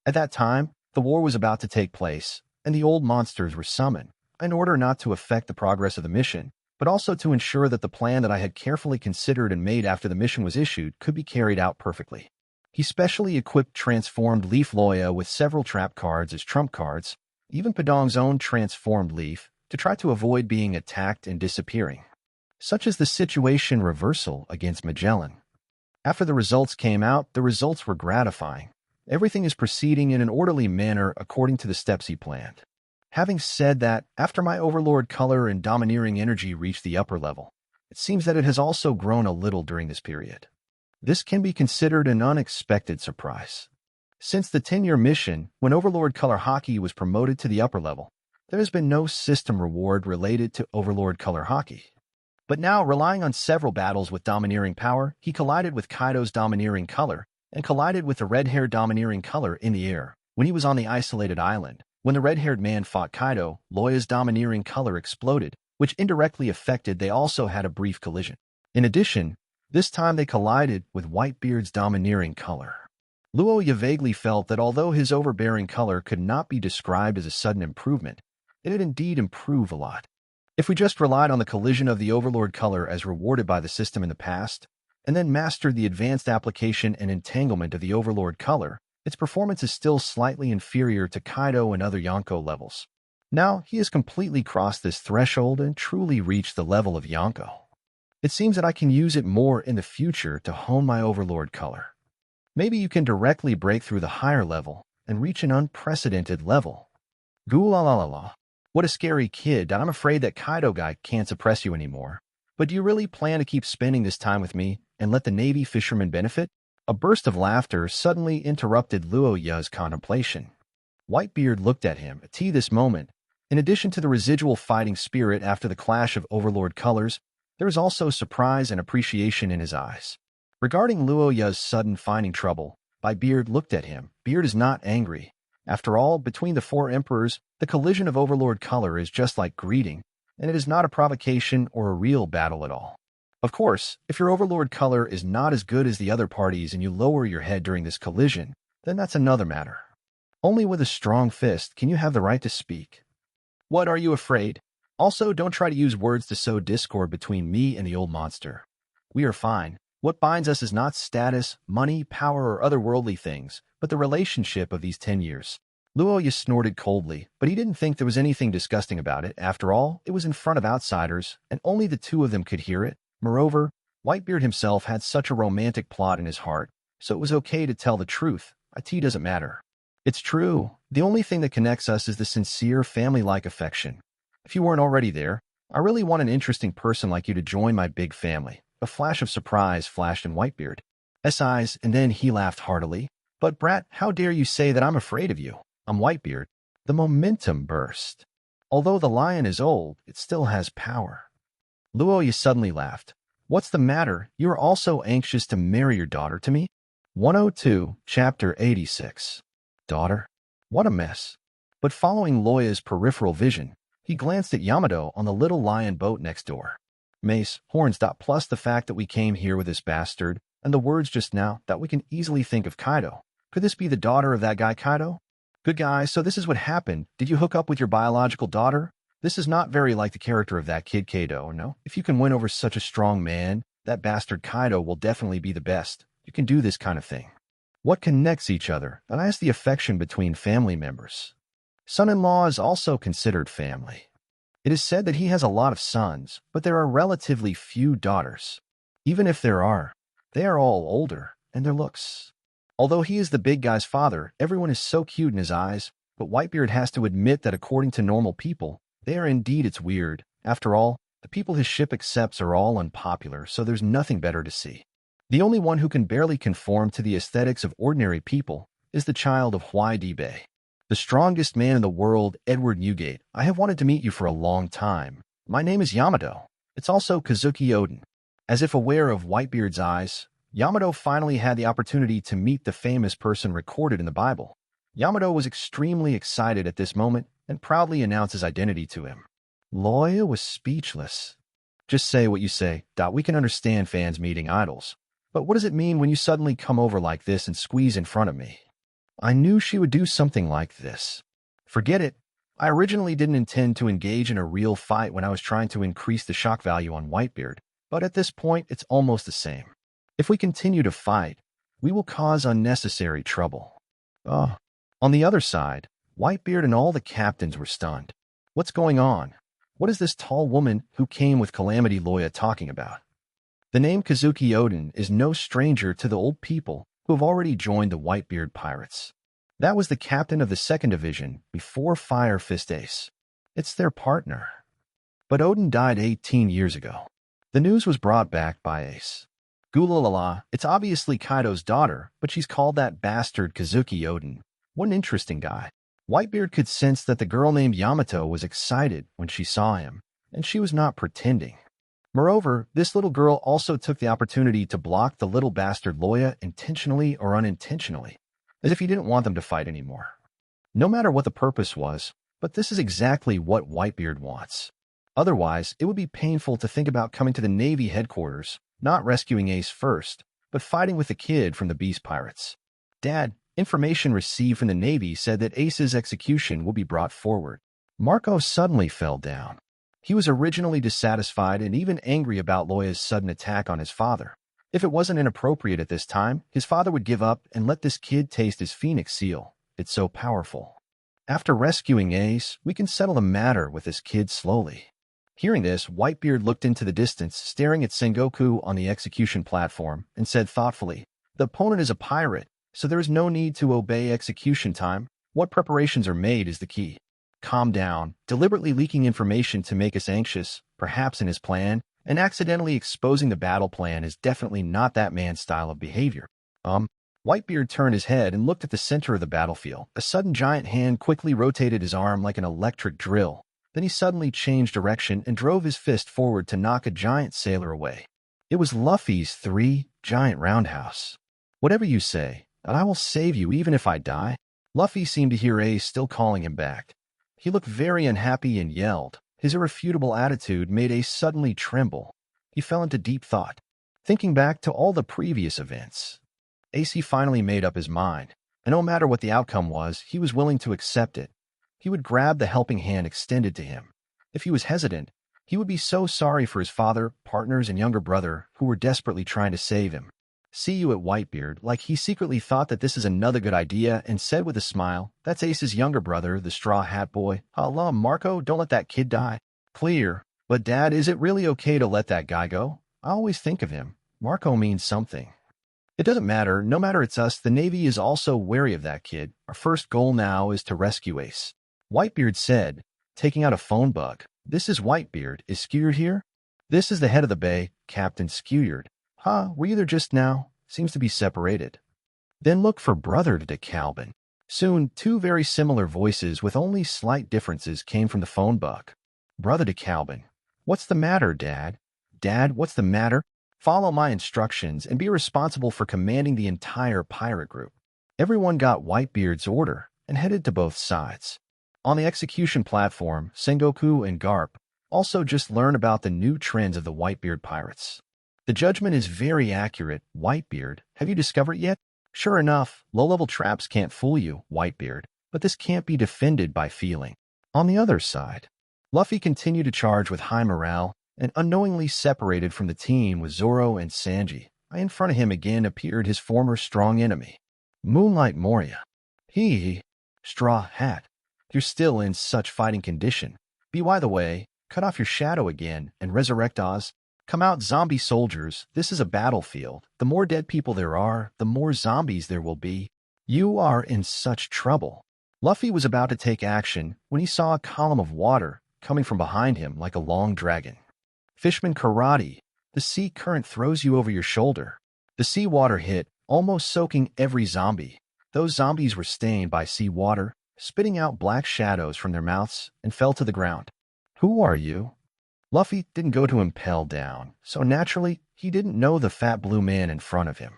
At that time, the war was about to take place, and the old monsters were summoned, in order not to affect the progress of the mission, but also to ensure that the plan that I had carefully considered and made after the mission was issued could be carried out perfectly. He specially equipped transformed Leaf Loya with several trap cards as trump cards, even Padong's own transformed Leaf, to try to avoid being attacked and disappearing. Such is the situation reversal against Magellan. After the results came out, the results were gratifying. Everything is proceeding in an orderly manner according to the steps he planned. Having said that, after my overlord color and domineering energy reached the upper level, it seems that it has also grown a little during this period. This can be considered an unexpected surprise. Since the 10-year mission, when Overlord Color Hockey was promoted to the upper level, there has been no system reward related to Overlord Color Hockey. But now, relying on several battles with domineering power, he collided with Kaido's domineering color and collided with the red-haired domineering color in the air. When he was on the isolated island, when the red-haired man fought Kaido, Loya's domineering color exploded, which indirectly affected they also had a brief collision. In addition, This time they collided with Whitebeard's domineering color. Loya vaguely felt that although his overbearing color could not be described as a sudden improvement, it had indeed improved a lot. If we just relied on the collision of the overlord color as rewarded by the system in the past, and then mastered the advanced application and entanglement of the overlord color, its performance is still slightly inferior to Kaido and other Yonko levels. Now, he has completely crossed this threshold and truly reached the level of Yonko. It seems that I can use it more in the future to hone my overlord color. Maybe you can directly break through the higher level and reach an unprecedented level. Goolalala. What a scary kid. I'm afraid that Kaido guy can't suppress you anymore. But do you really plan to keep spending this time with me and let the Navy fishermen benefit? A burst of laughter suddenly interrupted Luoya's contemplation. Whitebeard looked at him. At this moment, in addition to the residual fighting spirit after the clash of overlord colors, there was also surprise and appreciation in his eyes. Regarding Luoya's sudden finding trouble, Beard looked at him. Beard is not angry. After all, between the four emperors, the collision of overlord color is just like greeting, and it is not a provocation or a real battle at all. Of course, if your overlord color is not as good as the other parties and you lower your head during this collision, then that's another matter. Only with a strong fist can you have the right to speak. What, are you afraid? Also, don't try to use words to sow discord between me and the old monster. We are fine. What binds us is not status, money, power, or other worldly things, but the relationship of these 10 years. Luoya snorted coldly, but he didn't think there was anything disgusting about it. After all, it was in front of outsiders, and only the two of them could hear it. Moreover, Whitebeard himself had such a romantic plot in his heart, so it was okay to tell the truth. It doesn't matter. It's true. The only thing that connects us is the sincere, family-like affection. If you weren't already there, I really want an interesting person like you to join my big family. A flash of surprise flashed in Whitebeard's eyes, and then he laughed heartily. But brat, how dare you say that I'm afraid of you? I'm Whitebeard. The momentum burst. Although the lion is old, it still has power. Luoya suddenly laughed. What's the matter? You are also anxious to marry your daughter to me? 102, Chapter 86. Daughter? What a mess. But following Loya's peripheral vision, he glanced at Yamato on the little lion boat next door. Mace, horns. Plus the fact that we came here with this bastard, and the words just now that we can easily think of Kaido. Could this be the daughter of that guy Kaido? Good guy, so this is what happened. Did you hook up with your biological daughter? This is not very like the character of that kid Kaido, no? If you can win over such a strong man, that bastard Kaido will definitely be the best. You can do this kind of thing. What connects each other? And I ask the affection between family members. Son-in-law is also considered family. It is said that he has a lot of sons, but there are relatively few daughters. Even if there are, they are all older, and their looks. Although he is the big guy's father, everyone is so cute in his eyes, but Whitebeard has to admit that according to normal people, they are indeed it's weird. After all, the people his ship accepts are all unpopular, so there's nothing better to see. The only one who can barely conform to the aesthetics of ordinary people is the child of Whitebeard. The strongest man in the world, Edward Newgate. I have wanted to meet you for a long time. My name is Yamato. It's also Kazuki Oden. As if aware of Whitebeard's eyes, Yamato finally had the opportunity to meet the famous person recorded in the Bible. Yamato was extremely excited at this moment and proudly announced his identity to him. Loya was speechless. Just say what you say. We can understand fans meeting idols. But what does it mean when you suddenly come over like this and squeeze in front of me? I knew she would do something like this. Forget it. I originally didn't intend to engage in a real fight when I was trying to increase the shock value on Whitebeard, but at this point it's almost the same. If we continue to fight, we will cause unnecessary trouble. On the other side, Whitebeard and all the captains were stunned. What's going on? What is this tall woman who came with Calamity Loya talking about? The name Kazuki Oden is no stranger to the old people who have already joined the Whitebeard pirates. That was the captain of the 2nd Division before Firefist Ace. It's their partner. But Oden died 18 years ago. The news was brought back by Ace. Gulalala, it's obviously Kaido's daughter, but she's called that bastard Kazuki Oden. What an interesting guy. Whitebeard could sense that the girl named Yamato was excited when she saw him, and she was not pretending. Moreover, this little girl also took the opportunity to block the little bastard Loya intentionally or unintentionally, as if he didn't want them to fight anymore. No matter what the purpose was, but this is exactly what Whitebeard wants. Otherwise, it would be painful to think about coming to the Navy headquarters, not rescuing Ace first, but fighting with the kid from the Beast Pirates. Dad, information received from the Navy said that Ace's execution will be brought forward. Marco suddenly fell down. He was originally dissatisfied and even angry about Loya's sudden attack on his father. If it wasn't inappropriate at this time, his father would give up and let this kid taste his Phoenix seal. It's so powerful. After rescuing Ace, we can settle the matter with this kid slowly. Hearing this, Whitebeard looked into the distance, staring at Sengoku on the execution platform, and said thoughtfully, "The opponent is a pirate, so there is no need to obey execution time. What preparations are made is the key." Calm down, deliberately leaking information to make us anxious, perhaps in his plan, and accidentally exposing the battle plan is definitely not that man's style of behavior. Whitebeard turned his head and looked at the center of the battlefield. A sudden giant hand quickly rotated his arm like an electric drill. Then he suddenly changed direction and drove his fist forward to knock a giant sailor away. It was Luffy's giant roundhouse. "Whatever you say, and I will save you even if I die." Luffy seemed to hear Ace still calling him back. He looked very unhappy and yelled. His irrefutable attitude made Ace suddenly tremble. He fell into deep thought, thinking back to all the previous events. Ace finally made up his mind, and no matter what the outcome was, he was willing to accept it. He would grab the helping hand extended to him. If he was hesitant, he would be so sorry for his father, partners, and younger brother who were desperately trying to save him. "See you at Whitebeard," like he secretly thought that this is another good idea and said with a smile, "That's Ace's younger brother, the Straw Hat Boy. Allah, Marco, don't let that kid die." "Clear. But Dad, is it really okay to let that guy go? I always think of him. Marco means something." "It doesn't matter. No matter it's us, the Navy is also wary of that kid. Our first goal now is to rescue Ace." Whitebeard said, taking out a phone book. "This is Whitebeard. Is Skeward here?" "This is the head of the bay, Captain Skeward." Were you there just now? Seems to be separated." "Then look for Brother de Calvin." Soon, two very similar voices with only slight differences came from the phone book. "Brother de Calvin. What's the matter, Dad? Dad, what's the matter? Follow my instructions and be responsible for commanding the entire pirate group." Everyone got Whitebeard's order and headed to both sides. On the execution platform, Sengoku and Garp also just learned about the new trends of the Whitebeard pirates. "The judgment is very accurate, Whitebeard. Have you discovered it yet?" "Sure enough, low-level traps can't fool you, Whitebeard, but this can't be defended by feeling." On the other side, Luffy continued to charge with high morale and unknowingly separated from the team with Zoro and Sanji. In front of him again appeared his former strong enemy, Moonlight Moria. Straw Hat, you're still in such fighting condition. By the way, cut off your shadow again and resurrect Oz. Come out, zombie soldiers. This is a battlefield. The more dead people there are, the more zombies there will be. You are in such trouble." Luffy was about to take action when he saw a column of water coming from behind him like a long dragon. "Fishman Karate, the sea current throws you over your shoulder." The sea water hit, almost soaking every zombie. Those zombies were stained by sea water, spitting out black shadows from their mouths, and fell to the ground. "Who are you?" Luffy didn't go to Impel Down, so naturally, he didn't know the fat blue man in front of him.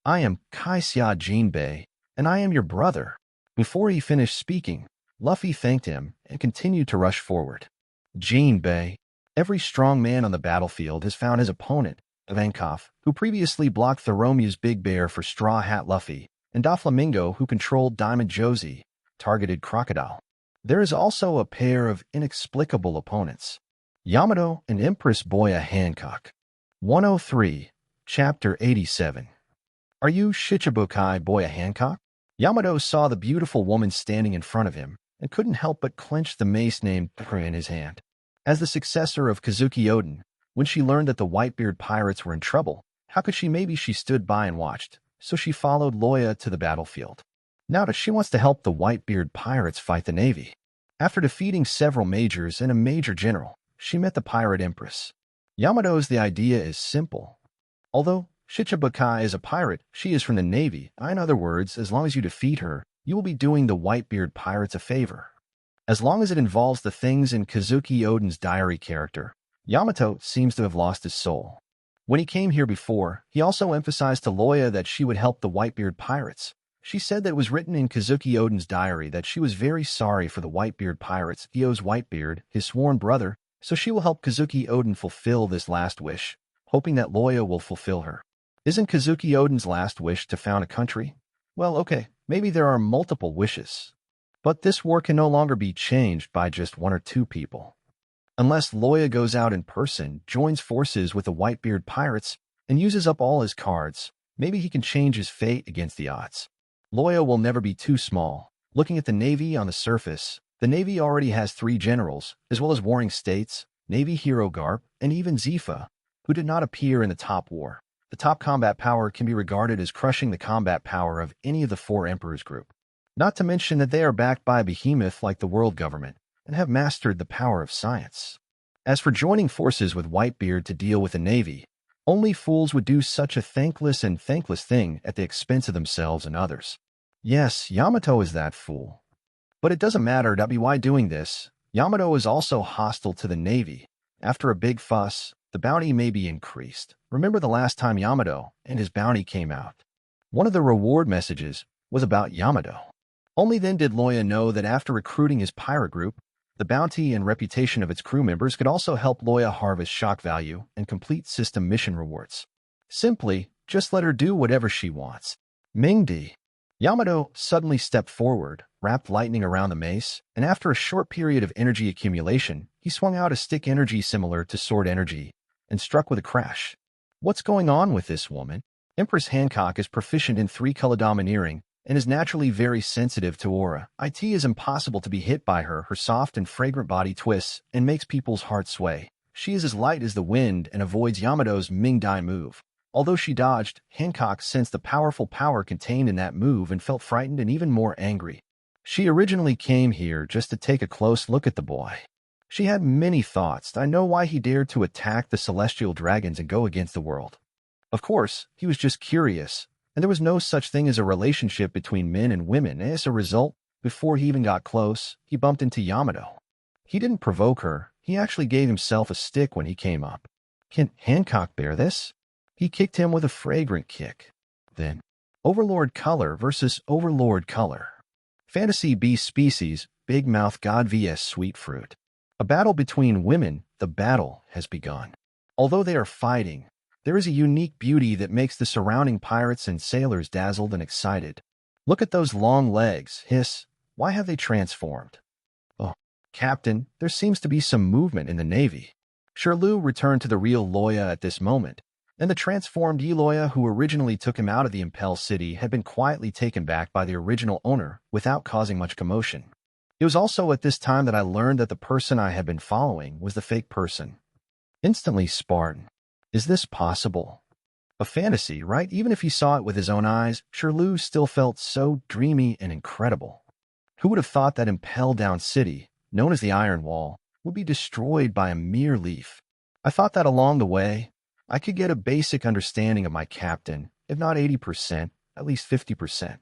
"I am Kaisya Jinbei, and I am your brother." Before he finished speaking, Luffy thanked him and continued to rush forward. Jinbei. Every strong man on the battlefield has found his opponent, Ivankov, who previously blocked Thoromu's Big Bear for Straw Hat Luffy, and Doflamingo, who controlled Diamond Josie, targeted Crocodile. There is also a pair of inexplicable opponents, Yamato and Empress Boya Hancock. 103, Chapter 87. "Are you Shichibukai Boya Hancock?" Yamato saw the beautiful woman standing in front of him and couldn't help but clench the mace named in his hand. As the successor of Kazuki Oden, when she learned that the Whitebeard pirates were in trouble, how could she? Maybe she stood by and watched, so she followed Loya to the battlefield. Now she wants to help the Whitebeard pirates fight the Navy. After defeating several majors and a major general, she met the pirate empress. Yamato's the idea is simple. Although Shichibukai is a pirate, she is from the Navy. In other words, as long as you defeat her, you will be doing the Whitebeard pirates a favor. As long as it involves the things in Kazuki Oden's diary character, Yamato seems to have lost his soul. When he came here before, he also emphasized to Loya that she would help the Whitebeard pirates. She said that it was written in Kazuki Oden's diary that she was very sorry for the Whitebeard pirates. He owes Whitebeard, his sworn brother, so she will help Kazuki Oden fulfill this last wish. hoping that Loya will fulfill her. Isn't Kazuki Oden's last wish to found a country? Well, okay, maybe there are multiple wishes. But this war can no longer be changed by just one or two people. Unless Loya goes out in person, joins forces with the Whitebeard pirates, and uses up all his cards, maybe he can change his fate against the odds. Loya will never be too small. Looking at the Navy on the surface, the Navy already has 3 generals, as well as warring states, Navy hero Garp, and even Zifa, who did not appear in the top war. The top combat power can be regarded as crushing the combat power of any of the 4 emperors group. Not to mention that they are backed by a behemoth like the world government, and have mastered the power of science. As for joining forces with Whitebeard to deal with the Navy, only fools would do such a thankless thing at the expense of themselves and others. Yes, Yamato is that fool. But it doesn't matter why doing this. Yamato is also hostile to the Navy. After a big fuss, the bounty may be increased. Remember the last time Yamato and his bounty came out? One of the reward messages was about Yamato. Only then did Loya know that after recruiting his pirate group, the bounty and reputation of its crew members could also help Loya harvest shock value and complete system mission rewards. Simply, just let her do whatever she wants. Mingdi. Yamato suddenly stepped forward, wrapped lightning around the mace, and after a short period of energy accumulation, he swung out a stick energy similar to sword energy and struck with a crash. What's going on with this woman? Empress Hancock is proficient in 3-color domineering and is naturally very sensitive to aura. It is impossible to be hit by her. Her soft and fragrant body twists and makes people's hearts sway. She is as light as the wind and avoids Yamato's Ming-Dai move. Although she dodged, Hancock sensed the powerful power contained in that move and felt frightened and even more angry. She originally came here just to take a close look at the boy. She had many thoughts. I know why he dared to attack the celestial dragons and go against the world. Of course, he was just curious, and there was no such thing as a relationship between men and women. As a result, before he even got close, he bumped into Yamato. He didn't provoke her. He actually gave himself a stick when he came up. Can Hancock bear this? He kicked him with a fragrant kick. Then, Overlord Color versus Overlord Color. Fantasy beast species, Big Mouth God vs Sweet Fruit. A battle between women. The battle has begun. Although they are fighting, there is a unique beauty that makes the surrounding pirates and sailors dazzled and excited. Look at those long legs. Hiss. Why have they transformed? Oh, Captain, there seems to be some movement in the Navy. Shiru returned to the real Loya at this moment, and the transformed Loya who originally took him out of the Impel City had been quietly taken back by the original owner without causing much commotion. It was also at this time that I learned that the person I had been following was the fake person. Instantly Spartan. Is this possible? A fantasy, right? Even if he saw it with his own eyes, Shiru still felt so dreamy and incredible. Who would have thought that Impel Down City, known as the Iron Wall, would be destroyed by a mere leaf? I thought that along the way, I could get a basic understanding of my captain, if not 80%, at least 50%.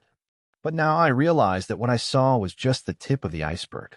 But now I realized that what I saw was just the tip of the iceberg.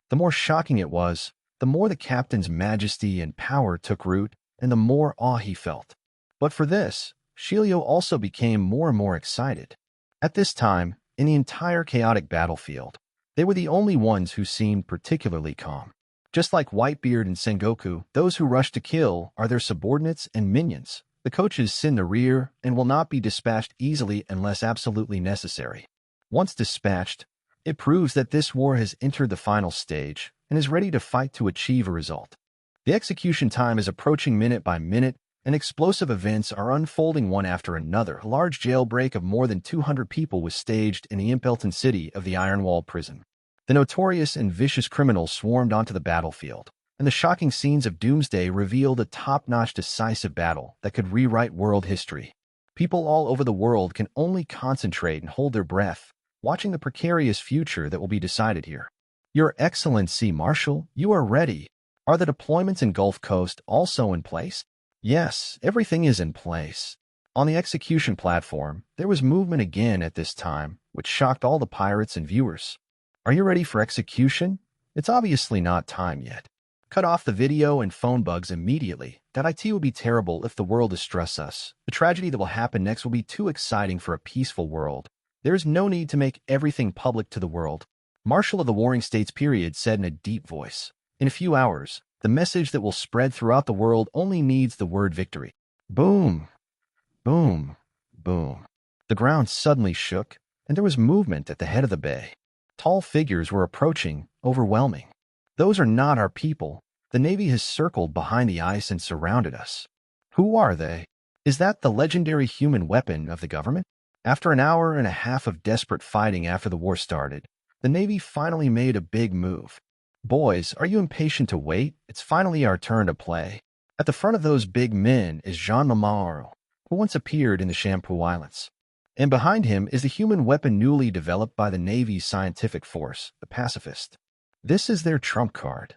The more shocking it was, the more the captain's majesty and power took root, and the more awe he felt. But for this, Shiru also became more and more excited. At this time, in the entire chaotic battlefield, they were the only ones who seemed particularly calm. Just like Whitebeard and Sengoku, those who rush to kill are their subordinates and minions. The coaches sit in the rear and will not be dispatched easily unless absolutely necessary. Once dispatched, it proves that this war has entered the final stage and is ready to fight to achieve a result. The execution time is approaching minute by minute, and explosive events are unfolding one after another. A large jailbreak of more than 200 people was staged in the Impel Down City of the Iron Wall prison. The notorious and vicious criminals swarmed onto the battlefield, and the shocking scenes of Doomsday revealed a top-notch decisive battle that could rewrite world history. People all over the world can only concentrate and hold their breath, watching the precarious future that will be decided here. Your Excellency, Marshal, you are ready. Are the deployments in Gulf Coast also in place? Yes, everything is in place. On the execution platform, there was movement again at this time, which shocked all the pirates and viewers. Are you ready for execution? It's obviously not time yet. Cut off the video and phone bugs immediately. That IT will be terrible if the world distrusts us. The tragedy that will happen next will be too exciting for a peaceful world. There is no need to make everything public to the world. Marshal of the Warring States period said in a deep voice. In a few hours, the message that will spread throughout the world only needs the word victory. Boom, boom, boom. The ground suddenly shook, and there was movement at the head of the bay. Tall figures were approaching, overwhelming. Those are not our people. The Navy has circled behind the ice and surrounded us. Who are they? Is that the legendary human weapon of the government? After an hour and a half of desperate fighting after the war started, the Navy finally made a big move. Boys, are you impatient to wait? It's finally our turn to play. At the front of those big men is Jean Lamar, who once appeared in the Shampoo Islands. And behind him is the human weapon newly developed by the Navy's scientific force, the pacifist. This is their trump card.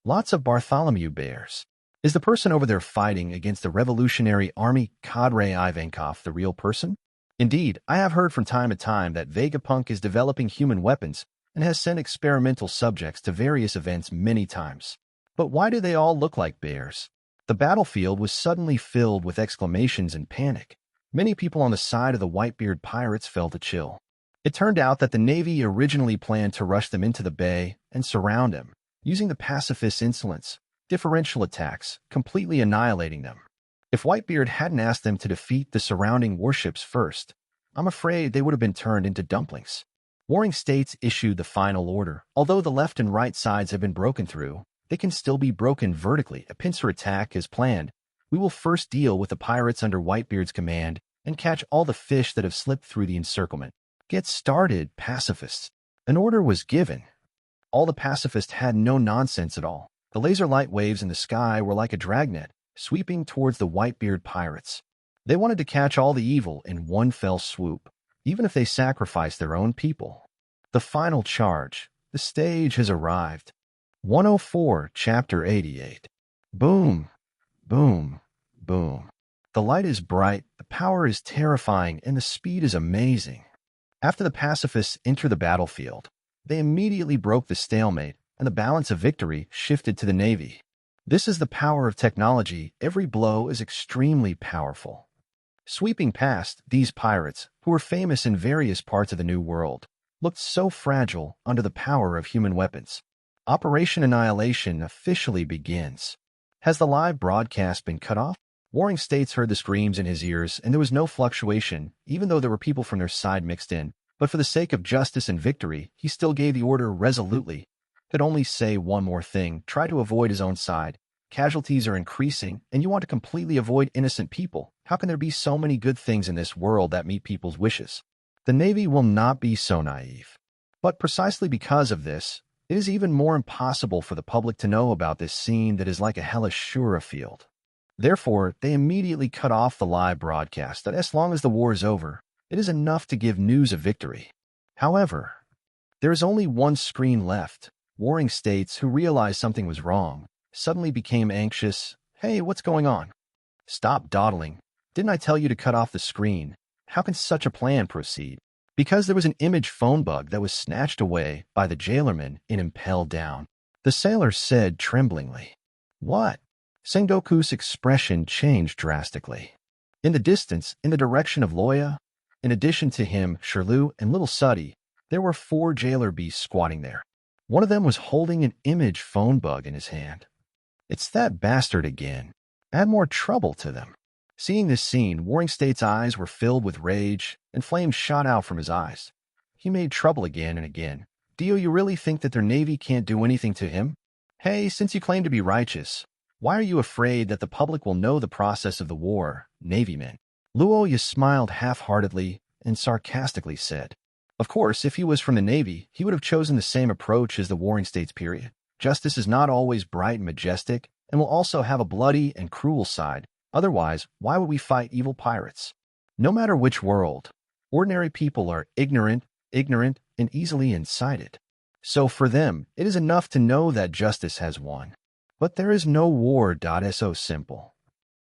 Lots of Bartholomew bears. Is the person over there fighting against the Revolutionary Army cadre Ivankov the real person? Indeed, I have heard from time to time that Vegapunk is developing human weapons and has sent experimental subjects to various events many times. But why do they all look like bears? The battlefield was suddenly filled with exclamations and panic. Many people on the side of the Whitebeard pirates felt a chill. It turned out that the Navy originally planned to rush them into the bay and surround them, using the pacifist's insolence, differential attacks, completely annihilating them. If Whitebeard hadn't asked them to defeat the surrounding warships first, I'm afraid they would have been turned into dumplings. Warring states issued the final order. Although the left and right sides have been broken through, they can still be broken vertically. A pincer attack is planned. We will first deal with the pirates under Whitebeard's command and catch all the fish that have slipped through the encirclement. Get started, pacifists. An order was given. All the pacifists had no nonsense at all. The laser light waves in the sky were like a dragnet, sweeping towards the Whitebeard pirates. They wanted to catch all the evil in one fell swoop, even if they sacrificed their own people. The final charge. The stage has arrived. 104, Chapter 88. Boom, boom, boom. The light is bright, the power is terrifying, and the speed is amazing. After the pacifists enter the battlefield, they immediately broke the stalemate, and the balance of victory shifted to the Navy. This is the power of technology. Every blow is extremely powerful. Sweeping past, these pirates, who were famous in various parts of the New World, looked so fragile under the power of human weapons. Operation Annihilation officially begins. Has the live broadcast been cut off? Warring States heard the screams in his ears, and there was no fluctuation, even though there were people from their side mixed in. But for the sake of justice and victory, he still gave the order resolutely. Could only say one more thing: try to avoid his own side. Casualties are increasing, and you want to completely avoid innocent people. How can there be so many good things in this world that meet people's wishes? The Navy will not be so naive. But precisely because of this, it is even more impossible for the public to know about this scene that is like a hellish Shura field. Therefore, they immediately cut off the live broadcast that as long as the war is over, it is enough to give news of victory. However, there is only one screen left. Warring States, who realized something was wrong, suddenly became anxious. Hey, what's going on? Stop dawdling. Didn't I tell you to cut off the screen? How can such a plan proceed? Because there was an image phone bug that was snatched away by the jailerman in Impel Down. The sailor said tremblingly. What? Sengoku's expression changed drastically. In the distance, in the direction of Loya, in addition to him, Shiru, and little Suddy, there were 4 jailer beasts squatting there. One of them was holding an image phone bug in his hand. It's that bastard again. Add more trouble to them. Seeing this scene, Warring States' eyes were filled with rage, and flames shot out from his eyes. He made trouble again and again. Do you really think that their navy can't do anything to him? Hey, since you claim to be righteous, why are you afraid that the public will know the process of the war, Navymen? Loya smiled half-heartedly and sarcastically said, of course, if he was from the Navy, he would have chosen the same approach as the Warring States period. Justice is not always bright and majestic, and will also have a bloody and cruel side. Otherwise, why would we fight evil pirates? No matter which world, ordinary people are ignorant, and easily incited. So for them, it is enough to know that justice has won. But there is no war. So simple.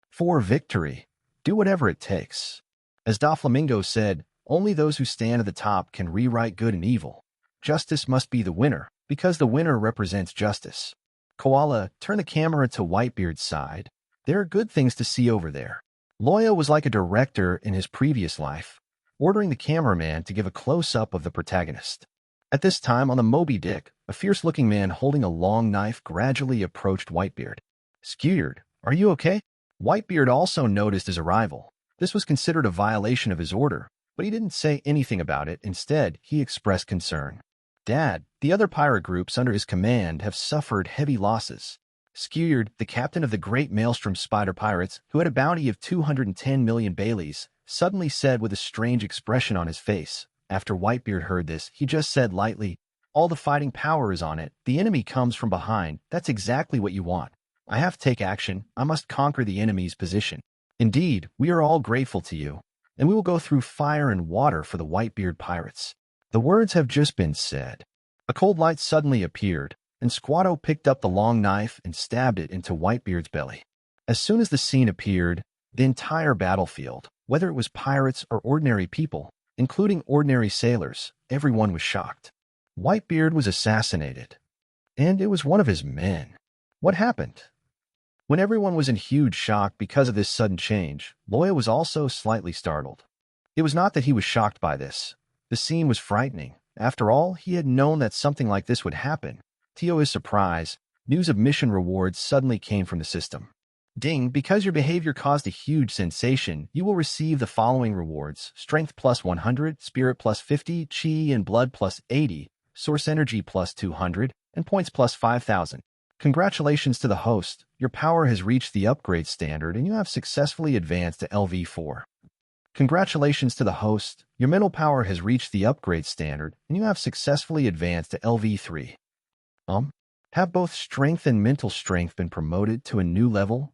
For victory, do whatever it takes. As Doflamingo said, only those who stand at the top can rewrite good and evil. Justice must be the winner, because the winner represents justice. Koala, turn the camera to Whitebeard's side. There are good things to see over there. Loya was like a director in his previous life, ordering the cameraman to give a close-up of the protagonist. At this time, on the Moby Dick, a fierce-looking man holding a long knife gradually approached Whitebeard. Skewered, are you okay? Whitebeard also noticed his arrival. This was considered a violation of his order, but he didn't say anything about it. Instead, he expressed concern. Dad, the other pirate groups under his command have suffered heavy losses. Skyru, the captain of the Great Maelstrom Spider Pirates, who had a bounty of 210 million Baileys, suddenly said with a strange expression on his face. After Whitebeard heard this, he just said lightly, "All the fighting power is on it. The enemy comes from behind. That's exactly what you want. I have to take action. I must conquer the enemy's position. Indeed, we are all grateful to you, and we will go through fire and water for the Whitebeard pirates." The words have just been said. A cold light suddenly appeared, and Squatto picked up the long knife and stabbed it into Whitebeard's belly. As soon as the scene appeared, the entire battlefield, whether it was pirates or ordinary people, including ordinary sailors, everyone was shocked. Whitebeard was assassinated, and it was one of his men. What happened? When everyone was in huge shock because of this sudden change, Loya was also slightly startled. It was not that he was shocked by this. The scene was frightening. After all, he had known that something like this would happen. To his surprise, news of mission rewards suddenly came from the system. Ding, because your behavior caused a huge sensation, you will receive the following rewards: Strength plus 100, Spirit plus 50, Chi and Blood plus 80, Source Energy plus 200, and Points plus 5,000. Congratulations to the host. Your power has reached the upgrade standard and you have successfully advanced to LV4. Congratulations to the host. Your mental power has reached the upgrade standard and you have successfully advanced to LV3. Have both strength and mental strength been promoted to a new level?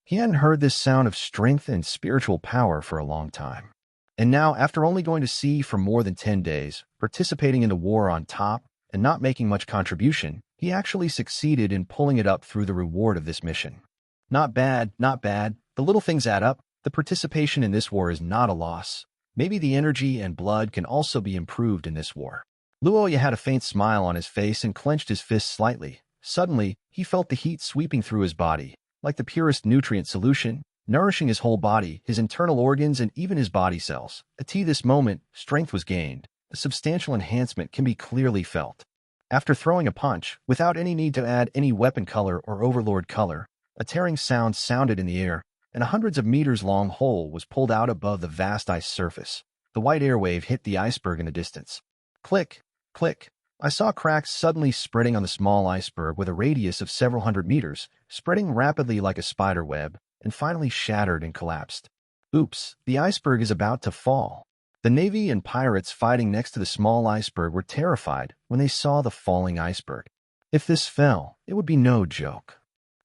He hadn't heard this sound of strength and spiritual power for a long time. And now, after only going to sea for more than 10 days, participating in the war on top, and not making much contribution, he actually succeeded in pulling it up through the reward of this mission. Not bad, not bad. The little things add up. The participation in this war is not a loss. Maybe the energy and blood can also be improved in this war. Loya had a faint smile on his face and clenched his fist slightly. Suddenly, he felt the heat sweeping through his body, like the purest nutrient solution, nourishing his whole body, his internal organs, and even his body cells. At this moment, strength was gained. A substantial enhancement can be clearly felt. After throwing a punch, without any need to add any weapon color or overlord color, a tearing sound sounded in the air, and a hundreds of meters long hole was pulled out above the vast ice surface. The white airwave hit the iceberg in the distance. Click, click. I saw cracks suddenly spreading on the small iceberg with a radius of several hundred meters, spreading rapidly like a spider web, and finally shattered and collapsed. Oops, the iceberg is about to fall. The Navy and pirates fighting next to the small iceberg were terrified when they saw the falling iceberg. If this fell, it would be no joke.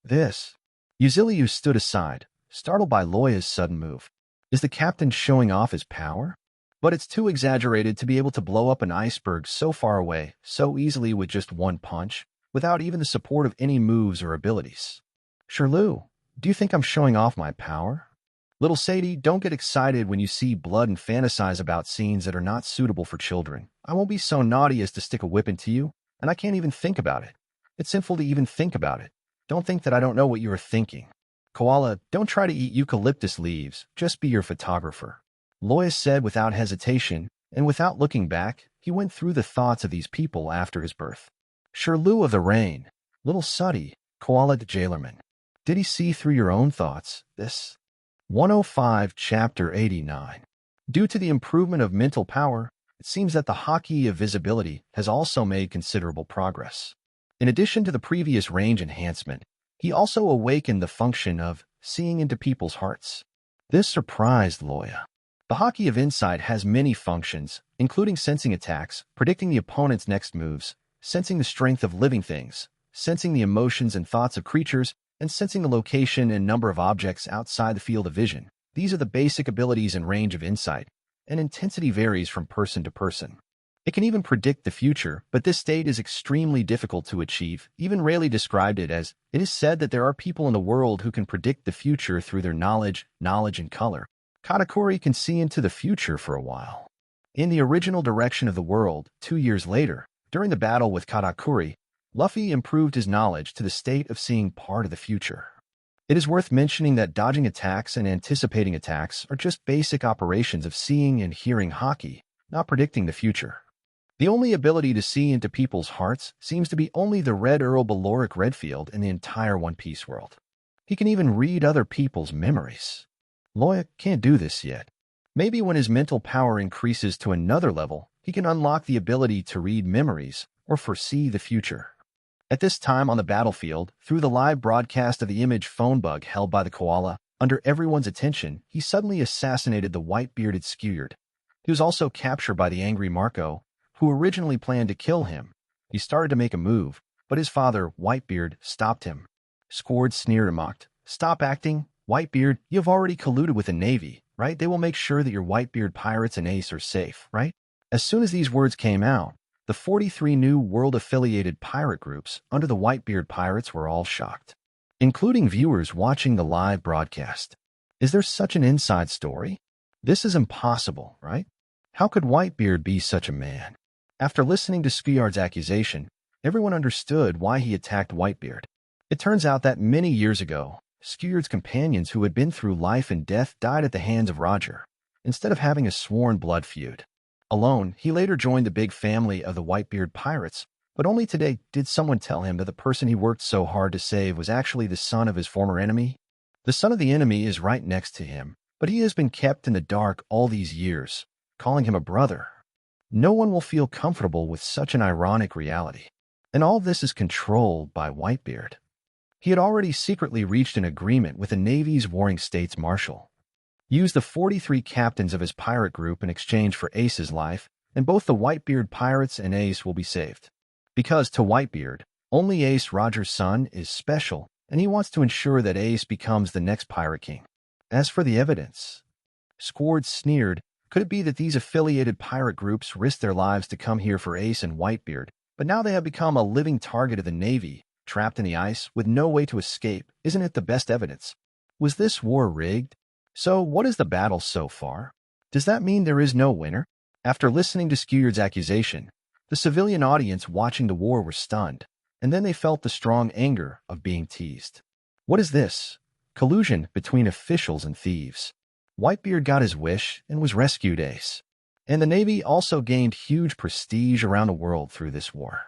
Uziliu stood aside, startled by Loya's sudden move. Is the captain showing off his power? But it's too exaggerated to be able to blow up an iceberg so far away, so easily with just one punch, without even the support of any moves or abilities. Shiru, do you think I'm showing off my power? Little Sadie, don't get excited when you see blood and fantasize about scenes that are not suitable for children. I won't be so naughty as to stick a whip into you, and I can't even think about it. It's sinful to even think about it. Don't think that I don't know what you are thinking. Koala, don't try to eat eucalyptus leaves, just be your photographer. Loya said without hesitation, and without looking back, he went through the thoughts of these people after his birth. Shiru of the Rain, Little Suddy, Koala the Jailerman. Did he see through your own thoughts? 105 Chapter 89. Due to the improvement of mental power, it seems that the Haki of Visibility has also made considerable progress. In addition to the previous range enhancement, he also awakened the function of seeing into people's hearts. This surprised Loya. The Haki of Insight has many functions, including sensing attacks, predicting the opponent's next moves, sensing the strength of living things, sensing the emotions and thoughts of creatures, and sensing the location and number of objects outside the field of vision. These are the basic abilities and range of insight, and intensity varies from person to person. It can even predict the future, but this state is extremely difficult to achieve. Even Rayleigh described it as, it is said that there are people in the world who can predict the future through their knowledge and color. Katakuri can see into the future for a while. In the original direction of the world, 2 years later, during the battle with Katakuri, Luffy improved his knowledge to the state of seeing part of the future. It is worth mentioning that dodging attacks and anticipating attacks are just basic operations of seeing and hearing Haki, not predicting the future. The only ability to see into people's hearts seems to be only the Red Earl Baloric Redfield in the entire One Piece world. He can even read other people's memories. Loya can't do this yet. Maybe when his mental power increases to another level, he can unlock the ability to read memories or foresee the future. At this time on the battlefield, through the live broadcast of the image phone bug held by the koala, under everyone's attention, he suddenly assassinated the white-bearded Skeward. He was also captured by the angry Marco, who originally planned to kill him. He started to make a move, but his father, Whitebeard, stopped him. Squard sneered and mocked. "Stop acting, Whitebeard. You've already colluded with the Navy, right? They will make sure that your Whitebeard pirates and Ace are safe, right?" As soon as these words came out, the 43 new world-affiliated pirate groups under the Whitebeard pirates were all shocked, including viewers watching the live broadcast. Is there such an inside story? This is impossible, right? How could Whitebeard be such a man? After listening to Skeward's accusation, everyone understood why he attacked Whitebeard. It turns out that many years ago, Skeward's companions who had been through life and death died at the hands of Roger, instead of having a sworn blood feud. Alone, he later joined the big family of the Whitebeard pirates, but only today did someone tell him that the person he worked so hard to save was actually the son of his former enemy. The son of the enemy is right next to him, but he has been kept in the dark all these years, calling him a brother. No one will feel comfortable with such an ironic reality. And all this is controlled by Whitebeard. He had already secretly reached an agreement with the Navy's Warring States Marshal. Used the 43 captains of his pirate group in exchange for Ace's life, and both the Whitebeard pirates and Ace will be saved. Because to Whitebeard, only Ace, Roger's son, is special, and he wants to ensure that Ace becomes the next pirate king. As for the evidence, Squard sneered. Could it be that these affiliated pirate groups risked their lives to come here for Ace and Whitebeard, but now they have become a living target of the Navy, trapped in the ice with no way to escape? Isn't it the best evidence? Was this war rigged? So, what is the battle so far? Does that mean there is no winner? After listening to Skeward's accusation, the civilian audience watching the war were stunned, and then they felt the strong anger of being teased. What is this? Collusion between officials and thieves. Whitebeard got his wish and was rescued, Ace. And the Navy also gained huge prestige around the world through this war.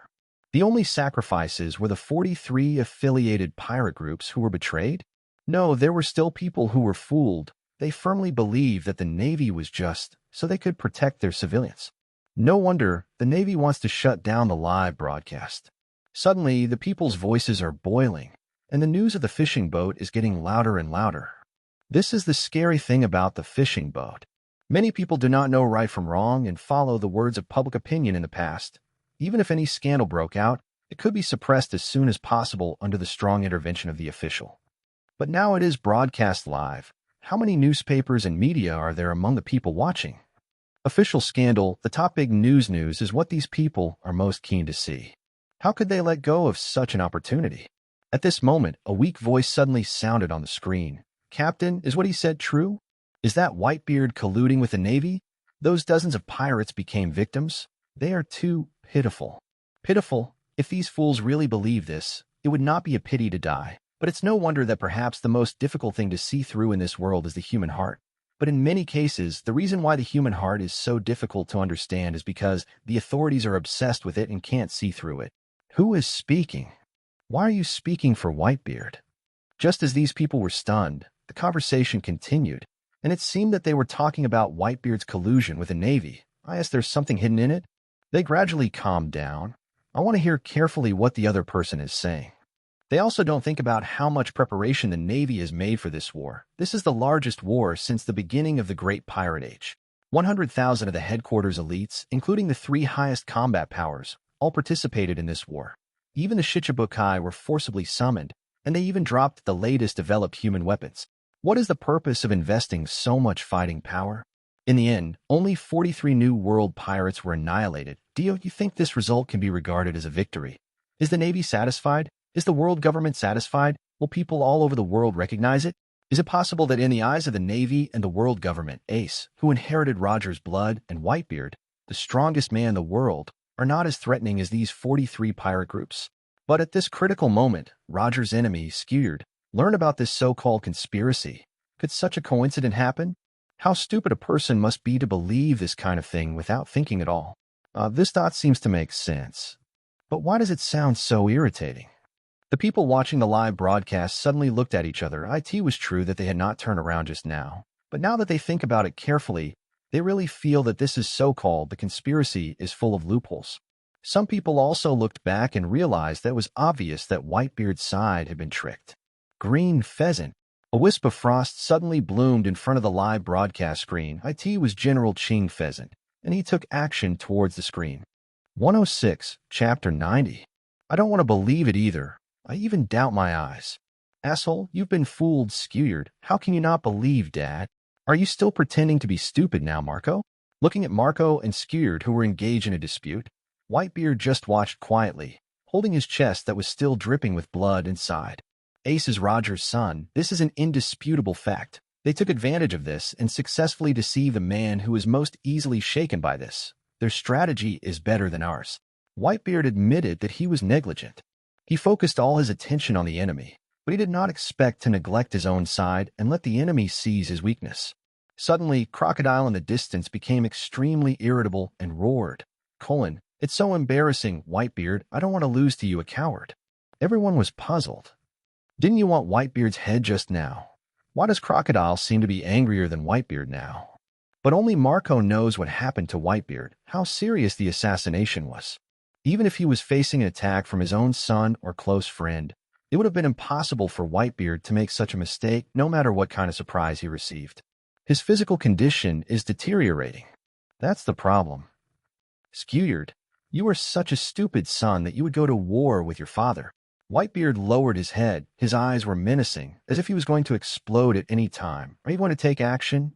The only sacrifices were the 43 affiliated pirate groups who were betrayed? No, there were still people who were fooled. They firmly believed that the Navy was just so they could protect their civilians. No wonder the Navy wants to shut down the live broadcast. Suddenly, the people's voices are boiling, and the news of the fishing boat is getting louder and louder. This is the scary thing about the fishing boat. Many people do not know right from wrong and follow the words of public opinion in the past. Even if any scandal broke out, it could be suppressed as soon as possible under the strong intervention of the official. But now it is broadcast live. How many newspapers and media are there among the people watching? Official scandal, the top big news is what these people are most keen to see. How could they let go of such an opportunity? At this moment, a weak voice suddenly sounded on the screen. "Captain, is what he said true? Is that Whitebeard colluding with the Navy? Those dozens of pirates became victims? They are too pitiful." Pitiful? If these fools really believe this, it would not be a pity to die. But it's no wonder that perhaps the most difficult thing to see through in this world is the human heart. But in many cases, the reason why the human heart is so difficult to understand is because the authorities are obsessed with it and can't see through it. Who is speaking? Why are you speaking for Whitebeard? Just as these people were stunned, the conversation continued, and it seemed that they were talking about Whitebeard's collusion with the Navy. I asked, there's something hidden in it? They gradually calmed down. I want to hear carefully what the other person is saying. They also don't think about how much preparation the Navy has made for this war. This is the largest war since the beginning of the Great Pirate Age. 100,000 of the headquarters elites, including the 3 highest combat powers, all participated in this war. Even the Shichibukai were forcibly summoned, and they even dropped the latest developed human weapons. What is the purpose of investing so much fighting power? In the end, only 43 new world pirates were annihilated. Do you think this result can be regarded as a victory? Is the Navy satisfied? Is the world government satisfied? Will people all over the world recognize it? Is it possible that in the eyes of the Navy and the world government, Ace, who inherited Roger's blood, and Whitebeard, the strongest man in the world, are not as threatening as these 43 pirate groups? But at this critical moment, Roger's enemy, Skeward, learn about this so-called conspiracy. Could such a coincidence happen? How stupid a person must be to believe this kind of thing without thinking at all. This thought seems to make sense. But why does it sound so irritating? The people watching the live broadcast suddenly looked at each other. It was true that they had not turned around just now, but now that they think about it carefully, they really feel that this is so-called the conspiracy is full of loopholes. Some people also looked back and realized that it was obvious that Whitebeard's side had been tricked. Green pheasant. A wisp of frost suddenly bloomed in front of the live broadcast screen. It was General Ching Pheasant, and he took action towards the screen. 106, Chapter 90. I don't want to believe it either. I even doubt my eyes. Asshole, you've been fooled, skewered. How can you not believe, Dad? Are you still pretending to be stupid now, Marco? Looking at Marco and Skewered, who were engaged in a dispute, Whitebeard just watched quietly, holding his chest that was still dripping with blood inside. Ace is Roger's son. This is an indisputable fact. They took advantage of this and successfully deceived the man who is most easily shaken by this. Their strategy is better than ours. Whitebeard admitted that he was negligent. He focused all his attention on the enemy, but he did not expect to neglect his own side and let the enemy seize his weakness. Suddenly, Crocodile in the distance became extremely irritable and roared, "It's so embarrassing, Whitebeard. I don't want to lose to you, a coward." Everyone was puzzled. Didn't you want Whitebeard's head just now? Why does Crocodile seem to be angrier than Whitebeard now? But only Marco knows what happened to Whitebeard, how serious the assassination was. Even if he was facing an attack from his own son or close friend, it would have been impossible for Whitebeard to make such a mistake no matter what kind of surprise he received. His physical condition is deteriorating. That's the problem. Skewered, you are such a stupid son that you would go to war with your father. Whitebeard lowered his head. His eyes were menacing, as if he was going to explode at any time. Are you going to take action?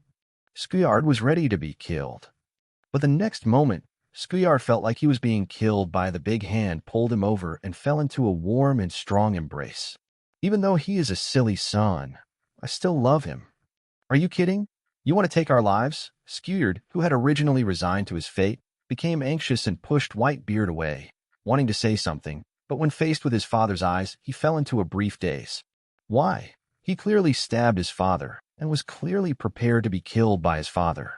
Skewered was ready to be killed. But the next moment, Skewered felt like he was being killed by the big hand pulled him over and fell into a warm and strong embrace. Even though he is a silly son, I still love him. Are you kidding? You want to take our lives? Skewered, who had originally resigned to his fate, became anxious and pushed Whitebeard away, wanting to say something, but when faced with his father's eyes, he fell into a brief daze. Why? He clearly stabbed his father and was clearly prepared to be killed by his father.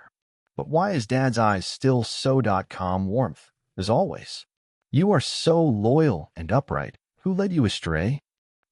But why is Dad's eyes still so calm warmth, as always? You are so loyal and upright. Who led you astray?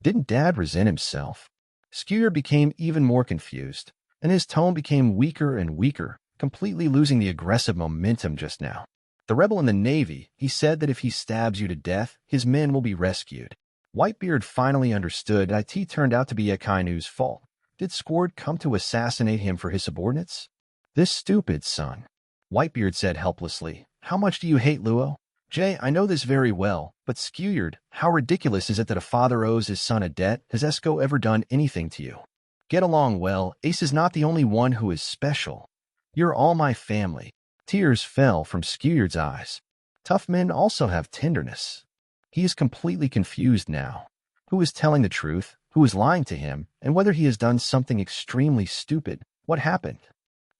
Didn't Dad resent himself? Skewered became even more confused, and his tone became weaker and weaker, completely losing the aggressive momentum just now. The rebel in the Navy, he said that if he stabs you to death, his men will be rescued. Whitebeard finally understood that it turned out to be Akainu's fault. Did Squard come to assassinate him for his subordinates? This stupid son. Whitebeard said helplessly, "How much do you hate Luo?" "Jay, I know this very well, but Skewered, how ridiculous is it that a father owes his son a debt? Has Esco ever done anything to you? Get along well. Ace is not the only one who is special. You're all my family." Tears fell from Skeward's eyes. Tough men also have tenderness. He is completely confused now. Who is telling the truth? Who is lying to him? And whether he has done something extremely stupid? What happened?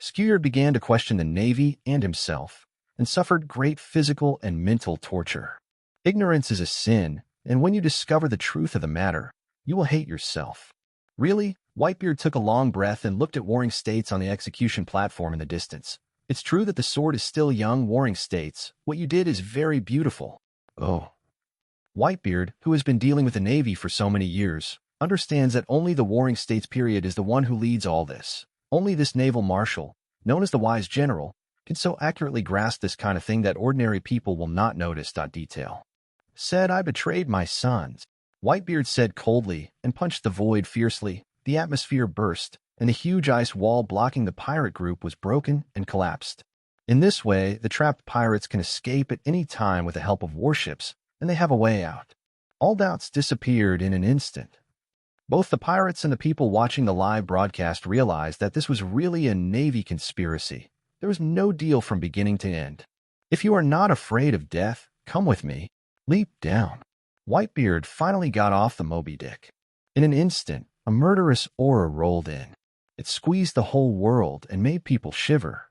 Skeward began to question the Navy and himself, and suffered great physical and mental torture. Ignorance is a sin, and when you discover the truth of the matter, you will hate yourself. Really? Whitebeard took a long breath and looked at Warring States on the execution platform in the distance. It's true that the sword is still young, Warring States. What you did is very beautiful. Oh. Whitebeard, who has been dealing with the Navy for so many years, understands that only the Warring States period is the one who leads all this. Only this naval marshal, known as the Wise General, can so accurately grasp this kind of thing that ordinary people will not notice. Detail. Said I betrayed my sons. Whitebeard said coldly and punched the void fiercely. The atmosphere burst, and the huge ice wall blocking the pirate group was broken and collapsed. In this way, the trapped pirates can escape at any time with the help of warships, and they have a way out. All doubts disappeared in an instant. Both the pirates and the people watching the live broadcast realized that this was really a Navy conspiracy. There was no deal from beginning to end. If you are not afraid of death, come with me. Leap down. Whitebeard finally got off the Moby Dick. In an instant, a murderous aura rolled in. It squeezed the whole world and made people shiver.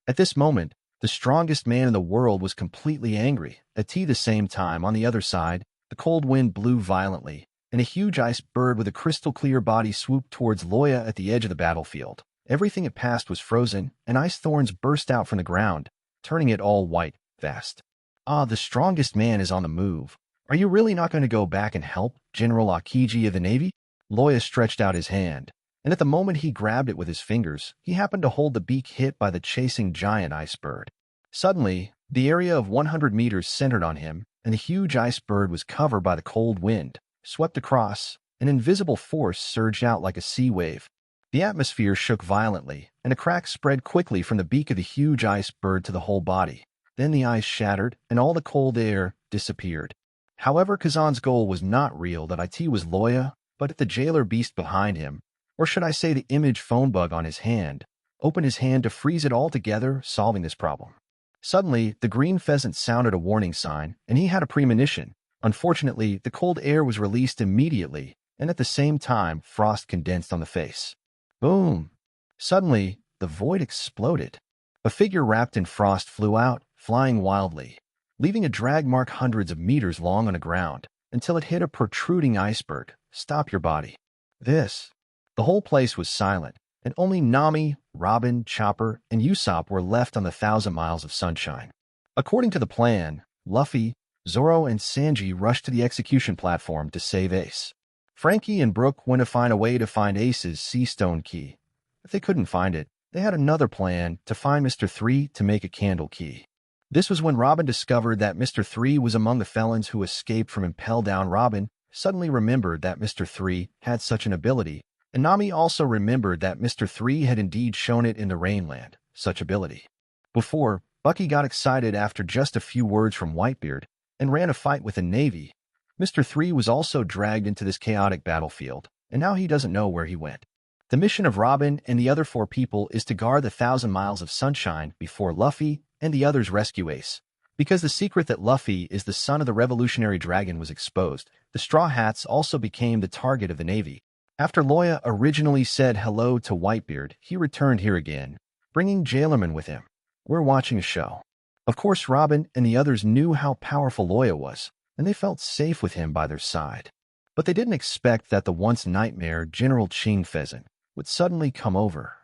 At this moment, the strongest man in the world was completely angry. At the same time, on the other side, the cold wind blew violently, and a huge ice bird with a crystal-clear body swooped towards Loya at the edge of the battlefield. Everything it passed was frozen, and ice thorns burst out from the ground, turning it all white fast. Ah, the strongest man is on the move. Are you really not going to go back and help General Akiji of the Navy? Loya stretched out his hand, and at the moment he grabbed it with his fingers, he happened to hold the beak hit by the chasing giant ice bird. Suddenly, the area of 100 meters centered on him, and the huge ice bird was covered by the cold wind, swept across. An invisible force surged out like a sea wave. The atmosphere shook violently, and a crack spread quickly from the beak of the huge ice bird to the whole body. Then the ice shattered, and all the cold air disappeared. However, Kazan's goal was not real that it was Loya, but the jailer beast behind him, or should I say the image phone bug on his hand, opened his hand to freeze it altogether, solving this problem. Suddenly, the green pheasant sounded a warning sign, and he had a premonition. Unfortunately, the cold air was released immediately, and at the same time, frost condensed on the face. Boom! Suddenly, the void exploded. A figure wrapped in frost flew out, flying wildly, leaving a drag mark hundreds of meters long on the ground, until it hit a protruding iceberg. Stop your body. This. The whole place was silent, and only Nami, Robin, Chopper, and Usopp were left on the 1,000 miles of sunshine. According to the plan, Luffy, Zoro, and Sanji rushed to the execution platform to save Ace. Frankie and Brook went to find a way to find Ace's sea stone key. If they couldn't find it, they had another plan to find Mr. 3 to make a candle key. This was when Robin discovered that Mr. 3 was among the felons who escaped from Impel Down. Robin suddenly remembered that Mr. 3 had such an ability, and Nami also remembered that Mr. 3 had indeed shown it in the Rainland, such ability. Before, Bucky got excited after just a few words from Whitebeard and ran a fight with the Navy. Mr. 3 was also dragged into this chaotic battlefield, and now he doesn't know where he went. The mission of Robin and the other 4 people is to guard the 1,000 miles of sunshine before Luffy and the others rescue Ace. Because the secret that Luffy is the son of the revolutionary dragon was exposed, the Straw Hats also became the target of the Navy. After Loya originally said hello to Whitebeard, he returned here again, bringing Jailerman with him. We're watching a show. Of course, Robin and the others knew how powerful Loya was, and they felt safe with him by their side. But they didn't expect that the once nightmare General Ching Pheasant would suddenly come over.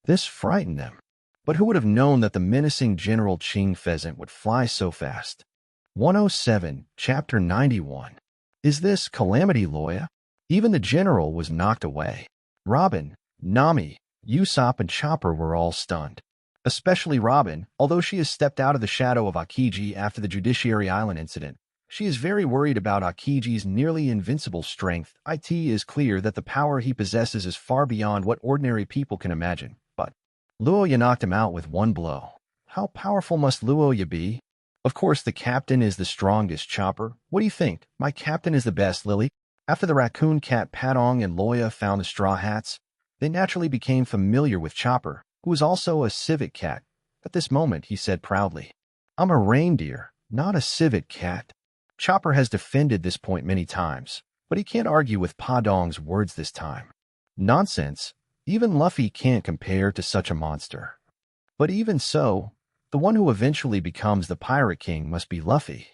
This frightened them. But who would have known that the menacing General Ching Pheasant would fly so fast? 107, Chapter 91. Is this Calamity Loya? Even the general was knocked away. Robin, Nami, Usopp, and Chopper were all stunned. Especially Robin, although she has stepped out of the shadow of Akiji after the Judiciary Island incident. She is very worried about Akiji's nearly invincible strength. It is clear that the power he possesses is far beyond what ordinary people can imagine. But Loya knocked him out with one blow. How powerful must Loya be? Of course, the captain is the strongest. Chopper, what do you think? My captain is the best, Lily. After the raccoon cat Padong and Loya found the Straw Hats, they naturally became familiar with Chopper, who was also a civet cat. At this moment, he said proudly, I'm a reindeer, not a civet cat. Chopper has defended this point many times, but he can't argue with Padong's words this time. Nonsense. Even Luffy can't compare to such a monster. But even so, the one who eventually becomes the Pirate King must be Luffy.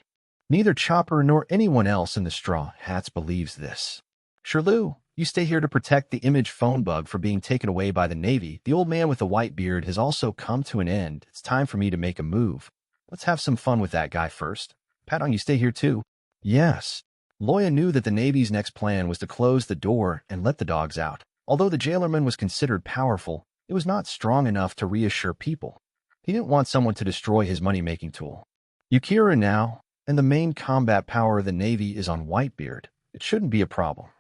Neither Chopper nor anyone else in the Straw Hats believes this. Shiru, you stay here to protect the image phone bug from being taken away by the Navy. The old man with the white beard has also come to an end. It's time for me to make a move. Let's have some fun with that guy first. Padong, you stay here too. Yes. Loya knew that the Navy's next plan was to close the door and let the dogs out. Although the jailerman was considered powerful, it was not strong enough to reassure people. He didn't want someone to destroy his money-making tool. Yukira now, and the main combat power of the Navy is on Whitebeard. It shouldn't be a problem.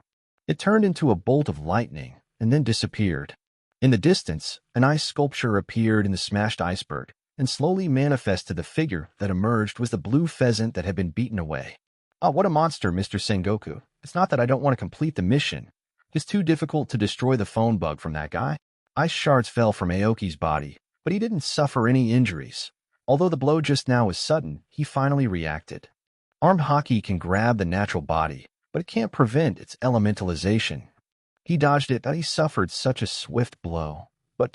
It turned into a bolt of lightning and then disappeared. In the distance, an ice sculpture appeared in the smashed iceberg, and slowly manifested. The figure that emerged was the blue pheasant that had been beaten away. Oh, what a monster, Mr. Sengoku. It's not that I don't want to complete the mission. It's too difficult to destroy the phone bug from that guy. Ice shards fell from Aoki's body, but he didn't suffer any injuries. Although the blow just now was sudden, he finally reacted. Armed Haki can grab the natural body, but it can't prevent its elementalization. He dodged it, but he suffered such a swift blow. But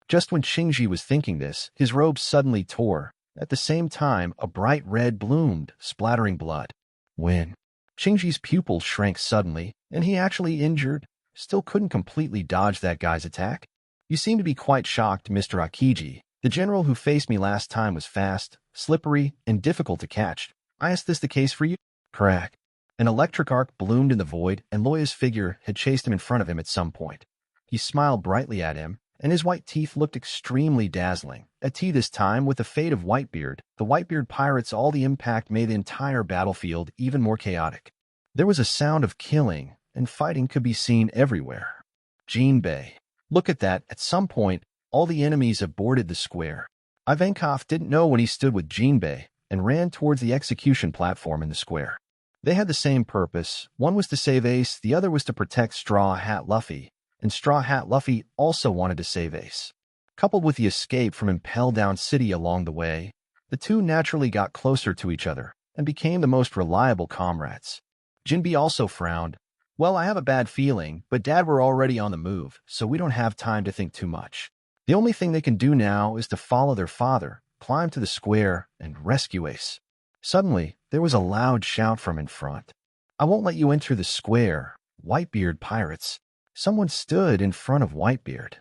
just when Shinji was thinking this, his robe suddenly tore. At the same time, a bright red bloomed, splattering blood. When Shinji's pupil shrank suddenly, and he actually injured, still couldn't completely dodge that guy's attack. You seem to be quite shocked, Mr. Akiji. The general who faced me last time was fast, slippery, and difficult to catch. Is this the case for you? Crack. An electric arc bloomed in the void, and Loya's figure had chased him in front of him at some point. He smiled brightly at him, and his white teeth looked extremely dazzling. At tea this time, with the fate of Whitebeard, the Whitebeard pirates, all the impact made the entire battlefield even more chaotic. There was a sound of killing, and fighting could be seen everywhere. Jinbei. Look at that. At some point, all the enemies had boarded the square. Ivankov didn't know when he stood with Jinbei and ran towards the execution platform in the square. They had the same purpose. One was to save Ace, the other was to protect Straw Hat Luffy, and Straw Hat Luffy also wanted to save Ace. Coupled with the escape from Impel Down City along the way, the two naturally got closer to each other and became the most reliable comrades. Jinbei also frowned. Well, I have a bad feeling, but Dad were already on the move, so we don't have time to think too much. The only thing they can do now is to follow their father, climb to the square, and rescue Ace. Suddenly, there was a loud shout from in front. I won't let you enter the square, Whitebeard pirates. Someone stood in front of Whitebeard.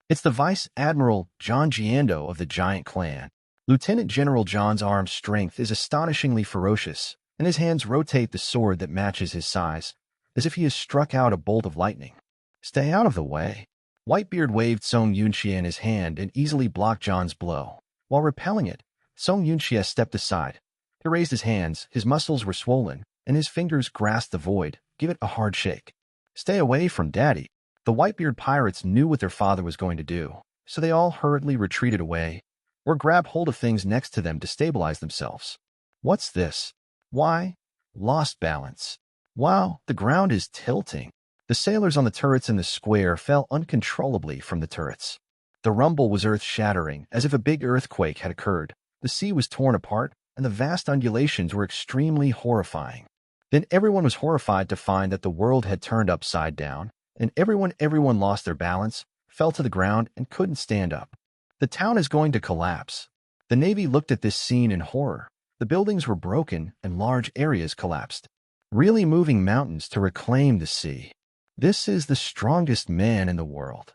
It's the Vice Admiral John Giando of the Giant Clan. Lieutenant General John's arm strength is astonishingly ferocious, and his hands rotate the sword that matches his size, as if he has struck out a bolt of lightning. Stay out of the way. Whitebeard waved Song Yunxie in his hand and easily blocked John's blow. While repelling it, Song Yunxie stepped aside. He raised his hands, his muscles were swollen, and his fingers grasped the void. Give it a hard shake. Stay away from Daddy. The Whitebeard pirates knew what their father was going to do, so they all hurriedly retreated away, or grabbed hold of things next to them to stabilize themselves. What's this? Why? Lost balance. Wow, the ground is tilting. The sailors on the turrets in the square fell uncontrollably from the turrets. The rumble was earth-shattering, as if a big earthquake had occurred. The sea was torn apart, and the vast undulations were extremely horrifying. Then everyone was horrified to find that the world had turned upside down, and everyone lost their balance, fell to the ground, and couldn't stand up. The town is going to collapse. The Navy looked at this scene in horror. The buildings were broken, and large areas collapsed, really moving mountains to reclaim the sea. This is the strongest man in the world.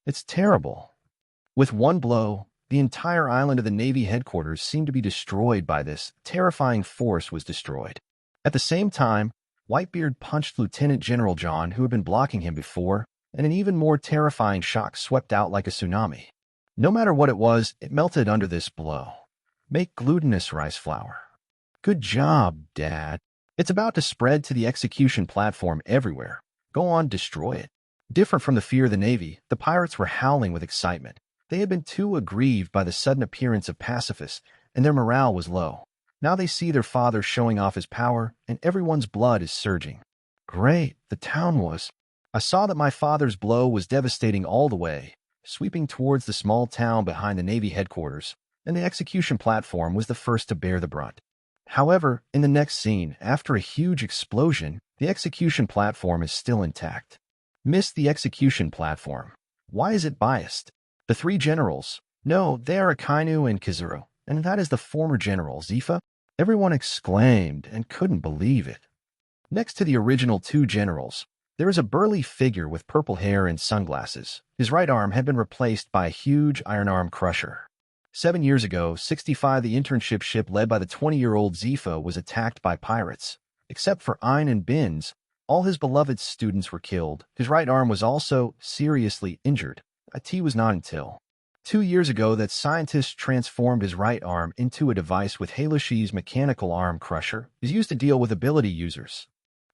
It's terrible. With one blow, the entire island of the Navy headquarters seemed to be destroyed by this terrifying force was destroyed. At the same time, Whitebeard punched Lieutenant General John, who had been blocking him before, and an even more terrifying shock swept out like a tsunami. No matter what it was, it melted under this blow. Make glutinous rice flour. Good job, Dad. It's about to spread to the execution platform everywhere. Go on, destroy it. Different from the fear of the Navy, the pirates were howling with excitement. They had been too aggrieved by the sudden appearance of pacifists, and their morale was low. Now they see their father showing off his power, and everyone's blood is surging. Great, the town was. I saw that my father's blow was devastating all the way, sweeping towards the small town behind the Navy headquarters, and the execution platform was the first to bear the brunt. However, in the next scene, after a huge explosion, the execution platform is still intact. Missed the execution platform. Why is it biased? The three generals. No, they are Akainu and Kizaru, and that is the former general, Zifa. Everyone exclaimed and couldn't believe it. Next to the original two generals, there is a burly figure with purple hair and sunglasses. His right arm had been replaced by a huge iron arm crusher. 7 years ago, 65, the internship ship led by the 20-year-old Zifa was attacked by pirates. Except for Ein and Binz, all his beloved students were killed. His right arm was also seriously injured. It was not until 2 years ago that scientists transformed his right arm into a device with Haloshi's mechanical arm crusher is used to deal with ability users.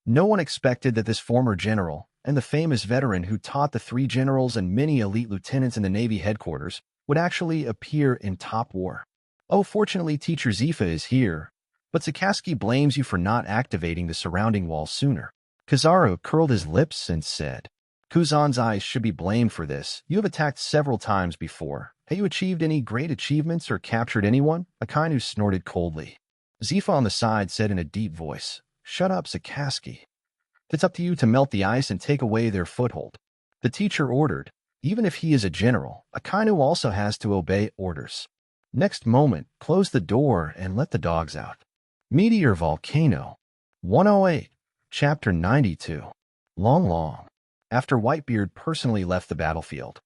No one expected that this former general, and the famous veteran who taught the three generals and many elite lieutenants in the Navy headquarters, would actually appear in Top War. Oh, fortunately Teacher Zifa is here, but Sakaski blames you for not activating the surrounding wall sooner. Kizaru curled his lips and said, Kuzan's eyes should be blamed for this. You have attacked several times before. Have you achieved any great achievements or captured anyone? Akainu snorted coldly. Zifa on the side said in a deep voice, Shut up, Sakaski. It's up to you to melt the ice and take away their foothold. The teacher ordered. Even if he is a general, Akainu also has to obey orders. Next moment, close the door and let the dogs out. Meteor Volcano. 108. Chapter 92. Long. After Whitebeard personally left the battlefield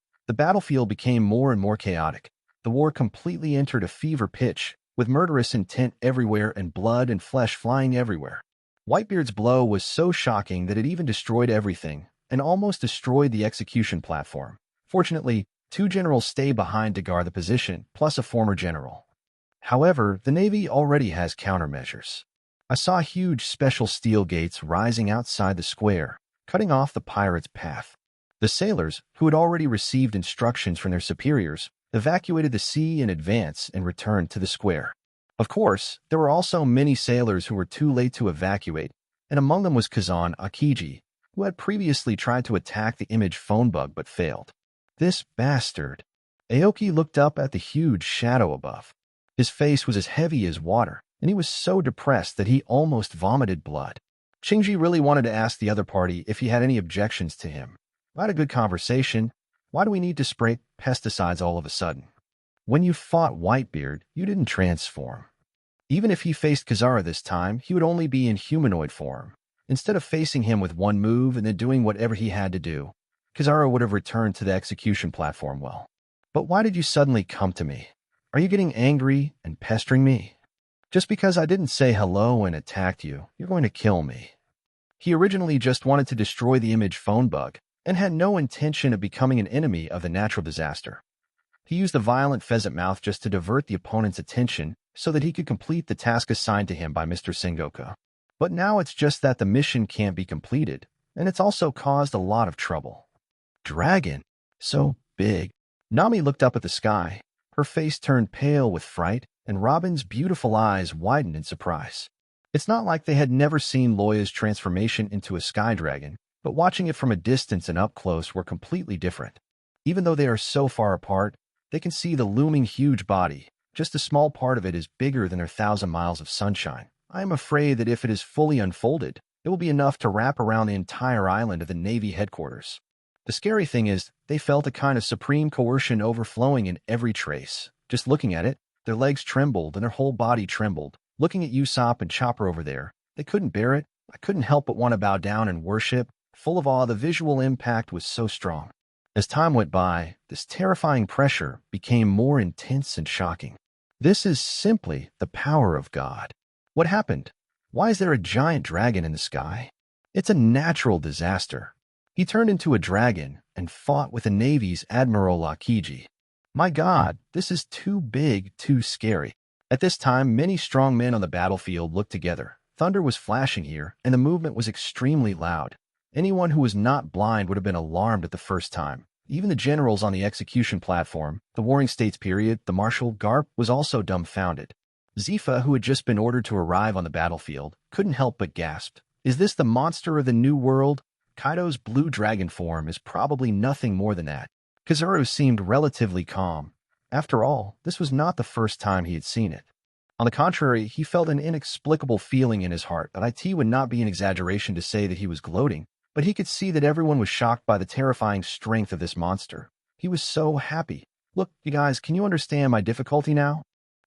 became more and more chaotic. The war completely entered a fever pitch, with murderous intent everywhere and blood and flesh flying everywhere. Whitebeard's blow was so shocking that it even destroyed everything and almost destroyed the execution platform. Fortunately, 2 generals stay behind to guard the position, plus a former general. However, the Navy already has countermeasures. I saw huge special steel gates rising outside the square, cutting off the pirates' path. The sailors, who had already received instructions from their superiors, evacuated the sea in advance and returned to the square. Of course, there were also many sailors who were too late to evacuate, and among them was Kazan Akiji, who had previously tried to attack the image phone bug but failed. This bastard. Aoki looked up at the huge shadow above. His face was as heavy as water, and he was so depressed that he almost vomited blood. Shinji really wanted to ask the other party if he had any objections to him. I had a good conversation. Why do we need to spray pesticides all of a sudden? When you fought Whitebeard, you didn't transform. Even if he faced Kazara this time, he would only be in humanoid form. Instead of facing him with one move and then doing whatever he had to do, Kazara would have returned to the execution platform well. But why did you suddenly come to me? Are you getting angry and pestering me? Just because I didn't say hello and attacked you, you're going to kill me. He originally just wanted to destroy the image phone bug and had no intention of becoming an enemy of the natural disaster. He used the violent pheasant mouth just to divert the opponent's attention so that he could complete the task assigned to him by Mr. Sengoku. But now it's just that the mission can't be completed, and it's also caused a lot of trouble. Dragon? So big. Nami looked up at the sky. Her face turned pale with fright, and Robin's beautiful eyes widened in surprise. It's not like they had never seen Loya's transformation into a Sky Dragon, but watching it from a distance and up close were completely different. Even though they are so far apart, they can see the looming huge body. Just a small part of it is bigger than their 1,000 miles of sunshine. I am afraid that if it is fully unfolded, it will be enough to wrap around the entire island of the Navy headquarters. The scary thing is, they felt a kind of supreme coercion overflowing in every trace. Just looking at it, their legs trembled and their whole body trembled. Looking at Usopp and Chopper over there, they couldn't bear it. I couldn't help but want to bow down and worship. Full of awe, the visual impact was so strong. As time went by, this terrifying pressure became more intense and shocking. This is simply the power of God. What happened? Why is there a giant dragon in the sky? It's a natural disaster. He turned into a dragon and fought with the Navy's Admiral Akiji. My God, this is too big, too scary. At this time, many strong men on the battlefield looked together. Thunder was flashing here, and the movement was extremely loud. Anyone who was not blind would have been alarmed at the first time. Even the generals on the execution platform, the Warring States period, the Marshal Garp, was also dumbfounded. Zifa, who had just been ordered to arrive on the battlefield, couldn't help but gasp. Is this the monster of the New World? Kaido's blue dragon form is probably nothing more than that. Kizaru seemed relatively calm. After all, this was not the first time he had seen it. On the contrary, he felt an inexplicable feeling in his heart that it would not be an exaggeration to say that he was gloating, but he could see that everyone was shocked by the terrifying strength of this monster. He was so happy. Look, you guys, can you understand my difficulty now?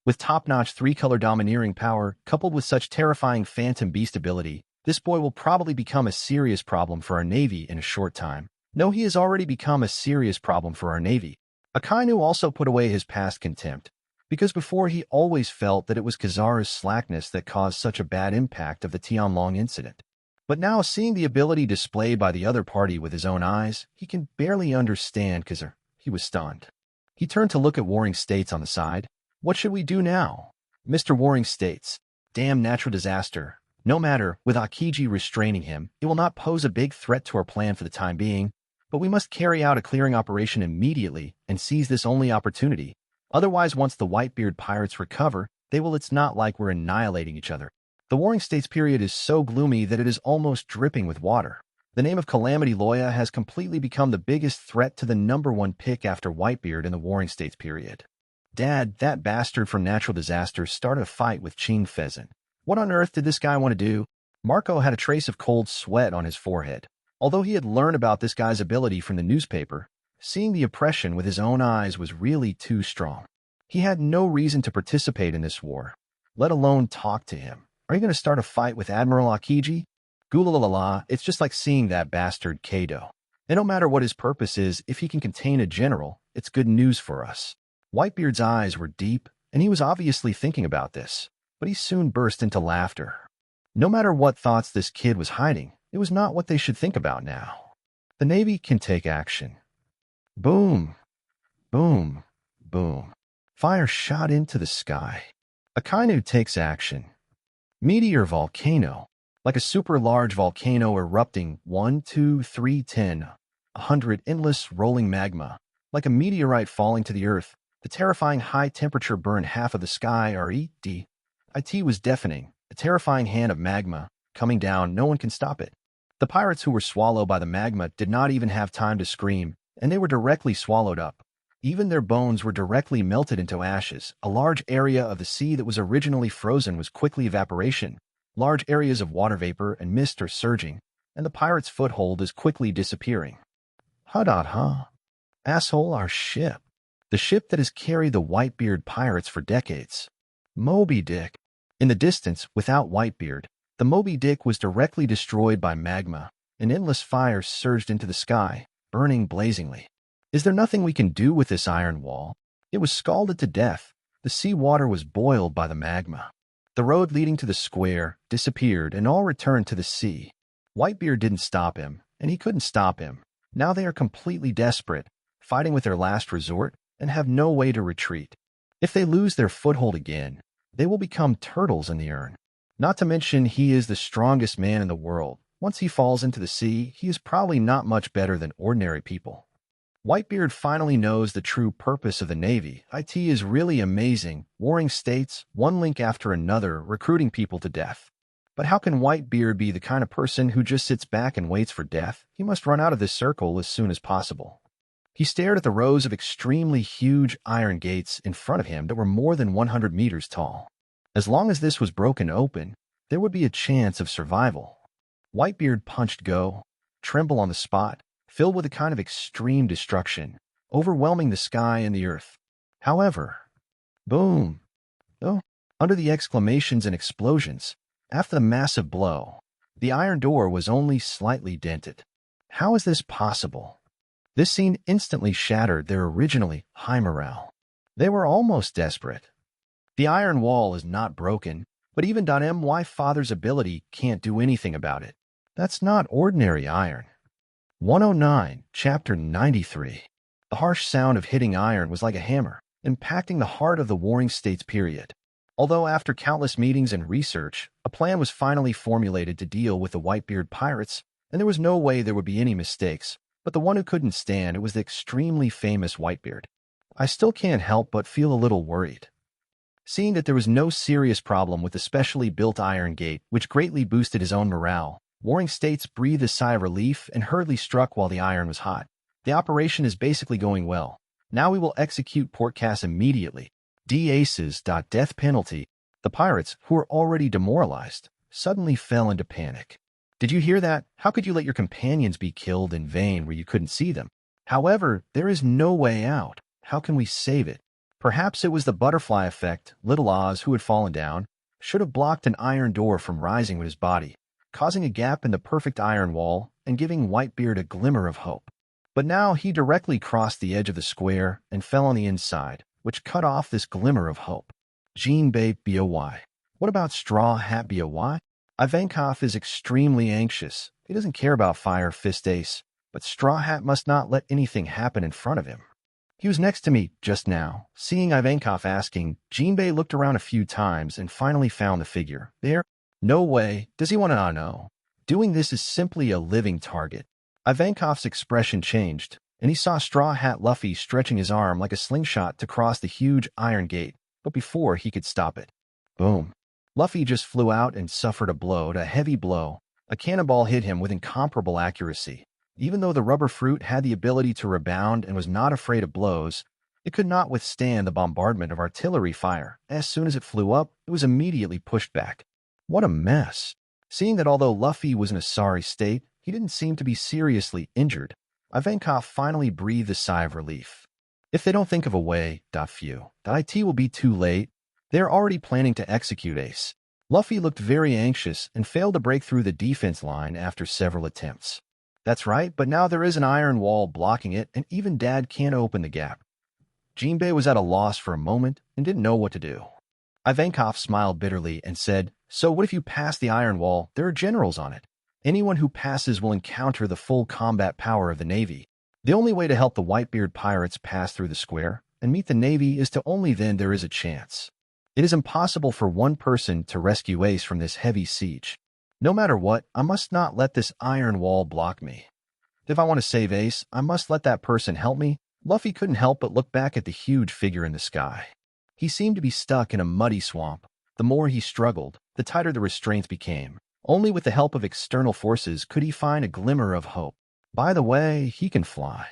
With top-notch three-color domineering power, coupled with such terrifying phantom beast ability, this boy will probably become a serious problem for our Navy in a short time. No, he has already become a serious problem for our Navy. Akainu also put away his past contempt, because before he always felt that it was Kazara's slackness that caused such a bad impact of the Tianlong incident. But now, seeing the ability displayed by the other party with his own eyes, he can barely understand Kazar. He was stunned. He turned to look at Warring States on the side. What should we do now? Mr. Warring States. Damn natural disaster. No matter, with Akiji restraining him, it will not pose a big threat to our plan for the time being, but we must carry out a clearing operation immediately and seize this only opportunity. Otherwise, once the Whitebeard pirates recover, it's not like we're annihilating each other. The Warring States period is so gloomy that it is almost dripping with water. The name of Calamity Loya has completely become the biggest threat to the #1 pick after Whitebeard in the Warring States period. Dad, that bastard from Natural Disasters started a fight with Ching Pheasant. What on earth did this guy want to do? Marco had a trace of cold sweat on his forehead. Although he had learned about this guy's ability from the newspaper, seeing the oppression with his own eyes was really too strong. He had no reason to participate in this war, let alone talk to him. Are you going to start a fight with Admiral Akiji? Gulalala, it's just like seeing that bastard Kaido. And no matter what his purpose is, if he can contain a general, it's good news for us. Whitebeard's eyes were deep, and he was obviously thinking about this, but he soon burst into laughter. No matter what thoughts this kid was hiding, it was not what they should think about now. The Navy can take action. Boom, boom, boom. Fire shot into the sky. Akainu takes action. Meteor volcano. Like a super large volcano erupting 1, 2, 3, 10, 100 endless rolling magma. Like a meteorite falling to the earth, the terrifying high temperature burned half of the sky. It was deafening. A terrifying hand of magma coming down, no one can stop it. The pirates who were swallowed by the magma did not even have time to scream, and they were directly swallowed up. Even their bones were directly melted into ashes. A large area of the sea that was originally frozen was quickly evaporation. Large areas of water vapor and mist are surging, and the pirates' foothold is quickly disappearing. Asshole, our ship. The ship that has carried the Whitebeard pirates for decades. Moby Dick. In the distance, without Whitebeard, the Moby Dick was directly destroyed by magma. An endless fire surged into the sky, burning blazingly. Is there nothing we can do with this iron wall? It was scalded to death. The sea water was boiled by the magma. The road leading to the square disappeared and all returned to the sea. Whitebeard didn't stop him, and he couldn't stop him. Now they are completely desperate, fighting with their last resort, and have no way to retreat. If they lose their foothold again, they will become turtles in the urn. Not to mention he is the strongest man in the world. Once he falls into the sea, he is probably not much better than ordinary people. Whitebeard finally knows the true purpose of the Navy. It is really amazing. Warring states, one link after another, recruiting people to death. But how can Whitebeard be the kind of person who just sits back and waits for death? He must run out of this circle as soon as possible. He stared at the rows of extremely huge iron gates in front of him that were more than 100 meters tall. As long as this was broken open, there would be a chance of survival. Whitebeard punched go, tremble on the spot, filled with a kind of extreme destruction, overwhelming the sky and the earth. However, boom! Under the exclamations and explosions, after the massive blow, the iron door was only slightly dented. How is this possible? This scene instantly shattered their originally high morale. They were almost desperate. The iron wall is not broken, but even My Father's ability can't do anything about it. That's not ordinary iron. 109, Chapter 93. The harsh sound of hitting iron was like a hammer, impacting the heart of the warring states period. Although after countless meetings and research, a plan was finally formulated to deal with the Whitebeard pirates, and there was no way there would be any mistakes. But the one who couldn't stand it was the extremely famous Whitebeard. I still can't help but feel a little worried. Seeing that there was no serious problem with the specially built iron gate, which greatly boosted his own morale, warring states breathed a sigh of relief and hurriedly struck while the iron was hot. The operation is basically going well. Now we will execute Portcass immediately. Aces. Death penalty. The pirates, who were already demoralized, suddenly fell into panic. Did you hear that? How could you let your companions be killed in vain where you couldn't see them? However, there is no way out. How can we save it? Perhaps it was the butterfly effect. Little Oz, who had fallen down, should have blocked an iron door from rising with his body, causing a gap in the perfect iron wall and giving Whitebeard a glimmer of hope. But now he directly crossed the edge of the square and fell on the inside, which cut off this glimmer of hope. Jinbei Boy. What about Straw Hat Boy? Ivankov is extremely anxious. He doesn't care about Firefist Ace, but Straw Hat must not let anything happen in front of him. He was next to me just now. Seeing Ivankov asking, Jinbei looked around a few times and finally found the figure. There? No way. Does he want to know? Doing this is simply a living target. Ivankov's expression changed, and he saw Straw Hat Luffy stretching his arm like a slingshot to cross the huge iron gate, but before he could stop it. Boom. Luffy just flew out and suffered a heavy blow. A cannonball hit him with incomparable accuracy. Even though the rubber fruit had the ability to rebound and was not afraid of blows, it could not withstand the bombardment of artillery fire. As soon as it flew up, it was immediately pushed back. What a mess. Seeing that although Luffy was in a sorry state, he didn't seem to be seriously injured, Ivankov finally breathed a sigh of relief. If they don't think of a way, it will be too late. They're already planning to execute Ace. Luffy looked very anxious and failed to break through the defense line after several attempts. That's right, but now there is an iron wall blocking it, and even Dad can't open the gap. Jinbei was at a loss for a moment and didn't know what to do. Ivankov smiled bitterly and said, So what if you pass the iron wall? There are generals on it. Anyone who passes will encounter the full combat power of the Navy. The only way to help the Whitebeard pirates pass through the square and meet the Navy is to only then there is a chance. It is impossible for one person to rescue Ace from this heavy siege. No matter what, I must not let this iron wall block me. If I want to save Ace, I must let that person help me. Luffy couldn't help but look back at the huge figure in the sky. He seemed to be stuck in a muddy swamp. The more he struggled, the tighter the restraints became. Only with the help of external forces could he find a glimmer of hope. By the way, he can fly.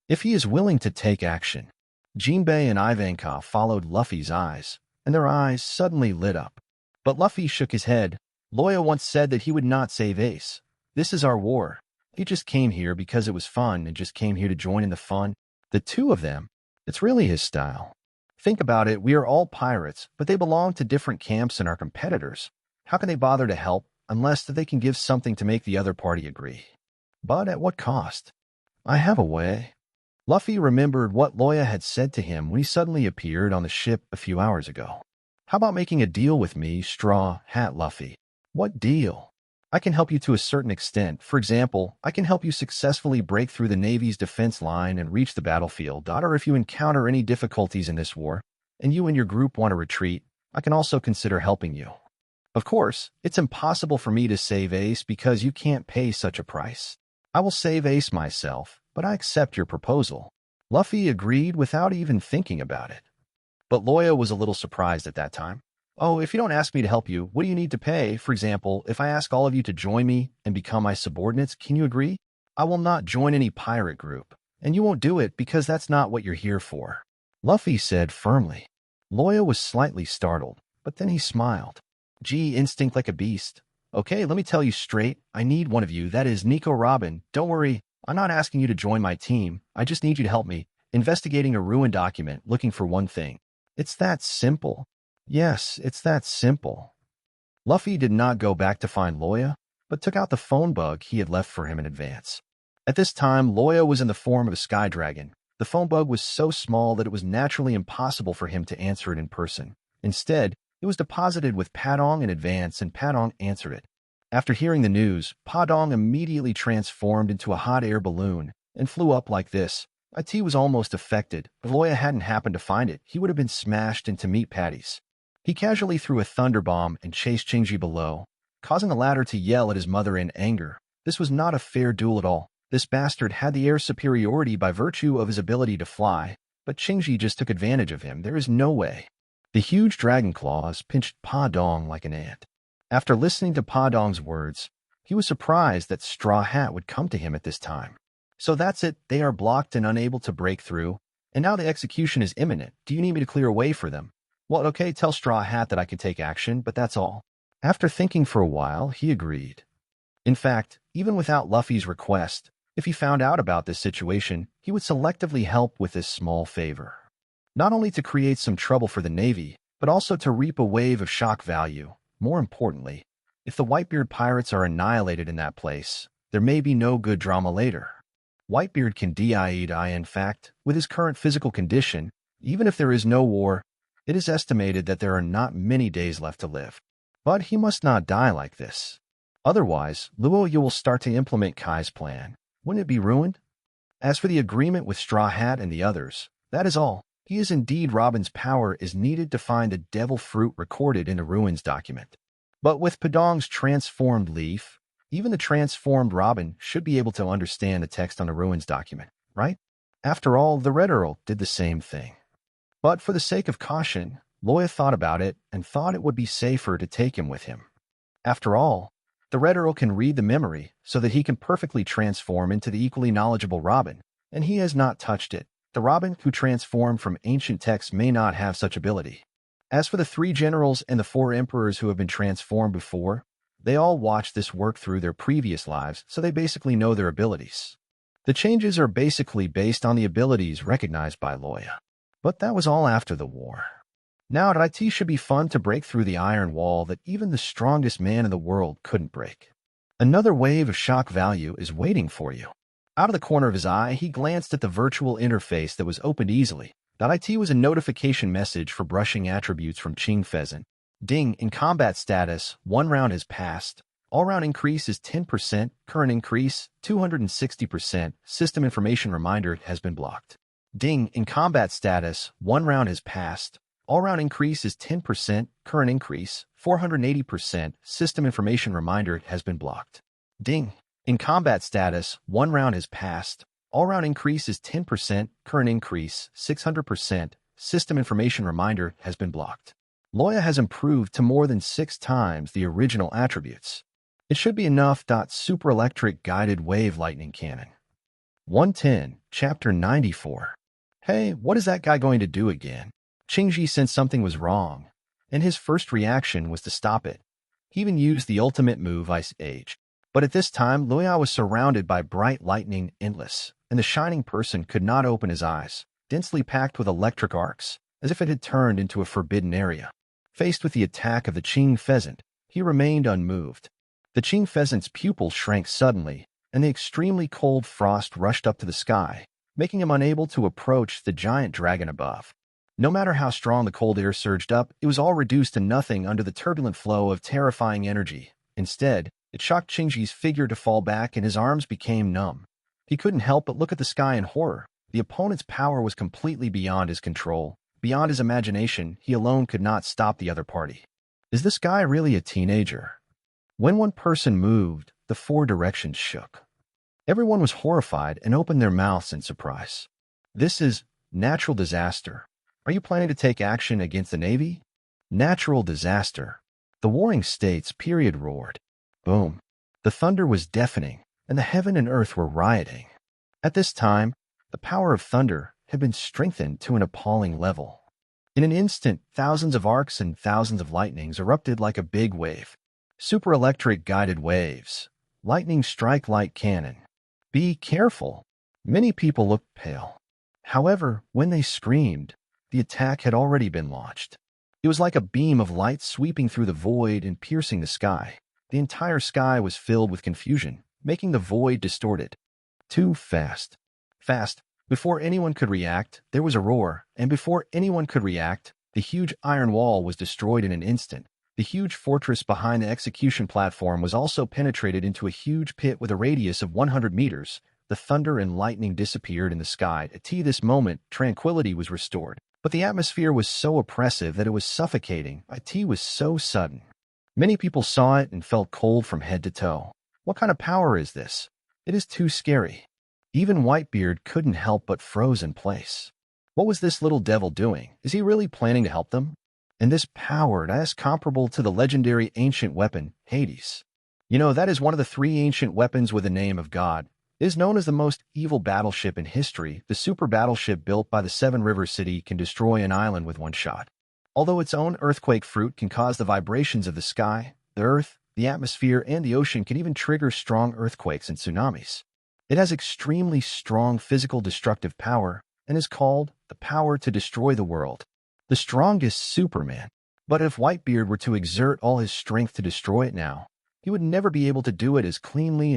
If he is willing to take action. Jinbei and Ivankov followed Luffy's eyes, and their eyes suddenly lit up. But Luffy shook his head. Loya once said that he would not save Ace. This is our war. He just came here because it was fun and just came here to join in the fun. The two of them, it's really his style. Think about it, we are all pirates, but they belong to different camps and are competitors. How can they bother to help unless they can give something to make the other party agree? But at what cost? I have a way. Luffy remembered what Loya had said to him when he suddenly appeared on the ship a few hours ago. How about making a deal with me, Straw Hat Luffy? What deal? I can help you to a certain extent. For example, I can help you successfully break through the Navy's defense line and reach the battlefield. Or if you encounter any difficulties in this war, and you and your group want to retreat, I can also consider helping you. Of course, it's impossible for me to save Ace because you can't pay such a price. I will save Ace myself, but I accept your proposal. Luffy agreed without even thinking about it. But Loya was a little surprised at that time. Oh, if you don't ask me to help you, what do you need to pay? For example, if I ask all of you to join me and become my subordinates, can you agree? I will not join any pirate group, and you won't do it because that's not what you're here for. Luffy said firmly. Loya was slightly startled, but then he smiled. Gee, instinct like a beast. Okay, let me tell you straight, I need one of you, that is Nico Robin. Don't worry, I'm not asking you to join my team, I just need you to help me, investigating a ruined document, looking for one thing. It's that simple. Yes, it's that simple. Luffy did not go back to find Loya, but took out the phone bug he had left for him in advance. At this time, Loya was in the form of a Sky Dragon. The phone bug was so small that it was naturally impossible for him to answer it in person. Instead, it was deposited with Padong in advance, and Padong answered it. After hearing the news, Padong immediately transformed into a hot air balloon and flew up like this. IT was almost affected. If Loya hadn't happened to find it, he would have been smashed into meat patties. He casually threw a thunder bomb and chased Shinji below, causing the latter to yell at his mother in anger. This was not a fair duel at all. This bastard had the air superiority by virtue of his ability to fly, but Shinji just took advantage of him. There is no way. The huge dragon claws pinched Padong like an ant. After listening to Padong's words, he was surprised that Straw Hat would come to him at this time. So that's it, they are blocked and unable to break through, and now the execution is imminent. Do you need me to clear a way for them? Well, okay, tell Straw Hat that I can take action, but that's all. After thinking for a while, he agreed. In fact, even without Luffy's request, if he found out about this situation, he would selectively help with this small favor. Not only to create some trouble for the Navy, but also to reap a wave of shock value. More importantly, if the Whitebeard pirates are annihilated in that place, there may be no good drama later. Whitebeard can die. In fact, with his current physical condition, even if there is no war, it is estimated that there are not many days left to live. But he must not die like this. Otherwise, Loya will start to implement Kai's plan. Wouldn't it be ruined? As for the agreement with Straw Hat and the others, that is all. He is indeed Robin's power is needed to find the devil fruit recorded in the ruins document. But with Padong's transformed leaf, even the transformed Robin should be able to understand the text on the ruins document, right? After all, the Red Earl did the same thing. But for the sake of caution, Loya thought about it and thought it would be safer to take him with him. After all, the Red Earl can read the memory so that he can perfectly transform into the equally knowledgeable Robin, and he has not touched it. The Robin who transformed from ancient texts may not have such ability. As for the 3 generals and the 4 emperors who have been transformed before, they all watched this work through their previous lives, so they basically know their abilities. The changes are basically based on the abilities recognized by Loya. But that was all after the war. Now it should be fun to break through the iron wall that even the strongest man in the world couldn't break. Another wave of shock value is waiting for you. Out of the corner of his eye, he glanced at the virtual interface that was opened easily. .it was a notification message for brushing attributes from Ching Pheasant. Ding, in combat status, 1 round has passed. All-round increase is 10%, current increase, 260%, system information reminder has been blocked. Ding, in combat status, 1 round has passed. All-round increase is 10%, current increase, 480%, system information reminder has been blocked. Ding, in combat status, 1 round has passed. All-round increase is 10%, current increase, 600%, system information reminder has been blocked. Loya has improved to more than 6 times the original attributes. It should be enough. Super Electric Guided Wave Lightning Cannon. 110, Chapter 94. Hey, what is that guy going to do again? Qingji sensed something was wrong, and his first reaction was to stop it. He even used the ultimate move, Ice Age. But at this time, Loya was surrounded by bright lightning, endless, and the shining person could not open his eyes, densely packed with electric arcs, as if it had turned into a forbidden area. Faced with the attack of the Qing pheasant, he remained unmoved. The Qing pheasant's pupils shrank suddenly, and the extremely cold frost rushed up to the sky, making him unable to approach the giant dragon above. No matter how strong the cold air surged up, it was all reduced to nothing under the turbulent flow of terrifying energy. Instead, it shocked Qingji's figure to fall back and his arms became numb. He couldn't help but look at the sky in horror. The opponent's power was completely beyond his control. Beyond his imagination, he alone could not stop the other party. Is this guy really a teenager? When one person moved, the 4 directions shook. Everyone was horrified and opened their mouths in surprise. This is natural disaster. Are you planning to take action against the Navy? Natural disaster. The warring states period roared. Boom. The thunder was deafening, and the heaven and earth were rioting. At this time, the power of thunder had been strengthened to an appalling level. In an instant, thousands of arcs and thousands of lightnings erupted like a big wave. Super Electric Guided Waves. Lightning Strike Light Cannon. Be careful. Many people looked pale. However, when they screamed, the attack had already been launched. It was like a beam of light sweeping through the void and piercing the sky. The entire sky was filled with confusion, making the void distorted. Too fast. Fast. Before anyone could react, there was a roar, and before anyone could react, the huge iron wall was destroyed in an instant. The huge fortress behind the execution platform was also penetrated into a huge pit with a radius of 100 meters. The thunder and lightning disappeared in the sky. At this moment, tranquility was restored. But the atmosphere was so oppressive that it was suffocating. It was so sudden. Many people saw it and felt cold from head to toe. What kind of power is this? It is too scary. Even Whitebeard couldn't help but froze in place. What was this little devil doing? Is he really planning to help them? And this power is comparable to the legendary ancient weapon, Hades. You know, that is one of the 3 ancient weapons with the name of God. It is known as the most evil battleship in history. The super battleship built by the 7 River City can destroy an island with one shot. Although its own earthquake fruit can cause the vibrations of the sky, the earth, the atmosphere, and the ocean can even trigger strong earthquakes and tsunamis. It has extremely strong physical destructive power and is called the power to destroy the world. The strongest Superman. But if Whitebeard were to exert all his strength to destroy it now, he would never be able to do it as cleanly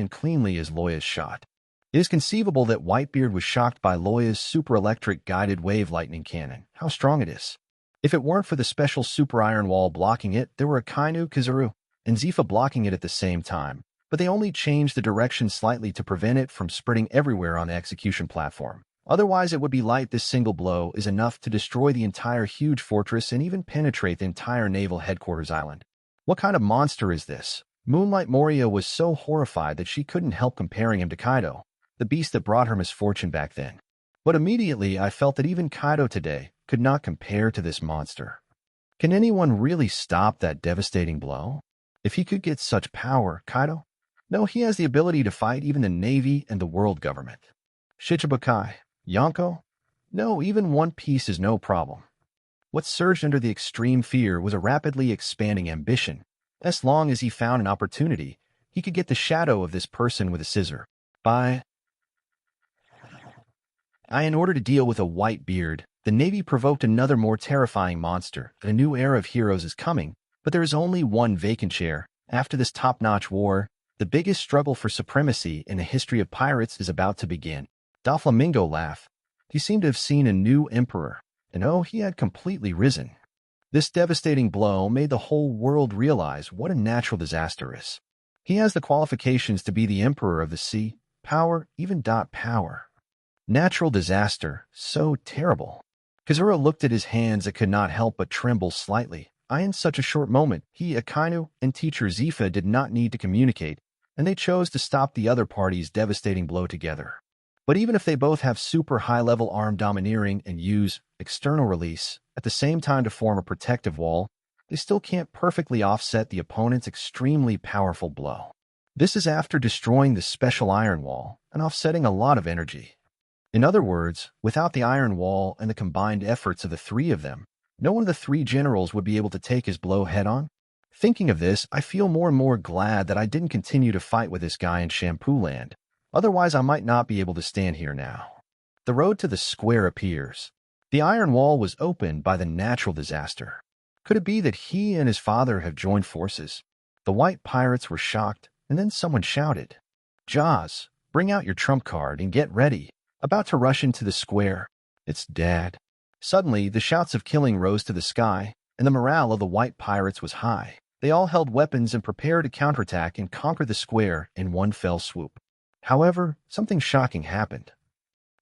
as Loya's shot. It is conceivable that Whitebeard was shocked by Loya's super electric guided wave lightning cannon. How strong it is. If it weren't for the special super iron wall blocking it, there were Akainu, Kizaru, and Zifa blocking it at the same time. But they only changed the direction slightly to prevent it from spreading everywhere on the execution platform. Otherwise, it would be light. This single blow is enough to destroy the entire huge fortress and even penetrate the entire naval headquarters island. What kind of monster is this? Moonlight Moria was so horrified that she couldn't help comparing him to Kaido, the beast that brought her misfortune back then. But immediately I felt that even Kaido today could not compare to this monster. Can anyone really stop that devastating blow? If he could get such power, Kaido? No, he has the ability to fight even the Navy and the world government. Shichibukai, Yonko? No, even One Piece is no problem. What surged under the extreme fear was a rapidly expanding ambition. As long as he found an opportunity, he could get the shadow of this person with a scissor. In order to deal with a Whitebeard, the Navy provoked another more terrifying monster. A new era of heroes is coming, but there is only one vacant chair. After this top-notch war, the biggest struggle for supremacy in the history of pirates is about to begin. Doflamingo laughed. He seemed to have seen a new emperor, and he had completely risen. This devastating blow made the whole world realize what a natural disaster is. He has the qualifications to be the Emperor of the Sea, power, even power. Natural disaster, so terrible. Kazura looked at his hands and could not help but tremble slightly. In such a short moment, he, Akainu, and teacher Zifa did not need to communicate, and they chose to stop the other party's devastating blow together. But even if they both have super high-level arm domineering and use external release at the same time to form a protective wall, they still can't perfectly offset the opponent's extremely powerful blow. This is after destroying the special iron wall and offsetting a lot of energy. In other words, without the iron wall and the combined efforts of the three of them, no one of the three generals would be able to take his blow head-on. Thinking of this, I feel more and more glad that I didn't continue to fight with this guy in Shampoo Land. Otherwise, I might not be able to stand here now. The road to the square appears. The iron wall was opened by the natural disaster. Could it be that he and his father have joined forces? The white pirates were shocked, and then someone shouted, "Jaws, bring out your trump card and get ready." About to rush into the square. It's Dad. Suddenly, the shouts of killing rose to the sky, and the morale of the white pirates was high. They all held weapons and prepared to counterattack and conquer the square in one fell swoop. However, something shocking happened.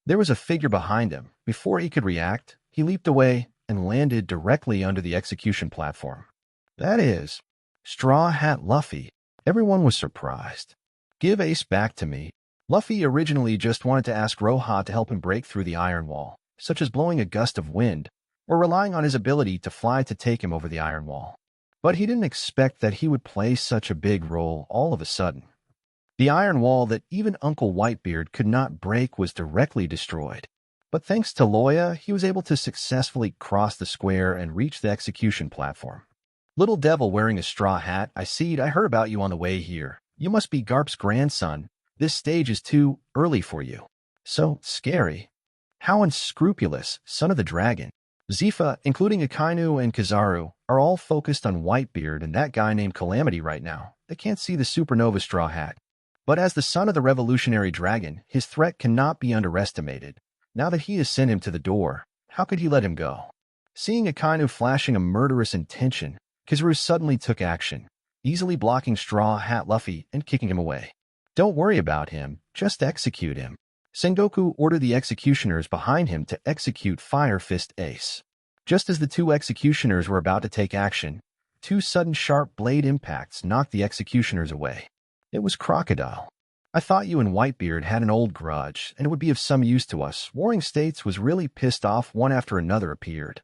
There was a figure behind him. Before he could react, he leaped away and landed directly under the execution platform. That is, Straw Hat Luffy. Everyone was surprised. Give Ace back to me. Luffy originally just wanted to ask Roha to help him break through the iron wall, such as blowing a gust of wind, or relying on his ability to fly to take him over the iron wall. But he didn't expect that he would play such a big role all of a sudden. The iron wall that even Uncle Whitebeard could not break was directly destroyed. But thanks to Loya, he was able to successfully cross the square and reach the execution platform. Little devil wearing a straw hat, I heard about you on the way here. You must be Garp's grandson. This stage is too early for you. So scary. How unscrupulous, son of the dragon. Zifa, including Akainu and Kizaru, are all focused on Whitebeard and that guy named Calamity right now. They can't see the supernova straw hat. But as the son of the revolutionary dragon, his threat cannot be underestimated. Now that he has sent him to the door, how could he let him go? Seeing Akainu flashing a murderous intention, Kizaru suddenly took action, easily blocking Straw Hat Luffy and kicking him away. Don't worry about him, just execute him. Sengoku ordered the executioners behind him to execute Firefist Ace. Just as the two executioners were about to take action, two sudden sharp blade impacts knocked the executioners away. It was Crocodile. I thought you and Whitebeard had an old grudge, and it would be of some use to us. Warring States was really pissed off. One after another appeared.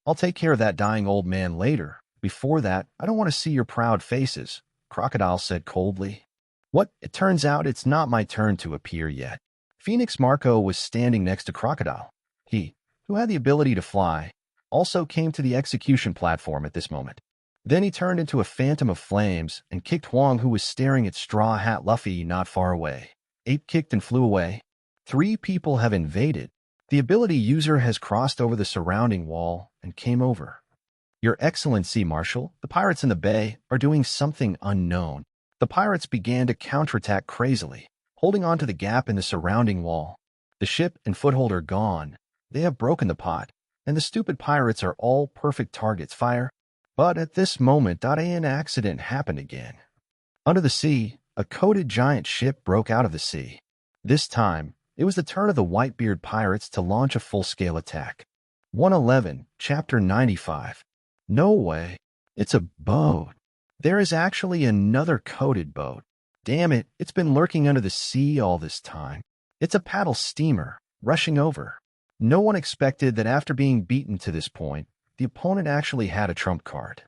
I'll take care of that dying old man later. Before that, I don't want to see your proud faces, Crocodile said coldly. What? It turns out it's not my turn to appear yet. Phoenix Marco was standing next to Crocodile. He, who had the ability to fly, also came to the execution platform at this moment. Then he turned into a phantom of flames and kicked Huang, who was staring at Straw Hat Luffy not far away. Ape kicked and flew away. 3 people have invaded. The ability user has crossed over the surrounding wall and came over. Your Excellency, Marshal, the pirates in the bay are doing something unknown. The pirates began to counterattack crazily, holding on to the gap in the surrounding wall. The ship and foothold are gone. They have broken the pot, and the stupid pirates are all perfect targets. Fire. But at this moment, an accident happened again. Under the sea, a coated giant ship broke out of the sea. This time, it was the turn of the Whitebeard pirates to launch a full-scale attack. 111, Chapter 95. No way. It's a boat. There is actually another coated boat. Damn it, it's been lurking under the sea all this time. It's a paddle steamer, rushing over. No one expected that after being beaten to this point, the opponent actually had a trump card.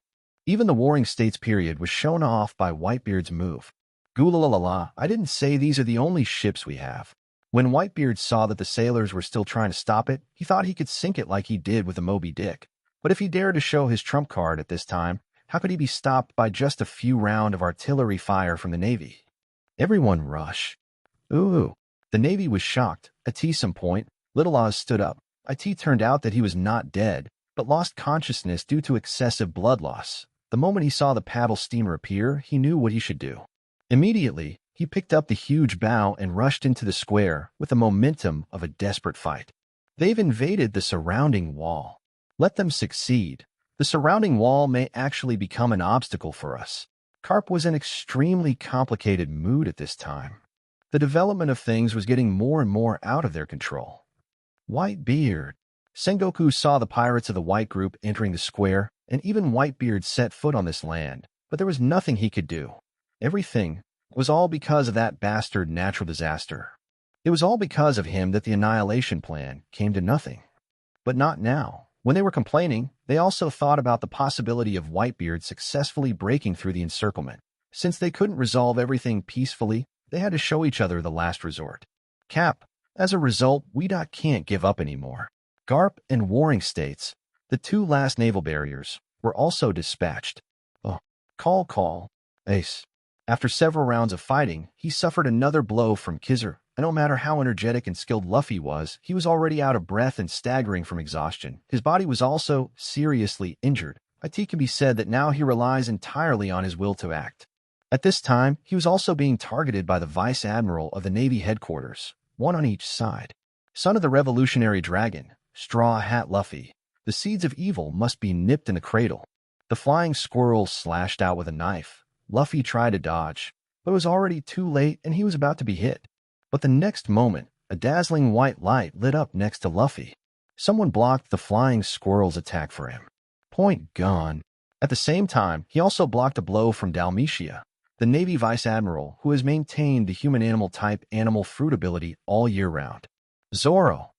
Even the Warring States period was shown off by Whitebeard's move. Goolalala, I didn't say these are the only ships we have. When Whitebeard saw that the sailors were still trying to stop it, he thought he could sink it like he did with the Moby Dick. But if he dared to show his trump card at this time, how could he be stopped by just a few rounds of artillery fire from the Navy? Everyone rush. Ooh. The Navy was shocked. At some point, Little Oz stood up. It turned out that he was not dead, but lost consciousness due to excessive blood loss. The moment he saw the paddle steamer appear, he knew what he should do. Immediately, he picked up the huge bow and rushed into the square with the momentum of a desperate fight. They've invaded the surrounding wall. Let them succeed. The surrounding wall may actually become an obstacle for us. Carp was in extremely complicated mood at this time. The development of things was getting more and more out of their control. Whitebeard. Sengoku saw the pirates of the White Group entering the square, and even Whitebeard set foot on this land, but there was nothing he could do. Everything was all because of that bastard natural disaster. It was all because of him that the annihilation plan came to nothing. But not now. When they were complaining, they also thought about the possibility of Whitebeard successfully breaking through the encirclement. Since they couldn't resolve everything peacefully, they had to show each other the last resort. Cap. As a result, we can't give up anymore. Garp and Warring States, the two last naval barriers, were also dispatched. Oh, call. Ace. After several rounds of fighting, he suffered another blow from Kizaru, and no matter how energetic and skilled Luffy was, he was already out of breath and staggering from exhaustion. His body was also seriously injured. It can be said that now he relies entirely on his will to act. At this time, he was also being targeted by the Vice Admiral of the Navy headquarters, one on each side. Son of the Revolutionary Dragon, Straw Hat Luffy. The seeds of evil must be nipped in the cradle. The flying squirrel slashed out with a knife. Luffy tried to dodge, but it was already too late and he was about to be hit. But the next moment, a dazzling white light lit up next to Luffy. Someone blocked the flying squirrel's attack for him. Point gone. At the same time, he also blocked a blow from Dalmatia, the Navy Vice Admiral who has maintained the human-animal type animal-fruit ability all year round. Zoro.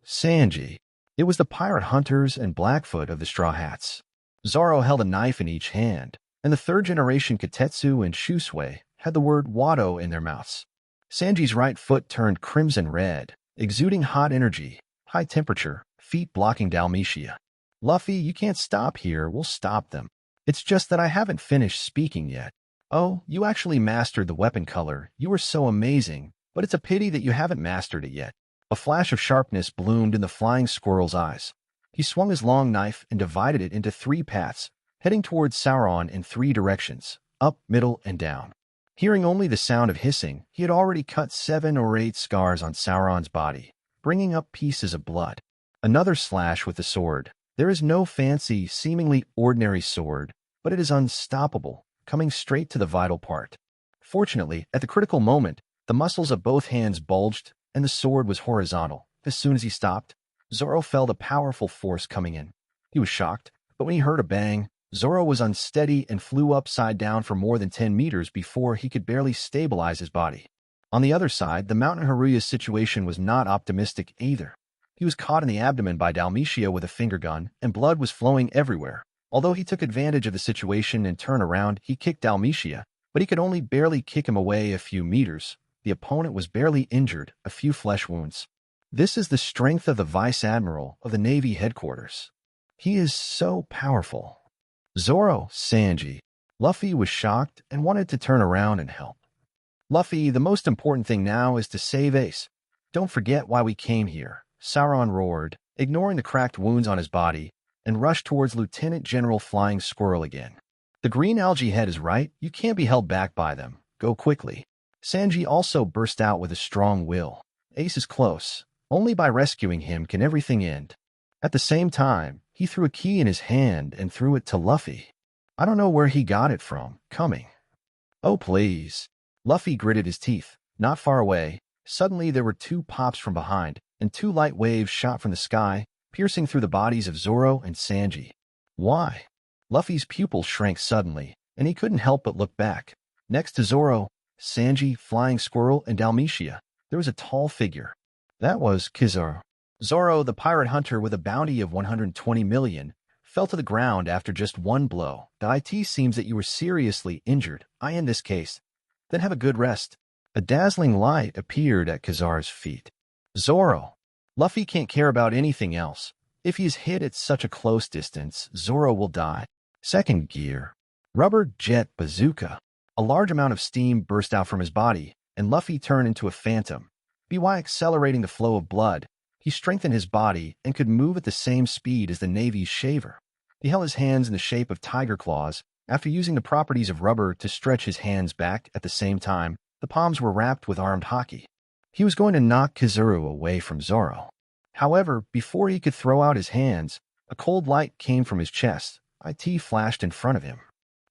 Sanji. It was the pirate hunters and Blackfoot of the Straw Hats. Zoro held a knife in each hand, and the third-generation Katetsu and Shusui had the word Wado in their mouths. Sanji's right foot turned crimson red, exuding hot energy, high temperature, feet blocking Dalmatia. Luffy, you can't stop here, we'll stop them. It's just that I haven't finished speaking yet. Oh, you actually mastered the weapon color, you were so amazing, but it's a pity that you haven't mastered it yet. A flash of sharpness bloomed in the flying squirrel's eyes. He swung his long knife and divided it into 3 paths, heading towards Sauron in 3 directions, up, middle, and down. Hearing only the sound of hissing, he had already cut 7 or 8 scars on Sauron's body, bringing up pieces of blood. Another slash with the sword. There is no fancy, seemingly ordinary sword, but it is unstoppable, coming straight to the vital part. Fortunately, at the critical moment, the muscles of both hands bulged, and the sword was horizontal. As soon as he stopped, Zoro felt a powerful force coming in. He was shocked, but when he heard a bang, Zoro was unsteady and flew upside down for more than 10 meters before he could barely stabilize his body. On the other side, the Mountain Haruya's situation was not optimistic either. He was caught in the abdomen by Dalmatia with a finger gun, and blood was flowing everywhere. Although he took advantage of the situation and turned around, he kicked Dalmatia, but he could only barely kick him away a few meters. The opponent was barely injured, a few flesh wounds. This is the strength of the Vice Admiral of the Navy headquarters. He is so powerful. Zoro, Sanji. Luffy was shocked and wanted to turn around and help. Luffy, the most important thing now is to save Ace. Don't forget why we came here. Sauron roared, ignoring the cracked wounds on his body, and rushed towards Lieutenant General Flying Squirrel again. The green algae head is right, you can't be held back by them. Go quickly. Sanji also burst out with a strong will. Ace is close. Only by rescuing him can everything end. At the same time, he threw a key in his hand and threw it to Luffy. I don't know where he got it from. Coming. Oh, please. Luffy gritted his teeth. Not far away, suddenly there were 2 pops from behind, and 2 light waves shot from the sky, piercing through the bodies of Zoro and Sanji. Why? Luffy's pupils shrank suddenly, and he couldn't help but look back. Next to Zoro, Sanji, Flying Squirrel, and Dalmatia, there was a tall figure. That was Kizaru. Zoro, the pirate hunter with a bounty of 120 million, fell to the ground after just 1 blow. The IT seems that you were seriously injured. In this case. Then have a good rest. A dazzling light appeared at Kizaru's feet. Zoro. Luffy can't care about anything else. If he is hit at such a close distance, Zoro will die. Second gear. Rubber jet bazooka. A large amount of steam burst out from his body, and Luffy turned into a phantom. By accelerating the flow of blood, he strengthened his body and could move at the same speed as the Navy's shaver. He held his hands in the shape of tiger claws. After using the properties of rubber to stretch his hands back at the same time, the palms were wrapped with armed haki. He was going to knock Kizaru away from Zoro. However, before he could throw out his hands, a cold light came from his chest, IT flashed in front of him.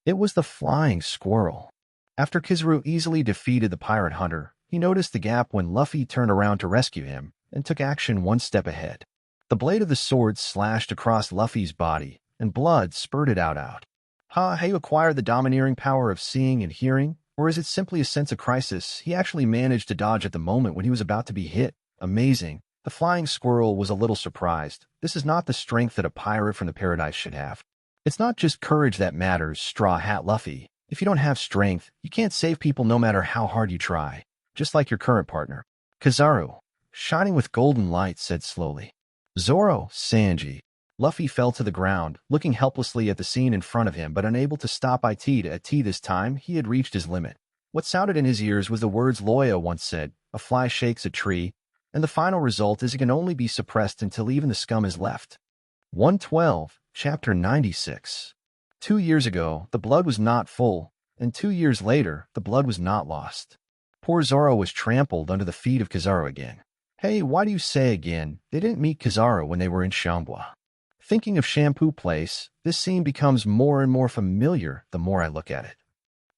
It was the flying squirrel. After Kizaru easily defeated the pirate hunter, he noticed the gap when Luffy turned around to rescue him and took action one step ahead. The blade of the sword slashed across Luffy's body, and blood spurted out. Have you acquired the domineering power of seeing and hearing? Or is it simply a sense of crisis? He actually managed to dodge at the moment when he was about to be hit. Amazing. The flying squirrel was a little surprised. This is not the strength that a pirate from the paradise should have. It's not just courage that matters, Straw Hat Luffy. If you don't have strength, you can't save people no matter how hard you try. Just like your current partner. Kizaru, shining with golden light, said slowly. Zoro, Sanji. Luffy fell to the ground, looking helplessly at the scene in front of him, but unable to stop it. This time, he had reached his limit. What sounded in his ears was the words Loya once said, "A fly shakes a tree," and the final result is it can only be suppressed until even the scum is left. 112, Chapter 96. 2 years ago, the blood was not full, and 2 years later, the blood was not lost. Poor Zoro was trampled under the feet of Kizaru again. Hey, why do you say again? They didn't meet Kizaru when they were in Shambua. Thinking of Shampoo Place, this scene becomes more and more familiar the more I look at it.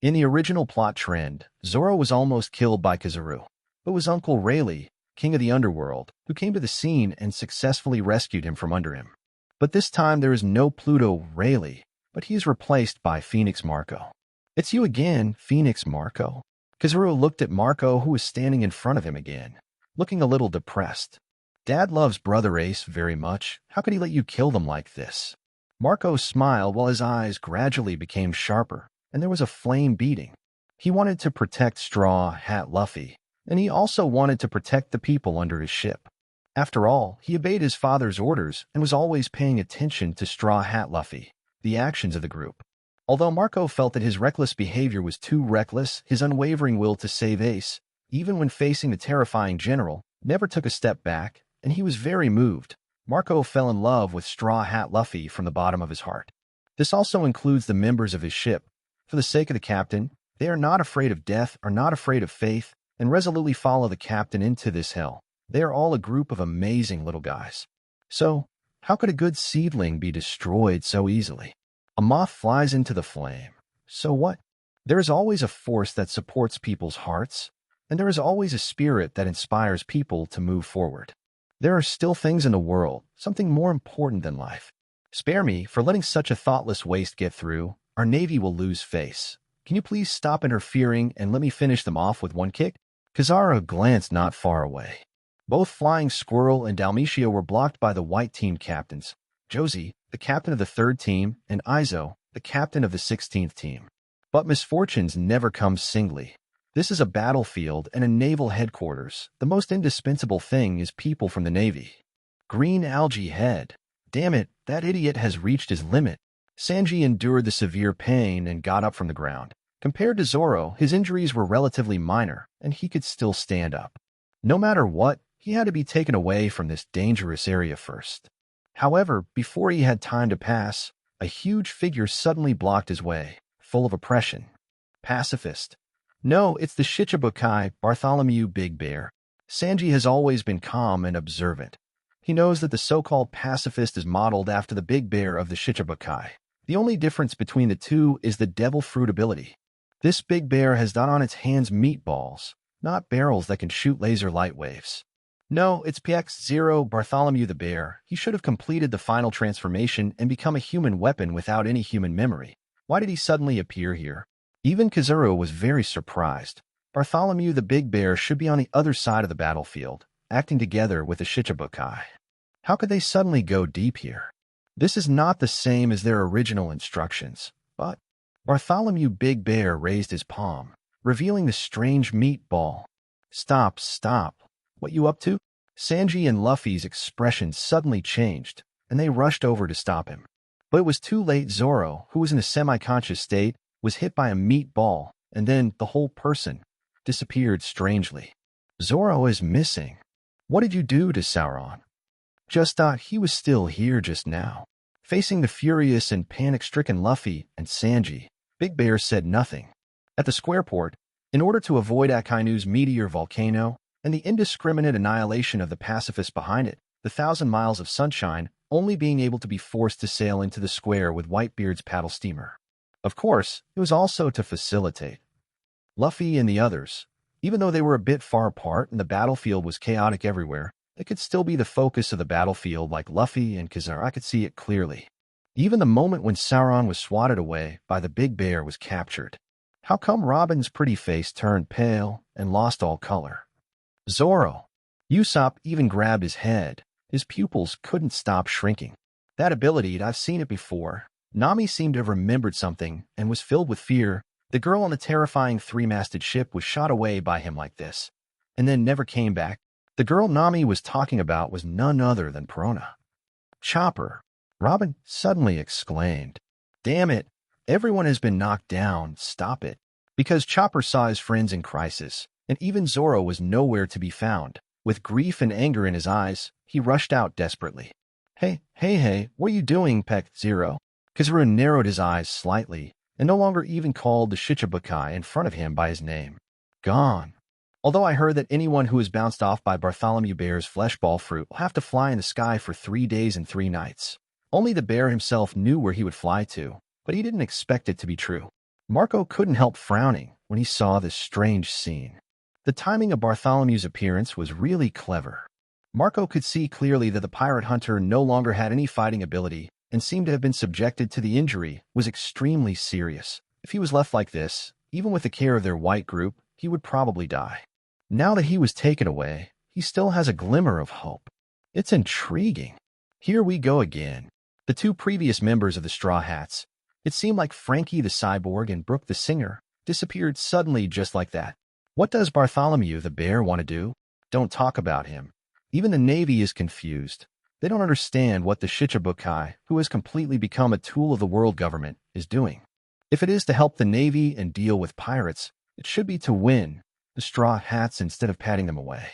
In the original plot trend, Zoro was almost killed by Kizaru, but it was Uncle Rayleigh, king of the underworld, who came to the scene and successfully rescued him from under him. But this time there is no Pluto Rayleigh, but he is replaced by Phoenix Marco. It's you again, Phoenix Marco. Kizaru looked at Marco, who was standing in front of him again, looking a little depressed. Dad loves Brother Ace very much. How could he let you kill them like this? Marco smiled while his eyes gradually became sharper, and there was a flame beating. He wanted to protect Straw Hat Luffy, and he also wanted to protect the people under his ship. After all, he obeyed his father's orders and was always paying attention to Straw Hat Luffy, the actions of the group. Although Marco felt that his reckless behavior was too reckless, his unwavering will to save Ace, even when facing the terrifying general, never took a step back, and he was very moved. Marco fell in love with Straw Hat Luffy from the bottom of his heart. This also includes the members of his ship. For the sake of the captain, they are not afraid of death, are not afraid of faith, and resolutely follow the captain into this hell. They are all a group of amazing little guys. So, how could a good seedling be destroyed so easily? A moth flies into the flame. So what? There is always a force that supports people's hearts, and there is always a spirit that inspires people to move forward. There are still things in the world, something more important than life. Spare me for letting such a thoughtless waste get through. Our navy will lose face. Can you please stop interfering and let me finish them off with one kick? Kizaru glanced not far away. Both Flying Squirrel and Dalmatia were blocked by the white team captains, Josie, the captain of the 3rd team, and Izo, the captain of the 16th team. But misfortunes never come singly. This is a battlefield and a naval headquarters. The most indispensable thing is people from the Navy. Green algae head. Damn it, that idiot has reached his limit. Sanji endured the severe pain and got up from the ground. Compared to Zoro, his injuries were relatively minor, and he could still stand up. No matter what, he had to be taken away from this dangerous area first. However, before he had time to pass, a huge figure suddenly blocked his way, full of oppression. Pacifist. No, it's the Shichibukai, Bartholomew Big Bear. Sanji has always been calm and observant. He knows that the so-called pacifist is modeled after the Big Bear of the Shichibukai. The only difference between the two is the devil fruit ability. This Big Bear has got on its hands meatballs, not barrels that can shoot laser light waves. No, it's PX0 Bartholomew the Bear. He should have completed the final transformation and become a human weapon without any human memory. Why did he suddenly appear here? Even Kizaru was very surprised. Bartholomew the Big Bear should be on the other side of the battlefield, acting together with the Shichibukai. How could they suddenly go deep here? This is not the same as their original instructions, but Bartholomew Big Bear raised his palm, revealing the strange meatball. Stop, stop. What you up to? Sanji and Luffy's expressions suddenly changed, and they rushed over to stop him. But it was too late. Zoro, who was in a semi-conscious state, was hit by a meatball, and then the whole person disappeared strangely. Zoro is missing. What did you do to Sauron? Just thought he was still here just now. Facing the furious and panic-stricken Luffy and Sanji, Big Bear said nothing. At the square port, in order to avoid Akainu's meteor volcano and the indiscriminate annihilation of the pacifists behind it, the 1,000 miles of sunshine only being able to be forced to sail into the square with Whitebeard's paddle steamer. Of course, it was also to facilitate Luffy and the others. Even though they were a bit far apart and the battlefield was chaotic everywhere, they could still be the focus of the battlefield like Luffy and Kizaru. I could see it clearly. Even the moment when Sauron was swatted away by the big bear was captured. How come Robin's pretty face turned pale and lost all color? Zoro. Usopp even grabbed his head. His pupils couldn't stop shrinking. That ability, I've seen it before. Nami seemed to have remembered something and was filled with fear. The girl on the terrifying three-masted ship was shot away by him like this, and then never came back. The girl Nami was talking about was none other than Perona. Chopper. Robin suddenly exclaimed. Damn it, everyone has been knocked down, stop it. Because Chopper saw his friends in crisis, and even Zoro was nowhere to be found. With grief and anger in his eyes, he rushed out desperately. Hey, what are you doing, pecked Zero? Kizaru narrowed his eyes slightly, and no longer even called the Shichibukai in front of him by his name. Gone. Although I heard that anyone who is bounced off by Bartholomew Bear's fleshball fruit will have to fly in the sky for 3 days and 3 nights. Only the bear himself knew where he would fly to, but he didn't expect it to be true. Marco couldn't help frowning when he saw this strange scene. The timing of Bartholomew's appearance was really clever. Marco could see clearly that the pirate hunter no longer had any fighting ability and seemed to have been subjected to the injury was extremely serious. If he was left like this, even with the care of their white group, he would probably die. Now that he was taken away, he still has a glimmer of hope. It's intriguing. Here we go again. The 2 previous members of the Straw Hats, it seemed like Frankie the cyborg and Brooke the singer, disappeared suddenly just like that. What does Bartholomew the bear want to do? Don't talk about him. Even the Navy is confused. They don't understand what the Shichibukai, who has completely become a tool of the world government, is doing. If it is to help the Navy and deal with pirates, it should be to win the Straw Hats instead of patting them away.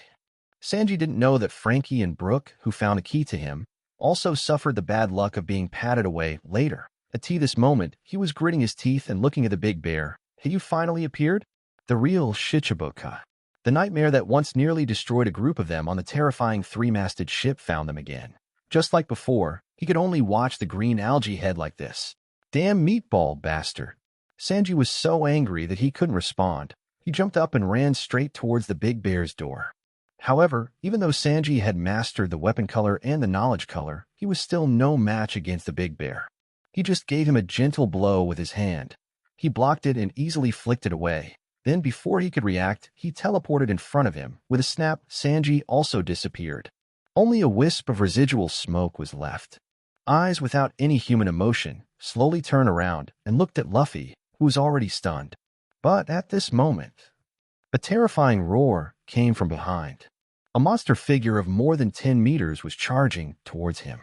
Sanji didn't know that Frankie and Brooke, who found a key to him, also suffered the bad luck of being patted away later. At this moment, he was gritting his teeth and looking at the big bear. Had you finally appeared? The real Shichibukai. The nightmare that once nearly destroyed a group of them on the terrifying 3-masted ship found them again. Just like before, he could only watch the green algae head like this. Damn meatball bastard. Sanji was so angry that he couldn't respond. He jumped up and ran straight towards the big bear's door. However, even though Sanji had mastered the weapon color and the knowledge color, he was still no match against the big bear. He just gave him a gentle blow with his hand. He blocked it and easily flicked it away. Then, before he could react, he teleported in front of him. With a snap, Sanji also disappeared. Only a wisp of residual smoke was left. Eyes without any human emotion slowly turned around and looked at Luffy, who was already stunned. But at this moment, a terrifying roar came from behind. A monster figure of more than 10 meters was charging towards him.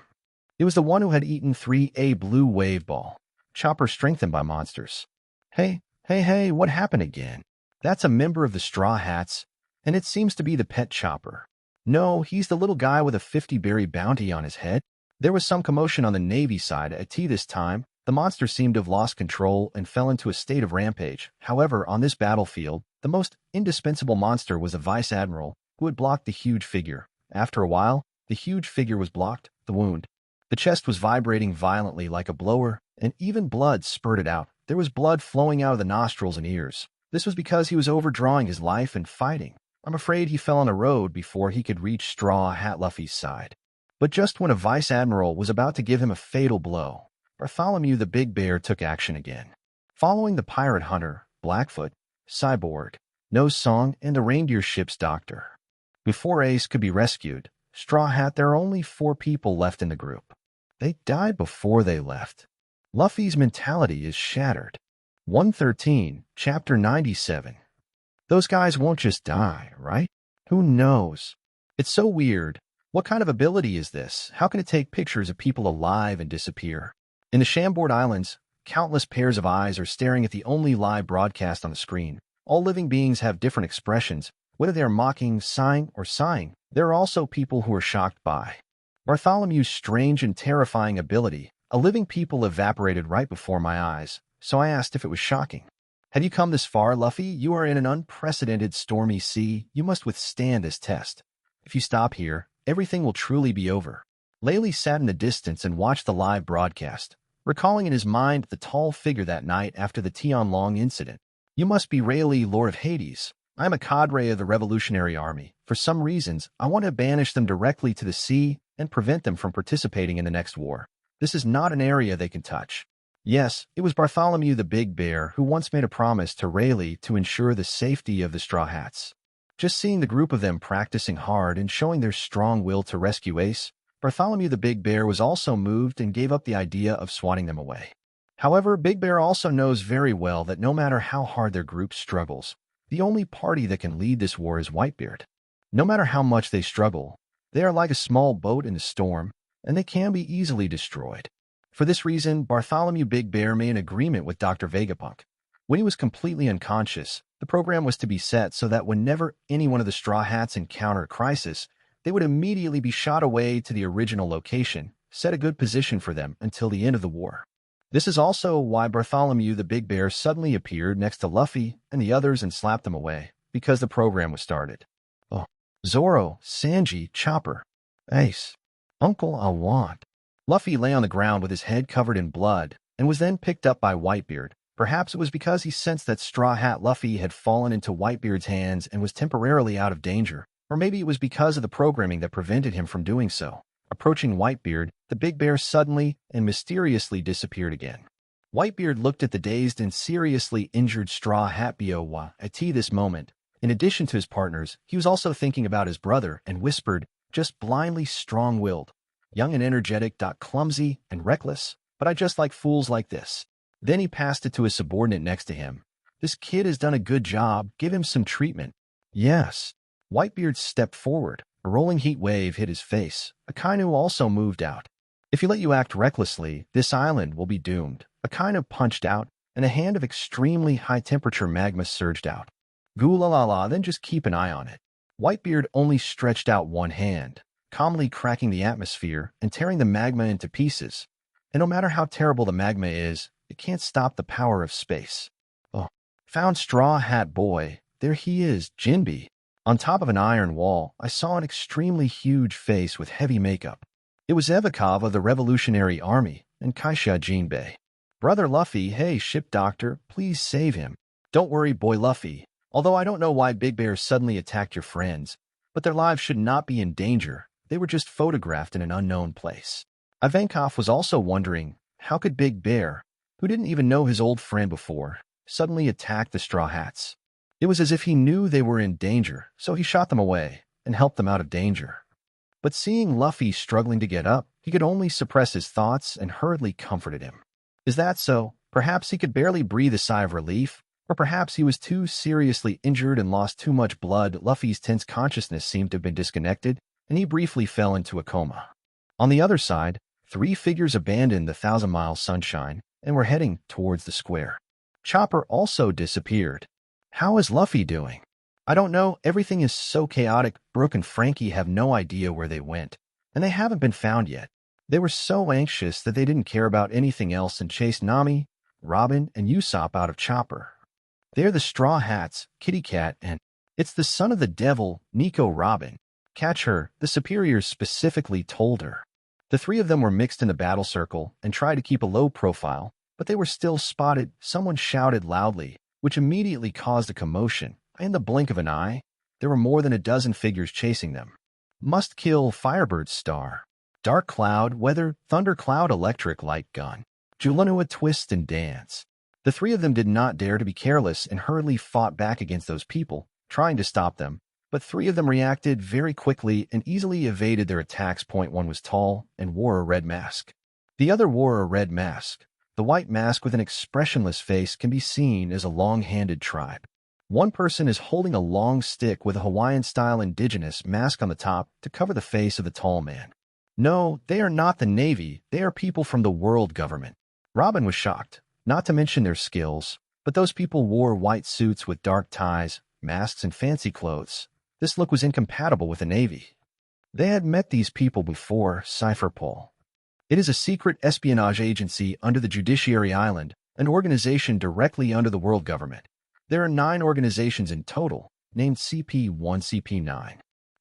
It was the one who had eaten 3A blue wave ball. Chopper strengthened by monsters. Hey, what happened again? That's a member of the Straw Hats, and it seems to be the pet Chopper. No, he's the little guy with a 50-berry bounty on his head. There was some commotion on the Navy side at this time. The monster seemed to have lost control and fell into a state of rampage. However, on this battlefield, the most indispensable monster was a vice admiral who had blocked the huge figure. After a while, the huge figure was blocked, the wound. The chest was vibrating violently like a blower, and even blood spurted out. There was blood flowing out of the nostrils and ears. This was because he was overdrawing his life and fighting. I'm afraid he fell on a road before he could reach Straw Hat Luffy's side. But just when a vice admiral was about to give him a fatal blow, Bartholomew the Big Bear took action again. Following the pirate hunter, Blackfoot, Cyborg, Nose Song, and the reindeer ship's doctor. Before Ace could be rescued, Straw Hat, there are only 4 people left in the group. They died before they left. Luffy's mentality is shattered. 113, Chapter 97. Those guys won't just die, right? Who knows? It's so weird. What kind of ability is this? How can it take pictures of people alive and disappear? In the Chambord Islands, countless pairs of eyes are staring at the only live broadcast on the screen. All living beings have different expressions, whether they are mocking, sighing, or sighing. There are also people who are shocked by Bartholomew's strange and terrifying ability. A living people evaporated right before my eyes, so I asked if it was shocking. Have you come this far, Luffy? You are in an unprecedented stormy sea. You must withstand this test. If you stop here, everything will truly be over. Laylee sat in the distance and watched the live broadcast, recalling in his mind the tall figure that night after the Tianlong incident. You must be Rayleigh, Lord of Hades. I am a cadre of the Revolutionary Army. For some reasons, I want to banish them directly to the sea and prevent them from participating in the next war. This is not an area they can touch. Yes, it was Bartholomew the Big Bear who once made a promise to Rayleigh to ensure the safety of the Straw Hats. Just seeing the group of them practicing hard and showing their strong will to rescue Ace, Bartholomew the Big Bear was also moved and gave up the idea of swatting them away. However, Big Bear also knows very well that no matter how hard their group struggles, the only party that can lead this war is Whitebeard. No matter how much they struggle, they are like a small boat in a storm, and they can be easily destroyed. For this reason, Bartholomew Big Bear made an agreement with Dr. Vegapunk. When he was completely unconscious, the program was to be set so that whenever any one of the Straw Hats encounter a crisis, they would immediately be shot away to the original location, set a good position for them until the end of the war. This is also why Bartholomew the Big Bear suddenly appeared next to Luffy and the others and slapped them away, because the program was started. Oh, Zoro, Sanji, Chopper, Ace, Uncle I want. Luffy lay on the ground with his head covered in blood and was then picked up by Whitebeard. Perhaps it was because he sensed that Straw Hat Luffy had fallen into Whitebeard's hands and was temporarily out of danger, or maybe it was because of the programming that prevented him from doing so. Approaching Whitebeard, the Big Bear suddenly and mysteriously disappeared again. Whitebeard looked at the dazed and seriously injured Straw Hat Boa at this moment. In addition to his partners, he was also thinking about his brother and whispered, just blindly strong-willed. Young and energetic, clumsy and reckless, but I just like fools like this. Then he passed it to his subordinate next to him. This kid has done a good job, give him some treatment. Yes. Whitebeard stepped forward. A rolling heat wave hit his face. Akainu also moved out. If you let you act recklessly, this island will be doomed. Akainu punched out, and a hand of extremely high-temperature magma surged out. Goolalala, then just keep an eye on it. Whitebeard only stretched out one hand, calmly cracking the atmosphere and tearing the magma into pieces. And no matter how terrible the magma is, it can't stop the power of space. Oh, found Straw Hat Boy. There he is, Jinbe. On top of an iron wall, I saw an extremely huge face with heavy makeup. It was Ivankov of the Revolutionary Army and Kaisha Jinbei. Brother Luffy, hey, ship doctor, please save him. Don't worry, boy Luffy. Although I don't know why Big Bear suddenly attacked your friends, but their lives should not be in danger. They were just photographed in an unknown place. Ivankov was also wondering, how could Big Bear, who didn't even know his old friend before, suddenly attack the Straw Hats? It was as if he knew they were in danger, so he shot them away and helped them out of danger. But seeing Luffy struggling to get up, he could only suppress his thoughts and hurriedly comforted him. Is that so? Perhaps he could barely breathe a sigh of relief, or perhaps he was too seriously injured and lost too much blood. Luffy's tense consciousness seemed to have been disconnected, and he briefly fell into a coma. On the other side, 3 figures abandoned the 1,000-mile sunshine and were heading towards the square. Chopper also disappeared. How is Luffy doing? I don't know, everything is so chaotic. Brooke and Frankie have no idea where they went, and they haven't been found yet. They were so anxious that they didn't care about anything else and chased Nami, Robin, and Usopp out of Chopper. They're the Straw Hats, Kitty Cat, and it's the son of the devil, Nico Robin. Catch her, the superiors specifically told her. The 3 of them were mixed in the battle circle and tried to keep a low profile, but they were still spotted. Someone shouted loudly, which immediately caused a commotion. In the blink of an eye, there were more than a dozen figures chasing them. Must kill Firebird Star. Dark Cloud, Weather, Thunder Cloud, Electric Light Gun. Julanua Twist and Dance. The 3 of them did not dare to be careless and hurriedly fought back against those people, trying to stop them. But 3 of them reacted very quickly and easily evaded their attacks. One was tall and wore a red mask. The other wore a red mask. The white mask with an expressionless face can be seen as a long-handed tribe. One person is holding a long stick with a Hawaiian-style indigenous mask on the top to cover the face of the tall man. No, they are not the Navy. They are people from the world government. Robin was shocked, not to mention their skills, but those people wore white suits with dark ties, masks, and fancy clothes. This look was incompatible with the Navy. They had met these people before, Cypherpol. It is a secret espionage agency under the Judiciary Island, an organization directly under the world government. There are 9 organizations in total, named CP1, CP9.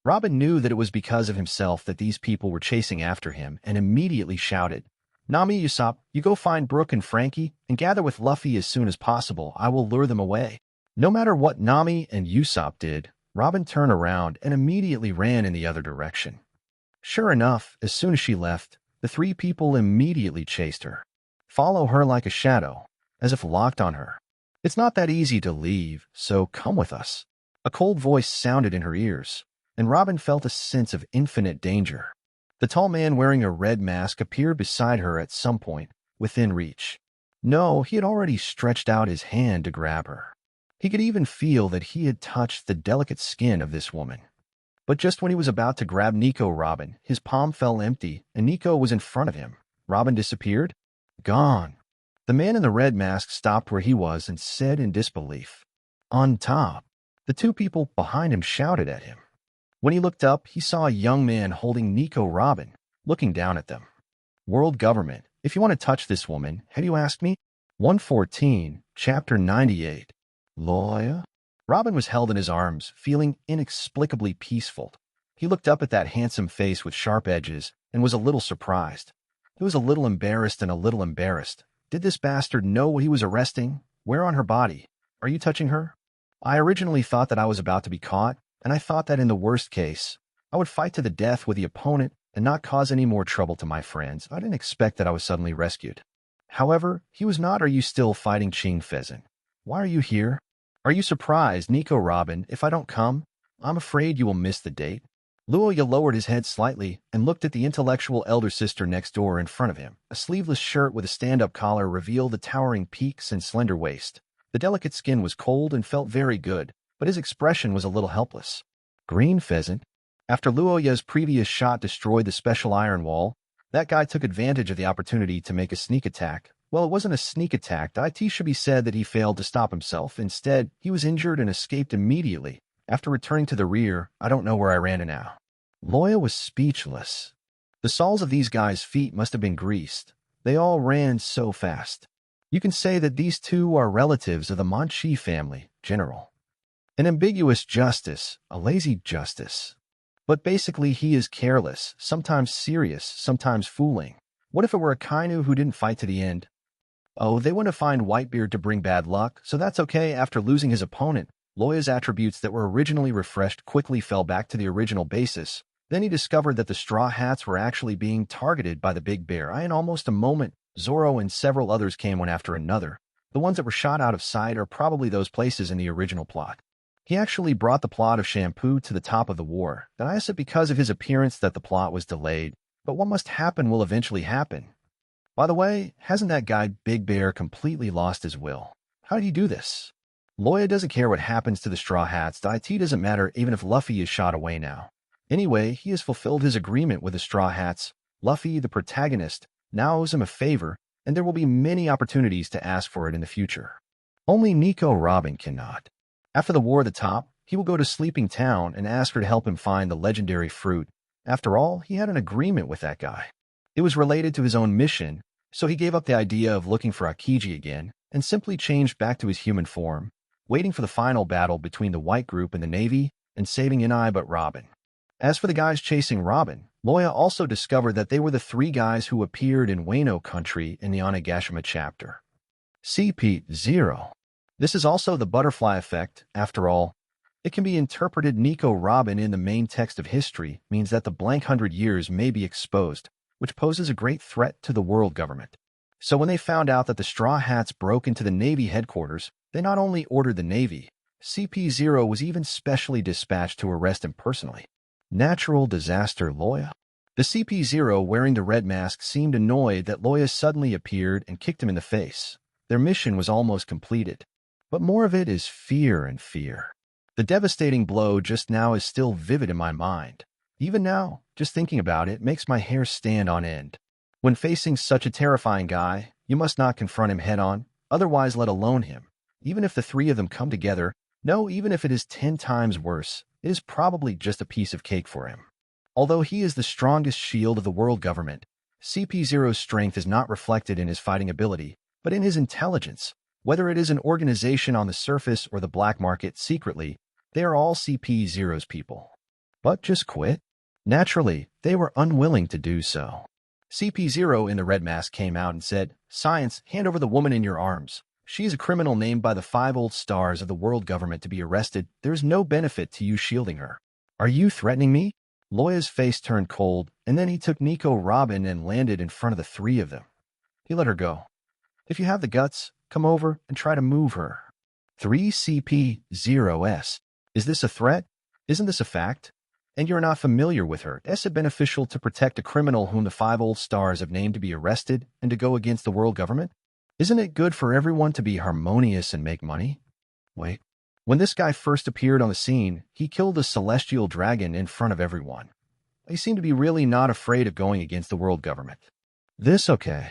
Robin knew that it was because of himself that these people were chasing after him and immediately shouted, "Nami, Usopp, you go find Brook and Frankie and gather with Luffy as soon as possible. I will lure them away." No matter what Nami and Usopp did, Robin turned around and immediately ran in the other direction. Sure enough, as soon as she left, the three people immediately chased her. Follow her like a shadow, as if locked on her. "It's not that easy to leave, so come with us." A cold voice sounded in her ears, and Robin felt a sense of infinite danger. The tall man wearing a red mask appeared beside her at some point, within reach. No, he had already stretched out his hand to grab her. He could even feel that he had touched the delicate skin of this woman. But just when he was about to grab Nico Robin, his palm fell empty, and Nico was in front of him. Robin disappeared? Gone. The man in the red mask stopped where he was and said in disbelief, "On top." The two people behind him shouted at him. When he looked up, he saw a young man holding Nico Robin, looking down at them. "World government, if you want to touch this woman, had you asked me?" 114, Chapter 98. Loya? Robin was held in his arms, feeling inexplicably peaceful. He looked up at that handsome face with sharp edges and was a little surprised. He was a little embarrassed and a little embarrassed. Did this bastard know what he was arresting? Where on her body? "Are you touching her?" "I originally thought that I was about to be caught, and I thought that in the worst case, I would fight to the death with the opponent and not cause any more trouble to my friends. I didn't expect that I was suddenly rescued." However, he was not. "Are you still fighting Ching Pheasant? Why are you here? Are you surprised, Nico Robin, if I don't come? I'm afraid you will miss the date." Loya lowered his head slightly and looked at the intellectual elder sister next door in front of him. A sleeveless shirt with a stand-up collar revealed the towering peaks and slender waist. The delicate skin was cold and felt very good, but his expression was a little helpless. "Green Pheasant?" After Luoya's previous shot destroyed the special iron wall, that guy took advantage of the opportunity to make a sneak attack. Well, it wasn't a sneak attack. It should be said that he failed to stop himself. Instead, he was injured and escaped immediately. After returning to the rear, I don't know where I ran to now. Loya was speechless. The soles of these guys' feet must have been greased. They all ran so fast. You can say that these two are relatives of the Manchi family, General. An ambiguous justice, a lazy justice. But basically he is careless, sometimes serious, sometimes fooling. What if it were Akainu who didn't fight to the end? Oh, they want to find Whitebeard to bring bad luck, so that's okay. After losing his opponent, Loya's attributes that were originally refreshed quickly fell back to the original basis. Then he discovered that the Straw Hats were actually being targeted by the Big Bear. In almost a moment, Zoro and several others came one after another. The ones that were shot out of sight are probably those places in the original plot. He actually brought the plot of Shampoo to the top of the war. I guess it because of his appearance that the plot was delayed, but what must happen will eventually happen. By the way, hasn't that guy Big Bear completely lost his will? How did he do this? Loya doesn't care what happens to the Straw Hats. It doesn't matter even if Luffy is shot away now. Anyway, he has fulfilled his agreement with the Straw Hats. Luffy, the protagonist, now owes him a favor, and there will be many opportunities to ask for it in the future. Only Nico Robin cannot. After the war at the top, he will go to Sleeping Town and ask her to help him find the legendary fruit. After all, he had an agreement with that guy. It was related to his own mission, so he gave up the idea of looking for Akiji again and simply changed back to his human form, waiting for the final battle between the White Group and the Navy and saving any but Robin. As for the guys chasing Robin, Loya also discovered that they were the three guys who appeared in Wano country in the Onigashima chapter. CP0. This is also the butterfly effect. After all, it can be interpreted Nico Robin in the main text of history means that the blank 100 years may be exposed, which poses a great threat to the world government. So when they found out that the Straw Hats broke into the Navy headquarters, they not only ordered the Navy, CP0 was even specially dispatched to arrest him personally. Natural disaster Loya? The CP0 wearing the red mask seemed annoyed that Loya suddenly appeared and kicked him in the face. Their mission was almost completed. But more of it is fear and fear. The devastating blow just now is still vivid in my mind. Even now, just thinking about it makes my hair stand on end. When facing such a terrifying guy, you must not confront him head-on, otherwise let alone him. Even if the three of them come together, no, even if it is 10 times worse, it is probably just a piece of cake for him. Although he is the strongest shield of the world government, CP0's strength is not reflected in his fighting ability, but in his intelligence. Whether it is an organization on the surface or the black market secretly, they are all CP0's people. But just quit? Naturally, they were unwilling to do so. CP0 in the red mask came out and said, "Science, hand over the woman in your arms. She is a criminal named by the 5 old stars of the world government to be arrested. There is no benefit to you shielding her." "Are you threatening me?" Loya's face turned cold, and then he took Nico Robin and landed in front of the 3 of them. He let her go. "If you have the guts, come over and try to move her." 3CP0S. Is this a threat? Isn't this a fact? And you're not familiar with her. Is it beneficial to protect a criminal whom the 5 old stars have named to be arrested and to go against the world government? Isn't it good for everyone to be harmonious and make money? Wait. When this guy first appeared on the scene, he killed a celestial dragon in front of everyone. He seemed to be really not afraid of going against the world government. This okay.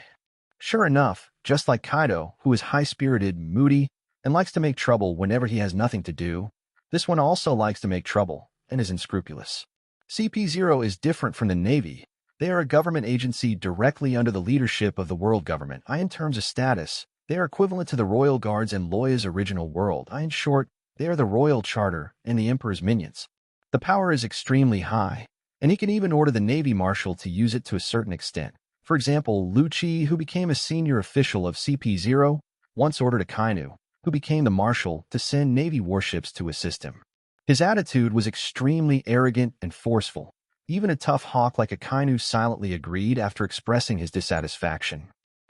Sure enough, just like Kaido, who is high-spirited, moody, and likes to make trouble whenever he has nothing to do, this one also likes to make trouble and is unscrupulous. CP0 is different from the Navy. They are a government agency directly under the leadership of the world government. In terms of status, they are equivalent to the Royal Guards in Loya's original world. In short, they are the Royal Charter and the Emperor's minions. The power is extremely high, and he can even order the Navy Marshal to use it to a certain extent. For example, Lucci, who became a senior official of CP0, once ordered Akainu, who became the Marshal, to send Navy warships to assist him. His attitude was extremely arrogant and forceful. Even a tough hawk like Akainu silently agreed after expressing his dissatisfaction.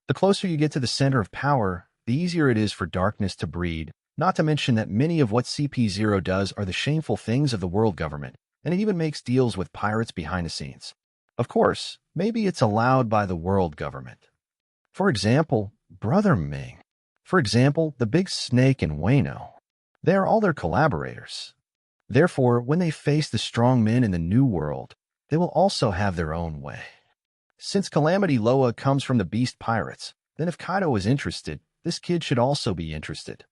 The closer you get to the center of power, the easier it is for darkness to breed, not to mention that many of what CP0 does are the shameful things of the world government, and it even makes deals with pirates behind the scenes. Of course, maybe it's allowed by the world government. For example, Brother Ming. For example, the Big Snake and Wano. They are all their collaborators. Therefore, when they face the strong men in the New World, they will also have their own way. Since Calamity Loa comes from the Beast Pirates, then if Kaido is interested, this kid should also be interested.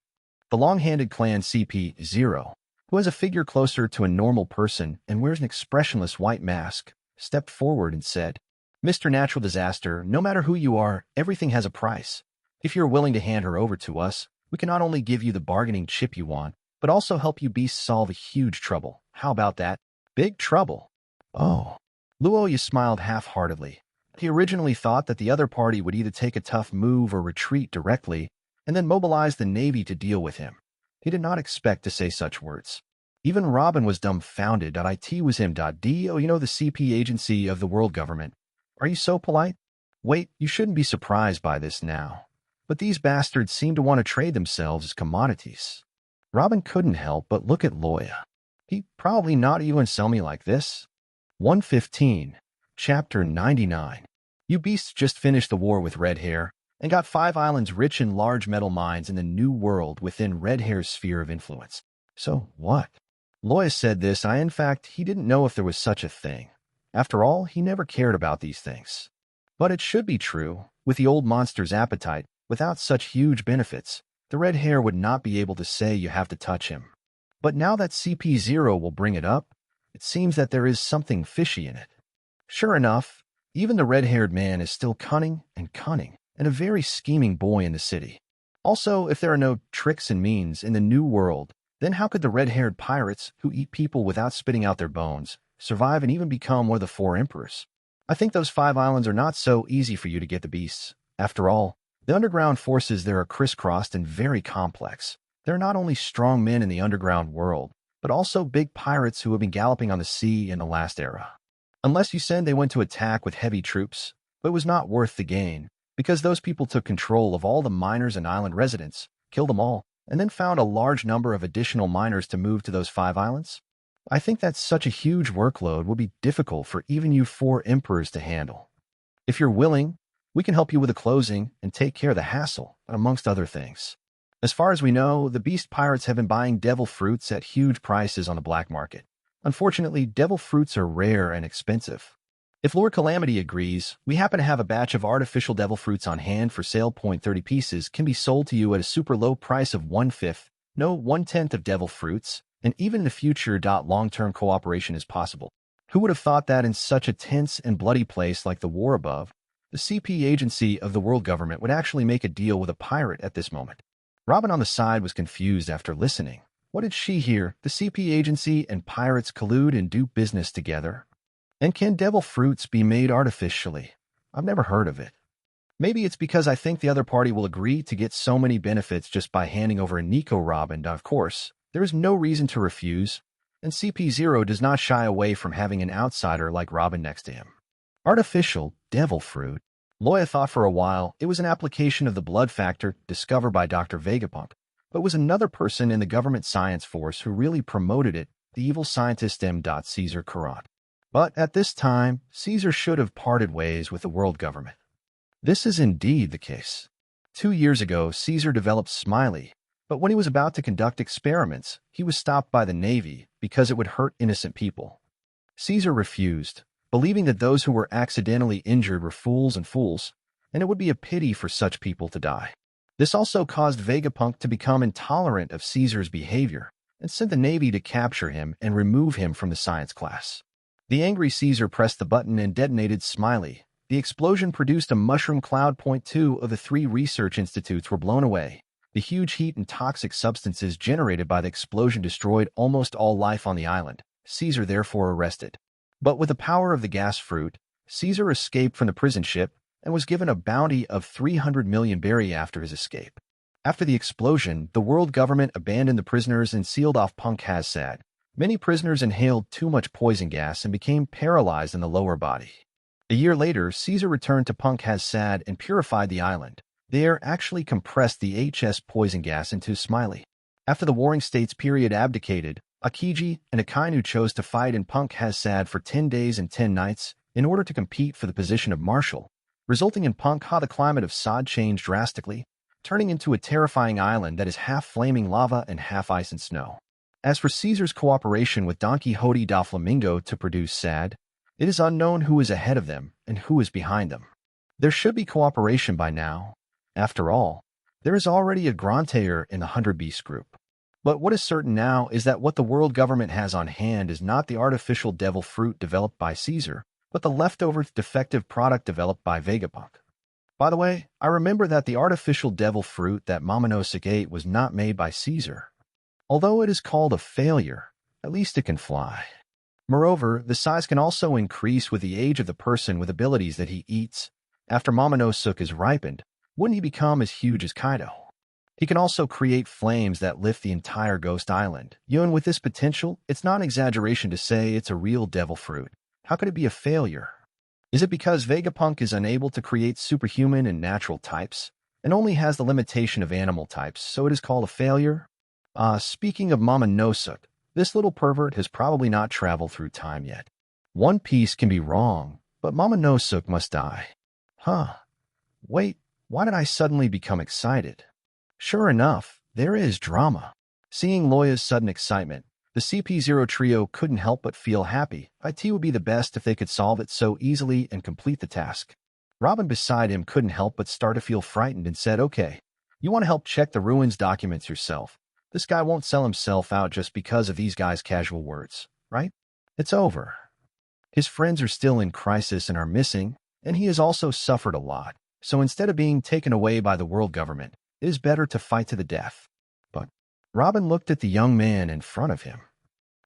The long-handed clan CP0, who has a figure closer to a normal person and wears an expressionless white mask, stepped forward and said, "Mr. Natural Disaster, no matter who you are, everything has a price. If you're willing to hand her over to us, we can not only give you the bargaining chip you want, but also help you beasts solve a huge trouble. How about that? Big trouble." Oh. Luoya smiled half-heartedly. He originally thought that the other party would either take a tough move or retreat directly, and then mobilize the Navy to deal with him. He did not expect to say such words. Even Robin was dumbfounded. "It was him. Do you know the CP agency of the world government? Are you so polite? Wait, you shouldn't be surprised by this now. But these bastards seem to want to trade themselves as commodities." Robin couldn't help but look at Loya. He'd probably not even sell me like this. 115, Chapter 99. You beasts just finished the war with Red Hair, and got 5 islands rich in large metal mines in the New World within Red Hair's sphere of influence. So what? Loya said this. In fact, he didn't know if there was such a thing. After all, he never cared about these things. But it should be true. With the old monster's appetite, without such huge benefits, the Red Hair would not be able to say you have to touch him. But now that CP0 will bring it up, it seems that there is something fishy in it. Sure enough, even the red-haired man is still cunning, and a very scheming boy in the city. Also, if there are no tricks and means in the New World, then how could the red-haired pirates, who eat people without spitting out their bones, survive and even become one of the 4 emperors? I think those 5 islands are not so easy for you to get the beasts. After all, the underground forces there are crisscrossed and very complex. There are not only strong men in the underground world, but also big pirates who have been galloping on the sea in the last era. Unless you said they went to attack with heavy troops, but it was not worth the gain, because those people took control of all the miners and island residents, killed them all, and then found a large number of additional miners to move to those 5 islands. I think that such a huge workload will be difficult for even you 4 emperors to handle. If you're willing, we can help you with the closing and take care of the hassle, amongst other things. As far as we know, the beast pirates have been buying devil fruits at huge prices on the black market. Unfortunately, devil fruits are rare and expensive. If Lord Calamity agrees, we happen to have a batch of artificial devil fruits on hand for sale. 30 pieces can be sold to you at a super low price of 1/5, no 1/10 of devil fruits, and even in the future, long-term cooperation is possible. Who would have thought that in such a tense and bloody place like the war above, the CP agency of the world government would actually make a deal with a pirate at this moment? Robin on the side was confused after listening. What did she hear? The CP agency and pirates collude and do business together? And can devil fruits be made artificially? I've never heard of it. Maybe it's because I think the other party will agree to get so many benefits just by handing over a Nico Robin. Of course, there is no reason to refuse, and CP0 does not shy away from having an outsider like Robin next to him. Artificial devil fruit. Loya thought for a while it was an application of the blood factor discovered by Dr. Vegapunk, but was another person in the government science force who really promoted it, the evil scientist M. Caesar Karat. But at this time, Caesar should have parted ways with the world government. This is indeed the case. 2 years ago, Caesar developed Smiley, but when he was about to conduct experiments, he was stopped by the Navy because it would hurt innocent people. Caesar refused, believing that those who were accidentally injured were fools, and it would be a pity for such people to die. This also caused Vegapunk to become intolerant of Caesar's behavior and sent the Navy to capture him and remove him from the science class. The angry Caesar pressed the button and detonated Smiley. The explosion produced a mushroom cloud. 2 of the 3 research institutes were blown away. The huge heat and toxic substances generated by the explosion destroyed almost all life on the island. Caesar therefore arrested. But with the power of the gas fruit, Caesar escaped from the prison ship and was given a bounty of 300 million berry after his escape. After the explosion, the world government abandoned the prisoners and sealed off Punk Hazad. Many prisoners inhaled too much poison gas and became paralyzed in the lower body. A year later, Caesar returned to Punk Hazad and purified the island. The air actually compressed the HS poison gas into Smiley. After the Warring States period abdicated, Akiji and Akainu chose to fight in Punk Hazad for 10 days and 10 nights in order to compete for the position of marshal, resulting in Punk Ha. The climate of Sod changed drastically, turning into a terrifying island that is half flaming lava and half ice and snow. As for Caesar's cooperation with Don Quixote da Flamingo to produce Sad, it is unknown who is ahead of them and who is behind them. There should be cooperation by now. After all, there is already a Grantaire in the 100 Beast group. But what is certain now is that what the world government has on hand is not the artificial devil fruit developed by Caesar, but the leftover defective product developed by Vegapunk. By the way, I remember that the artificial devil fruit that Momonosuke ate was not made by Caesar. Although it is called a failure, at least it can fly. Moreover, the size can also increase with the age of the person with abilities that he eats. After Momonosuke is ripened, wouldn't he become as huge as Kaido? He can also create flames that lift the entire Ghost Island. And with this potential, it's not an exaggeration to say it's a real devil fruit. How could it be a failure? Is it because Vegapunk is unable to create superhuman and natural types, and only has the limitation of animal types, so it is called a failure? Speaking of Momonosuke, this little pervert has probably not traveled through time yet. One Piece can be wrong, but Momonosuke must die. Wait, why did I suddenly become excited? Sure enough, there is drama. Seeing Loya's sudden excitement, the CP0 trio couldn't help but feel happy. IT would be the best if they could solve it so easily and complete the task. Robin beside him couldn't help but start to feel frightened and said, "Okay, you want to help check the ruins documents yourself. This guy won't sell himself out just because of these guys' casual words, right? It's over. His friends are still in crisis and are missing, and he has also suffered a lot. So instead of being taken away by the world government, it is better to fight to the death." But Robin looked at the young man in front of him.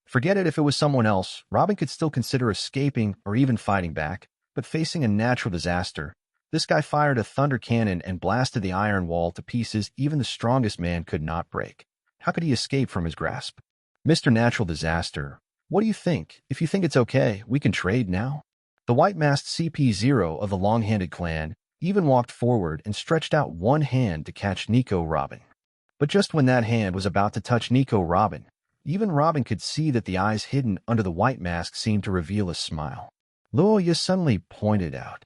Forget it if it was someone else, Robin could still consider escaping or even fighting back, but facing a natural disaster, this guy fired a thunder cannon and blasted the iron wall to pieces even the strongest man could not break. How could he escape from his grasp? Mr. Natural Disaster, what do you think? If you think it's okay, we can trade now. The white-masked CP0 of the long-handed clan even walked forward and stretched out one hand to catch Nico Robin. But just when that hand was about to touch Nico Robin, even Robin could see that the eyes hidden under the white mask seemed to reveal a smile. Loya suddenly pointed out.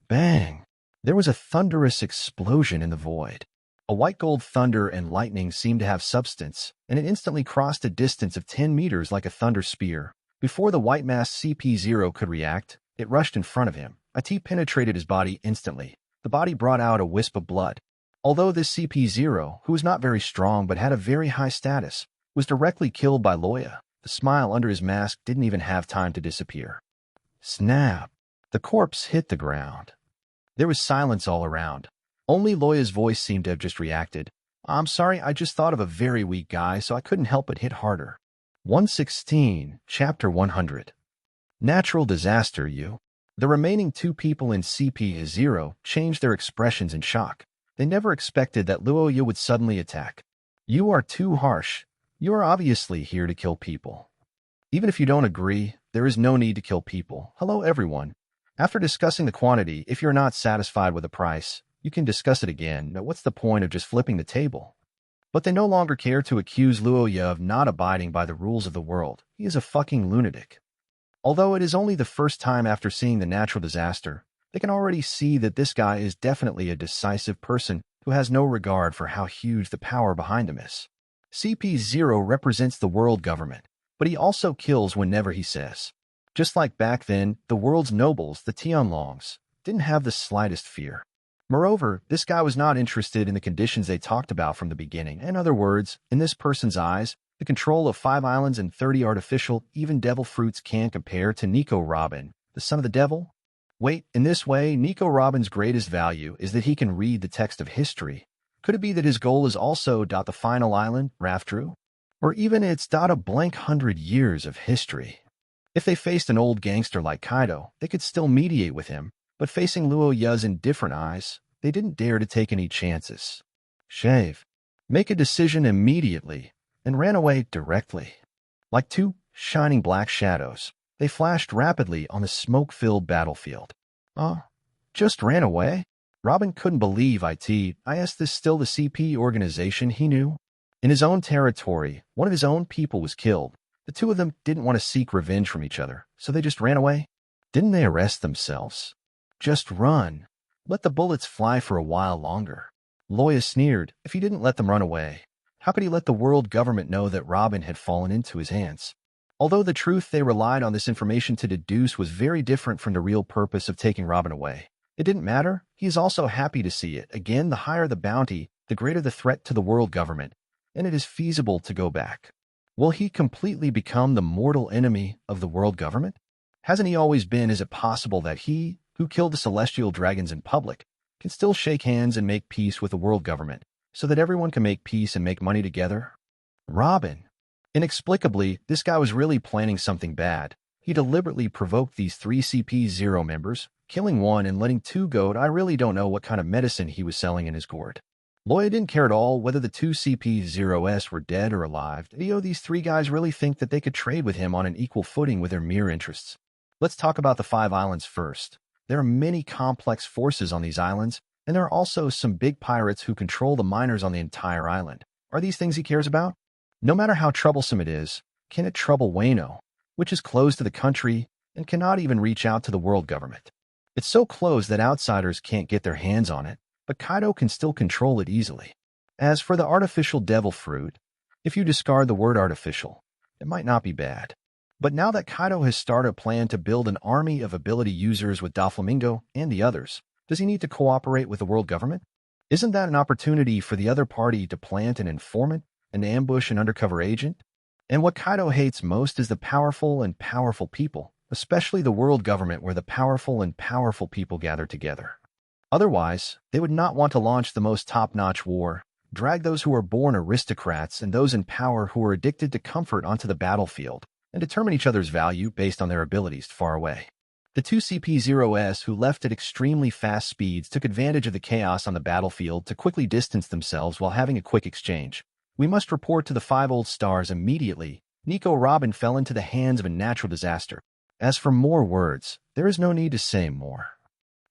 Bang! There was a thunderous explosion in the void. A white gold thunder and lightning seemed to have substance, and it instantly crossed a distance of 10 meters like a thunder spear. Before the white masked CP0 could react, it rushed in front of him. IT penetrated his body instantly. The body brought out a wisp of blood. Although this CP0, who was not very strong but had a very high status, was directly killed by Loya, the smile under his mask didn't even have time to disappear. Snap! The corpse hit the ground. There was silence all around. Only Loya's voice seemed to have just reacted. I'm sorry, I just thought of a very weak guy, so I couldn't help but hit harder. 116, Chapter 100. Natural disaster, you. The remaining two people in CP0 changed their expressions in shock. They never expected that Loya would suddenly attack. You are too harsh. You are obviously here to kill people. Even if you don't agree, there is no need to kill people. Hello, everyone. After discussing the quantity, if you're not satisfied with the price, you can discuss it again. Now, what's the point of just flipping the table? But they no longer care to accuse Loya of not abiding by the rules of the world. He is a fucking lunatic. Although it is only the first time after seeing the natural disaster, they can already see that this guy is definitely a decisive person who has no regard for how huge the power behind him is. CP0 represents the world government, but he also kills whenever he says. Just like back then, the world's nobles, the Tianlongs, didn't have the slightest fear. Moreover, this guy was not interested in the conditions they talked about from the beginning. In other words, in this person's eyes, the control of 5 islands and 30 artificial, even devil fruits can't compare to Nico Robin, the son of the devil. Wait, in this way, Nico Robin's greatest value is that he can read the text of history. Could it be that his goal is also the final island, Raftru? Or even it's a blank 100 years of history? If they faced an old gangster like Kaido, they could still mediate with him, but facing Luoya's indifferent eyes, they didn't dare to take any chances. Shave. Make a decision immediately, and ran away directly. Like two shining black shadows, they flashed rapidly on the smoke-filled battlefield. Just ran away? Robin couldn't believe is this still the CP organization he knew? In his own territory, one of his own people was killed. The two of them didn't want to seek revenge from each other, so they just ran away. Didn't they arrest themselves? Just run. Let the bullets fly for a while longer. Loya sneered. If he didn't let them run away, how could he let the world government know that Robin had fallen into his hands? Although the truth they relied on this information to deduce was very different from the real purpose of taking Robin away. It didn't matter. He is also happy to see it. Again, the higher the bounty, the greater the threat to the world government, and it is feasible to go back. Will he completely become the mortal enemy of the world government? Hasn't he always been? Is it possible that he, who killed the celestial dragons in public, can still shake hands and make peace with the world government, so that everyone can make peace and make money together? Robin. Inexplicably, this guy was really planning something bad. He deliberately provoked these 3 CP0 members, killing one and letting 2 go. I really don't know what kind of medicine he was selling in his gourd. Loya didn't care at all whether the 2 CP0s were dead or alive. These 3 guys really think that they could trade with him on an equal footing with their mere interests. Let's talk about the 5 islands first. There are many complex forces on these islands, and there are also some big pirates who control the miners on the entire island. Are these things he cares about? No matter how troublesome it is, can it trouble Wano, which is closed to the country and cannot even reach out to the world government? It's so closed that outsiders can't get their hands on it, but Kaido can still control it easily. As for the artificial devil fruit, if you discard the word artificial, it might not be bad. But now that Kaido has started a plan to build an army of ability users with Doflamingo and the others, does he need to cooperate with the world government? Isn't that an opportunity for the other party to plant an informant and ambush an undercover agent? And what Kaido hates most is the powerful and powerful people, especially the world government where the powerful and powerful people gather together. Otherwise, they would not want to launch the most top-notch war, drag those who are born aristocrats and those in power who are addicted to comfort onto the battlefield, and determine each other's value based on their abilities far away. The 2 CP0s who left at extremely fast speeds took advantage of the chaos on the battlefield to quickly distance themselves while having a quick exchange. We must report to the 5 old stars immediately. Nico Robin fell into the hands of a natural disaster. As for more words, there is no need to say more.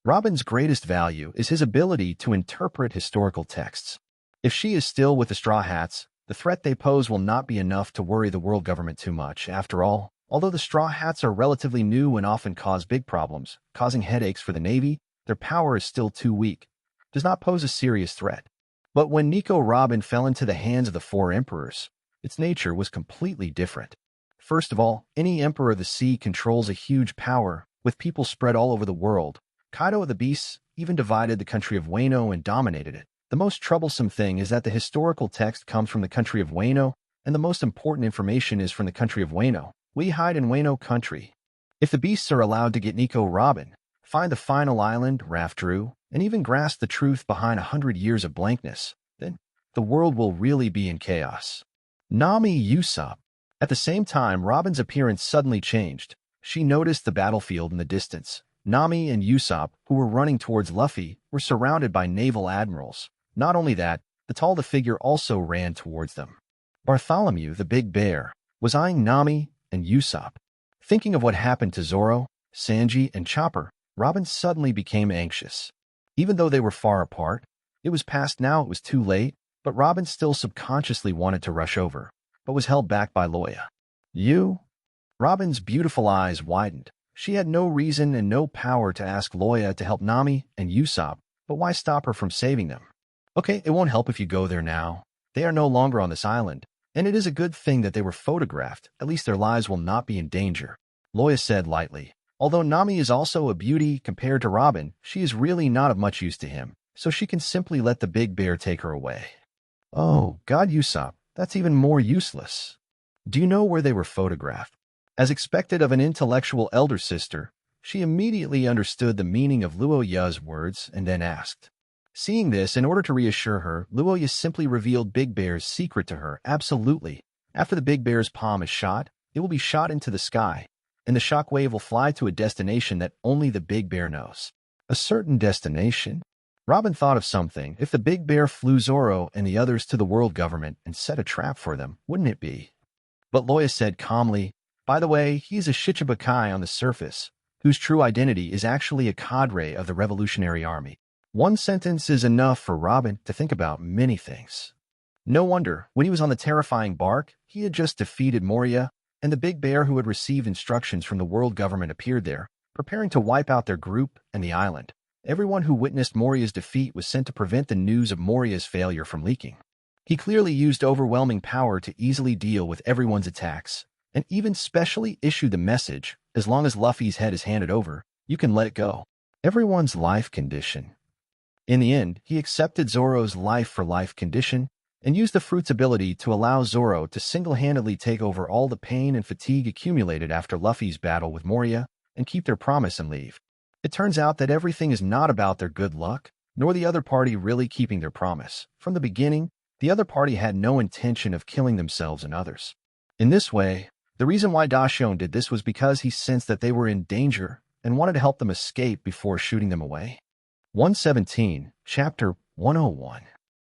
Robin's greatest value is his ability to interpret historical texts. If she is still with the Straw Hats, the threat they pose will not be enough to worry the world government too much. After all, although the Straw Hats are relatively new and often cause big problems, causing headaches for the Navy, their power is still too weak. Does not pose a serious threat. But when Nico Robin fell into the hands of the 4 emperors, its nature was completely different. First of all, any emperor of the sea controls a huge power, with people spread all over the world. Kaido of the Beasts even divided the country of Wano and dominated it. The most troublesome thing is that the historical text comes from the country of Wano, and the most important information is from the country of Wano. We hide in Wano country. If the Beasts are allowed to get Nico Robin, find the final island, Raftru, and even grasp the truth behind 100 years of blankness, then the world will really be in chaos. Nami Usopp. At the same time, Robin's appearance suddenly changed. She noticed the battlefield in the distance. Nami and Usopp, who were running towards Luffy, were surrounded by naval admirals. Not only that, the tall figure also ran towards them. Bartholomew, the big bear, was eyeing Nami and Usopp. Thinking of what happened to Zoro, Sanji, and Chopper, Robin suddenly became anxious. Even though they were far apart, it was past now, it was too late, but Robin still subconsciously wanted to rush over, but was held back by Loya. You? Robin's beautiful eyes widened. She had no reason and no power to ask Loya to help Nami and Usopp, but why stop her from saving them? Okay, it won't help if you go there now. They are no longer on this island, and it is a good thing that they were photographed. At least their lives will not be in danger, Loya said lightly. Although Nami is also a beauty compared to Robin, she is really not of much use to him, so she can simply let the big bear take her away. Oh, God, Usopp, that's even more useless. Do you know where they were photographed? As expected of an intellectual elder sister, she immediately understood the meaning of Luoya's words and then asked. Seeing this, in order to reassure her, Luoya simply revealed Big Bear's secret to her. Absolutely. After the Big Bear's palm is shot, it will be shot into the sky, and the shockwave will fly to a destination that only the Big Bear knows. A certain destination? Robin thought of something. If the Big Bear flew Zoro and the others to the world government and set a trap for them, wouldn't it be? But Loya said calmly, by the way, he's a Shichibukai on the surface, whose true identity is actually a cadre of the Revolutionary Army. One sentence is enough for Robin to think about many things. No wonder, when he was on the terrifying bark, he had just defeated Moria, and the Big Bear who had received instructions from the world government appeared there, preparing to wipe out their group and the island. Everyone who witnessed Moria's defeat was sent to prevent the news of Moria's failure from leaking. He clearly used overwhelming power to easily deal with everyone's attacks, and even specially issued the message, as long as Luffy's head is handed over, you can let it go. Everyone's life condition. In the end, he accepted Zoro's life-for-life condition and used the fruit's ability to allow Zoro to single-handedly take over all the pain and fatigue accumulated after Luffy's battle with Moria and keep their promise and leave. It turns out that everything is not about their good luck, nor the other party really keeping their promise. From the beginning, the other party had no intention of killing themselves and others. In this way, the reason why Dashion did this was because he sensed that they were in danger and wanted to help them escape before shooting them away. 117, Chapter 101.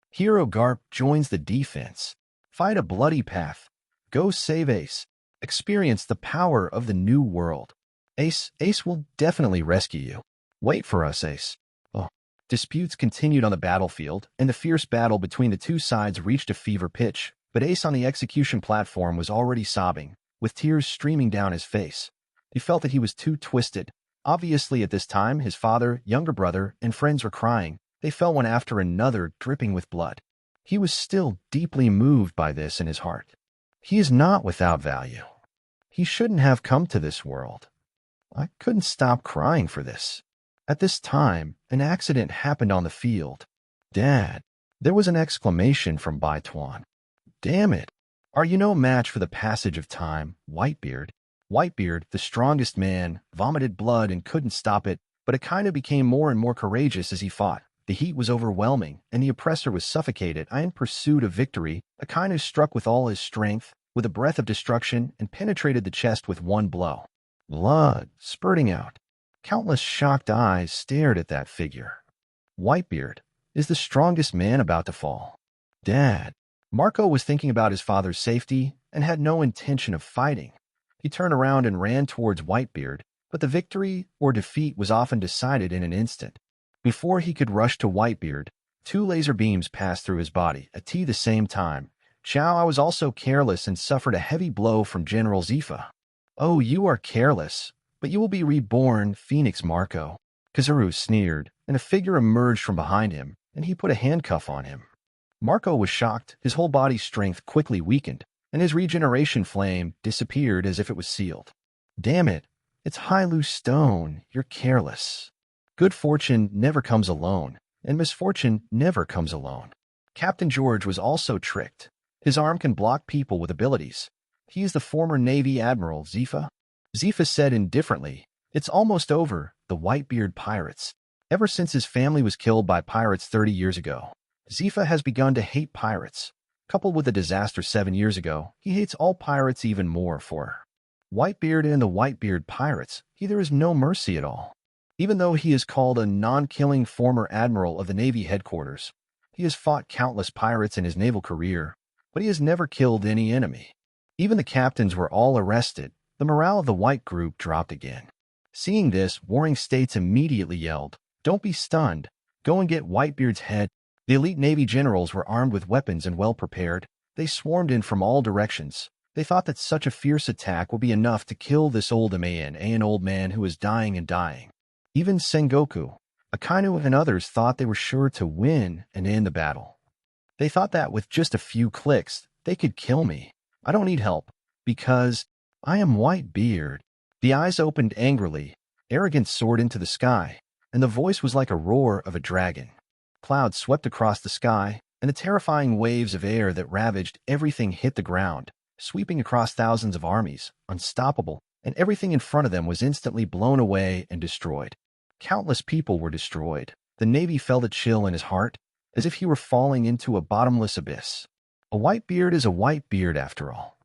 Hero Garp joins the defense. Fight a bloody path. Go save Ace. Experience the power of the new world. Ace will definitely rescue you. Wait for us, Ace. Oh. Disputes continued on the battlefield, and the fierce battle between the two sides reached a fever pitch, but Ace on the execution platform was already sobbing, with tears streaming down his face. He felt that he was too twisted. Obviously, at this time, his father, younger brother, and friends were crying. They fell one after another, dripping with blood. He was still deeply moved by this in his heart. He is not without value. He shouldn't have come to this world. I couldn't stop crying for this. At this time, an accident happened on the field. Dad. There was an exclamation from Baituan. Damn it. Are you no match for the passage of time, Whitebeard? Whitebeard, the strongest man, vomited blood and couldn't stop it, but Akainu became more and more courageous as he fought. The heat was overwhelming, and the oppressor was suffocated. In pursuit of victory, Akainu struck with all his strength, with a breath of destruction, and penetrated the chest with one blow. Blood spurting out. Countless shocked eyes stared at that figure. Whitebeard is the strongest man about to fall. Dad. Marco was thinking about his father's safety and had no intention of fighting. He turned around and ran towards Whitebeard, but the victory or defeat was often decided in an instant. Before he could rush to Whitebeard, two laser beams passed through his body at the same time. Chow was also careless and suffered a heavy blow from General Zifa. Oh, you are careless, but you will be reborn, Phoenix Marco. Kazuru sneered, and a figure emerged from behind him, and he put a handcuff on him. Marco was shocked. His whole body's strength quickly weakened, and his regeneration flame disappeared as if it was sealed. Damn it, it's Hylu Stone. You're careless. Good fortune never comes alone, and misfortune never comes alone. Captain George was also tricked. His arm can block people with abilities. He is the former Navy Admiral Zifa. Zifa said indifferently, it's almost over, the Whitebeard pirates. Ever since his family was killed by pirates 30 years ago, Zifa has begun to hate pirates. Coupled with the disaster 7 years ago, he hates all pirates even more for her. Whitebeard and the Whitebeard pirates, there is no mercy at all. Even though he is called a non-killing former admiral of the Navy headquarters, he has fought countless pirates in his naval career, but he has never killed any enemy. Even the captains were all arrested. The morale of the White group dropped again. Seeing this, warring states immediately yelled, "Don't be stunned. Go and get Whitebeard's head." The elite Navy generals were armed with weapons and well prepared. They swarmed in from all directions. They thought that such a fierce attack would be enough to kill this old man, an old man who was dying and dying. Even Sengoku, Akainu, and others thought they were sure to win and end the battle. They thought that with just a few clicks, they could kill me. I don't need help, because I am Whitebeard. The eyes opened angrily, arrogance soared into the sky, and the voice was like a roar of a dragon. Clouds swept across the sky, and the terrifying waves of air that ravaged everything hit the ground, sweeping across thousands of armies, unstoppable, and everything in front of them was instantly blown away and destroyed. Countless people were destroyed. The Navy felt a chill in his heart, as if he were falling into a bottomless abyss. A Whitebeard is a Whitebeard after all.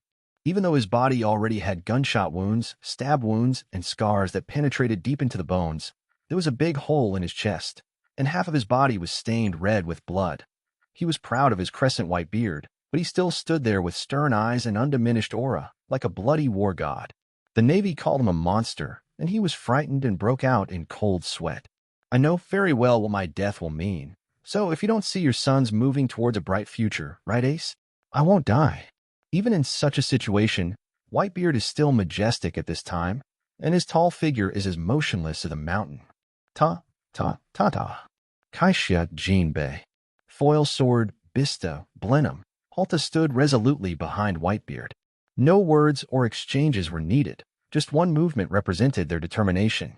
Even though his body already had gunshot wounds, stab wounds, and scars that penetrated deep into the bones, there was a big hole in his chest, and half of his body was stained red with blood. He was proud of his crescent white beard, but he still stood there with stern eyes and undiminished aura, like a bloody war god. The Navy called him a monster, and he was frightened and broke out in cold sweat. "I know very well what my death will mean. So if you don't see your sons moving towards a bright future, right, Ace? I won't die." Even in such a situation, Whitebeard is still majestic at this time, and his tall figure is as motionless as a mountain. Ta. Kaisha Jinbei. Foil sword, Bista, Blenheim. Halta stood resolutely behind Whitebeard. No words or exchanges were needed. Just one movement represented their determination.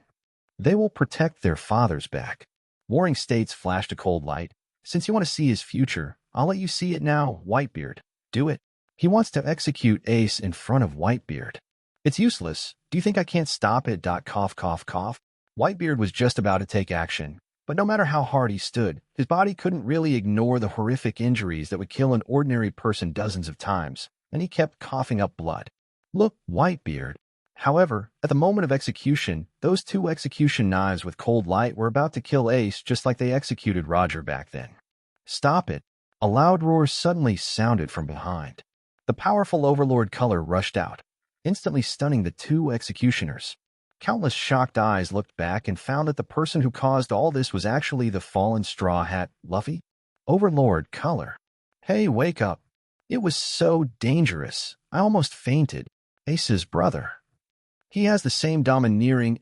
They will protect their father's back. Warring states flashed a cold light. "Since you want to see his future, I'll let you see it now, Whitebeard. Do it." He wants to execute Ace in front of Whitebeard. "It's useless. Do you think I can't stop it? Cough, cough, cough." Whitebeard was just about to take action, but no matter how hard he stood, his body couldn't really ignore the horrific injuries that would kill an ordinary person dozens of times, and he kept coughing up blood. "Look, Whitebeard." However, at the moment of execution, those two execution knives with cold light were about to kill Ace just like they executed Roger back then. "Stop it." A loud roar suddenly sounded from behind. The powerful overlord color rushed out, instantly stunning the two executioners. Countless shocked eyes looked back and found that the person who caused all this was actually the fallen Straw Hat Luffy. Overlord color. "Hey, wake up." It was so dangerous. I almost fainted. Ace's brother. He has the same domineering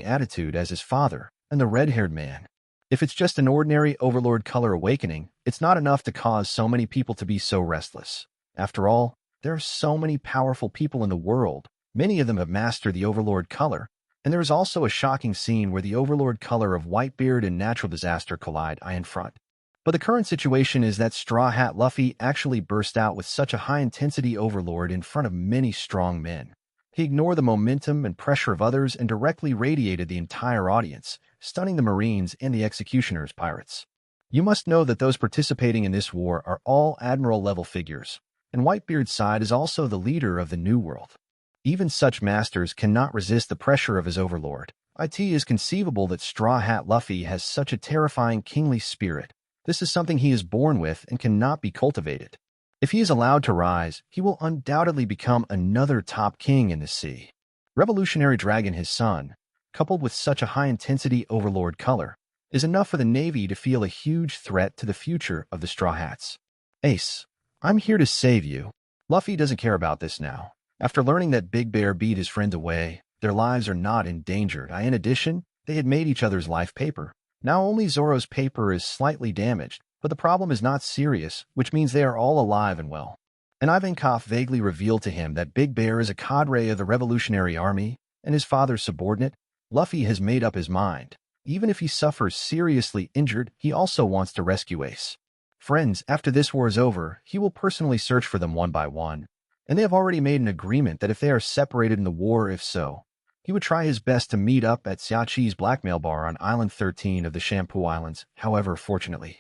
attitude as his father and the red-haired man. If it's just an ordinary overlord color awakening, it's not enough to cause so many people to be so restless. After all, there are so many powerful people in the world. Many of them have mastered the overlord color, and there is also a shocking scene where the overlord color of Whitebeard and natural disaster collide in front. But the current situation is that Straw Hat Luffy actually burst out with such a high-intensity overlord in front of many strong men. He ignored the momentum and pressure of others and directly radiated the entire audience, stunning the Marines and the Executioner's pirates. You must know that those participating in this war are all admiral-level figures, and Whitebeard's side is also the leader of the New World. Even such masters cannot resist the pressure of his overlord. It is conceivable that Straw Hat Luffy has such a terrifying kingly spirit. This is something he is born with and cannot be cultivated. If he is allowed to rise, he will undoubtedly become another top king in the sea. Revolutionary Dragon, his son, coupled with such a high-intensity overlord color, is enough for the Navy to feel a huge threat to the future of the Straw Hats. "Ace, I'm here to save you." Luffy doesn't care about this now. After learning that Big Bear beat his friends away, their lives are not endangered. In addition, they had made each other's life paper. Now only Zoro's paper is slightly damaged, but the problem is not serious, which means they are all alive and well. And Ivankov vaguely revealed to him that Big Bear is a cadre of the Revolutionary Army and his father's subordinate. Luffy has made up his mind. Even if he suffers seriously injured, he also wants to rescue Ace. Friends, after this war is over, he will personally search for them one by one, and they have already made an agreement that if they are separated in the war, if so, he would try his best to meet up at Xiaqi's blackmail bar on Island 13 of the Shampoo Islands. However, fortunately,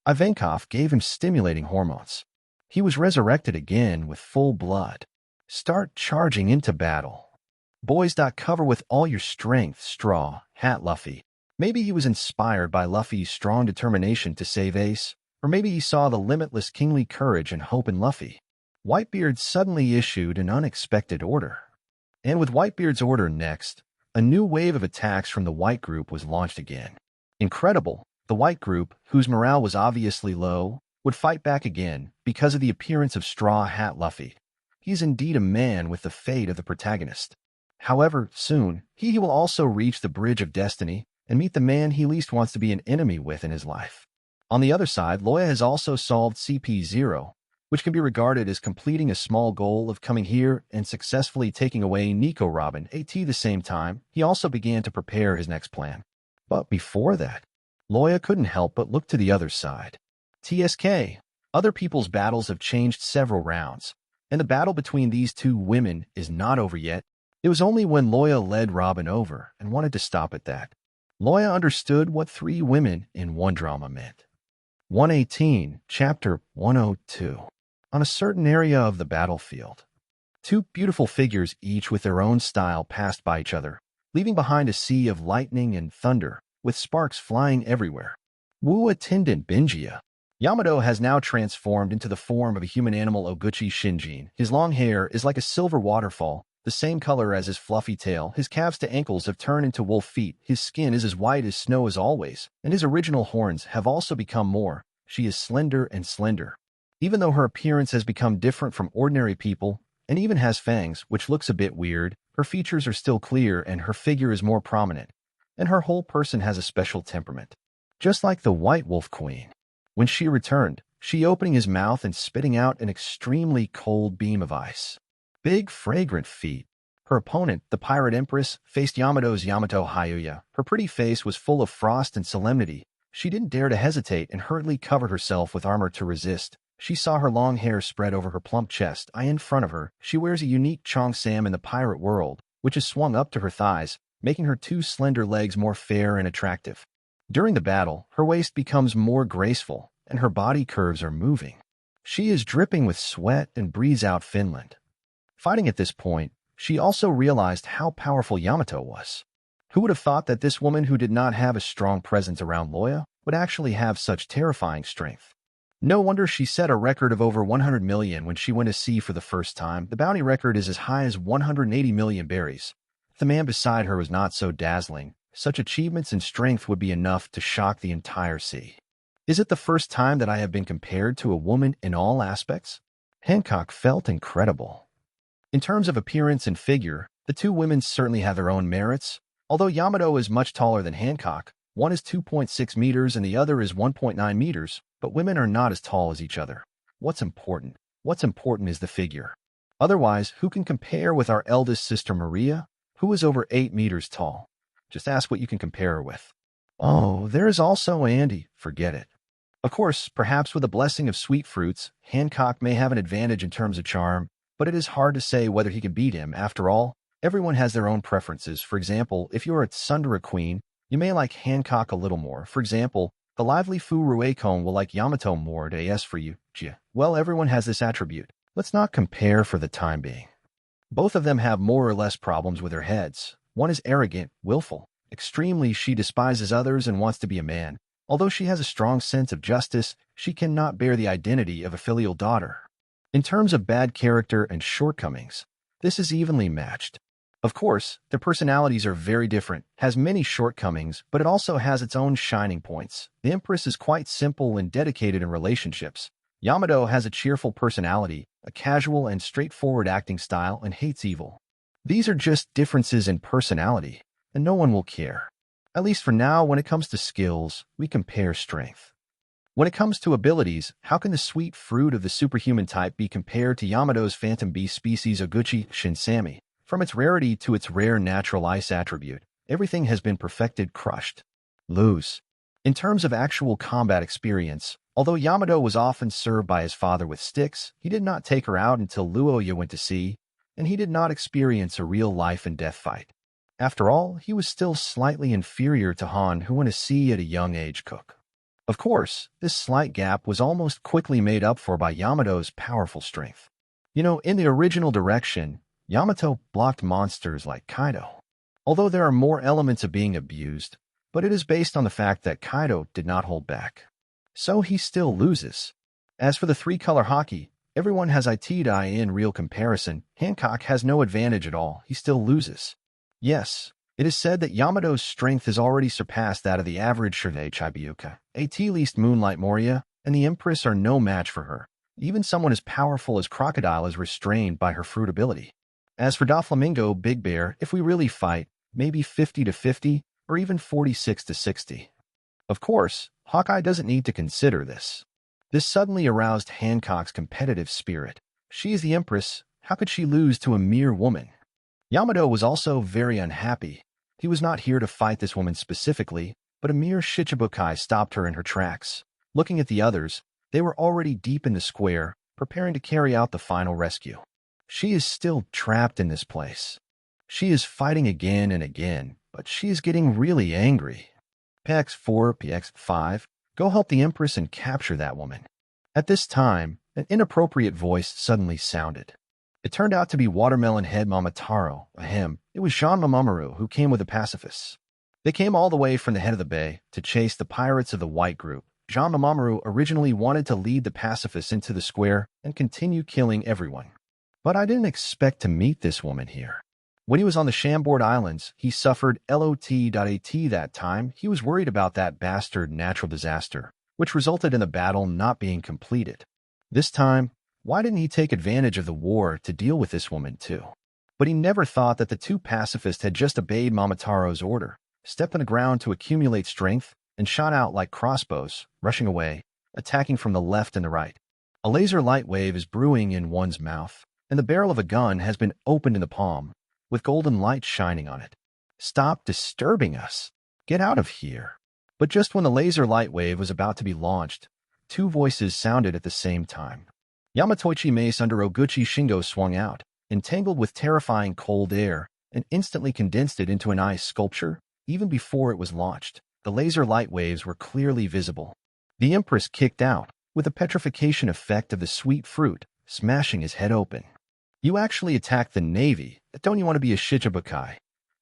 Ivankov gave him stimulating hormones. He was resurrected again with full blood. Start charging into battle. Boys. Cover with all your strength, Straw, Hat Luffy. Maybe he was inspired by Luffy's strong determination to save Ace, or maybe he saw the limitless kingly courage and hope in Luffy. Whitebeard suddenly issued an unexpected order. And with Whitebeard's order next, a new wave of attacks from the White Group was launched again. Incredible, the White Group, whose morale was obviously low, would fight back again because of the appearance of Straw Hat Luffy. He is indeed a man with the fate of the protagonist. However, soon, he will also reach the Bridge of Destiny and meet the man he least wants to be an enemy with in his life. On the other side, Loya has also solved CP0, which can be regarded as completing a small goal of coming here and successfully taking away Nico Robin. At the same time, he also began to prepare his next plan. But before that, Loya couldn't help but look to the other side. TSK. Other people's battles have changed several rounds, and the battle between these two women is not over yet. It was only when Loya led Robin over and wanted to stop at that. Loya understood what 3 women in one drama meant. 118, Chapter 102. On a certain area of the battlefield, 2 beautiful figures, each with their own style, passed by each other, leaving behind a sea of lightning and thunder, with sparks flying everywhere. Wu attendant Binjia. Yamato has now transformed into the form of a human animal Oguchi Shinjin. His long hair is like a silver waterfall, the same color as his fluffy tail. His calves to ankles have turned into wolf feet. His skin is as white as snow as always, and his original horns have also become more. She is slender and slender. Even though her appearance has become different from ordinary people, and even has fangs, which looks a bit weird, her features are still clear and her figure is more prominent, and her whole person has a special temperament. Just like the White Wolf Queen. When she returned, she opening his mouth and spitting out an extremely cold beam of ice. Big, fragrant feet. Her opponent, the Pirate Empress, faced Yamato's Yamato Hyuya. Her pretty face was full of frost and solemnity. She didn't dare to hesitate and hurriedly covered herself with armor to resist. She saw her long hair spread over her plump chest. In front of her, she wears a unique cheongsam in the pirate world, which is swung up to her thighs, making her 2 slender legs more fair and attractive. During the battle, her waist becomes more graceful, and her body curves are moving. She is dripping with sweat and breathes out Finland. Fighting at this point, she also realized how powerful Yamato was. Who would have thought that this woman who did not have a strong presence around Loya would actually have such terrifying strength? No wonder she set a record of over 100 million when she went to sea for the first time. The bounty record is as high as 180 million berries. If the man beside her was not so dazzling, such achievements and strength would be enough to shock the entire sea. Is it the first time that I have been compared to a woman in all aspects? Hancock felt incredible. In terms of appearance and figure, the 2 women certainly have their own merits. Although Yamato is much taller than Hancock, one is 2.6 meters and the other is 1.9 meters, but women are not as tall as each other. What's important? What's important is the figure. Otherwise, who can compare with our eldest sister Maria, who is over 8 meters tall? Just ask what you can compare her with. Oh, there is also Andy. Forget it. Of course, perhaps with the blessing of sweet fruits, Hancock may have an advantage in terms of charm, but it is hard to say whether he can beat him. After all, everyone has their own preferences. For example, if you're a Tsundere queen, you may like Hancock a little more. For example, the lively Fu Ruekon will like Yamato more. As for you, well, everyone has this attribute. Let's not compare for the time being. Both of them have more or less problems with their heads. One is arrogant, willful. Extremely, she despises others and wants to be a man. Although she has a strong sense of justice, she cannot bear the identity of a filial daughter. In terms of bad character and shortcomings, this is evenly matched. Of course, their personalities are very different, has many shortcomings, but it also has its own shining points. The Empress is quite simple and dedicated in relationships. Yamato has a cheerful personality, a casual and straightforward acting style, and hates evil. These are just differences in personality, and no one will care. At least for now, when it comes to skills, we compare strength. When it comes to abilities, how can the sweet fruit of the superhuman type be compared to Yamato's phantom beast species Oguchi Shinsami? From its rarity to its rare natural ice attribute, everything has been perfected, crushed. Lose. In terms of actual combat experience, although Yamato was often served by his father with sticks, he did not take her out until Loya went to sea, and he did not experience a real life and death fight. After all, he was still slightly inferior to Han, who went to sea at a young age. Cook. Of course, this slight gap was almost quickly made up for by Yamato's powerful strength. In the original direction, Yamato blocked monsters like Kaido. Although there are more elements of being abused, but it is based on the fact that Kaido did not hold back. So he still loses. As for the three-color hockey, everyone has it in real comparison. Hancock has no advantage at all. He still loses. Yes, it is said that Yamato's strength has already surpassed that of the average Shirei Chibiuka. At least Moonlight Moria and the Empress are no match for her. Even someone as powerful as Crocodile is restrained by her fruit ability. As for Doflamingo Big Bear, if we really fight, maybe 50-50 or even 46-60. Of course, Hawkeye doesn't need to consider this. This suddenly aroused Hancock's competitive spirit. She is the Empress. How could she lose to a mere woman? Yamato was also very unhappy. He was not here to fight this woman specifically, but a mere Shichibukai stopped her in her tracks. Looking at the others, they were already deep in the square, preparing to carry out the final rescue. She is still trapped in this place. She is fighting again and again, but she is getting really angry. PX4, PX5, go help the Empress and capture that woman. At this time, an inappropriate voice suddenly sounded. It turned out to be Watermelon Head Momotaro, It was Jean Mamoru who came with the pacifists. They came all the way from the head of the bay to chase the pirates of the White Group. Jean Mamoru originally wanted to lead the pacifists into the square and continue killing everyone. But I didn't expect to meet this woman here. When he was on the Chambord Islands, he suffered LOT.AT that time. He was worried about that bastard natural disaster, which resulted in the battle not being completed. This time, why didn't he take advantage of the war to deal with this woman too? But he never thought that the two pacifists had just obeyed Momotaro's order, stepped on the ground to accumulate strength, and shot out like crossbows, rushing away, attacking from the left and the right. A laser light wave is brewing in one's mouth, and the barrel of a gun has been opened in the palm, with golden light shining on it. Stop disturbing us. Get out of here. But just when the laser light wave was about to be launched, two voices sounded at the same time. Yamatoichi mace under Oguchi Shingo swung out, entangled with terrifying cold air, and instantly condensed it into an ice sculpture. Even before it was launched, the laser light waves were clearly visible. The Empress kicked out, with the petrification effect of the sweet fruit, smashing his head open. You actually attacked the Navy. Don't you want to be a Shichibukai?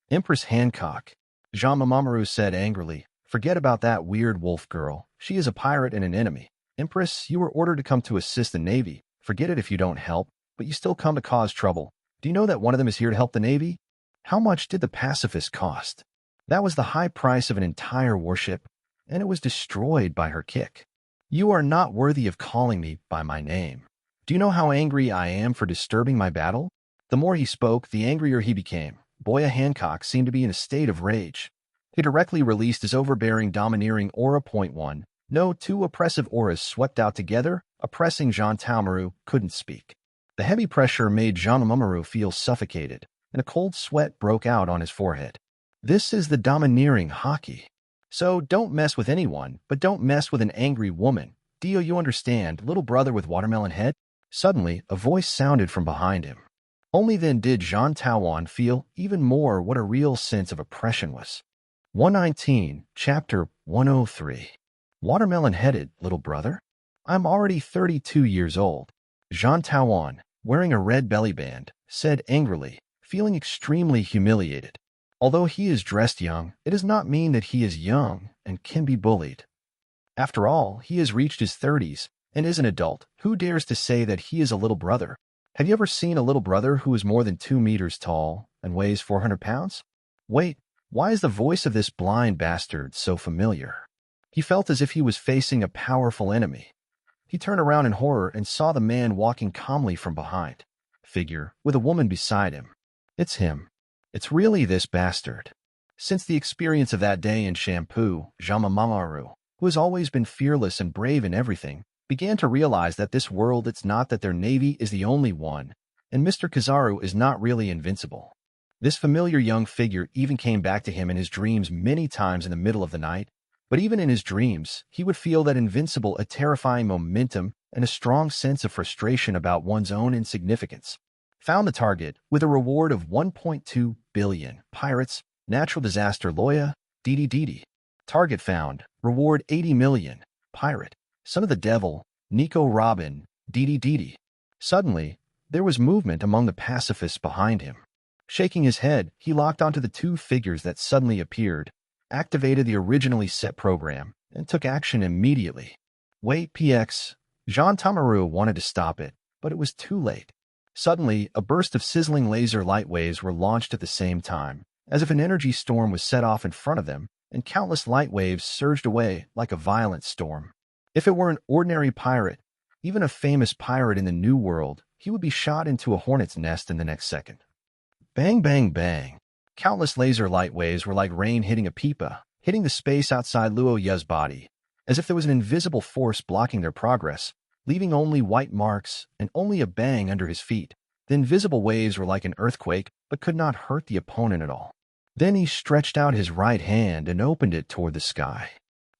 Empress Hancock, Jean Mamoru said angrily. Forget about that weird wolf girl. She is a pirate and an enemy. Empress, you were ordered to come to assist the Navy. Forget it if you don't help, but you still come to cause trouble. Do you know that one of them is here to help the Navy? How much did the pacifists cost? That was the high price of an entire warship, and it was destroyed by her kick. You are not worthy of calling me by my name. Do you know how angry I am for disturbing my battle? The more he spoke, the angrier he became. Boya Hancock seemed to be in a state of rage. He directly released his overbearing, domineering aura. Point 1. No, two oppressive auras swept out together, oppressing Jean Taomaru couldn't speak. The heavy pressure made Jean Mamoru feel suffocated, and a cold sweat broke out on his forehead. This is the domineering hockey. So don't mess with anyone, but don't mess with an angry woman. Do you understand, little brother with watermelon head? Suddenly, a voice sounded from behind him. Only then did Jean Tawan feel even more what a real sense of oppression was. 119, Chapter 103. Watermelon-headed, little brother? I'm already 32 years old. Jean Tawan, wearing a red belly band, said angrily, feeling extremely humiliated. Although he is dressed young, it does not mean that he is young and can be bullied. After all, he has reached his 30s and is an adult. Who dares to say that he is a little brother? Have you ever seen a little brother who is more than 2 meters tall and weighs 400 pounds? Wait, why is the voice of this blind bastard so familiar? He felt as if he was facing a powerful enemy. He turned around in horror and saw the man walking calmly from behind, figure with a woman beside him. It's him. It's really this bastard. Since the experience of that day in Shampoo, Jean Mamoru, who has always been fearless and brave in everything, began to realize that this world, it's not that their navy is the only one, and Mr. Kizaru is not really invincible. This familiar young figure even came back to him in his dreams many times in the middle of the night, but even in his dreams, he would feel that invincible, a terrifying momentum and a strong sense of frustration about one's own insignificance. Found the target with a reward of 1.2 billion. Pirates, natural disaster Loya, DDDD. Target found, reward 80 million. pirate, son of the devil, Nico Robin, Didi. Suddenly, there was movement among the pacifists behind him. Shaking his head, he locked onto the two figures that suddenly appeared, activated the originally set program, and took action immediately. Wait, PX. Jean Tamaru wanted to stop it, but it was too late. Suddenly, a burst of sizzling laser light waves were launched at the same time, as if an energy storm was set off in front of them, and countless light waves surged away like a violent storm. If it were an ordinary pirate, even a famous pirate in the New World, he would be shot into a hornet's nest in the next second. Bang, bang, bang. Countless laser light waves were like rain hitting a pipa, hitting the space outside Luoya's body, as if there was an invisible force blocking their progress, leaving only white marks and only a bang under his feet. The invisible waves were like an earthquake, but could not hurt the opponent at all. Then he stretched out his right hand and opened it toward the sky.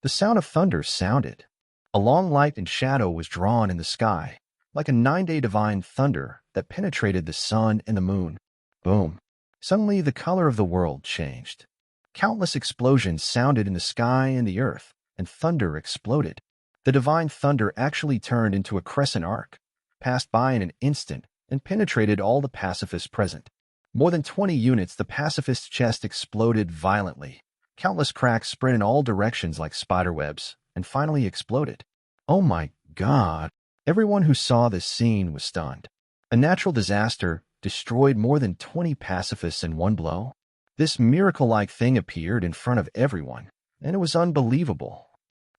The sound of thunder sounded. A long light and shadow was drawn in the sky, like a 9-day divine thunder that penetrated the sun and the moon. Boom. Suddenly, the color of the world changed. Countless explosions sounded in the sky and the earth, and thunder exploded. The divine thunder actually turned into a crescent arc, passed by in an instant, and penetrated all the pacifists present. More than 20 units, the pacifist's chest exploded violently. Countless cracks spread in all directions like spiderwebs, and finally exploded. Oh my God! Everyone who saw this scene was stunned. A natural disaster destroyed more than 20 pacifists in one blow. This miracle-like thing appeared in front of everyone, and it was unbelievable.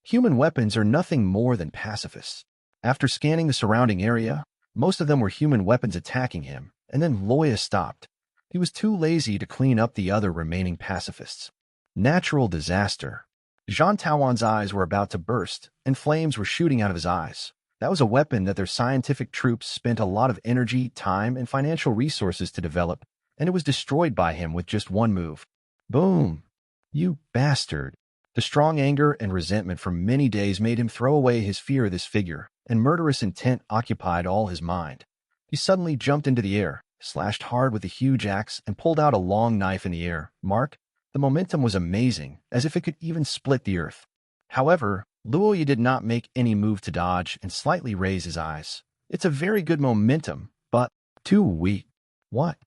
Human weapons are nothing more than pacifists. After scanning the surrounding area, most of them were human weapons attacking him, and then Loya stopped. He was too lazy to clean up the other remaining pacifists. Natural disaster. Jean Taowan's eyes were about to burst, and flames were shooting out of his eyes. That was a weapon that their scientific troops spent a lot of energy, time, and financial resources to develop, and it was destroyed by him with just one move. Boom! You bastard! The strong anger and resentment from many days made him throw away his fear of this figure, and murderous intent occupied all his mind. He suddenly jumped into the air, slashed hard with a huge axe, and pulled out a long knife in the air. The momentum was amazing, as if it could even split the earth. However, Luoya did not make any move to dodge and slightly raise his eyes. It's a very good momentum, but too weak. What?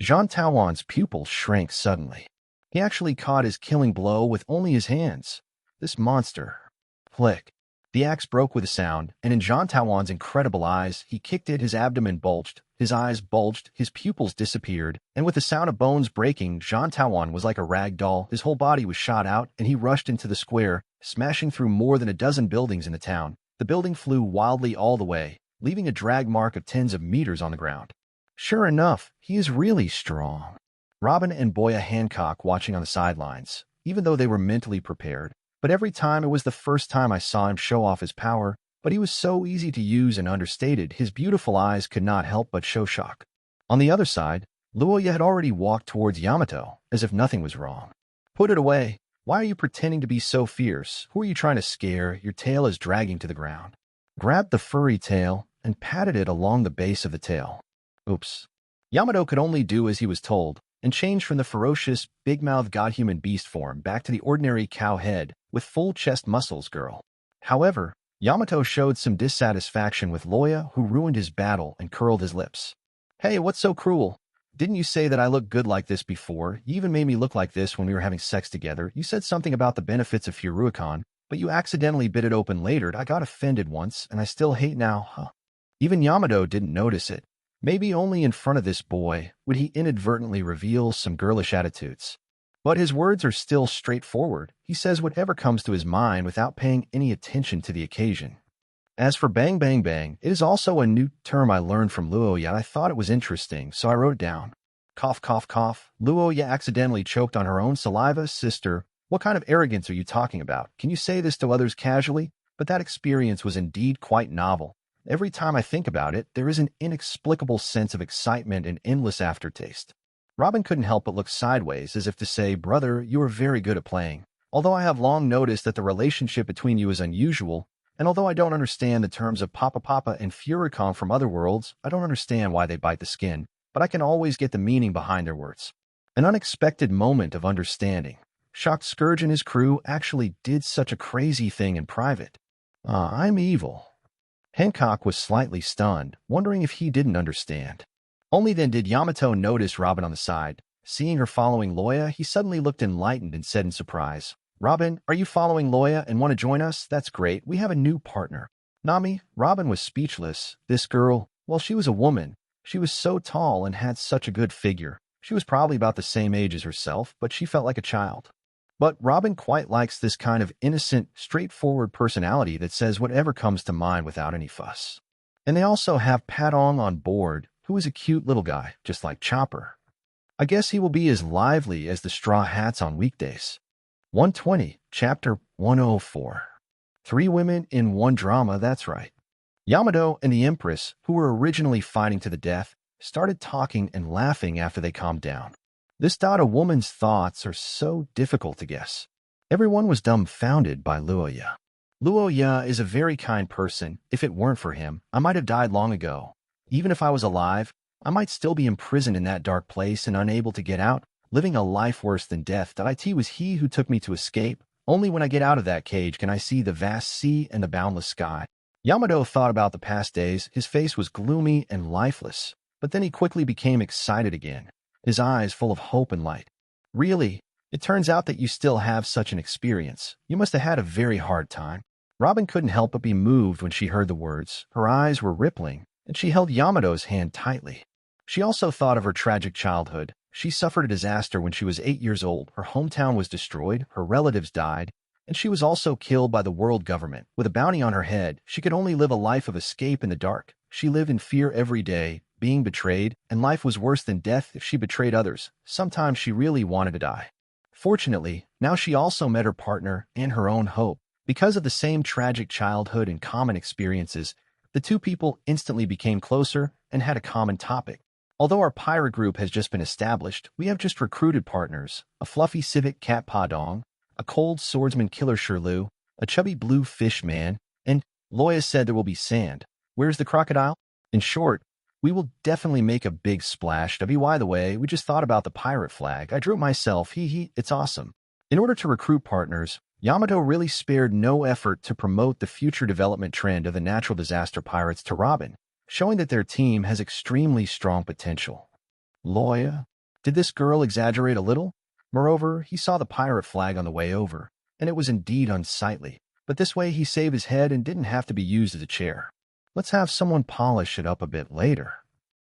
Jean Taowan's pupil shrank suddenly. He actually caught his killing blow with only his hands. This monster. Flick. The axe broke with a sound, and in Jean Taowan's incredible eyes, he kicked it, his abdomen bulged, his eyes bulged, his pupils disappeared, and with the sound of bones breaking, Jean Tawan was like a rag doll. His whole body was shot out, and he rushed into the square, smashing through more than a dozen buildings in the town. The building flew wildly all the way, leaving a drag mark of tens of meters on the ground. Sure enough, he is really strong. Robin and Boya Hancock watching on the sidelines, even though they were mentally prepared. But every time it was the first time I saw him show off his power, but he was so easy to use and understated, his beautiful eyes could not help but show shock. On the other side, Luoya had already walked towards Yamato, as if nothing was wrong. Put it away. Why are you pretending to be so fierce? Who are you trying to scare? Your tail is dragging to the ground. Grabbed the furry tail and patted it along the base of the tail. Oops. Yamato could only do as he was told, and changed from the ferocious, big-mouthed god-human beast form back to the ordinary cow head with full chest muscles girl. However, Yamato showed some dissatisfaction with Loya, who ruined his battle and curled his lips. Hey, what's so cruel? Didn't you say that I looked good like this before? You even made me look like this when we were having sex together. You said something about the benefits of Furuikon, but you accidentally bit it open later. I got offended once, and I still hate now, huh? Even Yamato didn't notice it. Maybe only in front of this boy would he inadvertently reveal some girlish attitudes. But his words are still straightforward. He says whatever comes to his mind without paying any attention to the occasion. As for bang bang bang, it is also a new term I learned from Luoya. I thought it was interesting, so I wrote it down. Cough, cough, cough. Luoya accidentally choked on her own saliva. Sister, what kind of arrogance are you talking about? Can you say this to others casually? But that experience was indeed quite novel. Every time I think about it, there is an inexplicable sense of excitement and endless aftertaste. Robin couldn't help but look sideways, as if to say, brother, you are very good at playing. Although I have long noticed that the relationship between you is unusual, and although I don't understand the terms of Papa Papa and Furicon from other worlds, I don't understand why they bite the skin, but I can always get the meaning behind their words. An unexpected moment of understanding. Shocked Scourge and his crew actually did such a crazy thing in private. I'm evil. Hancock was slightly stunned, wondering if he didn't understand. Only then did Yamato notice Robin on the side. Seeing her following Loya, he suddenly looked enlightened and said in surprise, "Robin, are you following Loya and want to join us? That's great. We have a new partner." Nami, Robin was speechless. This girl, well, she was a woman. She was so tall and had such a good figure. She was probably about the same age as herself, but she felt like a child. But Robin quite likes this kind of innocent, straightforward personality that says whatever comes to mind without any fuss. And they also have Patong on board, who is a cute little guy, just like Chopper. I guess he will be as lively as the Straw Hats on weekdays. 120, Chapter 104. 3 women in 1 drama, that's right. Yamato and the Empress, who were originally fighting to the death, started talking and laughing after they calmed down. A woman's thoughts are so difficult to guess. Everyone was dumbfounded by Loya. Loya is a very kind person. If it weren't for him, I might have died long ago. Even if I was alive, I might still be imprisoned in that dark place and unable to get out, living a life worse than death. It was he who took me to escape. Only when I get out of that cage can I see the vast sea and the boundless sky. Yamato thought about the past days. His face was gloomy and lifeless, but then he quickly became excited again, his eyes full of hope and light. "Really? It turns out that you still have such an experience. You must have had a very hard time." Robin couldn't help but be moved when she heard the words. Her eyes were rippling, and she held Yamato's hand tightly. She also thought of her tragic childhood. She suffered a disaster when she was 8 years old. Her hometown was destroyed, her relatives died, and she was also killed by the world government. With a bounty on her head, she could only live a life of escape in the dark. She lived in fear every day, being betrayed, and life was worse than death if she betrayed others. Sometimes she really wanted to die. Fortunately, now she also met her partner and her own hope. Because of the same tragic childhood and common experiences, the two people instantly became closer and had a common topic. Although our pirate group has just been established, we have just recruited partners: a fluffy civic cat Padong, a cold swordsman killer Shiru, a chubby blue fish man, and Loya said there will be sand. Where's the crocodile? In short, we will definitely make a big splash. By the way, we just thought about the pirate flag. I drew it myself. It's awesome. In order to recruit partners, Yamato really spared no effort to promote the future development trend of the natural disaster pirates to Robin, showing that their team has extremely strong potential. Loya? Did this girl exaggerate a little? Moreover, he saw the pirate flag on the way over, and it was indeed unsightly, but this way he saved his head and didn't have to be used as a chair. Let's have someone polish it up a bit later.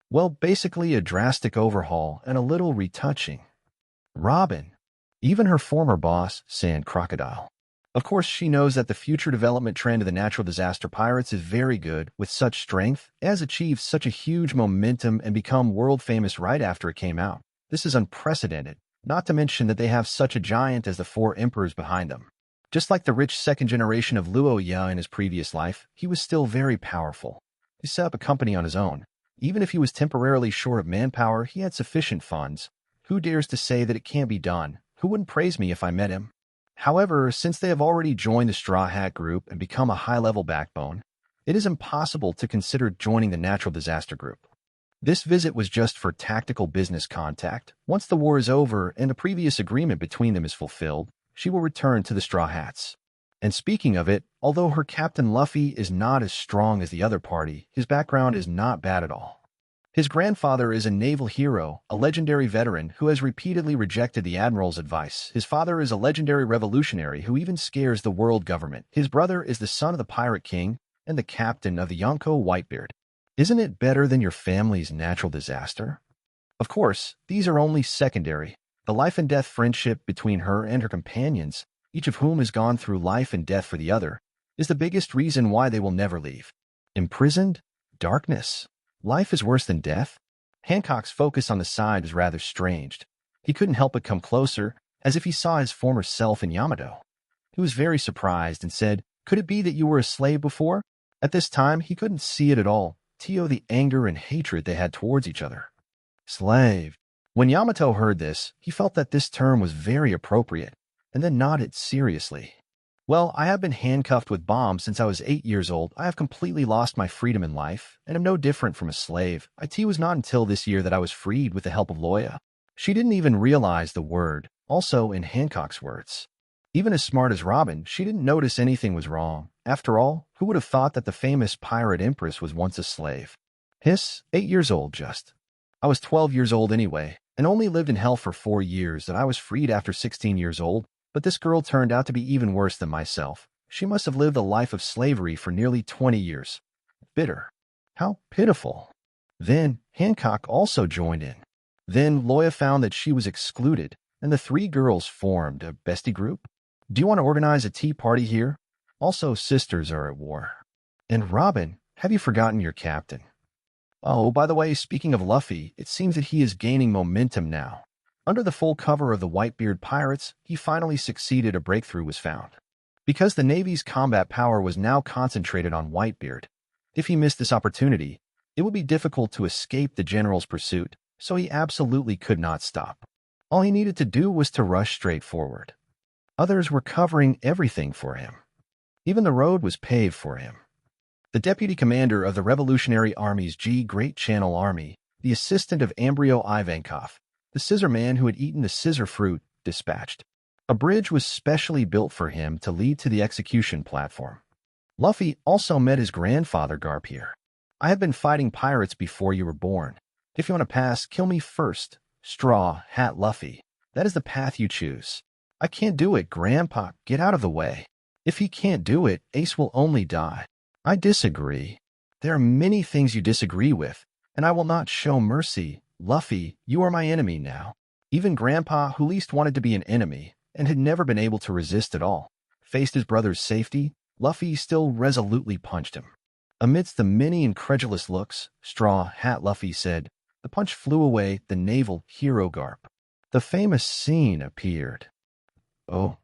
Well, basically a drastic overhaul and a little retouching. Robin. Even her former boss, Sand Crocodile. Of course, she knows that the future development trend of the natural disaster pirates is very good. With such strength, it has achieved such a huge momentum and become world famous right after it came out. This is unprecedented, not to mention that they have such a giant as the 4 emperors behind them. Just like the rich second generation of Loya in his previous life, he was still very powerful. He set up a company on his own. Even if he was temporarily short of manpower, he had sufficient funds. Who dares to say that it can't be done? Who wouldn't praise me if I met him? However, since they have already joined the Straw Hat Group and become a high-level backbone, it is impossible to consider joining the Natural Disaster Group. This visit was just for tactical business contact. Once the war is over and the previous agreement between them is fulfilled, she will return to the Straw Hats. And speaking of it, although her Captain Luffy is not as strong as the other party, his background is not bad at all. His grandfather is a naval hero, a legendary veteran who has repeatedly rejected the Admiral's advice. His father is a legendary revolutionary who even scares the world government. His brother is the son of the Pirate King and the captain of the Yonko Whitebeard. Isn't it better than your family's natural disaster? Of course, these are only secondary. The life and death friendship between her and her companions, each of whom has gone through life and death for the other, is the biggest reason why they will never leave. Imprisoned? Darkness? Life is worse than death? Hancock's focus on the side was rather strange. He couldn't help but come closer, as if he saw his former self in Yamato. He was very surprised and said, "Could it be that you were a slave before?" At this time, he couldn't see it at all. The anger and hatred they had towards each other. Slave. When Yamato heard this, he felt that this term was very appropriate, and then nodded seriously. "Well, I have been handcuffed with bombs since I was 8 years old. I have completely lost my freedom in life, and am no different from a slave. It was not until this year that I was freed with the help of Loya." She didn't even realize the word, also in Hancock's words. Even as smart as Robin, she didn't notice anything was wrong. After all, who would have thought that the famous pirate empress was once a slave? Hiss, 8 years old just. I was 12 years old anyway, and only lived in hell for 4 years, and I was freed after 16 years old, but this girl turned out to be even worse than myself. She must have lived a life of slavery for nearly 20 years. Bitter. How pitiful. Then, Hancock also joined in. Then, Loya found that she was excluded, and the 3 girls formed a bestie group. Do you want to organize a tea party here? Also, sisters are at war. And Robin, have you forgotten your captain? Oh, by the way, speaking of Luffy, it seems that he is gaining momentum now. Under the full cover of the Whitebeard pirates, he finally succeeded. A breakthrough was found. Because the Navy's combat power was now concentrated on Whitebeard, if he missed this opportunity, it would be difficult to escape the general's pursuit, so he absolutely could not stop. All he needed to do was to rush straight forward. Others were covering everything for him. Even the road was paved for him. The deputy commander of the Revolutionary Army's Great Channel Army, the assistant of Ambrio Ivankov, the scissor man who had eaten the scissor fruit, dispatched. A bridge was specially built for him to lead to the execution platform. Luffy also met his grandfather Garp here. I have been fighting pirates before you were born. If you want to pass, kill me first. Straw Hat Luffy. That is the path you choose. I can't do it, Grandpa. Get out of the way. If he can't do it, Ace will only die. I disagree. There are many things you disagree with, and I will not show mercy. Luffy, you are my enemy now. Even Grandpa, who least wanted to be an enemy, and had never been able to resist at all, faced his brother's safety. Luffy still resolutely punched him. Amidst the many incredulous looks, Straw Hat Luffy said, the punch flew away. The naval hero Garp. The famous scene appeared. Oh.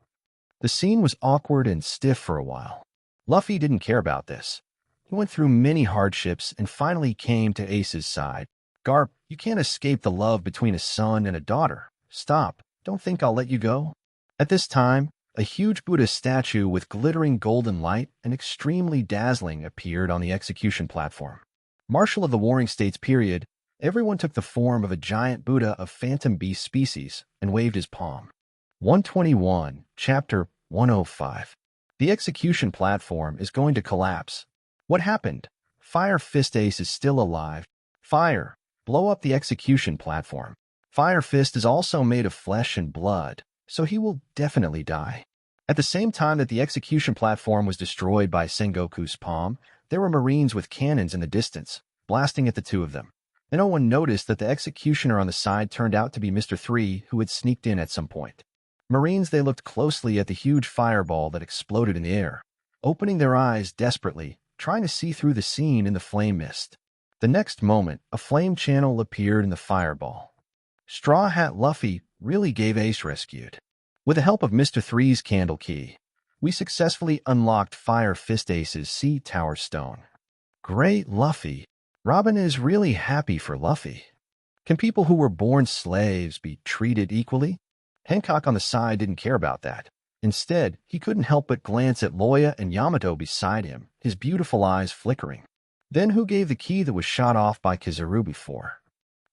The scene was awkward and stiff for a while. Luffy didn't care about this. He went through many hardships and finally came to Ace's side. Garp, you can't escape the love between a son and a daughter. Stop. Don't think I'll let you go. At this time, a huge Buddha statue with glittering golden light and extremely dazzling appeared on the execution platform. Marshal of the Warring States period, everyone took the form of a giant Buddha of phantom beast species and waved his palm. 121, Chapter 105. The execution platform is going to collapse. What happened? Firefist Ace is still alive. Fire. Blow up the execution platform. Firefist is also made of flesh and blood, so he will definitely die. At the same time that the execution platform was destroyed by Sengoku's palm, there were Marines with cannons in the distance, blasting at the 2 of them. And no one noticed that the executioner on the side turned out to be Mr. 3, who had sneaked in at some point. Marines, they looked closely at the huge fireball that exploded in the air, opening their eyes desperately, trying to see through the scene in the flame mist. The next moment, a flame channel appeared in the fireball. Straw Hat Luffy really gave Ace rescued. With the help of Mr. 3's candle key, we successfully unlocked Firefist Ace's Sea Tower Stone. Great Luffy. Robin is really happy for Luffy. Can people who were born slaves be treated equally? Hancock on the side didn't care about that. Instead, he couldn't help but glance at Loya and Yamato beside him, his beautiful eyes flickering. Then who gave the key that was shot off by Kizaru before?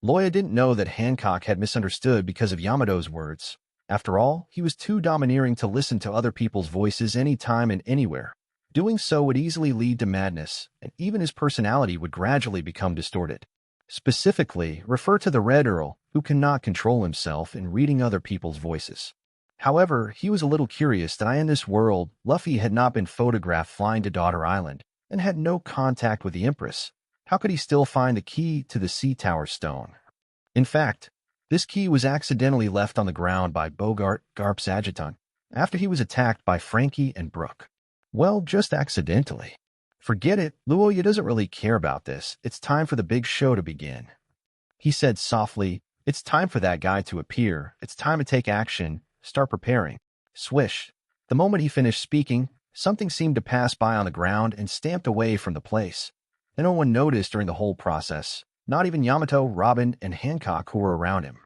Loya didn't know that Hancock had misunderstood because of Yamato's words. After all, he was too domineering to listen to other people's voices anytime and anywhere. Doing so would easily lead to madness, and even his personality would gradually become distorted. Specifically, refer to the Red Earl, who cannot control himself in reading other people's voices. However, he was a little curious that in this world, Luffy had not been photographed flying to Daughter Island and had no contact with the Empress. How could he still find the key to the Sea Tower Stone? In fact, this key was accidentally left on the ground by Bogart, Garp's adjutant, after he was attacked by Frankie and Brooke. Well, just accidentally. Forget it, Loya doesn't really care about this. It's time for the big show to begin. He said softly, it's time for that guy to appear. It's time to take action. Start preparing. Swish. The moment he finished speaking, something seemed to pass by on the ground and stamped away from the place. And no one noticed during the whole process, not even Yamato, Robin, and Hancock who were around him.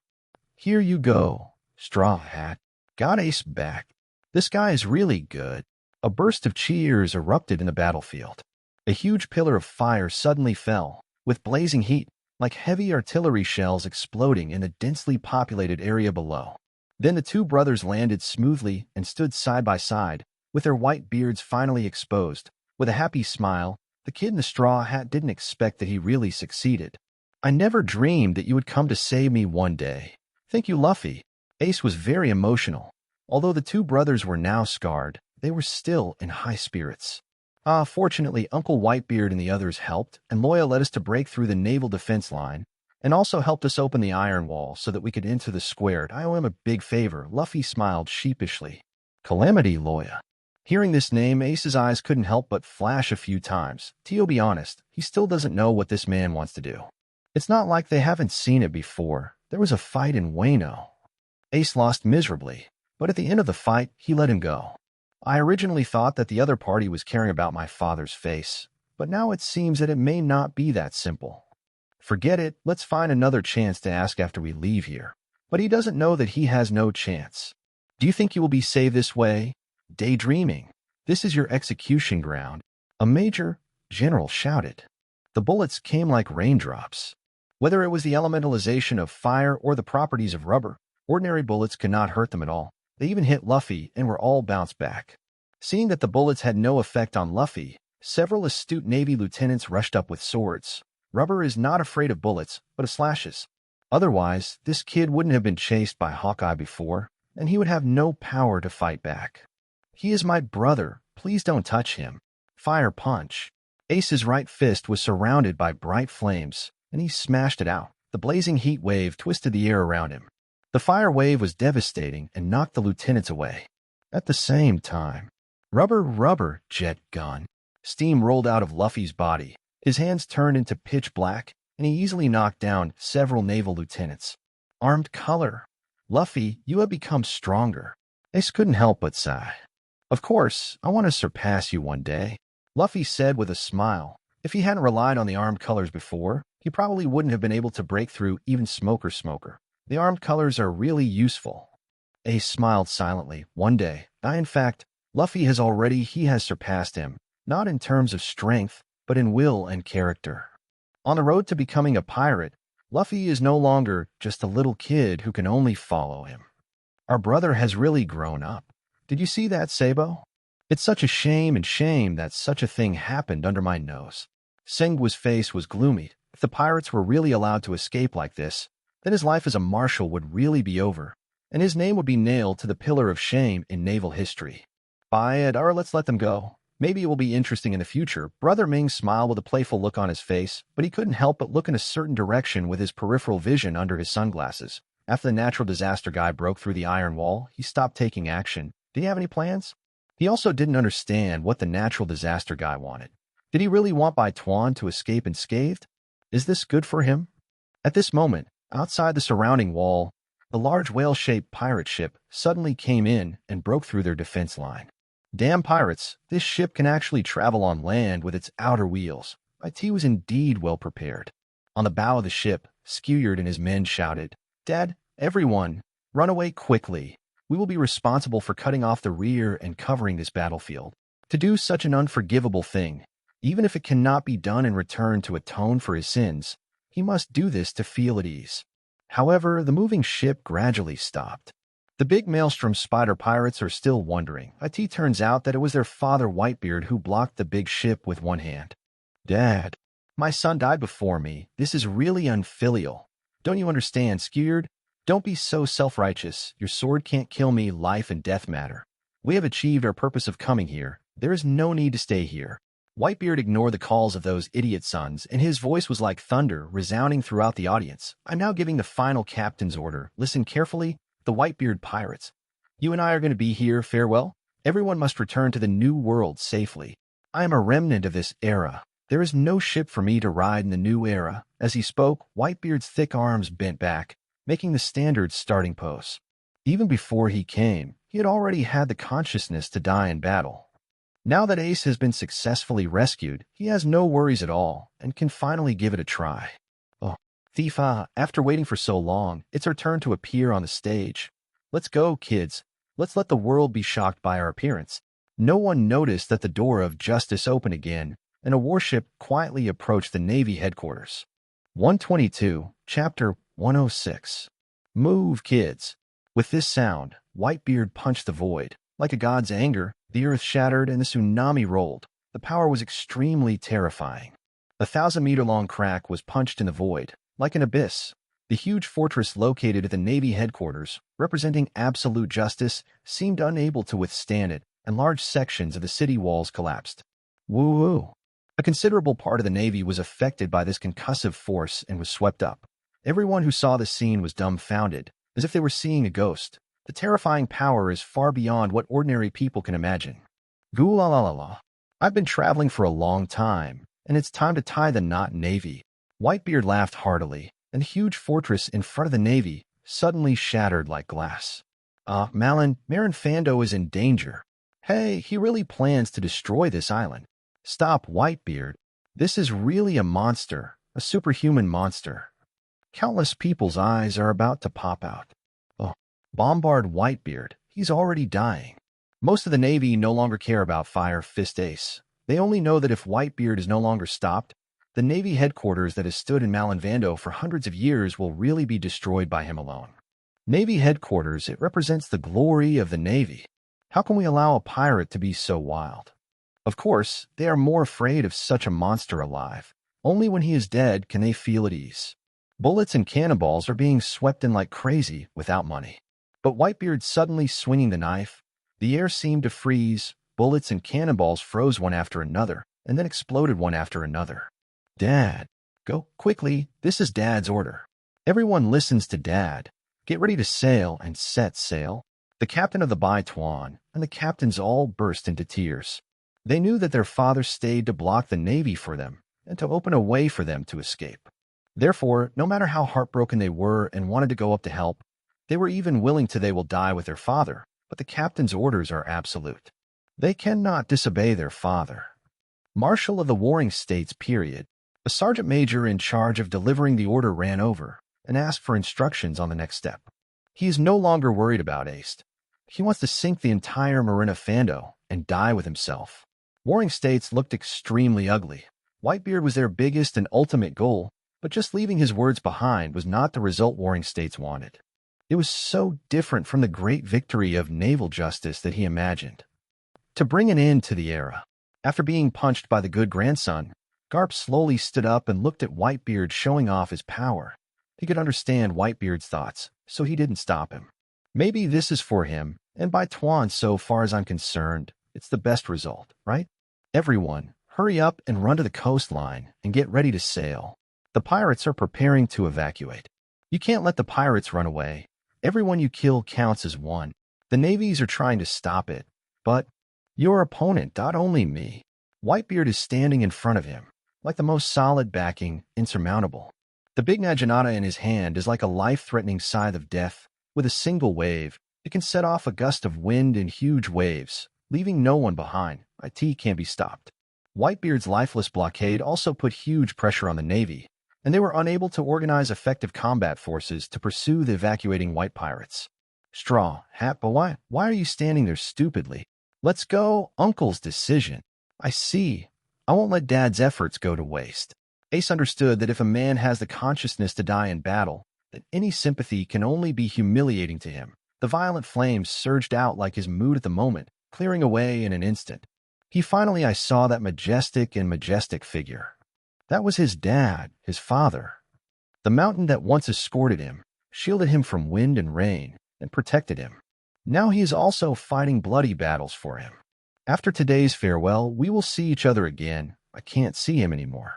Here you go, Straw Hat. Got Ace back. This guy is really good. A burst of cheers erupted in the battlefield. A huge pillar of fire suddenly fell, with blazing heat, like heavy artillery shells exploding in the densely populated area below. Then the two brothers landed smoothly and stood side by side, with their white beards finally exposed. With a happy smile, the kid in the straw hat didn't expect that he really succeeded. I never dreamed that you would come to save me one day. Thank you, Luffy. Ace was very emotional. Although the two brothers were now scarred, they were still in high spirits. Fortunately, Uncle Whitebeard and the others helped, and Loya led us to break through the naval defense line, and also helped us open the iron wall so that we could enter the square. I owe him a big favor. Luffy smiled sheepishly. Calamity Loya. Hearing this name, Ace's eyes couldn't help but flash a few times. To be honest, he still doesn't know what this man wants to do. It's not like they haven't seen it before. There was a fight in Wano. Ace lost miserably, but at the end of the fight, he let him go. I originally thought that the other party was caring about my father's face, but now it seems that it may not be that simple. Forget it, let's find another chance to ask after we leave here. But he doesn't know that he has no chance. Do you think you will be saved this way? Daydreaming. This is your execution ground. A major general shouted. The bullets came like raindrops. Whether it was the elementalization of fire or the properties of rubber, ordinary bullets could not hurt them at all. They even hit Luffy and were all bounced back. Seeing that the bullets had no effect on Luffy, several astute Navy lieutenants rushed up with swords. Rubber is not afraid of bullets, but of slashes. Otherwise, this kid wouldn't have been chased by Hawkeye before, and he would have no power to fight back. He is my brother. Please don't touch him. Fire punch. Ace's right fist was surrounded by bright flames, and he smashed it out. The blazing heat wave twisted the air around him. The fire wave was devastating and knocked the lieutenants away. At the same time, rubber, jet gun. Steam rolled out of Luffy's body. His hands turned into pitch black, and he easily knocked down several naval lieutenants. Armed color. Luffy, you have become stronger. Ace couldn't help but sigh. Of course, I want to surpass you one day, Luffy said with a smile. If he hadn't relied on the armed colors before, he probably wouldn't have been able to break through even Smoker. The armed colors are really useful. Ace smiled silently. One day, in fact, Luffy has surpassed him, not in terms of strength, but in will and character. On the road to becoming a pirate, Luffy is no longer just a little kid who can only follow him. Our brother has really grown up. Did you see that, Sabo? It's such a shame that such a thing happened under my nose. Sengua's face was gloomy. If the pirates were really allowed to escape like this, then his life as a marshal would really be over, and his name would be nailed to the pillar of shame in naval history. Buy it, or let's let them go. Maybe it will be interesting in the future. Brother Ming smiled with a playful look on his face, but he couldn't help but look in a certain direction with his peripheral vision under his sunglasses. After the natural disaster guy broke through the iron wall, he stopped taking action. Did he have any plans? He also didn't understand what the natural disaster guy wanted. Did he really want Bai Tuan to escape unscathed? Is this good for him? At this moment, outside the surrounding wall, the large whale-shaped pirate ship suddenly came in and broke through their defense line. Damn pirates, this ship can actually travel on land with its outer wheels. IT was indeed well prepared. On the bow of the ship, Skeward and his men shouted, Dad, everyone, run away quickly. We will be responsible for cutting off the rear and covering this battlefield. To do such an unforgivable thing, even if it cannot be done in return to atone for his sins, he must do this to feel at ease. However, the moving ship gradually stopped. The big Maelstrom spider pirates are still wondering. It turns out that it was their father Whitebeard who blocked the big ship with one hand. Dad, my son died before me. This is really unfilial. Don't you understand, Skeward? Don't be so self-righteous. Your sword can't kill me. Life and death matter. We have achieved our purpose of coming here. There is no need to stay here. Whitebeard ignored the calls of those idiot sons, and his voice was like thunder, resounding throughout the audience. I'm now giving the final captain's order. Listen carefully, the Whitebeard pirates. You and I are going to be here. Farewell. Everyone must return to the new world safely. I am a remnant of this era. There is no ship for me to ride in the new era. As he spoke, Whitebeard's thick arms bent back, making the standard starting pose. Even before he came, he had already had the consciousness to die in battle. Now that Ace has been successfully rescued, he has no worries at all and can finally give it a try. Oh, Thifa, after waiting for so long, it's her turn to appear on the stage. Let's go, kids. Let's let the world be shocked by our appearance. No one noticed that the door of justice opened again, and a warship quietly approached the Navy headquarters. 122, Chapter 106. Move, kids. With this sound, Whitebeard punched the void. Like a god's anger, the earth shattered and the tsunami rolled. The power was extremely terrifying. A 1,000-meter-long crack was punched in the void, like an abyss. The huge fortress located at the Navy headquarters, representing absolute justice, seemed unable to withstand it, and large sections of the city walls collapsed. Woo-woo! A considerable part of the Navy was affected by this concussive force and was swept up. Everyone who saw the scene was dumbfounded, as if they were seeing a ghost. The terrifying power is far beyond what ordinary people can imagine. Goo-la-la-la-la. I've been traveling for a long time, and it's time to tie the knot, Navy. Whitebeard laughed heartily, and the huge fortress in front of the Navy suddenly shattered like glass. Marin Fando is in danger. Hey, he really plans to destroy this island. Stop, Whitebeard. This is really a monster, a superhuman monster. Countless people's eyes are about to pop out. Oh, bombard Whitebeard. He's already dying. Most of the Navy no longer care about Firefist Ace. They only know that if Whitebeard is no longer stopped, the Navy headquarters that has stood in Magellan Vando for hundreds of years will really be destroyed by him alone. Navy headquarters, it represents the glory of the Navy. How can we allow a pirate to be so wild? Of course, they are more afraid of such a monster alive. Only when he is dead can they feel at ease. Bullets and cannonballs are being swept in like crazy without money. But Whitebeard suddenly swinging the knife, the air seemed to freeze, bullets and cannonballs froze one after another, and then exploded one after another. Dad, go quickly, this is Dad's order. Everyone listens to Dad. Get ready to sail and set sail. The captain of the Tuan and the captains all burst into tears. They knew that their father stayed to block the Navy for them and to open a way for them to escape. Therefore, no matter how heartbroken they were and wanted to go up to help, they were even willing to they will die with their father, but the captain's orders are absolute. They cannot disobey their father. Marshal of the Warring States, period. A sergeant major in charge of delivering the order ran over and asked for instructions on the next step. He is no longer worried about Ace. He wants to sink the entire Marina Fando and die with himself. Warring States looked extremely ugly. Whitebeard was their biggest and ultimate goal, but just leaving his words behind was not the result Warring States wanted. It was so different from the great victory of naval justice that he imagined. To bring an end to the era. After being punched by the good grandson, Garp slowly stood up and looked at Whitebeard showing off his power. He could understand Whitebeard's thoughts, so he didn't stop him. Maybe this is for him, and by Tuan, so far as I'm concerned, it's the best result, right? Everyone, hurry up and run to the coastline and get ready to sail. The pirates are preparing to evacuate. You can't let the pirates run away. Everyone you kill counts as one. The navies are trying to stop it, but your opponent, not only me. Whitebeard is standing in front of him, like the most solid backing, insurmountable. The big Naginata in his hand is like a life-threatening scythe of death. With a single wave, it can set off a gust of wind and huge waves, leaving no one behind. It can't be stopped. Whitebeard's lifeless blockade also put huge pressure on the Navy, and they were unable to organize effective combat forces to pursue the evacuating white pirates. Straw Hat, but why are you standing there stupidly? Let's go, Uncle's decision. I see. I won't let Dad's efforts go to waste. Ace understood that if a man has the consciousness to die in battle, that any sympathy can only be humiliating to him. The violent flames surged out like his mood at the moment, clearing away in an instant. I saw that majestic figure. That was his dad, his father. The mountain that once escorted him, shielded him from wind and rain, and protected him. Now he is also fighting bloody battles for him. After today's farewell, we will see each other again. I can't see him anymore.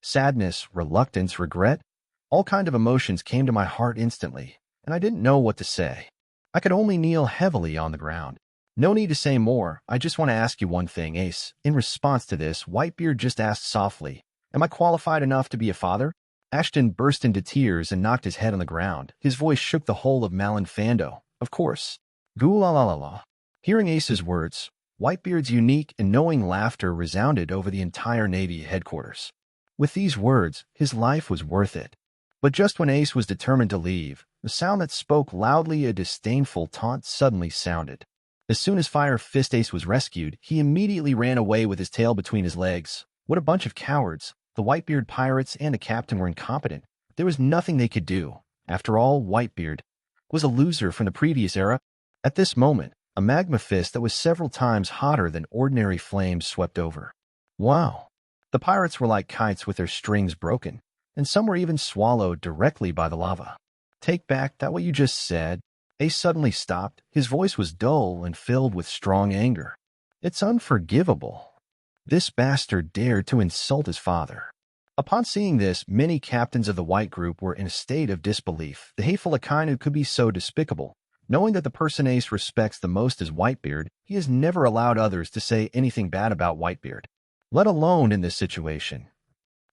Sadness, reluctance, regret, all kinds of emotions came to my heart instantly, and I didn't know what to say. I could only kneel heavily on the ground. No need to say more. I just want to ask you one thing, Ace. In response to this, Whitebeard just asked softly, am I qualified enough to be a father? Ashton burst into tears and knocked his head on the ground. His voice shook the whole of Magellan Fando. Of course. Goo-la-la-la-la. Hearing Ace's words, Whitebeard's unique and knowing laughter resounded over the entire Navy headquarters. With these words, his life was worth it. But just when Ace was determined to leave, the sound that spoke loudly a disdainful taunt suddenly sounded. As soon as Firefist Ace was rescued, he immediately ran away with his tail between his legs. What a bunch of cowards. The Whitebeard pirates and the captain were incompetent. There was nothing they could do. After all, Whitebeard. was a loser from the previous era. At this moment, a magma fist that was several times hotter than ordinary flames swept over. Wow. The pirates were like kites with their strings broken, and some were even swallowed directly by the lava. Take back that what you just said. Ace suddenly stopped. His voice was dull and filled with strong anger. It's unforgivable. This bastard dared to insult his father. Upon seeing this, many captains of the White Group were in a state of disbelief. The hateful Akainu could be so despicable. Knowing that the person Ace respects the most is Whitebeard, he has never allowed others to say anything bad about Whitebeard, let alone in this situation.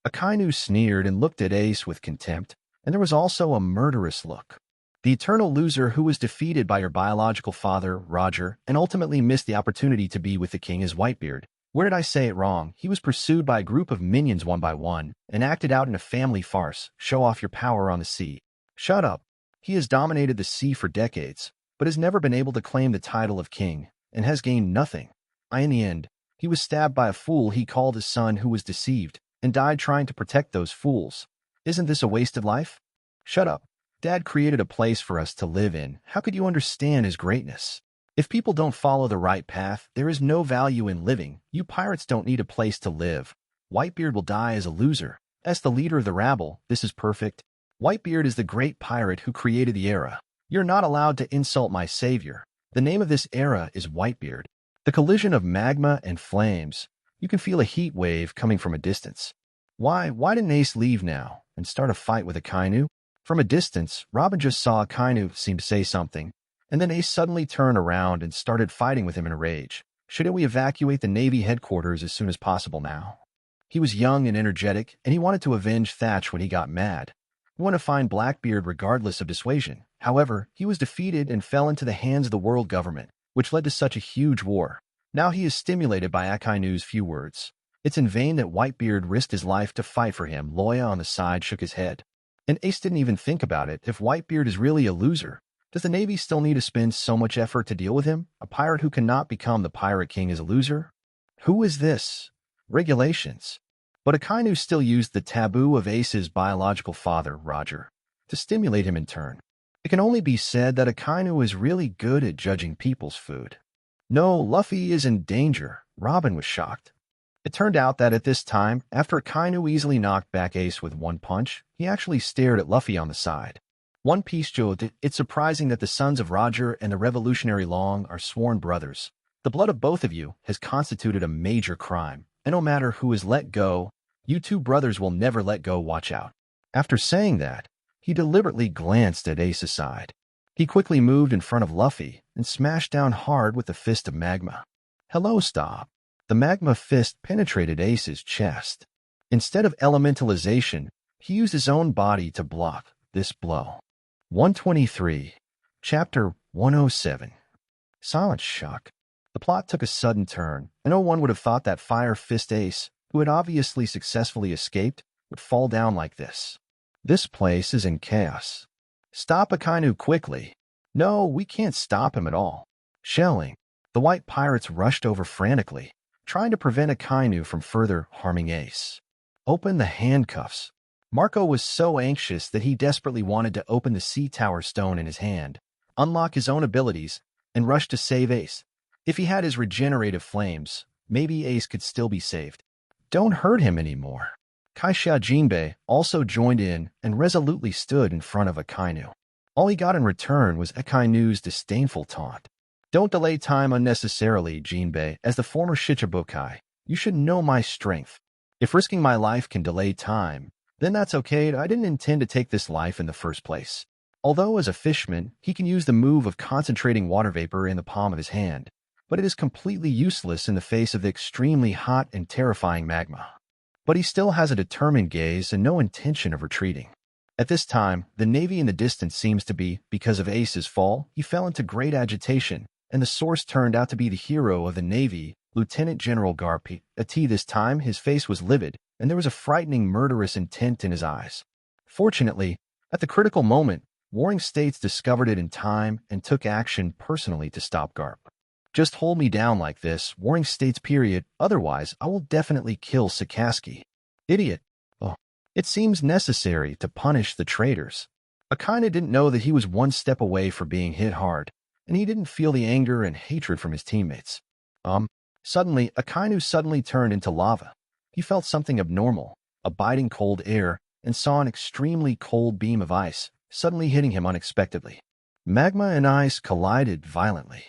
Akainu sneered and looked at Ace with contempt, and there was also a murderous look. The eternal loser who was defeated by your biological father, Roger, and ultimately missed the opportunity to be with the king is Whitebeard. Where did I say it wrong? He was pursued by a group of minions one by one and acted out in a family farce. Show off your power on the sea. Shut up. He has dominated the sea for decades, but has never been able to claim the title of king, and has gained nothing. In the end, he was stabbed by a fool he called his son who was deceived, and died trying to protect those fools. Isn't this a wasted life? Shut up. Dad created a place for us to live in. How could you understand his greatness? If people don't follow the right path, there is no value in living. You pirates don't need a place to live. Whitebeard will die as a loser. As the leader of the rabble, this is perfect. Whitebeard is the great pirate who created the era. You're not allowed to insult my savior. The name of this era is Whitebeard. The collision of magma and flames. You can feel a heat wave coming from a distance. Why didn't Ace leave now and start a fight with Akainu? From a distance, Robin just saw Akainu seem to say something, and then Ace suddenly turned around and started fighting with him in a rage. Shouldn't we evacuate the Navy headquarters as soon as possible now? He was young and energetic, and he wanted to avenge Thatch when he got mad. He wanted to find Blackbeard regardless of dissuasion. However, he was defeated and fell into the hands of the world government, which led to such a huge war. Now he is stimulated by Akainu's few words. It's in vain that Whitebeard risked his life to fight for him. Loya on the side shook his head. And Ace didn't even think about it. If Whitebeard is really a loser, does the Navy still need to spend so much effort to deal with him? A pirate who cannot become the pirate king is a loser? Who is this? Regulations. But Akainu still used the taboo of Ace's biological father, Roger, to stimulate him in turn. It can only be said that Akainu is really good at judging people's food. No, Luffy is in danger. Robin was shocked. It turned out that at this time, after Akainu easily knocked back Ace with one punch, he actually stared at Luffy on the side. One Piece Joe, it's surprising that the sons of Roger and the Revolutionary Long are sworn brothers. The blood of both of you has constituted a major crime, and no matter who is let go, you two brothers will never let go. Watch out. After saying that, he deliberately glanced at Ace's side. He quickly moved in front of Luffy and smashed down hard with the fist of magma. Hello, stop. The magma fist penetrated Ace's chest. Instead of elementalization, he used his own body to block this blow. 123. Chapter 107. Silent shock. The plot took a sudden turn, and no one would have thought that Firefist Ace, who had obviously successfully escaped, would fall down like this. This place is in chaos. Stop Akainu quickly. No, we can't stop him at all. Shelling. The white pirates rushed over frantically, trying to prevent Akainu from further harming Ace. Open the handcuffs. Marco was so anxious that he desperately wanted to open the sea tower stone in his hand, unlock his own abilities, and rush to save Ace. If he had his regenerative flames, maybe Ace could still be saved. Don't hurt him anymore. Kaisha Jinbei also joined in and resolutely stood in front of Akainu. All he got in return was Akainu's disdainful taunt. Don't delay time unnecessarily, Jinbei. As the former Shichibukai, you should know my strength. If risking my life can delay time, then that's okay. I didn't intend to take this life in the first place. Although as a fishman, he can use the move of concentrating water vapor in the palm of his hand, but it is completely useless in the face of the extremely hot and terrifying magma. But he still has a determined gaze and no intention of retreating. At this time, the Navy in the distance seems to be, because of Ace's fall, he fell into great agitation, and the source turned out to be the hero of the Navy, Lieutenant General Garp. This time, his face was livid, and there was a frightening murderous intent in his eyes. Fortunately, at the critical moment, Warring States discovered it in time and took action personally to stop Garp. Just hold me down like this, Warring States period, otherwise I will definitely kill Sakaski. Idiot. Oh, it seems necessary to punish the traitors. Akainu didn't know that he was one step away from being hit hard, and he didn't feel the anger and hatred from his teammates. Suddenly, Akainu suddenly turned into lava. He felt something abnormal, a biting cold air, and saw an extremely cold beam of ice, suddenly hitting him unexpectedly. Magma and ice collided violently.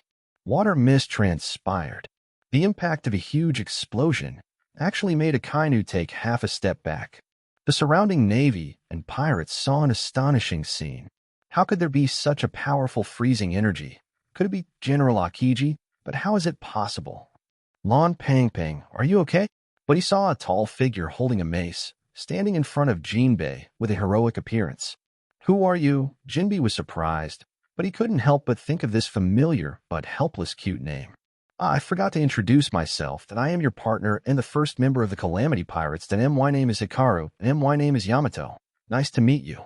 Water mist transpired. The impact of a huge explosion actually made Akainu take half a step back. The surrounding navy and pirates saw an astonishing scene. How could there be such a powerful freezing energy? Could it be General Akiji? But how is it possible? Lon Pang, are you okay? But he saw a tall figure holding a mace, standing in front of Jinbei with a heroic appearance. Who are you? Jinbei was surprised, but he couldn't help but think of this familiar but helpless cute name. I forgot to introduce myself, that I am your partner and the first member of the Calamity Pirates, that my name is Hikaru, and my name is Yamato. Nice to meet you.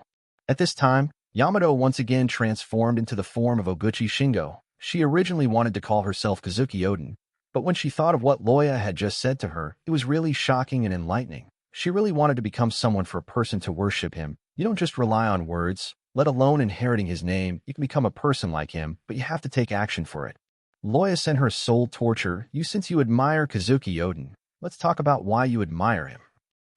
At this time, Yamato once again transformed into the form of Oguchi Shingo. She originally wanted to call herself Kazuki Oden, but when she thought of what Loya had just said to her, it was really shocking and enlightening. She really wanted to become someone for a person to worship him. You don't just rely on words, let alone inheriting his name. You can become a person like him, but you have to take action for it. Loya sent her soul torture you since you admire Kazuki Oden. Let's talk about why you admire him.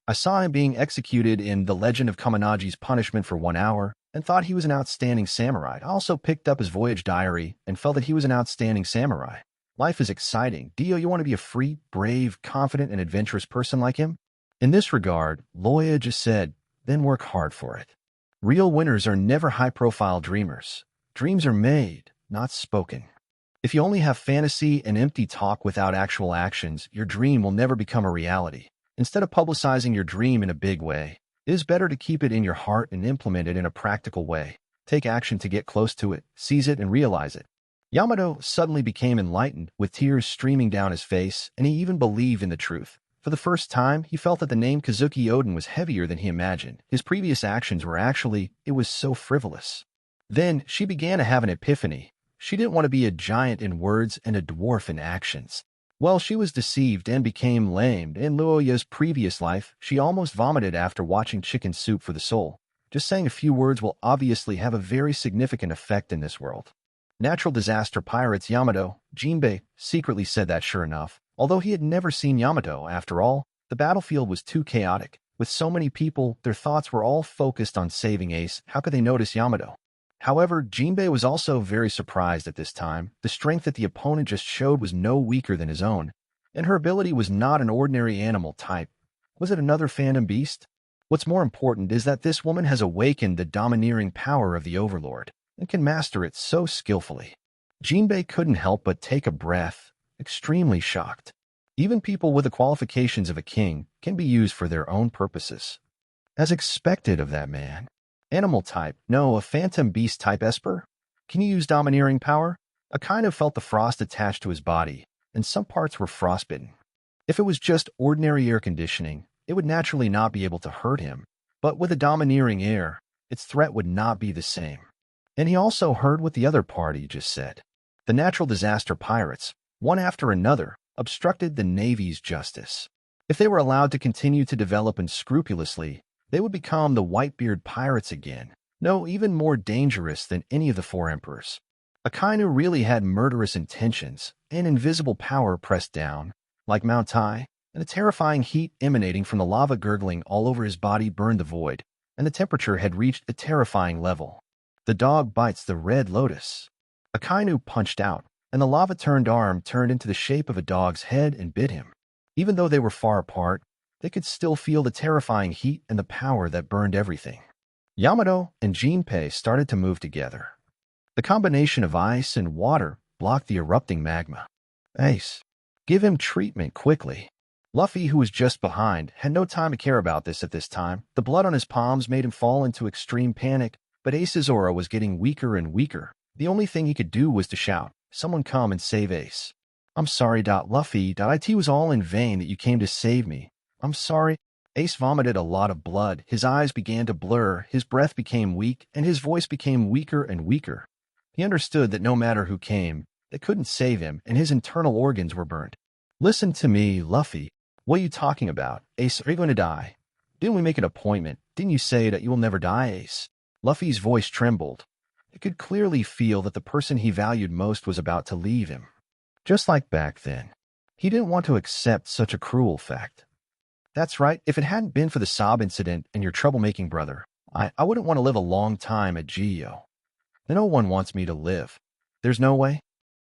I saw him being executed in The Legend of Kaminagi's Punishment for 1 hour and thought he was an outstanding samurai. I also picked up his voyage diary and felt that he was an outstanding samurai. Life is exciting. Dio, you want to be a free, brave, confident, and adventurous person like him? In this regard, Loya just said, then work hard for it. Real winners are never high-profile dreamers. Dreams are made, not spoken. If you only have fantasy and empty talk without actual actions, your dream will never become a reality. Instead of publicizing your dream in a big way, it is better to keep it in your heart and implement it in a practical way. Take action to get close to it, seize it, and realize it. Yamato suddenly became enlightened, with tears streaming down his face, and he even believed in the truth. For the first time, he felt that the name Kazuki Oden was heavier than he imagined. His previous actions were it was so frivolous. Then, she began to have an epiphany. She didn't want to be a giant in words and a dwarf in actions. Well, she was deceived and became lamed. In Loya's previous life, she almost vomited after watching Chicken Soup for the Soul. Just saying a few words will obviously have a very significant effect in this world. Natural disaster pirates Yamato, Jinbei, secretly said that sure enough. Although he had never seen Yamato, after all, the battlefield was too chaotic. With so many people, their thoughts were all focused on saving Ace. How could they notice Yamato? However, Jinbei was also very surprised at this time. The strength that the opponent just showed was no weaker than his own, and her ability was not an ordinary animal type. Was it another phantom beast? What's more important is that this woman has awakened the domineering power of the overlord, and can master it so skillfully. Jinbei couldn't help but take a breath, extremely shocked. Even people with the qualifications of a king can be used for their own purposes. As expected of that man. Animal type, no, a phantom beast type Esper? Can you use domineering power? Akainu felt the frost attached to his body, and some parts were frostbitten. If it was just ordinary air conditioning, it would naturally not be able to hurt him, but with a domineering air, its threat would not be the same. And he also heard what the other party just said. The natural disaster pirates, one after another, obstructed the Navy's justice. If they were allowed to continue to develop unscrupulously, they would become the Whitebeard pirates again. No, even more dangerous than any of the four emperors. Akainu really had murderous intentions, and invisible power pressed down, like Mount Tai, and a terrifying heat emanating from the lava gurgling all over his body burned the void, and the temperature had reached a terrifying level. The dog bites the red lotus. Akainu punched out, and the lava-turned arm turned into the shape of a dog's head and bit him. Even though they were far apart, they could still feel the terrifying heat and the power that burned everything. Yamato and Jinbei started to move together. The combination of ice and water blocked the erupting magma. Ace, give him treatment quickly. Luffy, who was just behind, had no time to care about this at this time. The blood on his palms made him fall into extreme panic, but Ace's aura was getting weaker and weaker. The only thing he could do was to shout, "Someone come and save Ace." "I'm sorry, Luffy. It was all in vain that you came to save me. I'm sorry." Ace vomited a lot of blood. His eyes began to blur, his breath became weak, and his voice became weaker and weaker. He understood that no matter who came, they couldn't save him, and his internal organs were burnt. "Listen to me, Luffy. What are you talking about? Ace, are you going to die? Didn't we make an appointment? Didn't you say that you will never die, Ace?" Luffy's voice trembled. He could clearly feel that the person he valued most was about to leave him. Just like back then. He didn't want to accept such a cruel fact. That's right, if it hadn't been for the Sob incident and your troublemaking brother, I wouldn't want to live a long time at Geo. No one wants me to live. There's no way.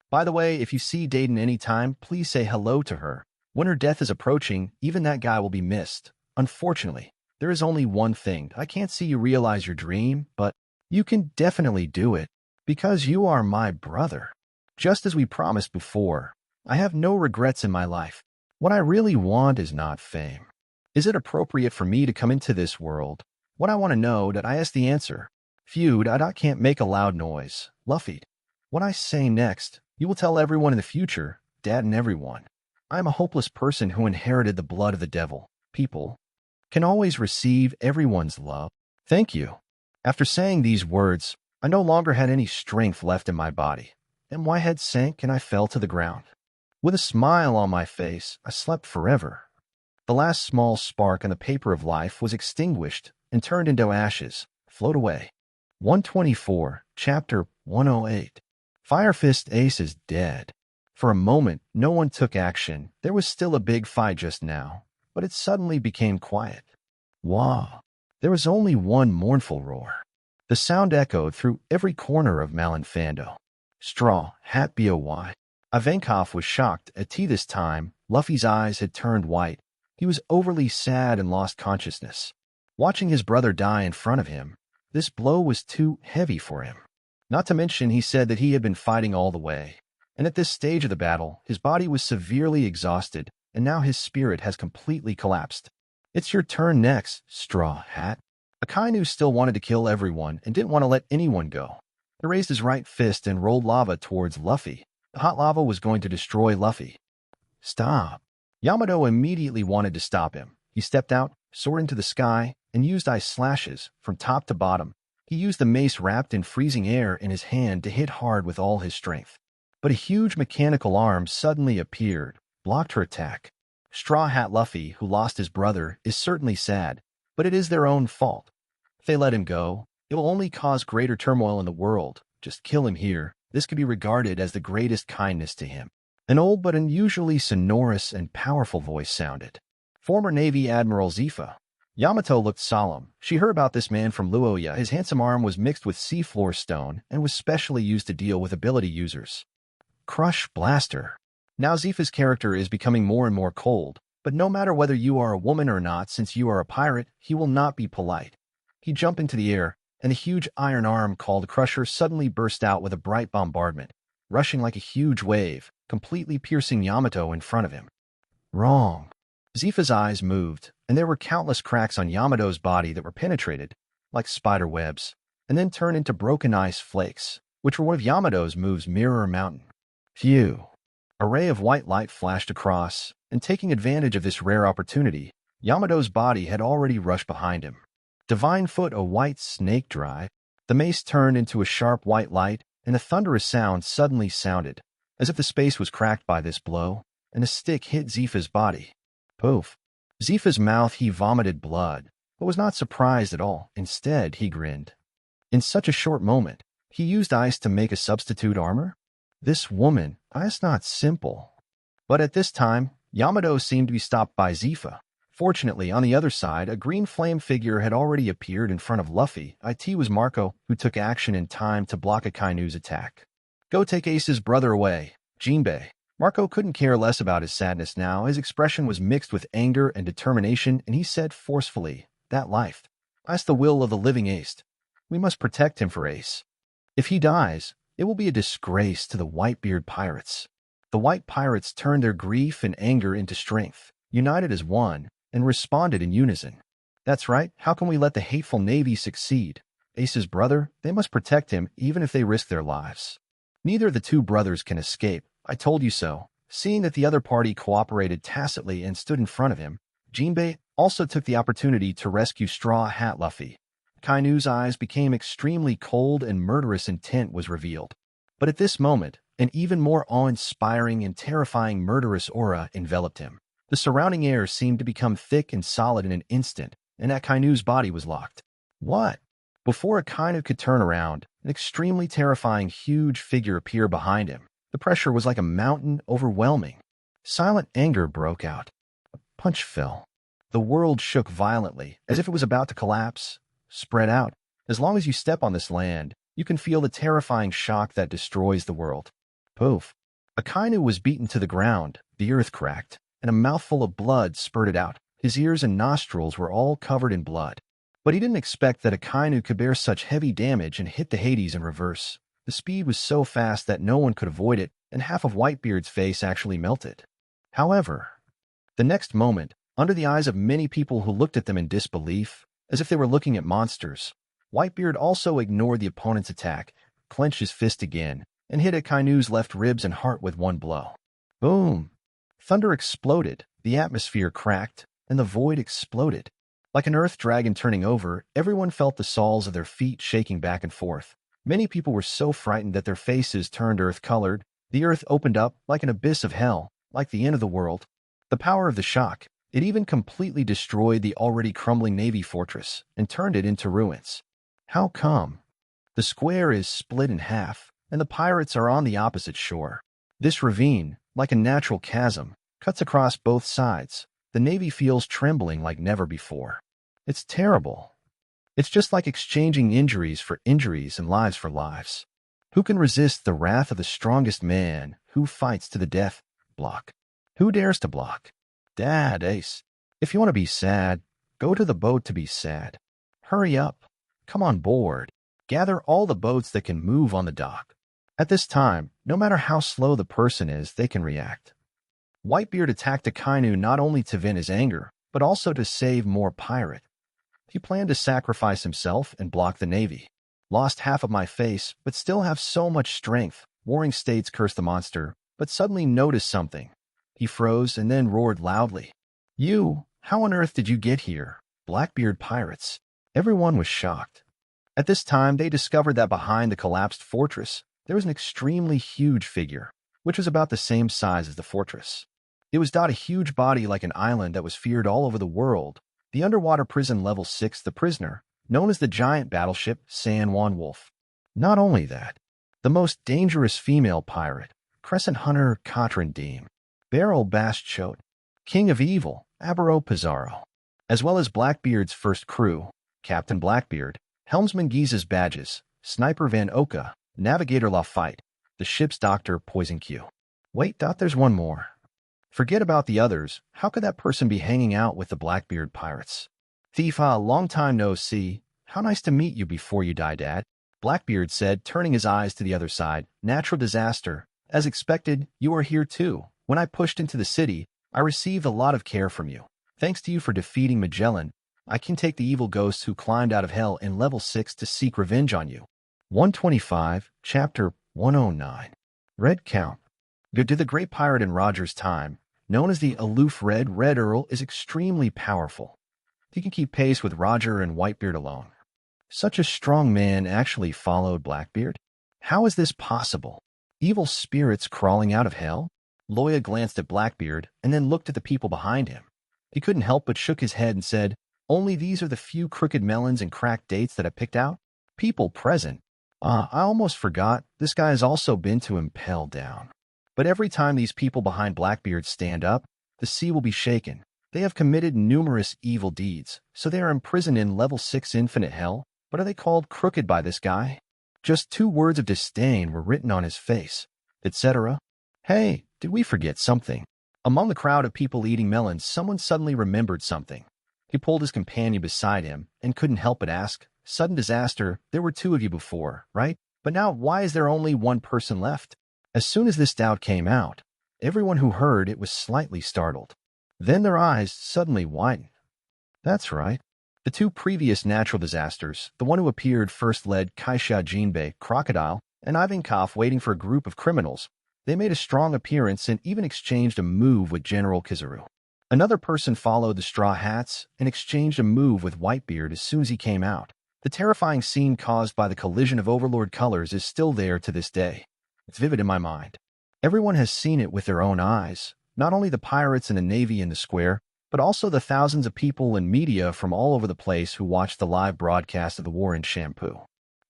By the way, if you see Dayton any time, please say hello to her. When her death is approaching, even that guy will be missed. Unfortunately, there is only one thing. I can't see you realize your dream, but you can definitely do it, because you are my brother. Just as we promised before, I have no regrets in my life. What I really want is not fame. Is it appropriate for me to come into this world? What I want to know, that I ask the answer. Feud, I can't make a loud noise. Luffy, what I say next, you will tell everyone in the future, Dad and everyone. I am a hopeless person who inherited the blood of the devil. People can always receive everyone's love. Thank you. After saying these words, I no longer had any strength left in my body, and my head sank and I fell to the ground. With a smile on my face, I slept forever. The last small spark on the paper of life was extinguished and turned into ashes, float away. 124, Chapter 108. Firefist Ace is dead. For a moment, no one took action. There was still a big fight just now, but it suddenly became quiet. Wow. There was only one mournful roar. The sound echoed through every corner of Malenfando. Straw, Hat Boy. Ivankov was shocked at this time. Luffy's eyes had turned white. He was overly sad and lost consciousness. Watching his brother die in front of him, this blow was too heavy for him. Not to mention, he said that he had been fighting all the way, and at this stage of the battle, his body was severely exhausted, and now his spirit has completely collapsed. It's your turn next, Straw Hat. Akainu still wanted to kill everyone and didn't want to let anyone go. He raised his right fist and rolled lava towards Luffy. The hot lava was going to destroy Luffy. Stop. Yamato immediately wanted to stop him. He stepped out, soared into the sky, and used ice slashes from top to bottom. He used the mace wrapped in freezing air in his hand to hit hard with all his strength. But a huge mechanical arm suddenly appeared, blocked her attack. Straw Hat Luffy, who lost his brother, is certainly sad, but it is their own fault. If they let him go, it will only cause greater turmoil in the world. Just kill him here. This could be regarded as the greatest kindness to him. An old but unusually sonorous and powerful voice sounded. Former Navy Admiral Zifa. Yamato looked solemn. She heard about this man from Loya. His handsome arm was mixed with seafloor stone and was specially used to deal with ability users. Crush Blaster. Now Zifa's character is becoming more and more cold, but no matter whether you are a woman or not, since you are a pirate, he will not be polite. He jumped into the air, and a huge iron arm called Crusher suddenly burst out with a bright bombardment, rushing like a huge wave, completely piercing Yamato in front of him. Wrong. Zifa's eyes moved, and there were countless cracks on Yamato's body that were penetrated, like spider webs, and then turned into broken ice flakes, which were one of Yamato's moves, Mirror Mountain. Phew. A ray of white light flashed across, and taking advantage of this rare opportunity, Yamato's body had already rushed behind him. Divine Foot, a white snake drive. The mace turned into a sharp white light, and a thunderous sound suddenly sounded, as if the space was cracked by this blow, and a stick hit Zifa's body. Poof. Zifa's mouth, he vomited blood, but was not surprised at all. Instead, he grinned. In such a short moment, he used ice to make a substitute armor? This woman, that's not simple. But at this time, Yamato seemed to be stopped by Zifa. Fortunately, on the other side, a green flame figure had already appeared in front of Luffy. It was Marco, who took action in time to block Akainu's attack. Go take Ace's brother away, Jinbei. Marco couldn't care less about his sadness now. His expression was mixed with anger and determination, and he said forcefully, that life, that's the will of the living Ace. We must protect him for Ace. If he dies, it will be a disgrace to the Whitebeard pirates. The White Pirates turned their grief and anger into strength, united as one, and responded in unison. That's right, how can we let the hateful Navy succeed? Ace's brother, they must protect him even if they risk their lives. Neither of the two brothers can escape. I told you so. Seeing that the other party cooperated tacitly and stood in front of him, Jinbei also took the opportunity to rescue Straw Hat Luffy. Kainu's eyes became extremely cold and murderous intent was revealed. But at this moment, an even more awe-inspiring and terrifying murderous aura enveloped him. The surrounding air seemed to become thick and solid in an instant, and Akainu's body was locked. What? Before Akainu could turn around, an extremely terrifying huge figure appeared behind him. The pressure was like a mountain, overwhelming. Silent anger broke out. A punch fell. The world shook violently, as if it was about to collapse. Spread out. As long as you step on this land, you can feel the terrifying shock that destroys the world. Poof. Akainu was beaten to the ground, the earth cracked, and a mouthful of blood spurted out. His ears and nostrils were all covered in blood. But he didn't expect that Akainu could bear such heavy damage and hit the Hades in reverse. The speed was so fast that no one could avoid it, and half of Whitebeard's face actually melted. However, the next moment, under the eyes of many people who looked at them in disbelief, as if they were looking at monsters, Whitebeard also ignored the opponent's attack, clenched his fist again, and hit Akainu's left ribs and heart with one blow. Boom! Thunder exploded, the atmosphere cracked, and the void exploded. Like an earth dragon turning over, everyone felt the soles of their feet shaking back and forth. Many people were so frightened that their faces turned earth-colored. The earth opened up like an abyss of hell, like the end of the world. The power of the shock, it even completely destroyed the already crumbling Navy fortress and turned it into ruins. How come? The square is split in half, and the pirates are on the opposite shore. This ravine, like a natural chasm, cuts across both sides. The Navy feels trembling like never before. It's terrible. It's just like exchanging injuries for injuries and lives for lives. Who can resist the wrath of the strongest man? Who fights to the death? Block. Who dares to block? Dad, Ace. If you want to be sad, go to the boat to be sad. Hurry up. Come on board. Gather all the boats that can move on the dock. At this time, no matter how slow the person is, they can react. Whitebeard attacked Akainu not only to vent his anger, but also to save more pirate. He planned to sacrifice himself and block the Navy. Lost half of my face, but still have so much strength. Warring States cursed the monster, but suddenly noticed something. He froze and then roared loudly. You, how on earth did you get here? Blackbeard pirates. Everyone was shocked. At this time, they discovered that behind the collapsed fortress, there was an extremely huge figure, which was about the same size as the fortress. It was a huge body like an island that was feared all over the world. The underwater prison level 6, the prisoner, known as the giant battleship San Juan Wolf. Not only that, the most dangerous female pirate, Crescent Hunter Katrin Deem, Beryl Bastchot, King of Evil, Abaro Pizarro, as well as Blackbeard's first crew, Captain Blackbeard, Helmsman Giza's badges, Sniper Van Oka, Navigator Lafite, the ship's doctor Poison Q. Wait, there's one more. Forget about the others. How could that person be hanging out with the Blackbeard pirates? Thief, long time no see. How nice to meet you before you die, Dad. Blackbeard said, turning his eyes to the other side. Natural disaster. As expected, you are here too. When I pushed into the city, I received a lot of care from you. Thanks to you for defeating Magellan, I can take the evil ghosts who climbed out of hell in level 6 to seek revenge on you. 125, Chapter 109. Red Count. Good to the great pirate in Roger's time, known as the aloof Red Earl, is extremely powerful. He can keep pace with Roger and Whitebeard alone. Such a strong man actually followed Blackbeard? How is this possible? Evil spirits crawling out of hell? Loya glanced at Blackbeard and then looked at the people behind him. He couldn't help but shook his head and said, only these are the few crooked melons and cracked dates that I picked out? People present. I almost forgot, this guy has also been to Impel Down. But every time these people behind Blackbeard stand up, the sea will be shaken. They have committed numerous evil deeds, so they are imprisoned in level 6 infinite hell. But are they called crooked by this guy? Just 2 words of disdain were written on his face, etc. Hey, did we forget something? Among the crowd of people eating melons, someone suddenly remembered something. He pulled his companion beside him and couldn't help but ask, sudden disaster, there were 2 of you before, right? But now why is there only 1 person left? As soon as this doubt came out, everyone who heard it was slightly startled. Then their eyes suddenly widened. That's right. The 2 previous natural disasters, the one who appeared first led Kaisha Jinbei, Crocodile, and Ivankov waiting for a group of criminals. They made a strong appearance and even exchanged a move with General Kizaru. Another person followed the Straw Hats and exchanged a move with Whitebeard as soon as he came out. The terrifying scene caused by the collision of overlord colors is still there to this day. It's vivid in my mind. Everyone has seen it with their own eyes, not only the pirates and the Navy in the square, but also the thousands of people and media from all over the place who watched the live broadcast of the war in Shampoo.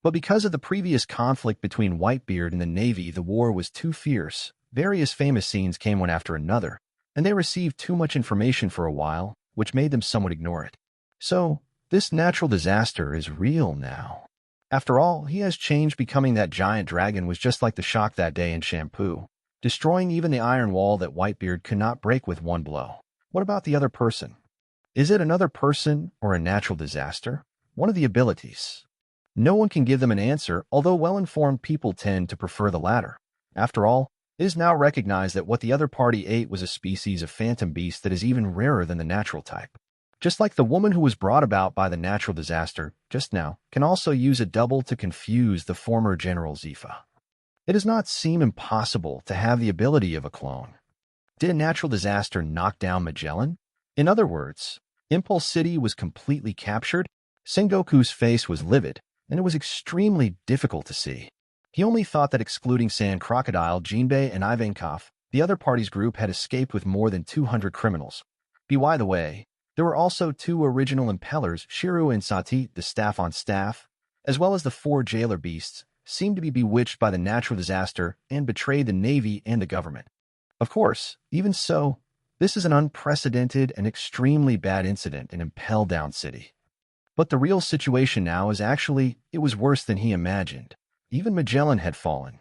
But because of the previous conflict between Whitebeard and the Navy, the war was too fierce. Various famous scenes came one after another, and they received too much information for a while, which made them somewhat ignore it. So, this natural disaster is real now. After all, he has changed. Becoming that giant dragon was just like the shock that day in Shampoo, destroying even the iron wall that Whitebeard could not break with one blow. What about the other person? Is it another person or a natural disaster? One of the abilities. No one can give them an answer, although well-informed people tend to prefer the latter. After all, it is now recognized that what the other party ate was a species of phantom beast that is even rarer than the natural type. Just like the woman who was brought about by the natural disaster just now can also use a double to confuse the former General Zifa. It does not seem impossible to have the ability of a clone. Did a natural disaster knock down Magellan? In other words, Impulse City was completely captured. Sengoku's face was livid, and it was extremely difficult to see. He only thought that excluding Sand Crocodile, Jinbei, and Ivankov, the other party's group had escaped with more than 200 criminals. By the way, there were also 2 original impellers, Shiru and Sati, the staff on staff, as well as the 4 jailer beasts, seemed to be bewitched by the natural disaster and betrayed the Navy and the government. Of course, even so, this is an unprecedented and extremely bad incident in Impel Down City. But the real situation now is actually, it was worse than he imagined. Even Magellan had fallen.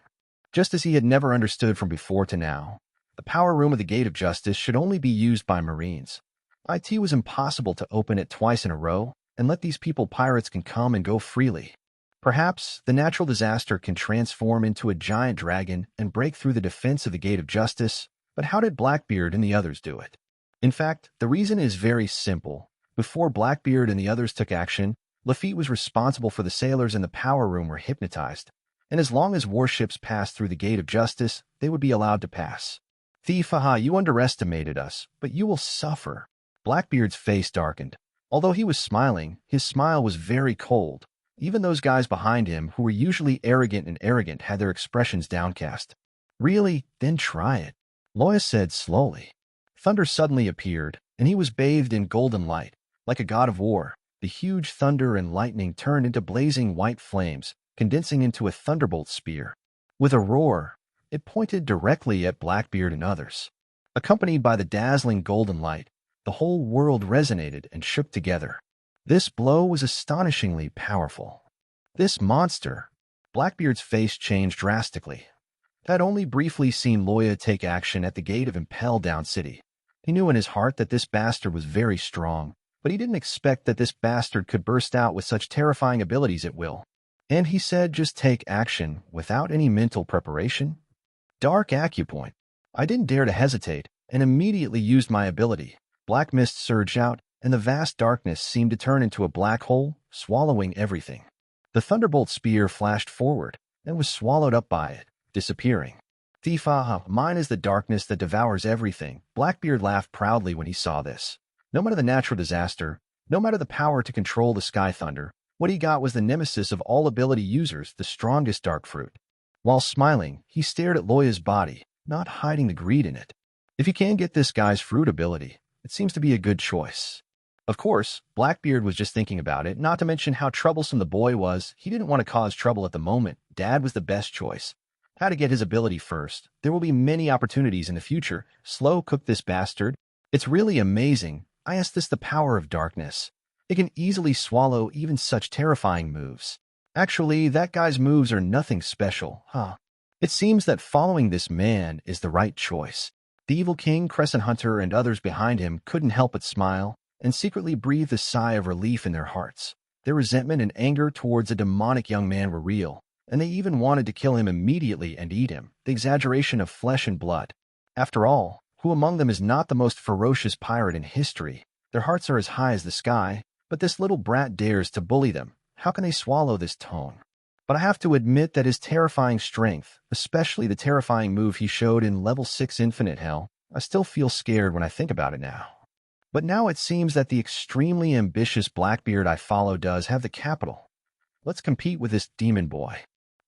Just as he had never understood from before to now, the power room of the Gate of Justice should only be used by Marines. It was impossible to open it twice in a row and let these people pirates can come and go freely. Perhaps the natural disaster can transform into a giant dragon and break through the defense of the Gate of Justice, but how did Blackbeard and the others do it? In fact, the reason is very simple. Before Blackbeard and the others took action, Lafitte was responsible for the sailors in the power room were hypnotized, and as long as warships passed through the Gate of Justice, they would be allowed to pass. Thief, haha, you underestimated us, but you will suffer. Blackbeard's face darkened. Although he was smiling, his smile was very cold. Even those guys behind him, who were usually arrogant, had their expressions downcast. Really? Then try it, Loya said slowly. Thunder suddenly appeared, and he was bathed in golden light. Like a god of war, the huge thunder and lightning turned into blazing white flames, condensing into a thunderbolt spear. With a roar, it pointed directly at Blackbeard and others. Accompanied by the dazzling golden light, the whole world resonated and shook together. This blow was astonishingly powerful. This monster. Blackbeard's face changed drastically. Had only briefly seen Loya take action at the gate of Impel Down City. He knew in his heart that this bastard was very strong, but he didn't expect that this bastard could burst out with such terrifying abilities at will. And he said just take action without any mental preparation. Dark acupoint. I didn't dare to hesitate and immediately used my ability. Black mist surged out, and the vast darkness seemed to turn into a black hole, swallowing everything. The thunderbolt spear flashed forward and was swallowed up by it, disappearing. Thief, mine is the darkness that devours everything. Blackbeard laughed proudly when he saw this. No matter the natural disaster, no matter the power to control the sky thunder, what he got was the nemesis of all ability users, the strongest dark fruit. While smiling, he stared at Loya's body, not hiding the greed in it. If you can get this guy's fruit ability, it seems to be a good choice. Of course, Blackbeard was just thinking about it, not to mention how troublesome the boy was. He didn't want to cause trouble at the moment. Dad was the best choice. How to get his ability first. There will be many opportunities in the future. Slow cook this bastard. It's really amazing. I asked this the power of darkness. It can easily swallow even such terrifying moves. Actually, that guy's moves are nothing special, huh? It seems that following this man is the right choice. The evil king, Crescent Hunter, and others behind him couldn't help but smile and secretly breathe a sigh of relief in their hearts. Their resentment and anger towards a demonic young man were real, and they even wanted to kill him immediately and eat him, the exaggeration of flesh and blood. After all, who among them is not the most ferocious pirate in history? Their hearts are as high as the sky, but this little brat dares to bully them. How can they swallow this tone? But I have to admit that his terrifying strength, especially the terrifying move he showed in level 6 Infinite Hell, I still feel scared when I think about it now. But now it seems that the extremely ambitious Blackbeard I follow does have the capital. Let's compete with this demon boy.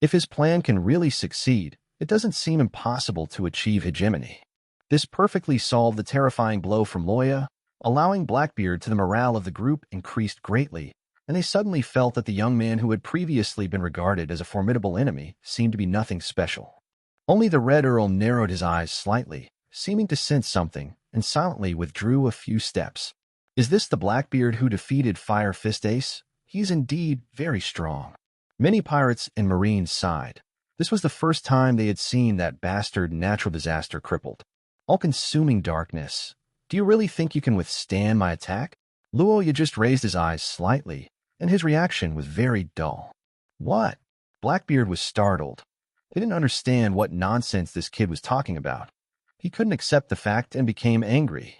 If his plan can really succeed, it doesn't seem impossible to achieve hegemony. This perfectly solved the terrifying blow from Loya, allowing Blackbeard to the morale of the group increased greatly, and they suddenly felt that the young man who had previously been regarded as a formidable enemy seemed to be nothing special. Only the Red Earl narrowed his eyes slightly, seeming to sense something, and silently withdrew a few steps. Is this the Blackbeard who defeated Firefist Ace? He's indeed very strong. Many pirates and marines sighed. This was the first time they had seen that bastard natural disaster crippled. All-consuming darkness. Do you really think you can withstand my attack? Loya just raised his eyes slightly, and his reaction was very dull. What? Blackbeard was startled. He didn't understand what nonsense this kid was talking about. He couldn't accept the fact and became angry.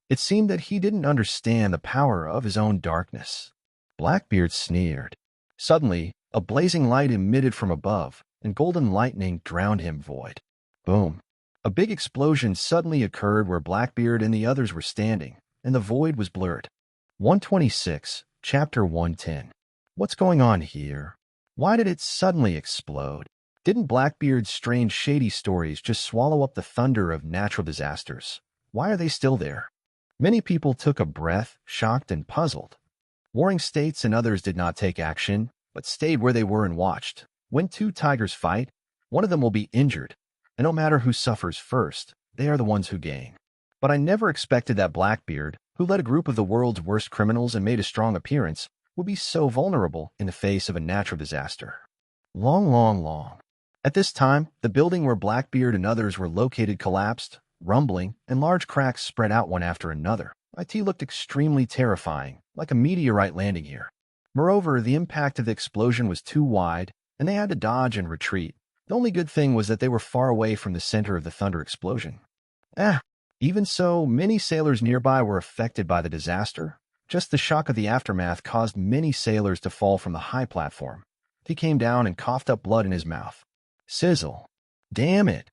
It seemed that he didn't understand the power of his own darkness. Blackbeard sneered. Suddenly, a blazing light emitted from above, and golden lightning drowned him void. Boom. A big explosion suddenly occurred where Blackbeard and the others were standing, and the void was blurred. 126, Chapter 110. What's going on here? Why did it suddenly explode? Didn't Blackbeard's strange shady stories just swallow up the thunder of natural disasters? Why are they still there? Many people took a breath, shocked and puzzled. Warring states and others did not take action, but stayed where they were and watched. When two tigers fight, one of them will be injured, and no matter who suffers first, they are the ones who gain. But I never expected that Blackbeard, who led a group of the world's worst criminals and made a strong appearance, would be so vulnerable in the face of a natural disaster. Long. At this time, the building where Blackbeard and others were located collapsed, rumbling, and large cracks spread out one after another. It looked extremely terrifying, like a meteorite landing here. Moreover, the impact of the explosion was too wide, and they had to dodge and retreat. The only good thing was that they were far away from the center of the thunder explosion. Even so, many sailors nearby were affected by the disaster. Just the shock of the aftermath caused many sailors to fall from the high platform. He came down and coughed up blood in his mouth. Sizzle. Damn it.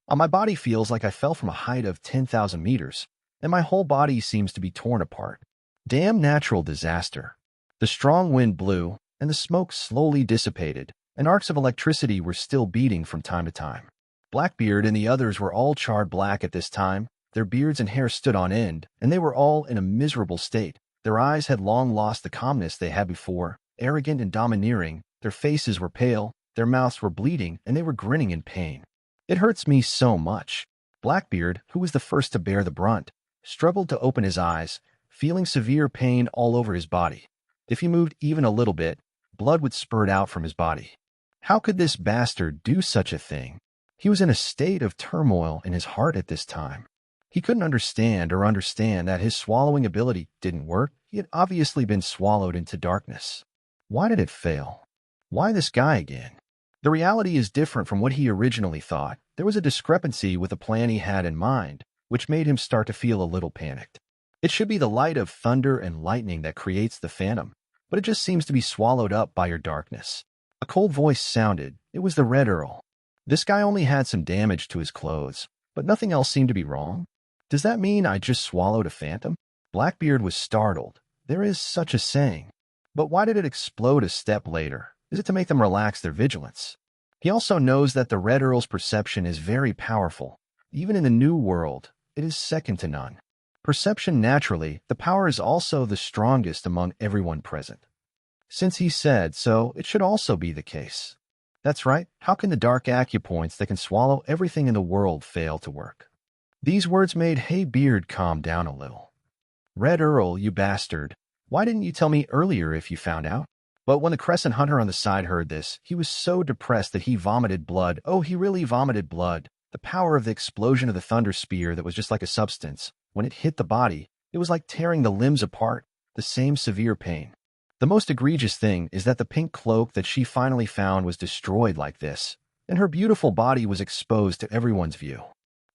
My body feels like I fell from a height of 10,000 meters, and my whole body seems to be torn apart. Damn natural disaster. The strong wind blew, and the smoke slowly dissipated, and arcs of electricity were still beating from time to time. Blackbeard and the others were all charred black at this time. Their beards and hair stood on end, and they were all in a miserable state. Their eyes had long lost the calmness they had before. Arrogant and domineering, their faces were pale, their mouths were bleeding, and they were grinning in pain. It hurts me so much. Blackbeard, who was the first to bear the brunt, struggled to open his eyes, feeling severe pain all over his body. If he moved even a little bit, blood would spurt out from his body. How could this bastard do such a thing? He was in a state of turmoil in his heart at this time. He couldn't understand that his swallowing ability didn't work. He had obviously been swallowed into darkness. Why did it fail? Why this guy again? The reality is different from what he originally thought. There was a discrepancy with the plan he had in mind, which made him start to feel a little panicked. It should be the light of thunder and lightning that creates the phantom, but it just seems to be swallowed up by your darkness. A cold voice sounded. It was the Red Earl. This guy only had some damage to his clothes, but nothing else seemed to be wrong. Does that mean I just swallowed a phantom? Blackbeard was startled. There is such a saying. But why did it explode a step later? Is it to make them relax their vigilance? He also knows that the Red Earl's perception is very powerful. Even in the New World, it is second to none. Perception naturally, the power is also the strongest among everyone present. Since he said so, it should also be the case. That's right, how can the dark acupoints that can swallow everything in the world fail to work? These words made Beard calm down a little. Red Earl, you bastard. Why didn't you tell me earlier if you found out? But when the Crescent Hunter on the side heard this, he was so depressed that he vomited blood. Oh, he really vomited blood. The power of the explosion of the Thunder Spear that was just like a substance. When it hit the body, it was like tearing the limbs apart. The same severe pain. The most egregious thing is that the pink cloak that she finally found was destroyed like this, and her beautiful body was exposed to everyone's view.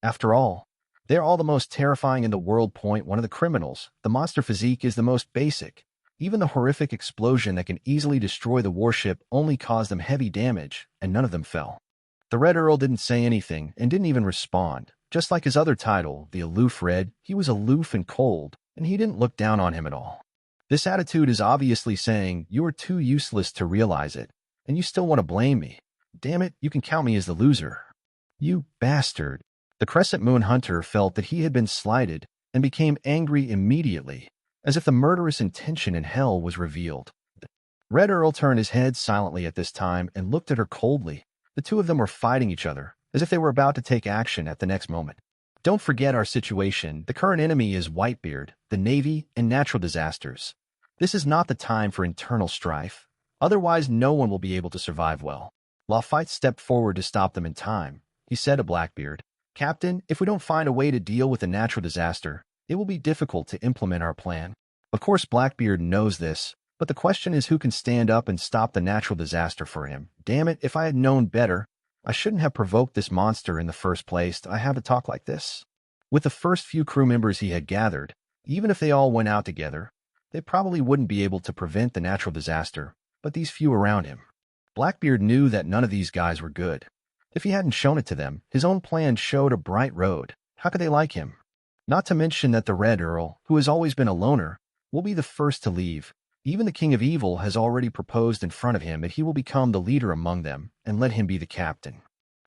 After all, they're all the most terrifying in the world. One of the criminals, the monster physique is the most basic. Even the horrific explosion that can easily destroy the warship only caused them heavy damage, and none of them fell. The Red Earl didn't say anything and didn't even respond. Just like his other title, the Aloof Red, he was aloof and cold, and he didn't look down on him at all. This attitude is obviously saying, you are too useless to realize it, and you still want to blame me. Damn it, you can count me as the loser. You bastard. The Crescent Moon Hunter felt that he had been slighted, and became angry immediately, as if the murderous intention in hell was revealed. Red Earl turned his head silently at this time and looked at her coldly. The two of them were fighting each other, as if they were about to take action at the next moment. Don't forget our situation. The current enemy is Whitebeard, the Navy, and natural disasters. This is not the time for internal strife. Otherwise, no one will be able to survive well. Lafayette stepped forward to stop them in time. He said to Blackbeard, "Captain, if we don't find a way to deal with the natural disaster, it will be difficult to implement our plan." Of course, Blackbeard knows this, but the question is who can stand up and stop the natural disaster for him. Damn it, if I had known better, I shouldn't have provoked this monster in the first place. I have a talk like this. With the first few crew members he had gathered, even if they all went out together, they probably wouldn't be able to prevent the natural disaster, but these few around him. Blackbeard knew that none of these guys were good. If he hadn't shown it to them, his own plan showed a bright road. How could they like him? Not to mention that the Red Earl, who has always been a loner, will be the first to leave. Even the King of Evil has already proposed in front of him that he will become the leader among them and let him be the captain.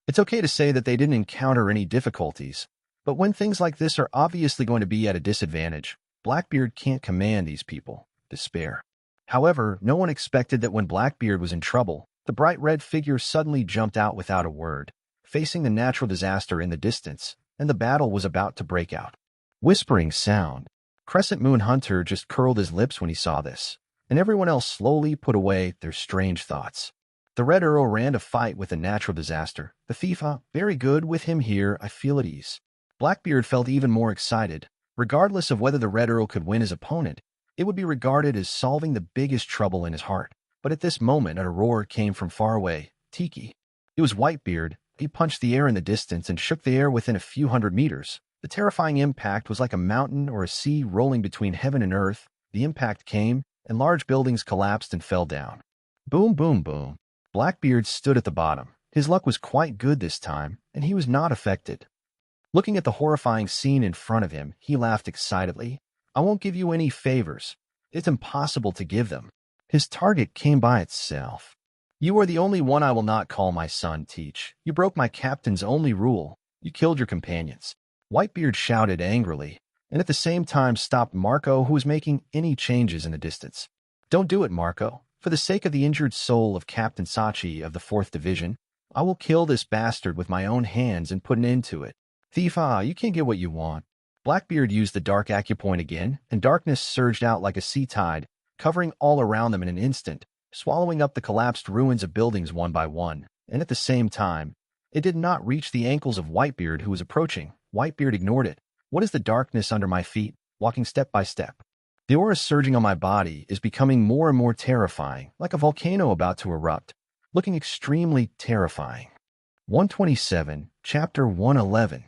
It's okay to say that they didn't encounter any difficulties, but when things like this are obviously going to be at a disadvantage, Blackbeard can't command these people. Despair. However, no one expected that when Blackbeard was in trouble, the bright red figure suddenly jumped out without a word, facing the natural disaster in the distance, and the battle was about to break out. Whispering sound. Crescent Moon Hunter just curled his lips when he saw this, and everyone else slowly put away their strange thoughts. The Red Earl ran to fight with the natural disaster. The FIFA, very good with him here, I feel at ease. Blackbeard felt even more excited. Regardless of whether the Red Earl could win his opponent, it would be regarded as solving the biggest trouble in his heart. But at this moment, a roar came from far away. Tiki. It was Whitebeard. He punched the air in the distance and shook the air within a few hundred meters. The terrifying impact was like a mountain or a sea rolling between heaven and earth. The impact came, and large buildings collapsed and fell down. Boom, boom, boom. Blackbeard stood at the bottom. His luck was quite good this time, and he was not affected. Looking at the horrifying scene in front of him, he laughed excitedly. "I won't give you any favors. It's impossible to give them." His target came by itself. "You are the only one I will not call my son, Teach. You broke my captain's only rule. You killed your companions." Whitebeard shouted angrily, and at the same time stopped Marco, who was making any changes in the distance. "Don't do it, Marco. For the sake of the injured soul of Captain Sachi of the 4th Division, I will kill this bastard with my own hands and put an end to it." "Thief, you can't get what you want." Blackbeard used the dark acupoint again, and darkness surged out like a sea tide, covering all around them in an instant, swallowing up the collapsed ruins of buildings one by one, and at the same time, it did not reach the ankles of Whitebeard, who was approaching. Whitebeard ignored it. "What is the darkness under my feet?" Walking step by step. "The aura surging on my body is becoming more and more terrifying, like a volcano about to erupt, looking extremely terrifying." 127, Chapter 111.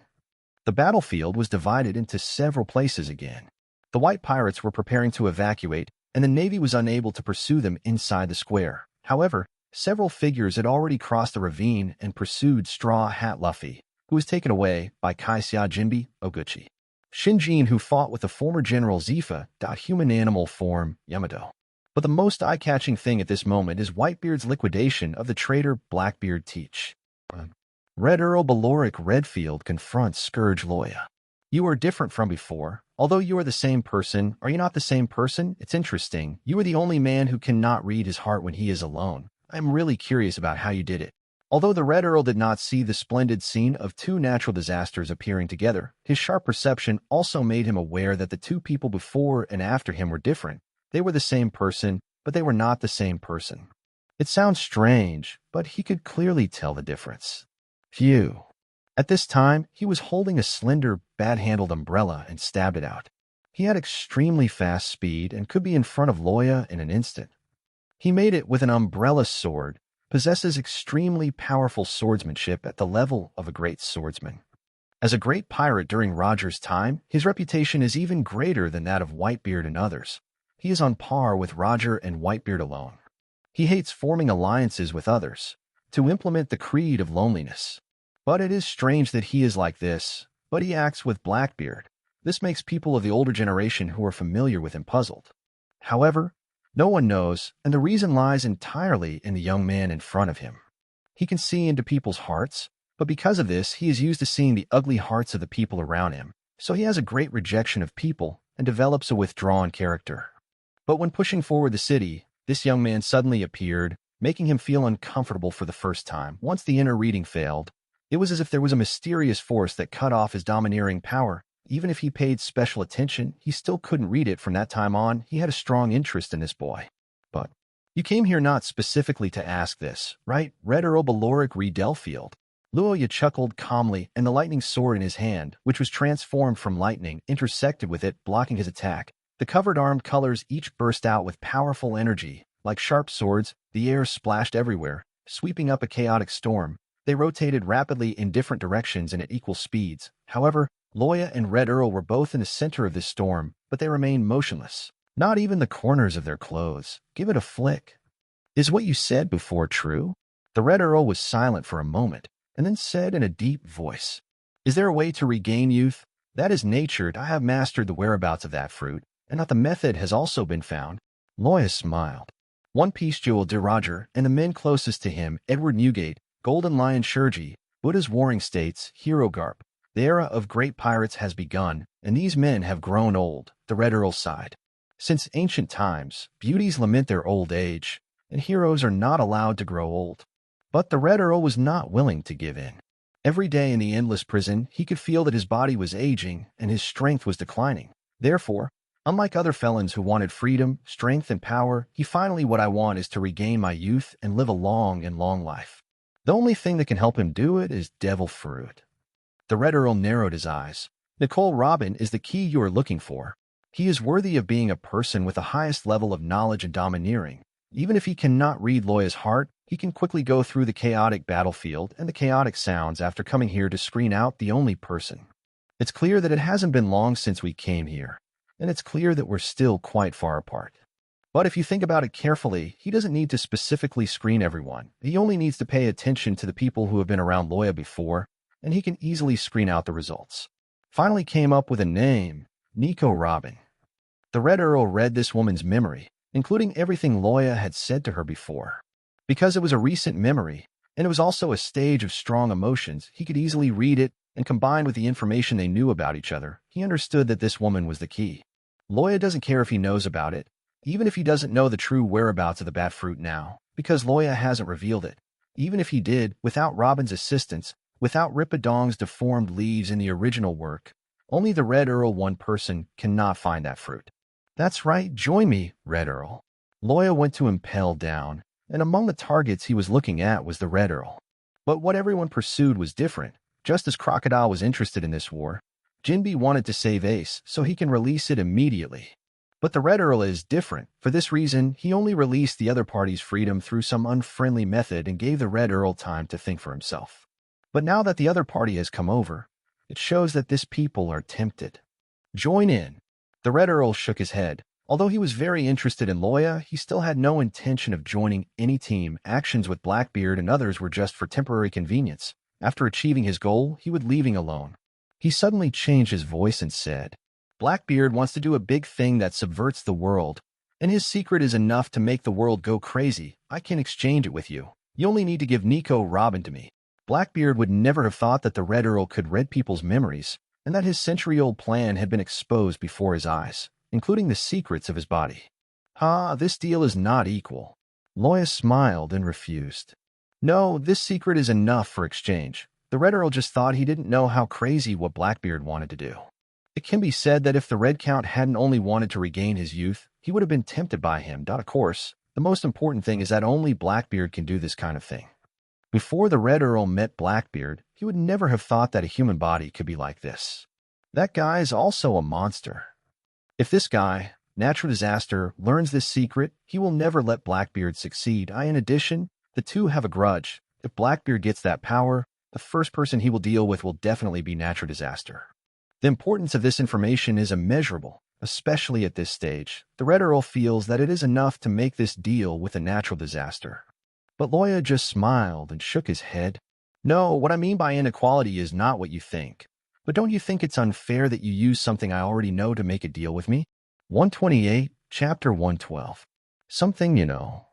The battlefield was divided into several places again. The white pirates were preparing to evacuate, and the Navy was unable to pursue them inside the square. However, several figures had already crossed the ravine and pursued Straw Hat Luffy, who was taken away by Kaisia Jinbe Oguchi. Shinjin, who fought with the former General Zifa, human animal form Yamato. But the most eye-catching thing at this moment is Whitebeard's liquidation of the traitor Blackbeard Teach. Red Earl Baloric Redfield confronts Scourge Loya. "You are different from before. Although you are the same person, are you not the same person? It's interesting. You are the only man who cannot read his heart when he is alone. I'm really curious about how you did it." Although the Red Earl did not see the splendid scene of two natural disasters appearing together, his sharp perception also made him aware that the two people before and after him were different. They were the same person, but they were not the same person. It sounds strange, but he could clearly tell the difference. Phew. At this time, he was holding a slender, bad-handled umbrella and stabbed it out. He had extremely fast speed and could be in front of Loya in an instant. He made it with an umbrella sword, possesses extremely powerful swordsmanship at the level of a great swordsman. As a great pirate during Roger's time, his reputation is even greater than that of Whitebeard and others. He is on par with Roger and Whitebeard alone. He hates forming alliances with others, to implement the creed of loneliness. But it is strange that he is like this, but he acts with Blackbeard. This makes people of the older generation who are familiar with him puzzled. However, no one knows, and the reason lies entirely in the young man in front of him. He can see into people's hearts, but because of this, he is used to seeing the ugly hearts of the people around him. so he has a great rejection of people and develops a withdrawn character. But when pushing forward the city, this young man suddenly appeared, making him feel uncomfortable for the first time. Once the inner reading failed, it was as if there was a mysterious force that cut off his domineering power. Even if he paid special attention, he still couldn't read it. From that time on, he had a strong interest in this boy. But you came here not specifically to ask this, right? Red Earl Beloric Delfield. Loya chuckled calmly, and the lightning sword in his hand, which was transformed from lightning, intersected with it, blocking his attack. The covered armed colors each burst out with powerful energy. Like sharp swords, the air splashed everywhere, sweeping up a chaotic storm. They rotated rapidly in different directions and at equal speeds. However, Loya and Red Earl were both in the center of this storm, but they remained motionless. Not even the corners of their clothes. Give it a flick. Is what you said before true? The Red Earl was silent for a moment, and then said in a deep voice, "Is there a way to regain youth? That is natured. I have mastered the whereabouts of that fruit, and that the method has also been found." Loya smiled. One Piece Jewel de Roger and the men closest to him, Edward Newgate, Golden Lion Shurji, Buddha's Warring States, Hero Garp. The era of great pirates has begun, and these men have grown old, the Red Earl sighed. Since ancient times, beauties lament their old age, and heroes are not allowed to grow old. But the Red Earl was not willing to give in. Every day in the endless prison, he could feel that his body was aging and his strength was declining. Therefore, unlike other felons who wanted freedom, strength, and power, he finally what I want is to regain my youth and live a long and long life. The only thing that can help him do it is devil fruit. The Red Earl narrowed his eyes. Nicole Robin is the key you are looking for. He is worthy of being a person with the highest level of knowledge and domineering. Even if he cannot read Loya's heart, he can quickly go through the chaotic battlefield and the chaotic sounds after coming here to screen out the only person. It's clear that it hasn't been long since we came here, and it's clear that we're still quite far apart. But if you think about it carefully, he doesn't need to specifically screen everyone. He only needs to pay attention to the people who have been around Loya before, and he can easily screen out the results. Finally came up with a name, Nico Robin. The Red Earl read this woman's memory, including everything Loya had said to her before. Because it was a recent memory, and it was also a stage of strong emotions, he could easily read it, and combined with the information they knew about each other, he understood that this woman was the key. Loya doesn't care if he knows about it, even if he doesn't know the true whereabouts of the bat fruit now, because Loya hasn't revealed it. Even if he did, without Robin's assistance, without Rippedong's deformed leaves in the original work, only the Red Earl one person cannot find that fruit. That's right, join me, Red Earl. Loya went to Impel Down, and among the targets he was looking at was the Red Earl. But what everyone pursued was different. Just as Crocodile was interested in this war, Jinbe wanted to save Ace so he can release it immediately. But the Red Earl is different. For this reason, he only released the other party's freedom through some unfriendly method and gave the Red Earl time to think for himself. But now that the other party has come over, it shows that this people are tempted. Join in. The Red Earl shook his head. Although he was very interested in Loya, he still had no intention of joining any team. Actions with Blackbeard and others were just for temporary convenience. After achieving his goal, he would leaving alone. He suddenly changed his voice and said, "Blackbeard wants to do a big thing that subverts the world, and his secret is enough to make the world go crazy. I can exchange it with you. You only need to give Nico Robin to me." Blackbeard would never have thought that the Red Earl could read people's memories, and that his century-old plan had been exposed before his eyes, including the secrets of his body. This deal is not equal. Loya smiled and refused. No, this secret is enough for exchange. The Red Earl just thought he didn't know how crazy what Blackbeard wanted to do. It can be said that if the Red Count hadn't only wanted to regain his youth, he would have been tempted by him. Of course, the most important thing is that only Blackbeard can do this kind of thing. Before the Red Earl met Blackbeard, he would never have thought that a human body could be like this. That guy is also a monster. If this guy, Natural Disaster, learns this secret, he will never let Blackbeard succeed. In addition, the two have a grudge. If Blackbeard gets that power, the first person he will deal with will definitely be Natural Disaster. The importance of this information is immeasurable, especially at this stage. The Red Earl feels that it is enough to make this deal with a Natural Disaster. But Loya just smiled and shook his head. No, what I mean by inequality is not what you think. But don't you think it's unfair that you use something I already know to make a deal with me? 128, Chapter 112. Something you know.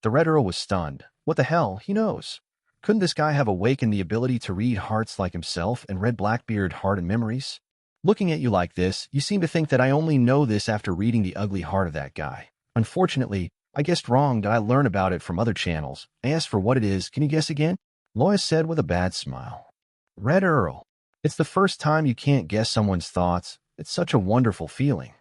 The Red Earl was stunned. What the hell? He knows. Couldn't this guy have awakened the ability to read hearts like himself and read Blackbeard's heart and memories? Looking at you like this, you seem to think that I only know this after reading the ugly heart of that guy. Unfortunately, I guessed wrong. Did I learn about it from other channels? I asked for what it is. Can you guess again? Loya said with a bad smile. Red Earl. It's the first time you can't guess someone's thoughts. It's such a wonderful feeling.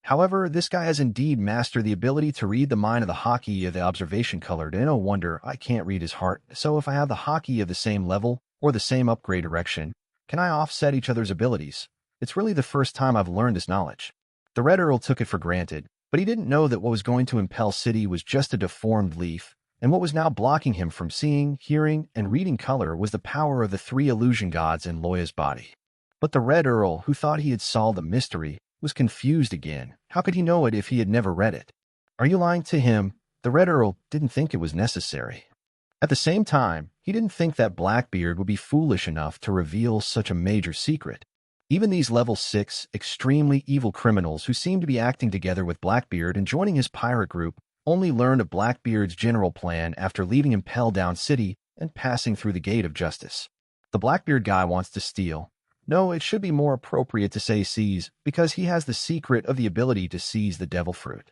However, this guy has indeed mastered the ability to read the mind of the Haki of the observation colored, and no wonder I can't read his heart. So if I have the Haki of the same level or the same upgrade direction, can I offset each other's abilities? It's really the first time I've learned this knowledge. The Red Earl took it for granted, but he didn't know that what was going to impel City was just a deformed leaf, and what was now blocking him from seeing, hearing, and reading color was the power of the three illusion gods in Loya's body. But the Red Earl, who thought he had solved the mystery, was confused again. How could he know it if he had never read it? Are you lying to him? The Red Earl didn't think it was necessary. At the same time, he didn't think that Blackbeard would be foolish enough to reveal such a major secret. Even these level 6, extremely evil criminals who seemed to be acting together with Blackbeard and joining his pirate group only learned of Blackbeard's general plan after leaving Impel Down City and passing through the Gate of Justice. The Blackbeard guy wants to steal. No, it should be more appropriate to say seize, because he has the secret of the ability to seize the devil fruit.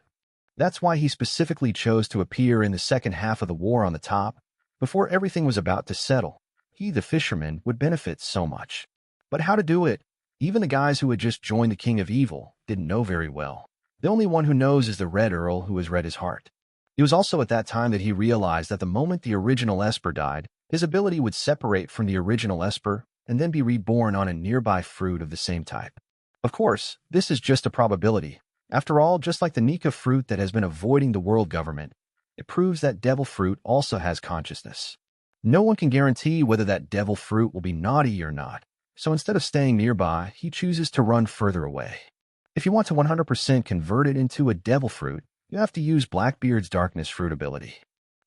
That's why he specifically chose to appear in the second half of the war on the top, before everything was about to settle. He, the fisherman, would benefit so much. But how to do it? Even the guys who had just joined the King of Evil didn't know very well. The only one who knows is the Red Earl who has read his heart. It was also at that time that he realized that the moment the original Esper died, his ability would separate from the original Esper and then be reborn on a nearby fruit of the same type. Of course, this is just a probability. After all, just like the Nika fruit that has been avoiding the world government, it proves that devil fruit also has consciousness. No one can guarantee whether that devil fruit will be naughty or not, so instead of staying nearby, he chooses to run further away. If you want to 100% convert it into a devil fruit, you have to use Blackbeard's darkness fruit ability.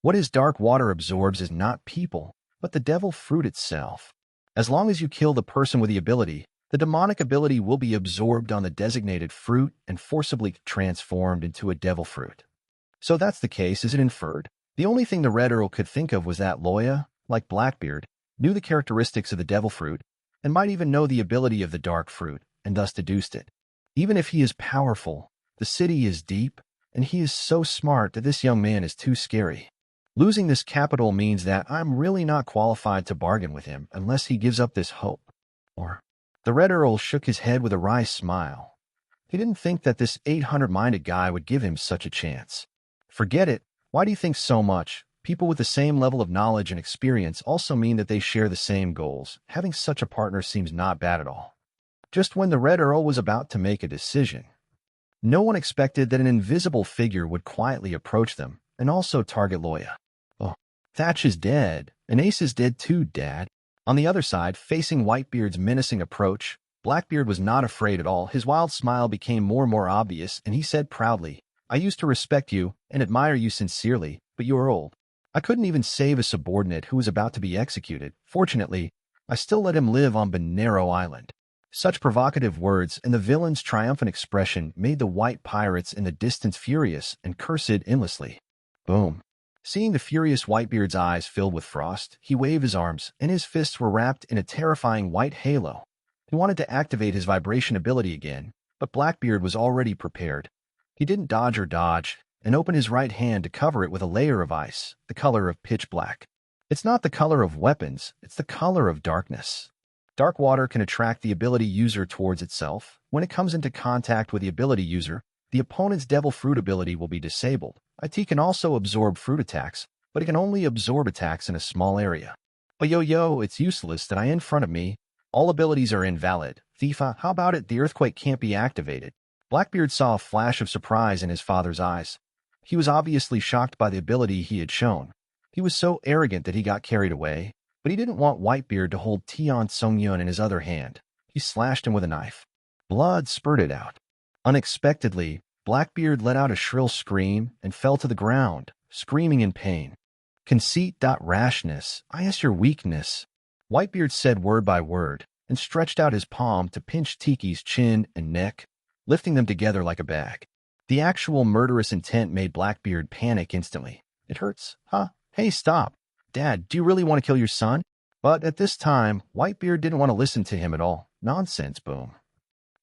What his dark water absorbs is not people, but the devil fruit itself. As long as you kill the person with the ability, the demonic ability will be absorbed on the designated fruit and forcibly transformed into a devil fruit. So that's the case, is it inferred? The only thing the Red Earl could think of was that Loya, like Blackbeard, knew the characteristics of the devil fruit and might even know the ability of the dark fruit, and thus deduced it. Even if he is powerful, the city is deep, and he is so smart that this young man is too scary. Losing this capital means that I'm really not qualified to bargain with him unless he gives up this hope. Or, the Red Earl shook his head with a wry smile. He didn't think that this 800-minded guy would give him such a chance. Forget it. Why do you think so much? People with the same level of knowledge and experience also mean that they share the same goals. Having such a partner seems not bad at all. Just when the Red Earl was about to make a decision, no one expected that an invisible figure would quietly approach them and also target Loya. Oh, Thatch is dead, and Ace is dead too, Dad. On the other side, facing Whitebeard's menacing approach, Blackbeard was not afraid at all. His wild smile became more and more obvious, and he said proudly, I used to respect you and admire you sincerely, but you are old. I couldn't even save a subordinate who was about to be executed. Fortunately, I still let him live on Bonero Island. Such provocative words and the villain's triumphant expression made the white pirates in the distance furious and cursed endlessly. Boom. Seeing the furious Whitebeard's eyes filled with frost, he waved his arms, and his fists were wrapped in a terrifying white halo. He wanted to activate his vibration ability again, but Blackbeard was already prepared. He didn't dodge or dodge, and opened his right hand to cover it with a layer of ice, the color of pitch black. It's not the color of weapons, it's the color of darkness. Dark water can attract the ability user towards itself. When it comes into contact with the ability user, the opponent's devil fruit ability will be disabled. IT can also absorb fruit attacks, but it can only absorb attacks in a small area. But yo, it's useless that I in front of me. All abilities are invalid. Thifa, how about it? The earthquake can't be activated. Blackbeard saw a flash of surprise in his father's eyes. He was obviously shocked by the ability he had shown. He was so arrogant that he got carried away, but he didn't want Whitebeard to hold Tian Songyun in his other hand. He slashed him with a knife. Blood spurted out. Unexpectedly, Blackbeard let out a shrill scream and fell to the ground, screaming in pain. Conceit. Rashness. I ask your weakness. Whitebeard said word by word and stretched out his palm to pinch Tiki's chin and neck, lifting them together like a bag. The actual murderous intent made Blackbeard panic instantly. It hurts, huh? Hey, stop. Dad, do you really want to kill your son? But at this time, Whitebeard didn't want to listen to him at all. Nonsense, Boom.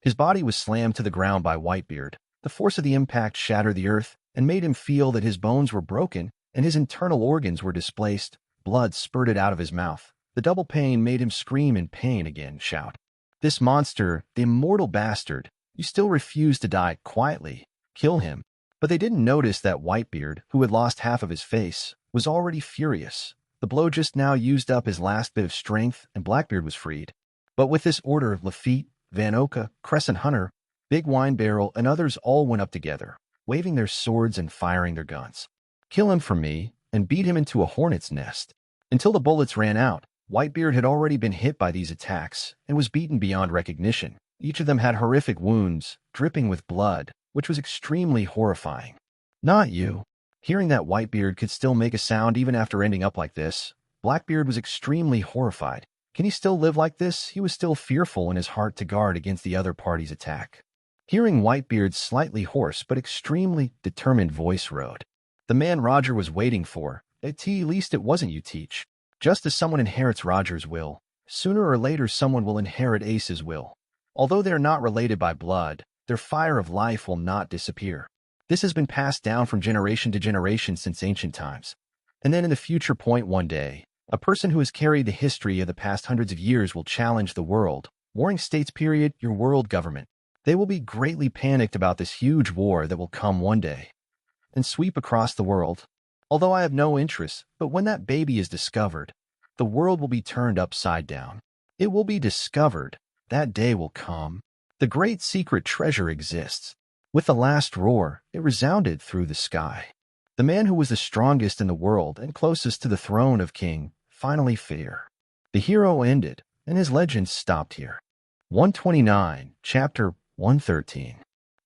His body was slammed to the ground by Whitebeard. The force of the impact shattered the earth and made him feel that his bones were broken and his internal organs were displaced. Blood spurted out of his mouth. The double pain made him scream in pain again, shout. This monster, the immortal bastard, you still refuse to die quietly. Kill him. But they didn't notice that Whitebeard, who had lost half of his face, was already furious. The blow just now used up his last bit of strength, and Blackbeard was freed. But with this order, Lafitte, Van Oka, Crescent Hunter, Big Wine Barrel, and others all went up together, waving their swords and firing their guns. Kill him for me, and beat him into a hornet's nest. Until the bullets ran out, Whitebeard had already been hit by these attacks and was beaten beyond recognition. Each of them had horrific wounds, dripping with blood, which was extremely horrifying. Not you. Hearing that Whitebeard could still make a sound even after ending up like this, Blackbeard was extremely horrified. Can he still live like this? He was still fearful in his heart to guard against the other party's attack. Hearing Whitebeard's slightly hoarse but extremely determined voice rode. The man Roger was waiting for. At least it wasn't you, Teach. Just as someone inherits Roger's will, sooner or later someone will inherit Ace's will. Although they are not related by blood, their fire of life will not disappear. This has been passed down from generation to generation since ancient times. And then in the future point one day, a person who has carried the history of the past hundreds of years will challenge the world, warring states period, your world government. They will be greatly panicked about this huge war that will come one day and sweep across the world. Although I have no interest, but when that baby is discovered, the world will be turned upside down. It will be discovered. That day will come. The great secret treasure exists. With the last roar, it resounded through the sky. The man who was the strongest in the world and closest to the throne of King finally fell. The hero ended, and his legend stopped here. 129, Chapter 113.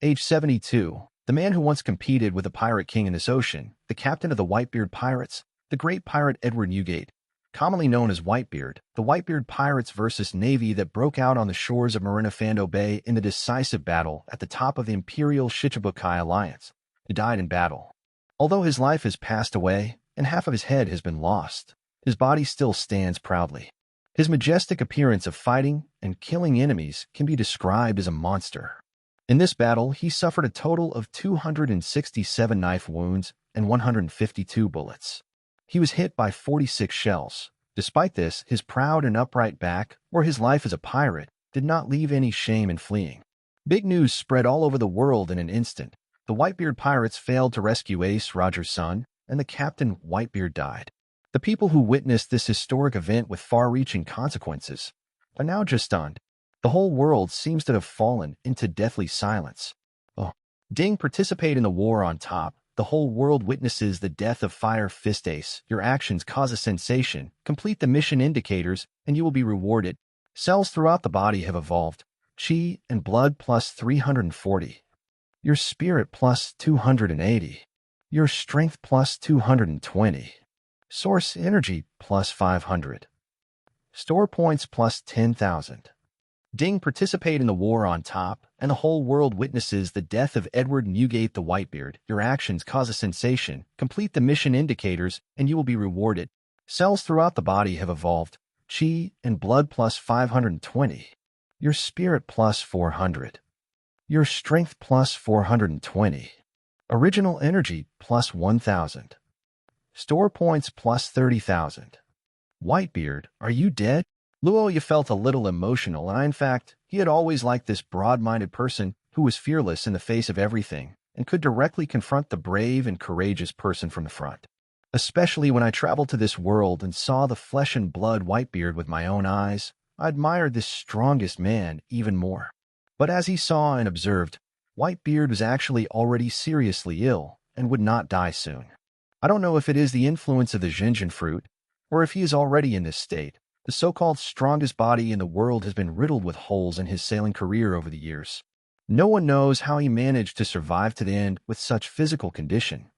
Age 72. The man who once competed with the pirate king in this ocean, the captain of the Whitebeard pirates, the great pirate Edward Newgate, commonly known as Whitebeard, the Whitebeard pirates versus navy that broke out on the shores of Marinafando Bay in the decisive battle at the top of the Imperial Shichibukai alliance. He died in battle. Although his life has passed away and half of his head has been lost, his body still stands proudly. His majestic appearance of fighting and killing enemies can be described as a monster. In this battle, he suffered a total of 267 knife wounds and 152 bullets. He was hit by 46 shells. Despite this, his proud and upright back, or his life as a pirate, did not leave any shame in fleeing. Big news spread all over the world in an instant. The Whitebeard pirates failed to rescue Ace, Roger's son, and the captain, Whitebeard, died. The people who witnessed this historic event with far-reaching consequences are now just stunned. The whole world seems to have fallen into deathly silence. Ding, participate in the war on top. The whole world witnesses the death of Firefist Ace. Your actions cause a sensation. Complete the mission indicators, and you will be rewarded. Cells throughout the body have evolved. Chi and blood plus 340. Your spirit plus 280. Your strength plus 220. Source energy plus 500. Store points plus 10,000. Ding, participate in the war on top, and the whole world witnesses the death of Edward Newgate the Whitebeard. Your actions cause a sensation. Complete the mission indicators, and you will be rewarded. Cells throughout the body have evolved. Chi and blood plus 520. Your spirit plus 400. Your strength plus 420. Original energy plus 1,000. Store points plus 30,000. Whitebeard, are you dead? Loya felt a little emotional, and in fact, he had always liked this broad-minded person who was fearless in the face of everything and could directly confront the brave and courageous person from the front. Especially when I traveled to this world and saw the flesh and blood Whitebeard with my own eyes, I admired this strongest man even more. But as he saw and observed, Whitebeard was actually already seriously ill and would not die soon. I don't know if it is the influence of the Jinjin fruit, or if he is already in this state. The so-called strongest body in the world has been riddled with holes in his sailing career over the years. No one knows how he managed to survive to the end with such physical condition.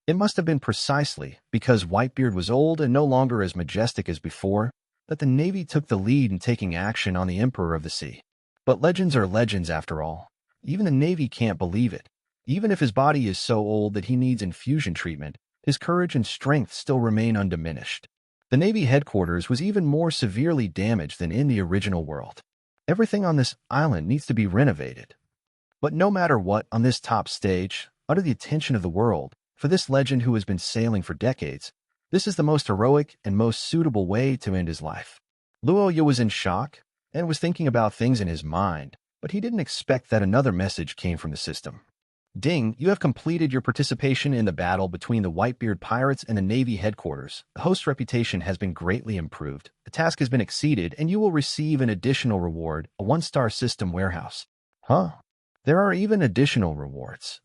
It must have been precisely because Whitebeard was old and no longer as majestic as before that the Navy took the lead in taking action on the Emperor of the Sea. But legends are legends after all. Even the Navy can't believe it. Even if his body is so old that he needs infusion treatment, his courage and strength still remain undiminished. The Navy headquarters was even more severely damaged than in the original world. Everything on this island needs to be renovated. But no matter what, on this top stage, under the attention of the world, for this legend who has been sailing for decades, this is the most heroic and most suitable way to end his life. Loya was in shock and was thinking about things in his mind, but he didn't expect that another message came from the system. Ding, you have completed your participation in the battle between the Whitebeard pirates and the Navy headquarters. The host's reputation has been greatly improved. The task has been exceeded, and you will receive an additional reward, a 1-star system warehouse. Huh? There are even additional rewards.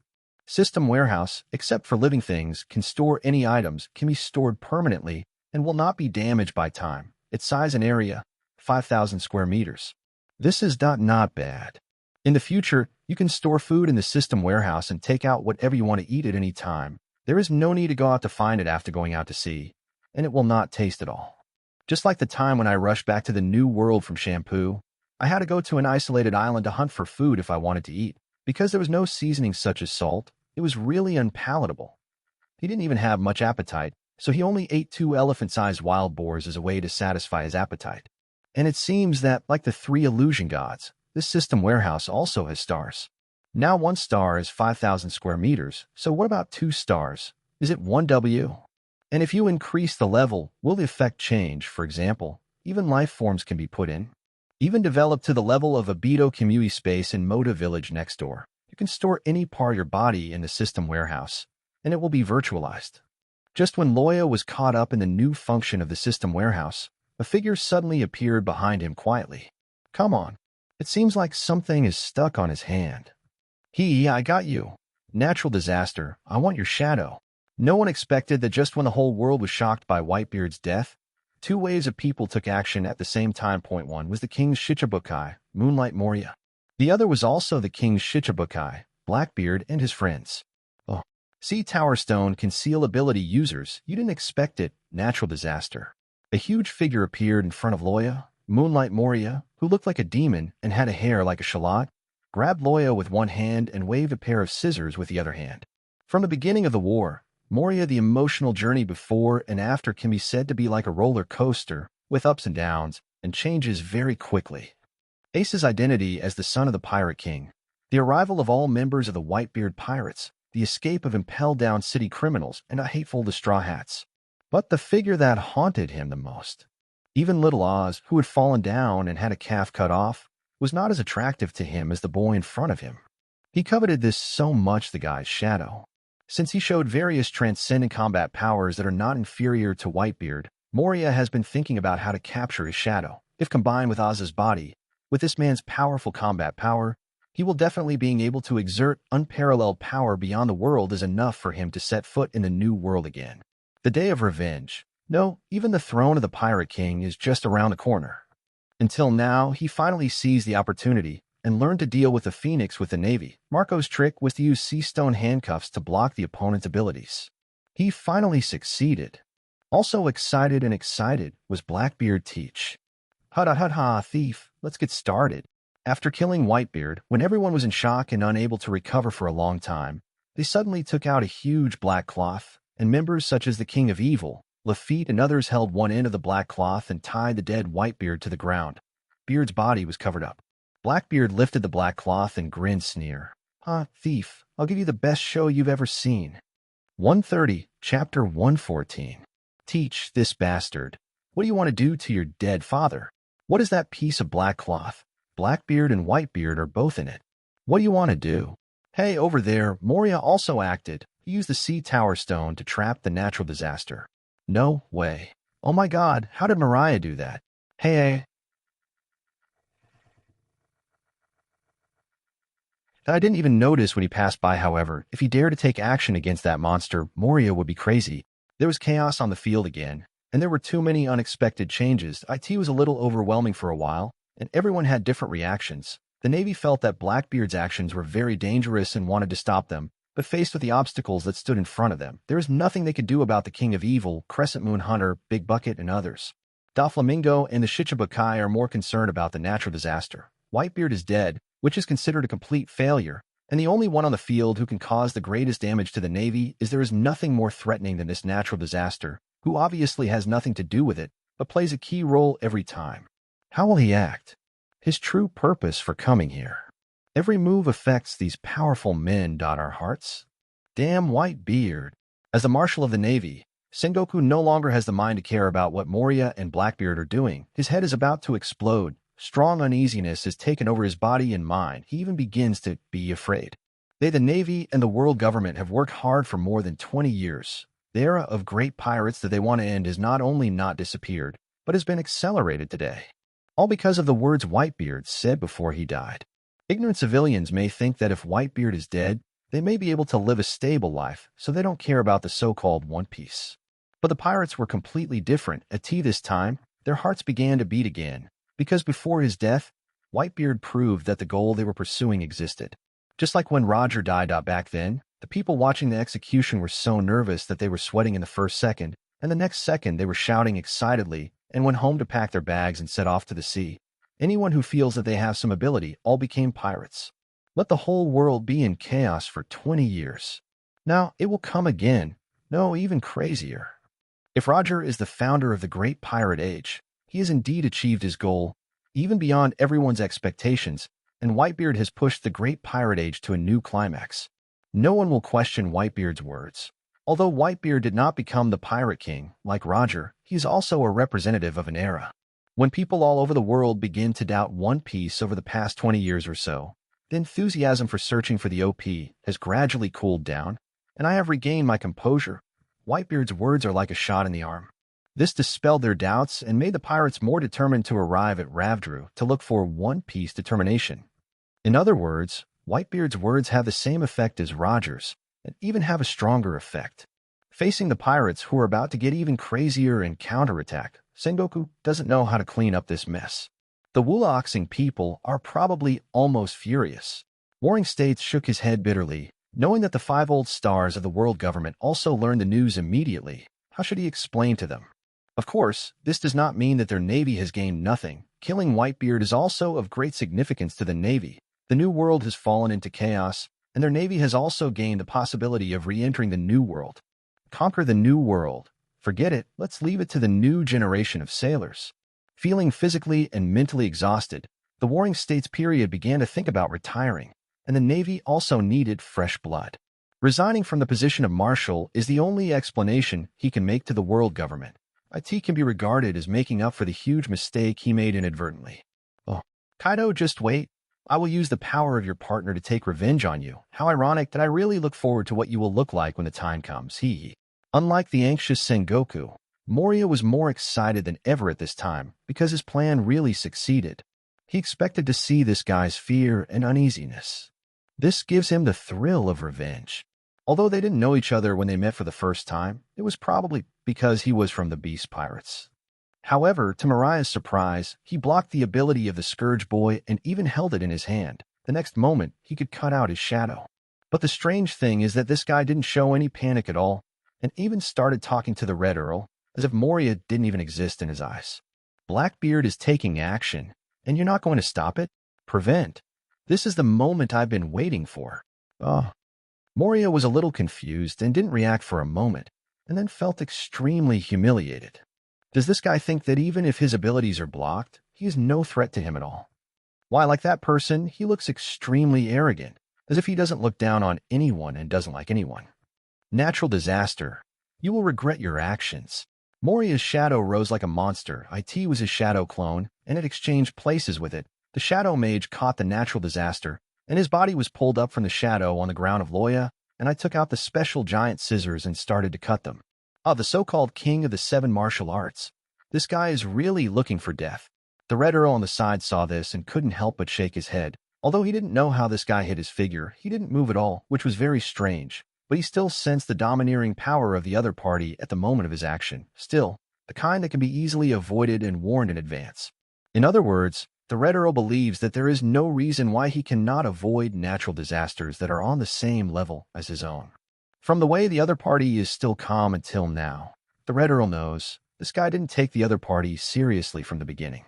System warehouse, except for living things, can store any items, can be stored permanently, and will not be damaged by time. Its size and area, 5,000 square meters. This is not bad. In the future, you can store food in the system warehouse and take out whatever you want to eat at any time. There is no need to go out to find it after going out to sea, and it will not taste at all. Just like the time when I rushed back to the New World from Shampoo, I had to go to an isolated island to hunt for food if I wanted to eat. Because there was no seasoning such as salt, it was really unpalatable. He didn't even have much appetite, so he only ate 2 elephant-sized wild boars as a way to satisfy his appetite. And it seems that, like the 3 illusion gods, this system warehouse also has stars. Now 1 star is 5,000 square meters, so what about 2 stars? Is it 1W? And if you increase the level, will the effect change? For example, even life forms can be put in. Even develop to the level of Obito Kamui space in Moda Village next door. You can store any part of your body in the system warehouse, and it will be virtualized. Just when Loya was caught up in the new function of the system warehouse, a figure suddenly appeared behind him quietly. Come on. It seems like something is stuck on his hand. I got you. Natural disaster. I want your shadow. No one expected that just when the whole world was shocked by Whitebeard's death, 2 waves of people took action at the same time. Point 1 was the King's Shichibukai, Moonlight Moria. The other was also the King's Shichibukai, Blackbeard and his friends. Oh. Sea Tower Stone conceal ability users. You didn't expect it. Natural disaster. A huge figure appeared in front of Loya. Moonlight Moria, who looked like a demon and had a hair like a shallot, grabbed Loya with one hand and waved a pair of scissors with the other hand. From the beginning of the war, Moria, the emotional journey before and after, can be said to be like a roller coaster, with ups and downs, and changes very quickly. Ace's identity as the son of the Pirate King, the arrival of all members of the Whitebeard pirates, the escape of Impel Down city criminals, and a hateful to Straw Hats. But the figure that haunted him the most, even Little Oz, who had fallen down and had a calf cut off, was not as attractive to him as the boy in front of him. He coveted this so much, the guy's shadow. Since he showed various transcendent combat powers that are not inferior to Whitebeard, Moria has been thinking about how to capture his shadow. If combined with Oz's body, with this man's powerful combat power, he will definitely being able to exert unparalleled power beyond the world is enough for him to set foot in the New World again. The day of revenge. No, even the throne of the Pirate King is just around the corner. Until now, he finally seized the opportunity and learned to deal with the Phoenix with the Navy. Marco's trick was to use sea stone handcuffs to block the opponent's abilities. He finally succeeded. Also excited was Blackbeard Teach. Ha, thief, let's get started. After killing Whitebeard, when everyone was in shock and unable to recover for a long time, they suddenly took out a huge black cloth, and members such as the King of Evil, Lafitte, and others held one end of the black cloth and tied the dead Whitebeard to the ground. Beard's body was covered up. Blackbeard lifted the black cloth and grinned sneer. Thief, I'll give you the best show you've ever seen. 130, Chapter 114. Teach this bastard. What do you want to do to your dead father? What is that piece of black cloth? Blackbeard and Whitebeard are both in it. What do you want to do? Hey, over there, Moria also acted. He used the Sea Tower Stone to trap the natural disaster. No way. Oh my god, how did Mariah do that? Hey. I didn't even notice when he passed by, however. If he dared to take action against that monster, Moria would be crazy. There was chaos on the field again, and there were too many unexpected changes. IT was a little overwhelming for a while, and everyone had different reactions. The Navy felt that Blackbeard's actions were very dangerous and wanted to stop them, but faced with the obstacles that stood in front of them, there is nothing they could do about the King of Evil, Crescent Moon Hunter, Big Bucket, and others. Doflamingo and the Shichibukai are more concerned about the natural disaster. Whitebeard is dead, which is considered a complete failure, and the only one on the field who can cause the greatest damage to the Navy is there is nothing more threatening than this natural disaster, who obviously has nothing to do with it, but plays a key role every time. How will he act? his true purpose for coming here. Every move affects these powerful men. Our hearts. Damn Whitebeard. As the Marshal of the Navy, Sengoku no longer has the mind to care about what Moria and Blackbeard are doing. His head is about to explode. Strong uneasiness has taken over his body and mind. He even begins to be afraid. They, the Navy and the world government, have worked hard for more than 20 years. The era of great pirates that they want to end has not only not disappeared, but has been accelerated today. All because of the words Whitebeard said before he died. Ignorant civilians may think that if Whitebeard is dead, they may be able to live a stable life, so they don't care about the so-called One Piece. But the pirates were completely different. At this time, their hearts began to beat again, because before his death, Whitebeard proved that the goal they were pursuing existed. Just like when Roger died back then, the people watching the execution were so nervous that they were sweating in the first second, and the next second they were shouting excitedly and went home to pack their bags and set off to the sea. Anyone who feels that they have some ability all became pirates. Let the whole world be in chaos for 20 years. Now it will come again. No, even crazier. If Roger is the founder of the great pirate age, he has indeed achieved his goal, even beyond everyone's expectations, and Whitebeard has pushed the great pirate age to a new climax. No one will question Whitebeard's words. Although Whitebeard did not become the Pirate King, like Roger, he is also a representative of an era. When people all over the world begin to doubt One Piece over the past 20 years or so, the enthusiasm for searching for the OP has gradually cooled down, and I have regained my composure. Whitebeard's words are like a shot in the arm. This dispelled their doubts and made the pirates more determined to arrive at Ravdru to look for One Piece determination. In other words, Whitebeard's words have the same effect as Roger's, and even have a stronger effect. Facing the pirates who are about to get even crazier and counterattack, Sengoku doesn't know how to clean up this mess. The Wulaoxing people are probably almost furious. Warring States shook his head bitterly, knowing that the 5 old stars of the world government also learned the news immediately. How should he explain to them? Of course, this does not mean that their navy has gained nothing. Killing Whitebeard is also of great significance to the navy. The New World has fallen into chaos, and their navy has also gained the possibility of re-entering the New World. Conquer the New World. Forget it, let's leave it to the new generation of sailors. Feeling physically and mentally exhausted, the Warring States period began to think about retiring, and the Navy also needed fresh blood. Resigning from the position of Marshal is the only explanation he can make to the world government. It can be regarded as making up for the huge mistake he made inadvertently. Oh, Kaido, just wait. I will use the power of your partner to take revenge on you. How ironic that I really look forward to what you will look like when the time comes. Unlike the anxious Sengoku, Moria was more excited than ever at this time because his plan really succeeded. He expected to see this guy's fear and uneasiness. This gives him the thrill of revenge. Although they didn't know each other when they met for the first time, it was probably because he was from the Beast Pirates. However, to Mariah's surprise, he blocked the ability of the Scourge Boy and even held it in his hand. The next moment, he could cut out his shadow. But the strange thing is that this guy didn't show any panic at all, and even started talking to the Red Earl, as if Moria didn't even exist in his eyes. Blackbeard is taking action, and you're not going to stop it? Prevent. This is the moment I've been waiting for. Moria was a little confused and didn't react for a moment, and then felt extremely humiliated. Does this guy think that even if his abilities are blocked, he is no threat to him at all? Why, like that person, he looks extremely arrogant, as if he doesn't look down on anyone and doesn't like anyone. Natural disaster. You will regret your actions. Moria's shadow rose like a monster. It was his shadow clone, and it exchanged places with it. The shadow mage caught the natural disaster, and his body was pulled up from the shadow on the ground of Loya, and I took out the special giant scissors and started to cut them. The so-called king of the 7 martial arts. This guy is really looking for death. The Red Earl on the side saw this and couldn't help but shake his head. Although he didn't know how this guy hit his figure, he didn't move at all, which was very strange. But he still sensed the domineering power of the other party at the moment of his action. Still, the kind that can be easily avoided and warned in advance. In other words, the Red Earl believes that there is no reason why he cannot avoid natural disasters that are on the same level as his own. From the way the other party is still calm until now, the Red Earl knows this guy didn't take the other party seriously from the beginning.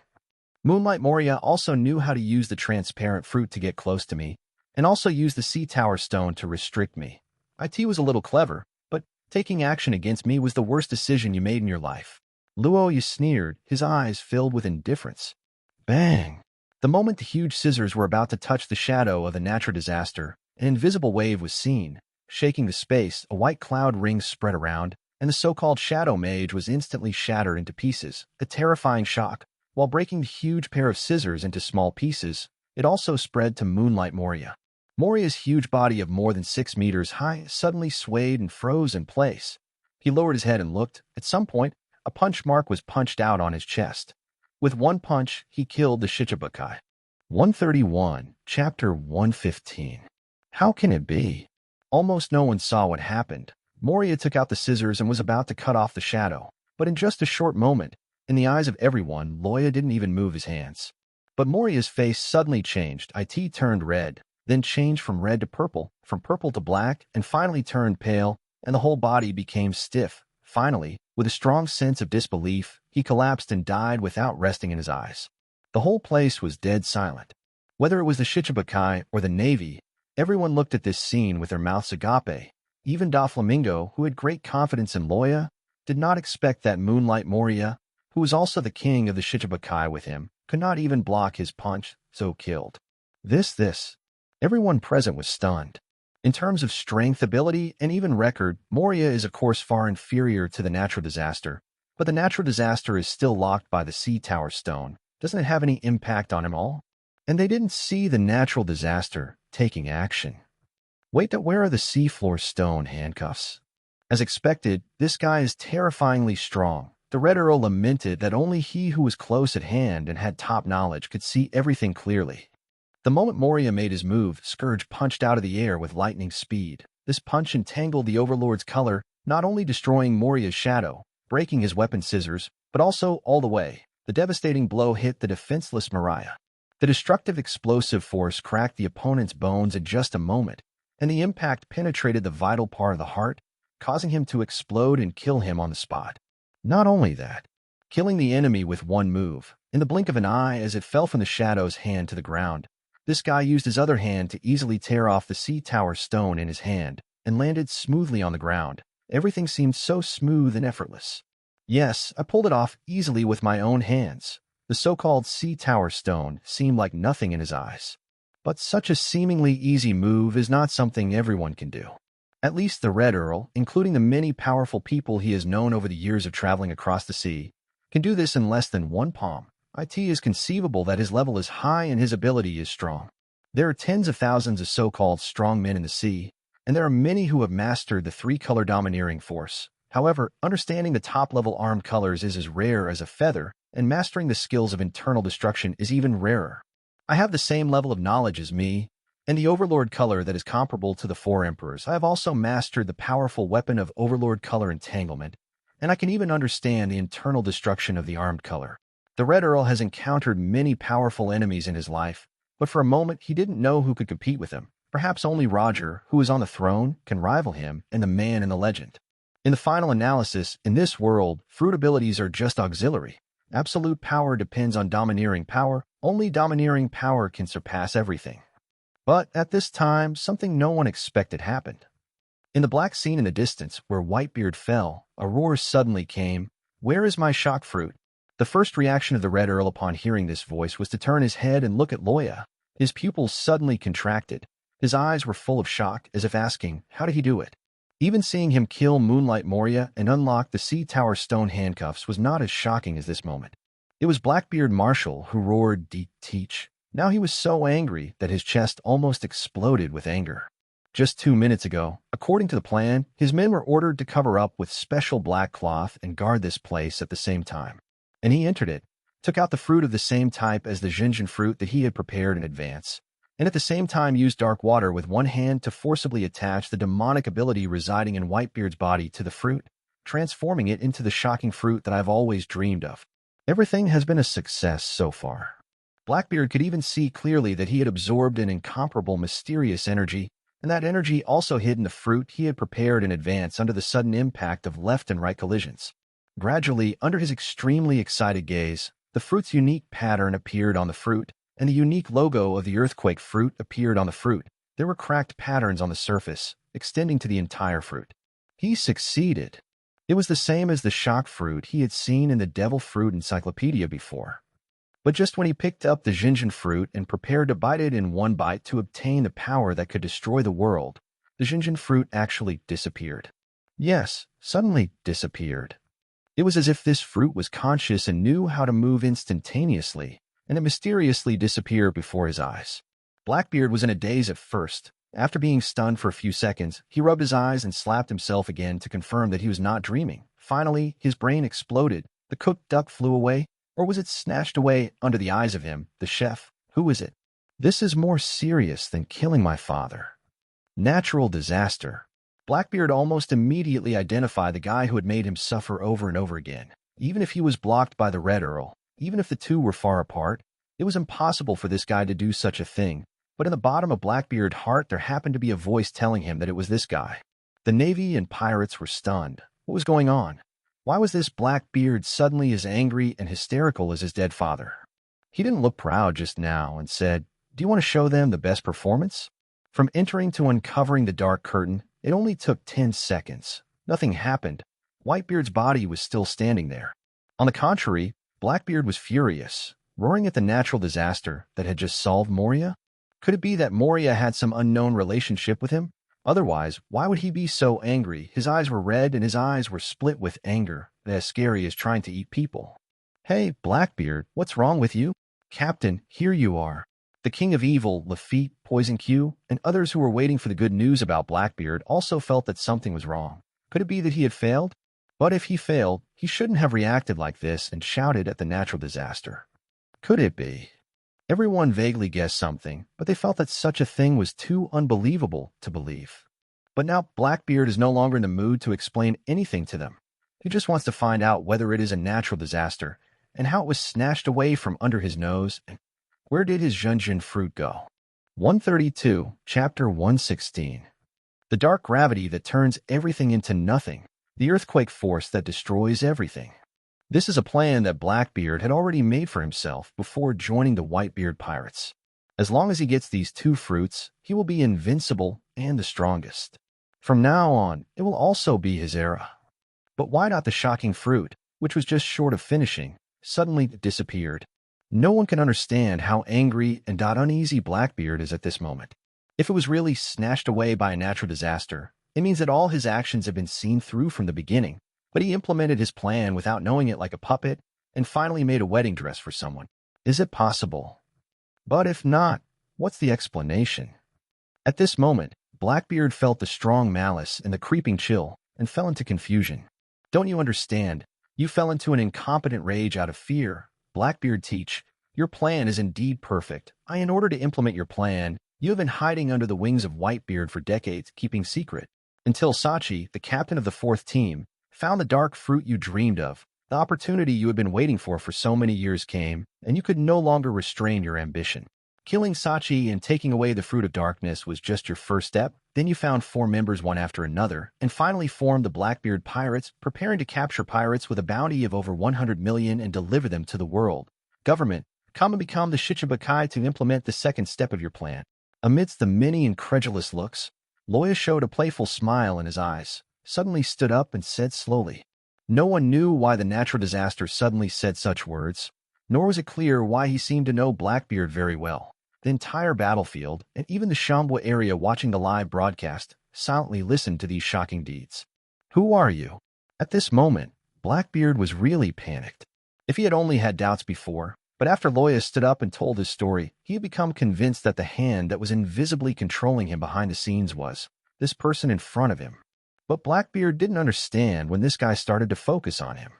Moonlight Moria also knew how to use the transparent fruit to get close to me, and also use the Sea Tower Stone to restrict me. It was a little clever, but taking action against me was the worst decision you made in your life. Luoya sneered, his eyes filled with indifference. Bang! The moment the huge scissors were about to touch the shadow of the natural disaster, an invisible wave was seen. Shaking the space, a white cloud ring spread around, and the so-called Shadow Mage was instantly shattered into pieces, a terrifying shock. While breaking the huge pair of scissors into small pieces, it also spread to Moonlight Moria. Moria's huge body of more than 6 meters high suddenly swayed and froze in place. He lowered his head and looked. At some point, a punch mark was punched out on his chest. With one punch, he killed the Shichibukai. 131, Chapter 115. How can it be? Almost no one saw what happened. Moria took out the scissors and was about to cut off the shadow, but in just a short moment, in the eyes of everyone, Loya didn't even move his hands. But Moria's face suddenly changed. It turned red, then changed from red to purple, from purple to black, and finally turned pale, and the whole body became stiff. Finally, with a strong sense of disbelief, he collapsed and died without resting in his eyes. The whole place was dead silent. Whether it was the Shichibukai or the Navy, everyone looked at this scene with their mouths agape. Even Doflamingo, who had great confidence in Loya, did not expect that Moonlight Moria, who was also the king of the Shichibukai with him, could not even block his punch, so killed. This. Everyone present was stunned. In terms of strength, ability, and even record, Moria is of course far inferior to the natural disaster, but the natural disaster is still locked by the Sea Tower Stone. Doesn't it have any impact on him all? And they didn't see the natural disaster taking action. Wait, where are the seafloor stone handcuffs? As expected, this guy is terrifyingly strong. The Red Earl lamented that only he who was close at hand and had top knowledge could see everything clearly. The moment Moria made his move, Scourge punched out of the air with lightning speed. This punch entangled the Overlord's color, not only destroying Moria's shadow, breaking his weapon scissors, but also all the way. The devastating blow hit the defenseless Mariah. The destructive explosive force cracked the opponent's bones in just a moment, and the impact penetrated the vital part of the heart, causing him to explode and kill him on the spot. Not only that, killing the enemy with one move, in the blink of an eye as it fell from the Shadow's hand to the ground, this guy used his other hand to easily tear off the Sea Tower stone in his hand and landed smoothly on the ground. Everything seemed so smooth and effortless. Yes, I pulled it off easily with my own hands. The so-called Sea Tower stone seemed like nothing in his eyes. But such a seemingly easy move is not something everyone can do. At least the Red Earl, including the many powerful people he has known over the years of traveling across the sea, can do this in less than one palm. It is conceivable that his level is high and his ability is strong. There are tens of thousands of so-called strong men in the sea, and there are many who have mastered the three-color domineering force. However, understanding the top-level armed colors is as rare as a feather, and mastering the skills of internal destruction is even rarer. I have the same level of knowledge as me, and the Overlord color that is comparable to the Four Emperors. I have also mastered the powerful weapon of Overlord color entanglement, and I can even understand the internal destruction of the armed color. The Red Earl has encountered many powerful enemies in his life, but for a moment he didn't know who could compete with him. Perhaps only Roger, who is on the throne, can rival him and the man in the legend. In the final analysis, in this world, fruit abilities are just auxiliary. Absolute power depends on domineering power. Only domineering power can surpass everything. But at this time, something no one expected happened. In the black scene in the distance, where Whitebeard fell, a roar suddenly came. "Where is my shock fruit?" The first reaction of the Red Earl upon hearing this voice was to turn his head and look at Loya. His pupils suddenly contracted. His eyes were full of shock, as if asking, how did he do it? Even seeing him kill Moonlight Moria and unlock the Sea Tower stone handcuffs was not as shocking as this moment. It was Blackbeard Marshal who roared, "Teach." Now he was so angry that his chest almost exploded with anger. Just 2 minutes ago, according to the plan, his men were ordered to cover up with special black cloth and guard this place at the same time. And he entered it, took out the fruit of the same type as the Jinjin fruit that he had prepared in advance, and at the same time used dark water with one hand to forcibly attach the demonic ability residing in Whitebeard's body to the fruit, transforming it into the shocking fruit that I've always dreamed of. Everything has been a success so far. Blackbeard could even see clearly that he had absorbed an incomparable mysterious energy, and that energy also hid in the fruit he had prepared in advance under the sudden impact of left and right collisions. Gradually, under his extremely excited gaze, the fruit's unique pattern appeared on the fruit, and the unique logo of the earthquake fruit appeared on the fruit. There were cracked patterns on the surface, extending to the entire fruit. He succeeded. It was the same as the shock fruit he had seen in the devil fruit encyclopedia before. But just when he picked up the Jinjin fruit and prepared to bite it in one bite to obtain the power that could destroy the world, the Jinjin fruit actually disappeared. Yes, suddenly disappeared. It was as if this fruit was conscious and knew how to move instantaneously, and it mysteriously disappeared before his eyes. Blackbeard was in a daze at first. After being stunned for a few seconds, he rubbed his eyes and slapped himself again to confirm that he was not dreaming. Finally, his brain exploded. The cooked duck flew away, or was it snatched away under the eyes of him, the chef? Who is it? This is more serious than killing my father. Natural disaster. Blackbeard almost immediately identified the guy who had made him suffer over and over again. Even if he was blocked by the Red Earl, even if the two were far apart, it was impossible for this guy to do such a thing. But in the bottom of Blackbeard's heart, there happened to be a voice telling him that it was this guy. The Navy and pirates were stunned. What was going on? Why was this Blackbeard suddenly as angry and hysterical as his dead father? He didn't look proud just now and said, "Do you want to show them the best performance?" From entering to uncovering the dark curtain, it only took 10 seconds. Nothing happened. Whitebeard's body was still standing there. On the contrary, Blackbeard was furious, roaring at the natural disaster that had just solved Moria. Could it be that Moria had some unknown relationship with him? Otherwise, why would he be so angry? His eyes were red and his eyes were split with anger, as scary as trying to eat people. "Hey, Blackbeard, what's wrong with you?" "Captain, here you are." The King of Evil, Lafitte, Poison Q, and others who were waiting for the good news about Blackbeard also felt that something was wrong. Could it be that he had failed? But if he failed, he shouldn't have reacted like this and shouted at the natural disaster. Could it be? Everyone vaguely guessed something, but they felt that such a thing was too unbelievable to believe. But now Blackbeard is no longer in the mood to explain anything to them. He just wants to find out whether it is a natural disaster and how it was snatched away from under his nose, and where did his Jinjin fruit go? 132, Chapter 116. The dark gravity that turns everything into nothing, the earthquake force that destroys everything. This is a plan that Blackbeard had already made for himself before joining the Whitebeard pirates. As long as he gets these two fruits, he will be invincible and the strongest. From now on, it will also be his era. But why not the shocking fruit, which was just short of finishing, suddenly disappeared? No one can understand how angry and uneasy Blackbeard is at this moment. If it was really snatched away by a natural disaster, it means that all his actions have been seen through from the beginning. But he implemented his plan without knowing it like a puppet and finally made a wedding dress for someone. Is it possible? But if not, what's the explanation? At this moment, Blackbeard felt the strong malice and the creeping chill and fell into confusion. Don't you understand? You fell into an incompetent rage out of fear. Blackbeard teach, your plan is indeed perfect. In order to implement your plan, you have been hiding under the wings of Whitebeard for decades, keeping secret. Until Sachi, the captain of the 4th team, found the dark fruit you dreamed of. The opportunity you had been waiting for so many years came, and you could no longer restrain your ambition. Killing Sachi and taking away the fruit of darkness was just your first step. Then you found 4 members one after another, and finally formed the Blackbeard pirates, preparing to capture pirates with a bounty of over 100 million and deliver them to the world. Government, come and become the Shichibukai to implement the second step of your plan. Amidst the many incredulous looks, Loya showed a playful smile in his eyes, suddenly stood up and said slowly. No one knew why the natural disaster suddenly said such words, nor was it clear why he seemed to know Blackbeard very well. The entire battlefield, and even the Shambwa area watching the live broadcast, silently listened to these shocking deeds. Who are you? At this moment, Blackbeard was really panicked. If he had only had doubts before, but after Loya stood up and told his story, he had become convinced that the hand that was invisibly controlling him behind the scenes was this person in front of him. But Blackbeard didn't understand when this guy started to focus on him.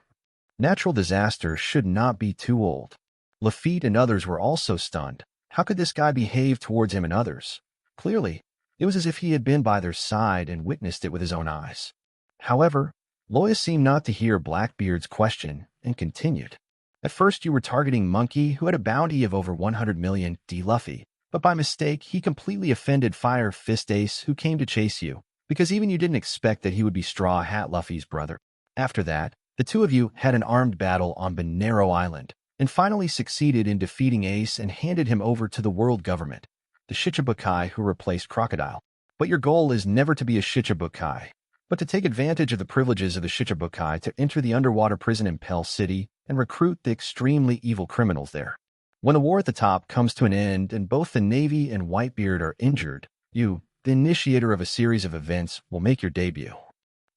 Natural disaster should not be too old. Lafitte and others were also stunned. How could this guy behave towards him and others? Clearly, it was as if he had been by their side and witnessed it with his own eyes. However, Loya seemed not to hear Blackbeard's question and continued. At first you were targeting Monkey, who had a bounty of over 100 million, D. Luffy, but by mistake he completely offended Firefist Ace, who came to chase you, because even you didn't expect that he would be Straw Hat Luffy's brother. After that, the two of you had an armed battle on Bonero Island, and finally succeeded in defeating Ace and handed him over to the world government, the Shichibukai who replaced Crocodile. But your goal is never to be a Shichibukai, but to take advantage of the privileges of the Shichibukai to enter the underwater prison in Pell City and recruit the extremely evil criminals there. When the war at the top comes to an end and both the Navy and Whitebeard are injured, you, the initiator of a series of events, will make your debut.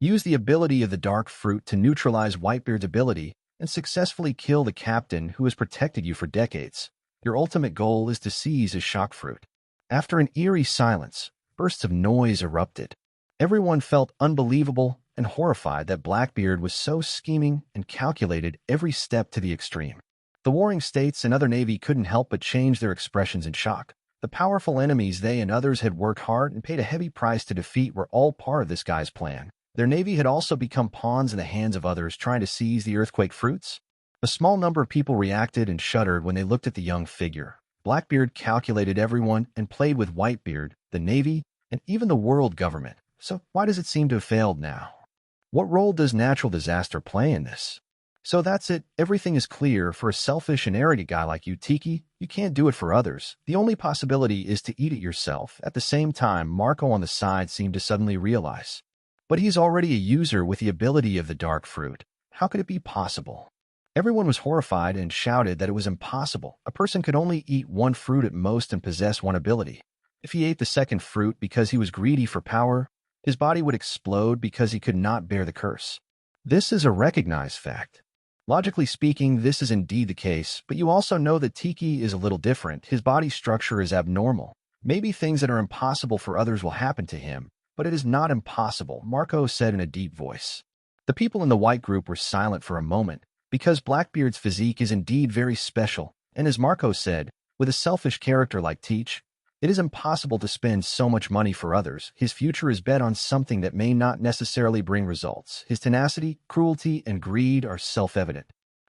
Use the ability of the Dark Fruit to neutralize Whitebeard's ability and successfully kill the captain who has protected you for decades. Your ultimate goal is to seize his shock fruit. After an eerie silence, bursts of noise erupted. Everyone felt unbelievable and horrified that Blackbeard was so scheming and calculated every step to the extreme. The warring states and other navy couldn't help but change their expressions in shock. The powerful enemies they and others had worked hard and paid a heavy price to defeat were all part of this guy's plan. Their navy had also become pawns in the hands of others trying to seize the earthquake fruits. A small number of people reacted and shuddered when they looked at the young figure. Blackbeard calculated everyone and played with Whitebeard, the navy, and even the world government. So why does it seem to have failed now? What role does natural disaster play in this? So that's it. Everything is clear. For a selfish and arrogant guy like you, Tiki, you can't do it for others. The only possibility is to eat it yourself. At the same time, Marco on the side seemed to suddenly realize. But he's already a user with the ability of the Dark Fruit. How could it be possible? Everyone was horrified and shouted that it was impossible. A person could only eat one fruit at most and possess one ability. If he ate the second fruit because he was greedy for power, his body would explode because he could not bear the curse. This is a recognized fact. Logically speaking, this is indeed the case, but you also know that Tiki is a little different. His body structure is abnormal. Maybe things that are impossible for others will happen to him, but it is not impossible, Marco said in a deep voice. The people in the white group were silent for a moment, because Blackbeard's physique is indeed very special, and as Marco said, with a selfish character like Teach, it is impossible to spend so much money for others. His future is bet on something that may not necessarily bring results. His tenacity, cruelty, and greed are self-evident.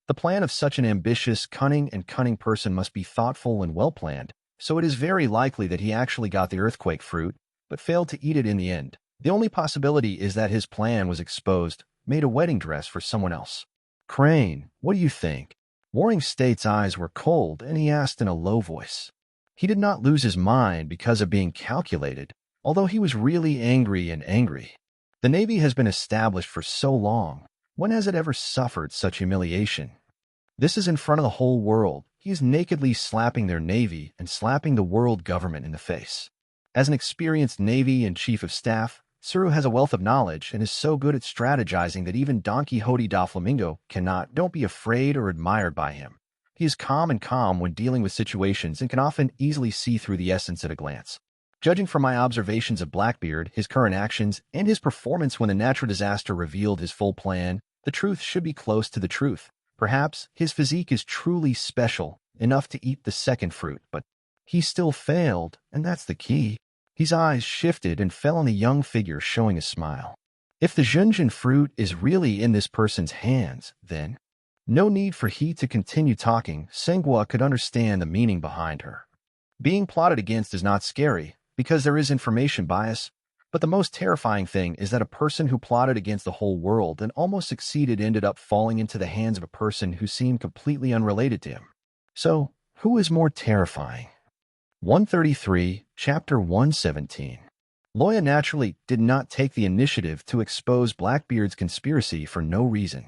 The plan of such an ambitious, cunning person must be thoughtful and well-planned, so it is very likely that he actually got the earthquake fruit, but failed to eat it in the end. The only possibility is that his plan was exposed, made a wedding dress for someone else. Crane, what do you think? Warring State's eyes were cold, and he asked in a low voice. He did not lose his mind because of being calculated, although he was really angry. The Navy has been established for so long. When has it ever suffered such humiliation? This is in front of the whole world. He is nakedly slapping their Navy and slapping the world government in the face. As an experienced Navy and Chief of Staff, Shiru has a wealth of knowledge and is so good at strategizing that even Don Quixote da Flamingo cannot. Don't be afraid or admired by him. He is calm when dealing with situations and can often easily see through the essence at a glance. Judging from my observations of Blackbeard, his current actions, and his performance when the natural disaster revealed his full plan, the truth should be close to the truth. Perhaps his physique is truly special, enough to eat the second fruit, but he still failed, and that's the key. His eyes shifted and fell on the young figure showing a smile. If the Junjin fruit is really in this person's hands, then no need for he to continue talking. Senghua could understand the meaning behind her. Being plotted against is not scary, because there is information bias, but the most terrifying thing is that a person who plotted against the whole world and almost succeeded ended up falling into the hands of a person who seemed completely unrelated to him. So, who is more terrifying? 133, Chapter 117. Loya naturally did not take the initiative to expose Blackbeard's conspiracy for no reason.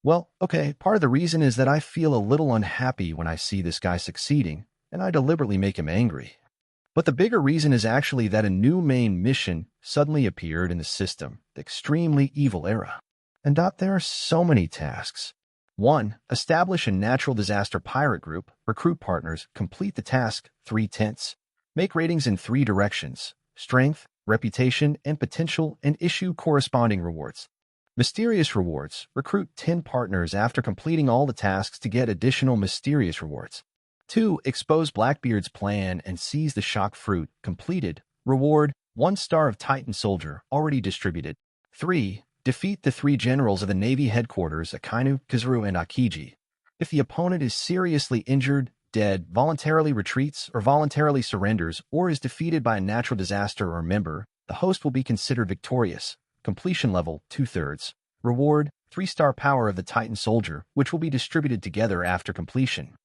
Well, okay, part of the reason is that I feel a little unhappy when I see this guy succeeding, and I deliberately make him angry. But the bigger reason is actually that a new main mission suddenly appeared in the system, the extremely evil era. And there are so many tasks. 1. Establish a natural disaster pirate group, recruit partners, complete the task, 3 tenths. Make ratings in 3 directions, strength, reputation, and potential, and issue corresponding rewards. Mysterious rewards. Recruit 10 partners after completing all the tasks to get additional mysterious rewards. 2. Expose Blackbeard's plan and seize the shock fruit. Completed. Reward, 1 star of Titan Soldier, already distributed. 3. Defeat the 3 generals of the Navy headquarters, Akainu, Kizaru, and Akiji. If the opponent is seriously injured, dead, voluntarily retreats, or voluntarily surrenders, or is defeated by a natural disaster or member, the host will be considered victorious. Completion level, 2/3. Reward, 3-star power of the Titan Soldier, which will be distributed together after completion.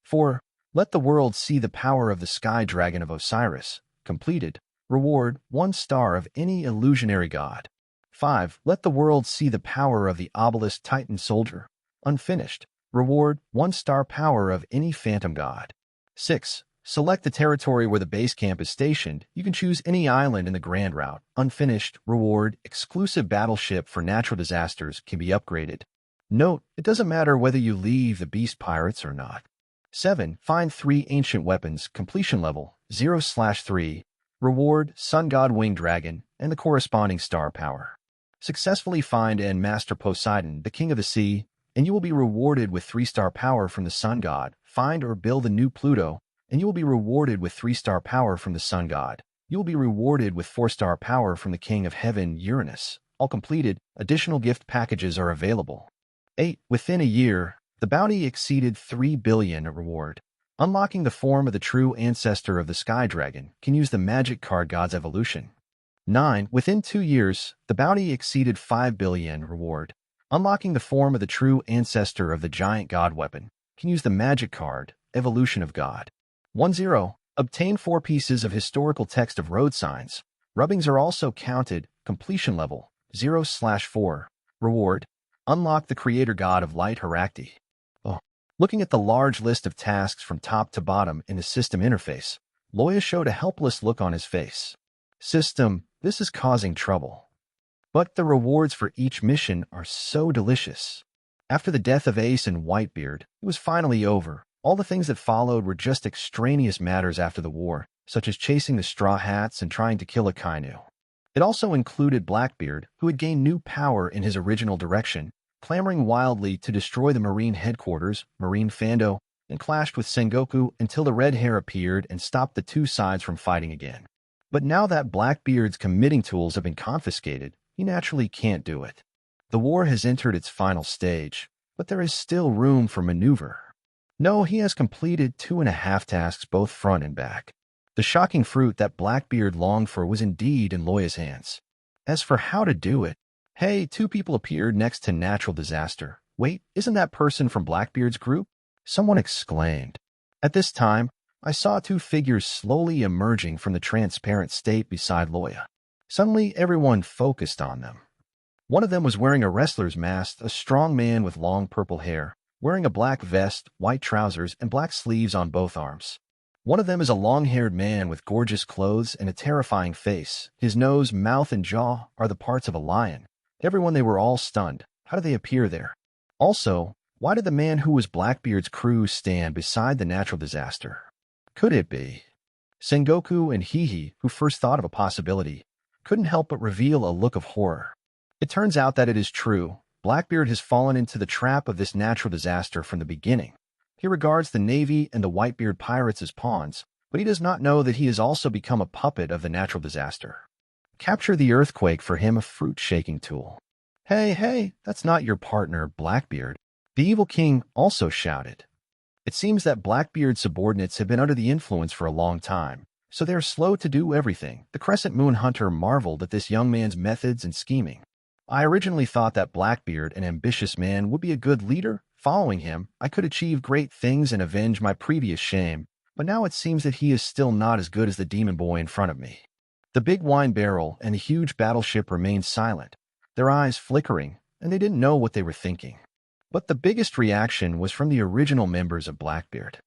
4. Let the world see the power of the Sky Dragon of Osiris. Completed. Reward, 1 star of any illusionary god. 5. Let the world see the power of the Obelisk Titan Soldier. Unfinished. Reward 1-star power of any phantom god. 6. Select the territory where the base camp is stationed. You can choose any island in the Grand Route. Unfinished. Reward exclusive battleship for natural disasters can be upgraded. Note, it doesn't matter whether you leave the beast pirates or not. 7. Find 3 ancient weapons. Completion level 0/3. Reward Sun God Winged Dragon and the corresponding star power. Successfully find and master Poseidon, the king of the sea, and you will be rewarded with 3-star power from the sun god. Find or build a new Pluto, and you will be rewarded with 3-star power from the sun god. You will be rewarded with 4-star power from the king of heaven, Uranus. All completed, additional gift packages are available. 8. Within a year, the bounty exceeded 3 billion reward. Unlocking the form of the true ancestor of the Sky Dragon can use the magic card God's evolution. 9. Within 2 years, the bounty exceeded 5 billion reward. Unlocking the form of the true ancestor of the giant god weapon can use the magic card Evolution of God. 10. Obtain 4 pieces of historical text of road signs. Rubbings are also counted. Completion level 0/4. Reward unlock the creator god of light Herakti. Looking at the large list of tasks from top to bottom in the system interface, Loya showed a helpless look on his face. System, this is causing trouble. But the rewards for each mission are so delicious. After the death of Ace and Whitebeard, it was finally over. All the things that followed were just extraneous matters after the war, such as chasing the Straw Hats and trying to kill Akainu. It also included Blackbeard, who had gained new power in his original direction, clamoring wildly to destroy the Marine headquarters, Marine Fando, and clashed with Sengoku until the Red Hair appeared and stopped the two sides from fighting again. But now that Blackbeard's committing tools have been confiscated, he naturally can't do it. The war has entered its final stage, but there is still room for maneuver. No, he has completed 2.5 tasks both front and back. The shocking fruit that Blackbeard longed for was indeed in Loya's hands. As for how to do it, hey, 2 people appeared next to natural disaster. Wait, isn't that person from Blackbeard's group? Someone exclaimed. At this time, I saw 2 figures slowly emerging from the transparent state beside Loya. Suddenly, everyone focused on them. One of them was wearing a wrestler's mask, a strong man with long purple hair, wearing a black vest, white trousers, and black sleeves on both arms. One of them is a long-haired man with gorgeous clothes and a terrifying face. His nose, mouth, and jaw are the parts of a lion. Everyone, they were all stunned. How did they appear there? Also, why did the man who was Blackbeard's crew stand beside the natural disaster? Could it be? Sengoku and Hihi, who first thought of a possibility, couldn't help but reveal a look of horror. It turns out that it is true. Blackbeard has fallen into the trap of this natural disaster from the beginning. He regards the Navy and the Whitebeard pirates as pawns, but he does not know that he has also become a puppet of the natural disaster. Capture the earthquake for him a fruit-shaking tool. Hey, that's not your partner, Blackbeard. The evil king also shouted. It seems that Blackbeard's subordinates have been under the influence for a long time, so they are slow to do everything. The Crescent Moon Hunter marveled at this young man's methods and scheming. I originally thought that Blackbeard, an ambitious man, would be a good leader. Following him, I could achieve great things and avenge my previous shame, but now it seems that he is still not as good as the demon boy in front of me. The big wine barrel and the huge battleship remained silent, their eyes flickering, and they didn't know what they were thinking. But the biggest reaction was from the original members of Blackbeard.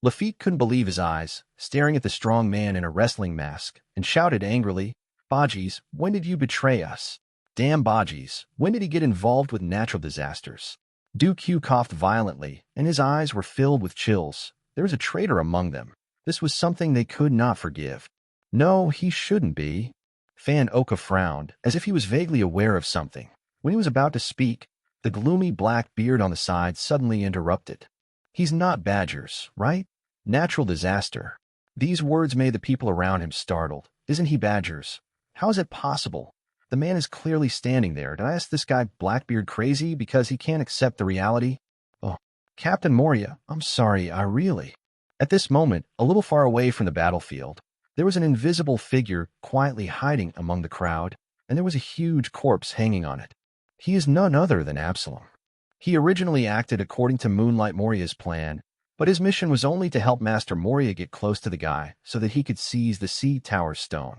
Lafitte couldn't believe his eyes, staring at the strong man in a wrestling mask, and shouted angrily, "Bajis, when did you betray us? Damn Bajis, when did he get involved with natural disasters?" Q coughed violently, and his eyes were filled with chills. There was a traitor among them. This was something they could not forgive. No, he shouldn't be. Fan Oka frowned, as if he was vaguely aware of something. When he was about to speak, the gloomy black beard on the side suddenly interrupted. He's not Badgers, right? Natural disaster. These words made the people around him startled. Isn't he Badgers? How is it possible? The man is clearly standing there. Did I ask this guy Blackbeard crazy because he can't accept the reality? Oh, Captain Moria, I'm sorry, I really... At this moment, a little far away from the battlefield, there was an invisible figure quietly hiding among the crowd, and there was a huge corpse hanging on it. He is none other than Absalom. He originally acted according to Moonlight Moria's plan, but his mission was only to help Master Moria get close to the guy so that he could seize the Sea Tower Stone.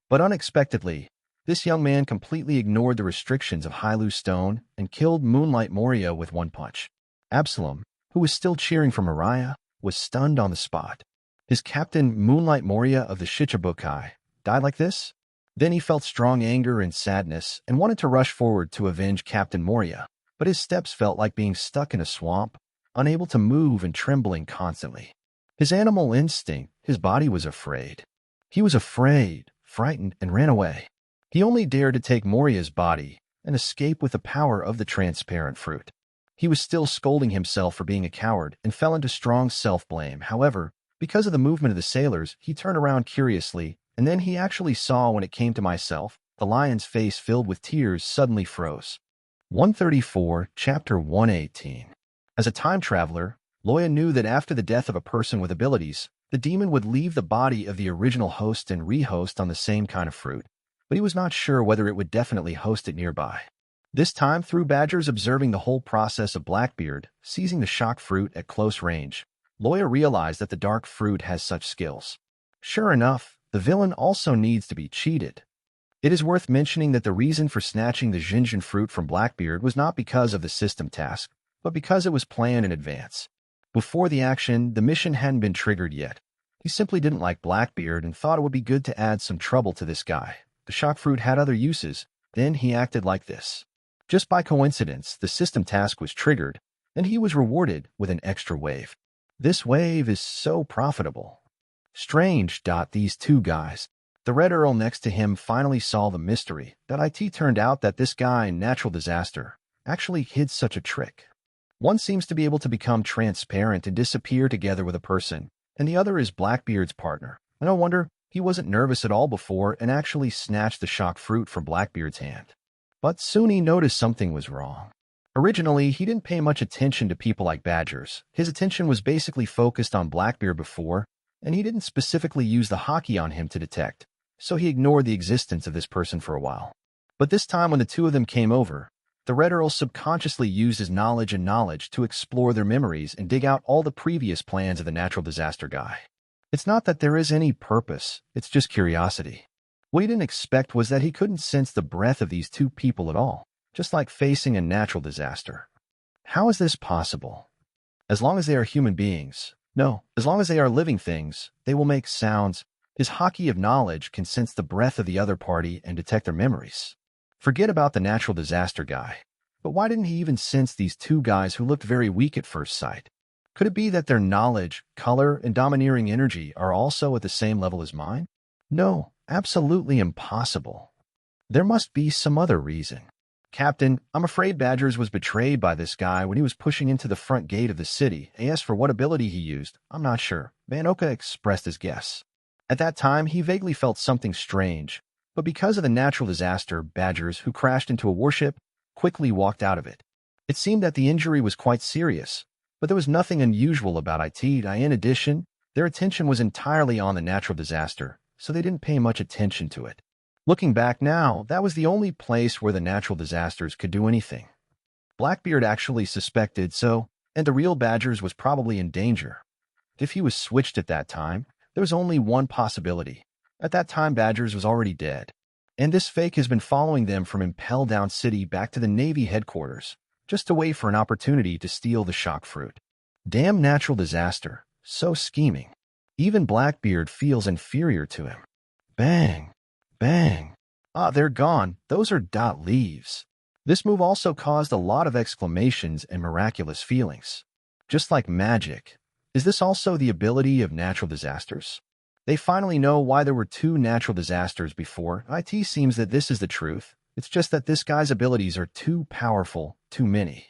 But unexpectedly, this young man completely ignored the restrictions of Hailu Stone and killed Moonlight Moria with one punch. Absalom, who was still cheering for Mariah, was stunned on the spot. His captain, Moonlight Moria of the Shichibukai, died like this? Then he felt strong anger and sadness and wanted to rush forward to avenge Captain Moria, but his steps felt like being stuck in a swamp, unable to move and trembling constantly. His animal instinct, his body was afraid. He was afraid, frightened, and ran away. He only dared to take Moria's body and escape with the power of the transparent fruit. He was still scolding himself for being a coward and fell into strong self-blame. However, because of the movement of the sailors, he turned around curiously, and then he actually saw when it came to myself, the lion's face filled with tears suddenly froze. 134, Chapter 118. As a time traveler, Loya knew that after the death of a person with abilities, the demon would leave the body of the original host and rehost on the same kind of fruit, but he was not sure whether it would definitely host it nearby. This time, through Badger's observing the whole process of Blackbeard, seizing the shock fruit at close range, Loya realized that the dark fruit has such skills. Sure enough, the villain also needs to be cheated. It is worth mentioning that the reason for snatching the Jinjin fruit from Blackbeard was not because of the system task, but because it was planned in advance. Before the action, the mission hadn't been triggered yet. He simply didn't like Blackbeard and thought it would be good to add some trouble to this guy. The shock fruit had other uses, then he acted like this. Just by coincidence, the system task was triggered, and he was rewarded with an extra wave. This wave is so profitable. Strange. These two guys. The Red Earl next to him finally saw the mystery. It turned out that this guy, Natural Disaster, actually hid such a trick. One seems to be able to become transparent and disappear together with a person, and the other is Blackbeard's partner. No wonder he wasn't nervous at all before and actually snatched the shock fruit from Blackbeard's hand. But soon he noticed something was wrong. Originally, he didn't pay much attention to people like Badgers. His attention was basically focused on Blackbeard before, and he didn't specifically use the hockey on him to detect, so he ignored the existence of this person for a while. But this time when the two of them came over, the Red Earl subconsciously used his knowledge to explore their memories and dig out all the previous plans of the Natural Disaster guy. It's not that there is any purpose, it's just curiosity. What he didn't expect was that he couldn't sense the breath of these two people at all, just like facing a natural disaster. How is this possible? As long as they are human beings, no, as long as they are living things, they will make sounds. His hockey of knowledge can sense the breath of the other party and detect their memories. Forget about the natural disaster guy. But why didn't he even sense these two guys who looked very weak at first sight? Could it be that their knowledge, color, and domineering energy are also at the same level as mine? No, absolutely impossible. There must be some other reason. Captain, I'm afraid Badgers was betrayed by this guy when he was pushing into the front gate of the city. As for what ability he used, I'm not sure. Van Oka expressed his guess. At that time, he vaguely felt something strange, but because of the natural disaster, Badgers, who crashed into a warship, quickly walked out of it. It seemed that the injury was quite serious, but there was nothing unusual about it. In addition, their attention was entirely on the natural disaster, so they didn't pay much attention to it. Looking back now, that was the only place where the natural disasters could do anything. Blackbeard actually suspected so, and the real Badgers was probably in danger. If he was switched at that time, there was only one possibility. At that time, Badgers was already dead. And this fake has been following them from Impel Down City back to the Navy headquarters, just to wait for an opportunity to steal the shock fruit. Damn natural disaster. So scheming. Even Blackbeard feels inferior to him. Bang. Bang. Ah, they're gone. Those are leaves. This move also caused a lot of exclamations and miraculous feelings. Just like magic. Is this also the ability of natural disasters? They finally know why there were two natural disasters before. It seems that this is the truth. It's just that this guy's abilities are too powerful, too many.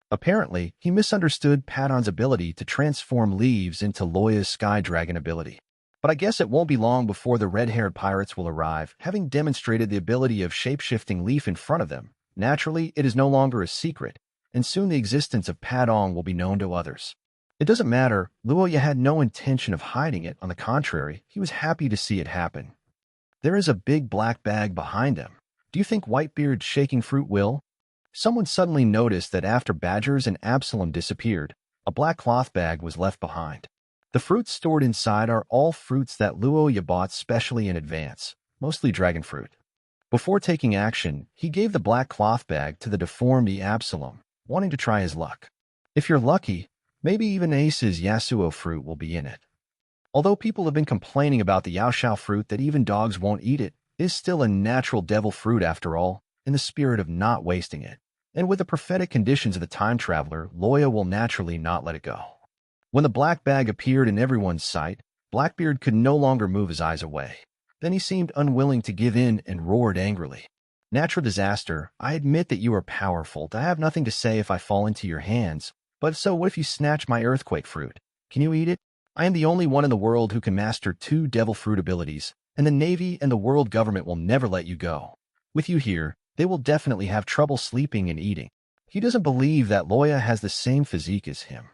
Apparently, he misunderstood Padon's ability to transform leaves into Loya's Sky Dragon ability. But I guess it won't be long before the red-haired pirates will arrive, having demonstrated the ability of shape-shifting leaf in front of them. Naturally, it is no longer a secret, and soon the existence of Padon will be known to others. It doesn't matter, Loya had no intention of hiding it. On the contrary, he was happy to see it happen. There is a big black bag behind him. Do you think Whitebeard's shaking fruit will? Someone suddenly noticed that after Badgers and Absalom disappeared, a black cloth bag was left behind. The fruits stored inside are all fruits that Loya bought specially in advance, mostly dragon fruit. Before taking action, he gave the black cloth bag to the deformed Absalom, wanting to try his luck. If you're lucky, maybe even Ace's Yasuo fruit will be in it. Although people have been complaining about the Yaoshao fruit that even dogs won't eat it, it is still a natural devil fruit after all, in the spirit of not wasting it. And with the prophetic conditions of the time traveler, Loya will naturally not let it go. When the black bag appeared in everyone's sight, Blackbeard could no longer move his eyes away. Then he seemed unwilling to give in and roared angrily. Natural disaster, I admit that you are powerful. I have nothing to say if I fall into your hands. But so what if you snatch my earthquake fruit? Can you eat it? I am the only one in the world who can master 2 devil fruit abilities, and the Navy and the world government will never let you go. With you here, they will definitely have trouble sleeping and eating. He doesn't believe that Loya has the same physique as him.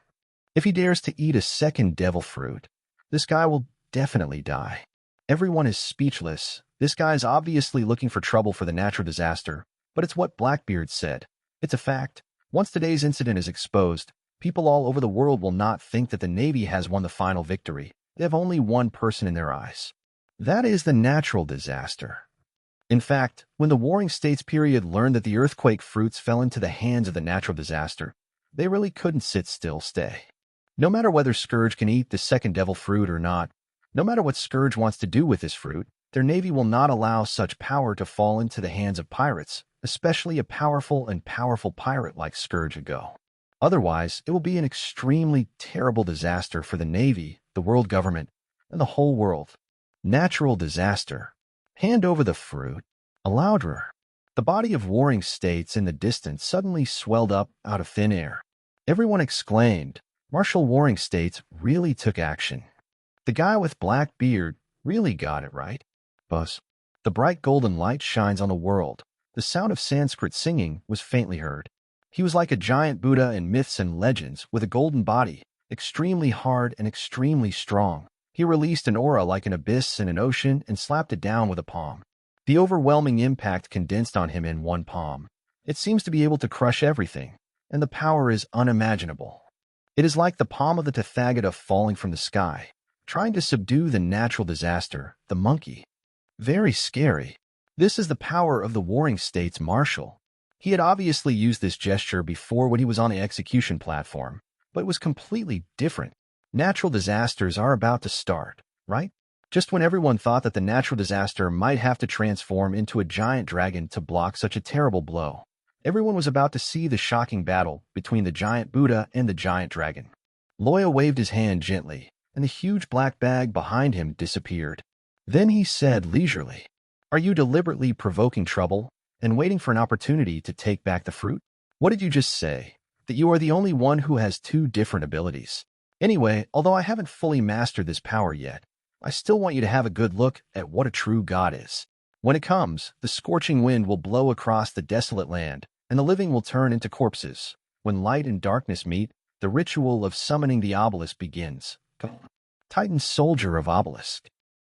If he dares to eat a second devil fruit, this guy will definitely die. Everyone is speechless. This guy is obviously looking for trouble for the natural disaster, but it's what Blackbeard said. It's a fact. Once today's incident is exposed, people all over the world will not think that the Navy has won the final victory. They have only one person in their eyes. That is the natural disaster. In fact, when the Warring States period learned that the earthquake fruits fell into the hands of the natural disaster, they really couldn't sit still stay. No matter whether Scourge can eat the second devil fruit or not, no matter what Scourge wants to do with this fruit, their navy will not allow such power to fall into the hands of pirates, especially a powerful pirate like Scourge ago. Otherwise, it will be an extremely terrible disaster for the Navy, the world government, and the whole world. Natural disaster. Hand over the fruit. A loud roar. The body of Warring States in the distance suddenly swelled up out of thin air. Everyone exclaimed. Marshal Warring States really took action. The guy with Blackbeard really got it right. Buzz. The bright golden light shines on the world. The sound of Sanskrit singing was faintly heard. He was like a giant Buddha in myths and legends, with a golden body, extremely hard and extremely strong. He released an aura like an abyss in an ocean and slapped it down with a palm. The overwhelming impact condensed on him in one palm. It seems to be able to crush everything, and the power is unimaginable. It is like the palm of the Tathagata falling from the sky, trying to subdue the natural disaster, the monkey. Very scary. This is the power of the Warring States Marshal. He had obviously used this gesture before when he was on the execution platform, but it was completely different. Natural disasters are about to start, right? Just when everyone thought that the natural disaster might have to transform into a giant dragon to block such a terrible blow, everyone was about to see the shocking battle between the giant Buddha and the giant dragon. Loya waved his hand gently, and the huge black bag behind him disappeared. Then he said leisurely, "Are you deliberately provoking trouble and waiting for an opportunity to take back the fruit? What did you just say? That you are the only one who has 2 different abilities? Anyway, although I haven't fully mastered this power yet, I still want you to have a good look at what a true god is. When it comes, the scorching wind will blow across the desolate land, and the living will turn into corpses. When light and darkness meet, the ritual of summoning the obelisk begins. Titan Soldier of Obelisk."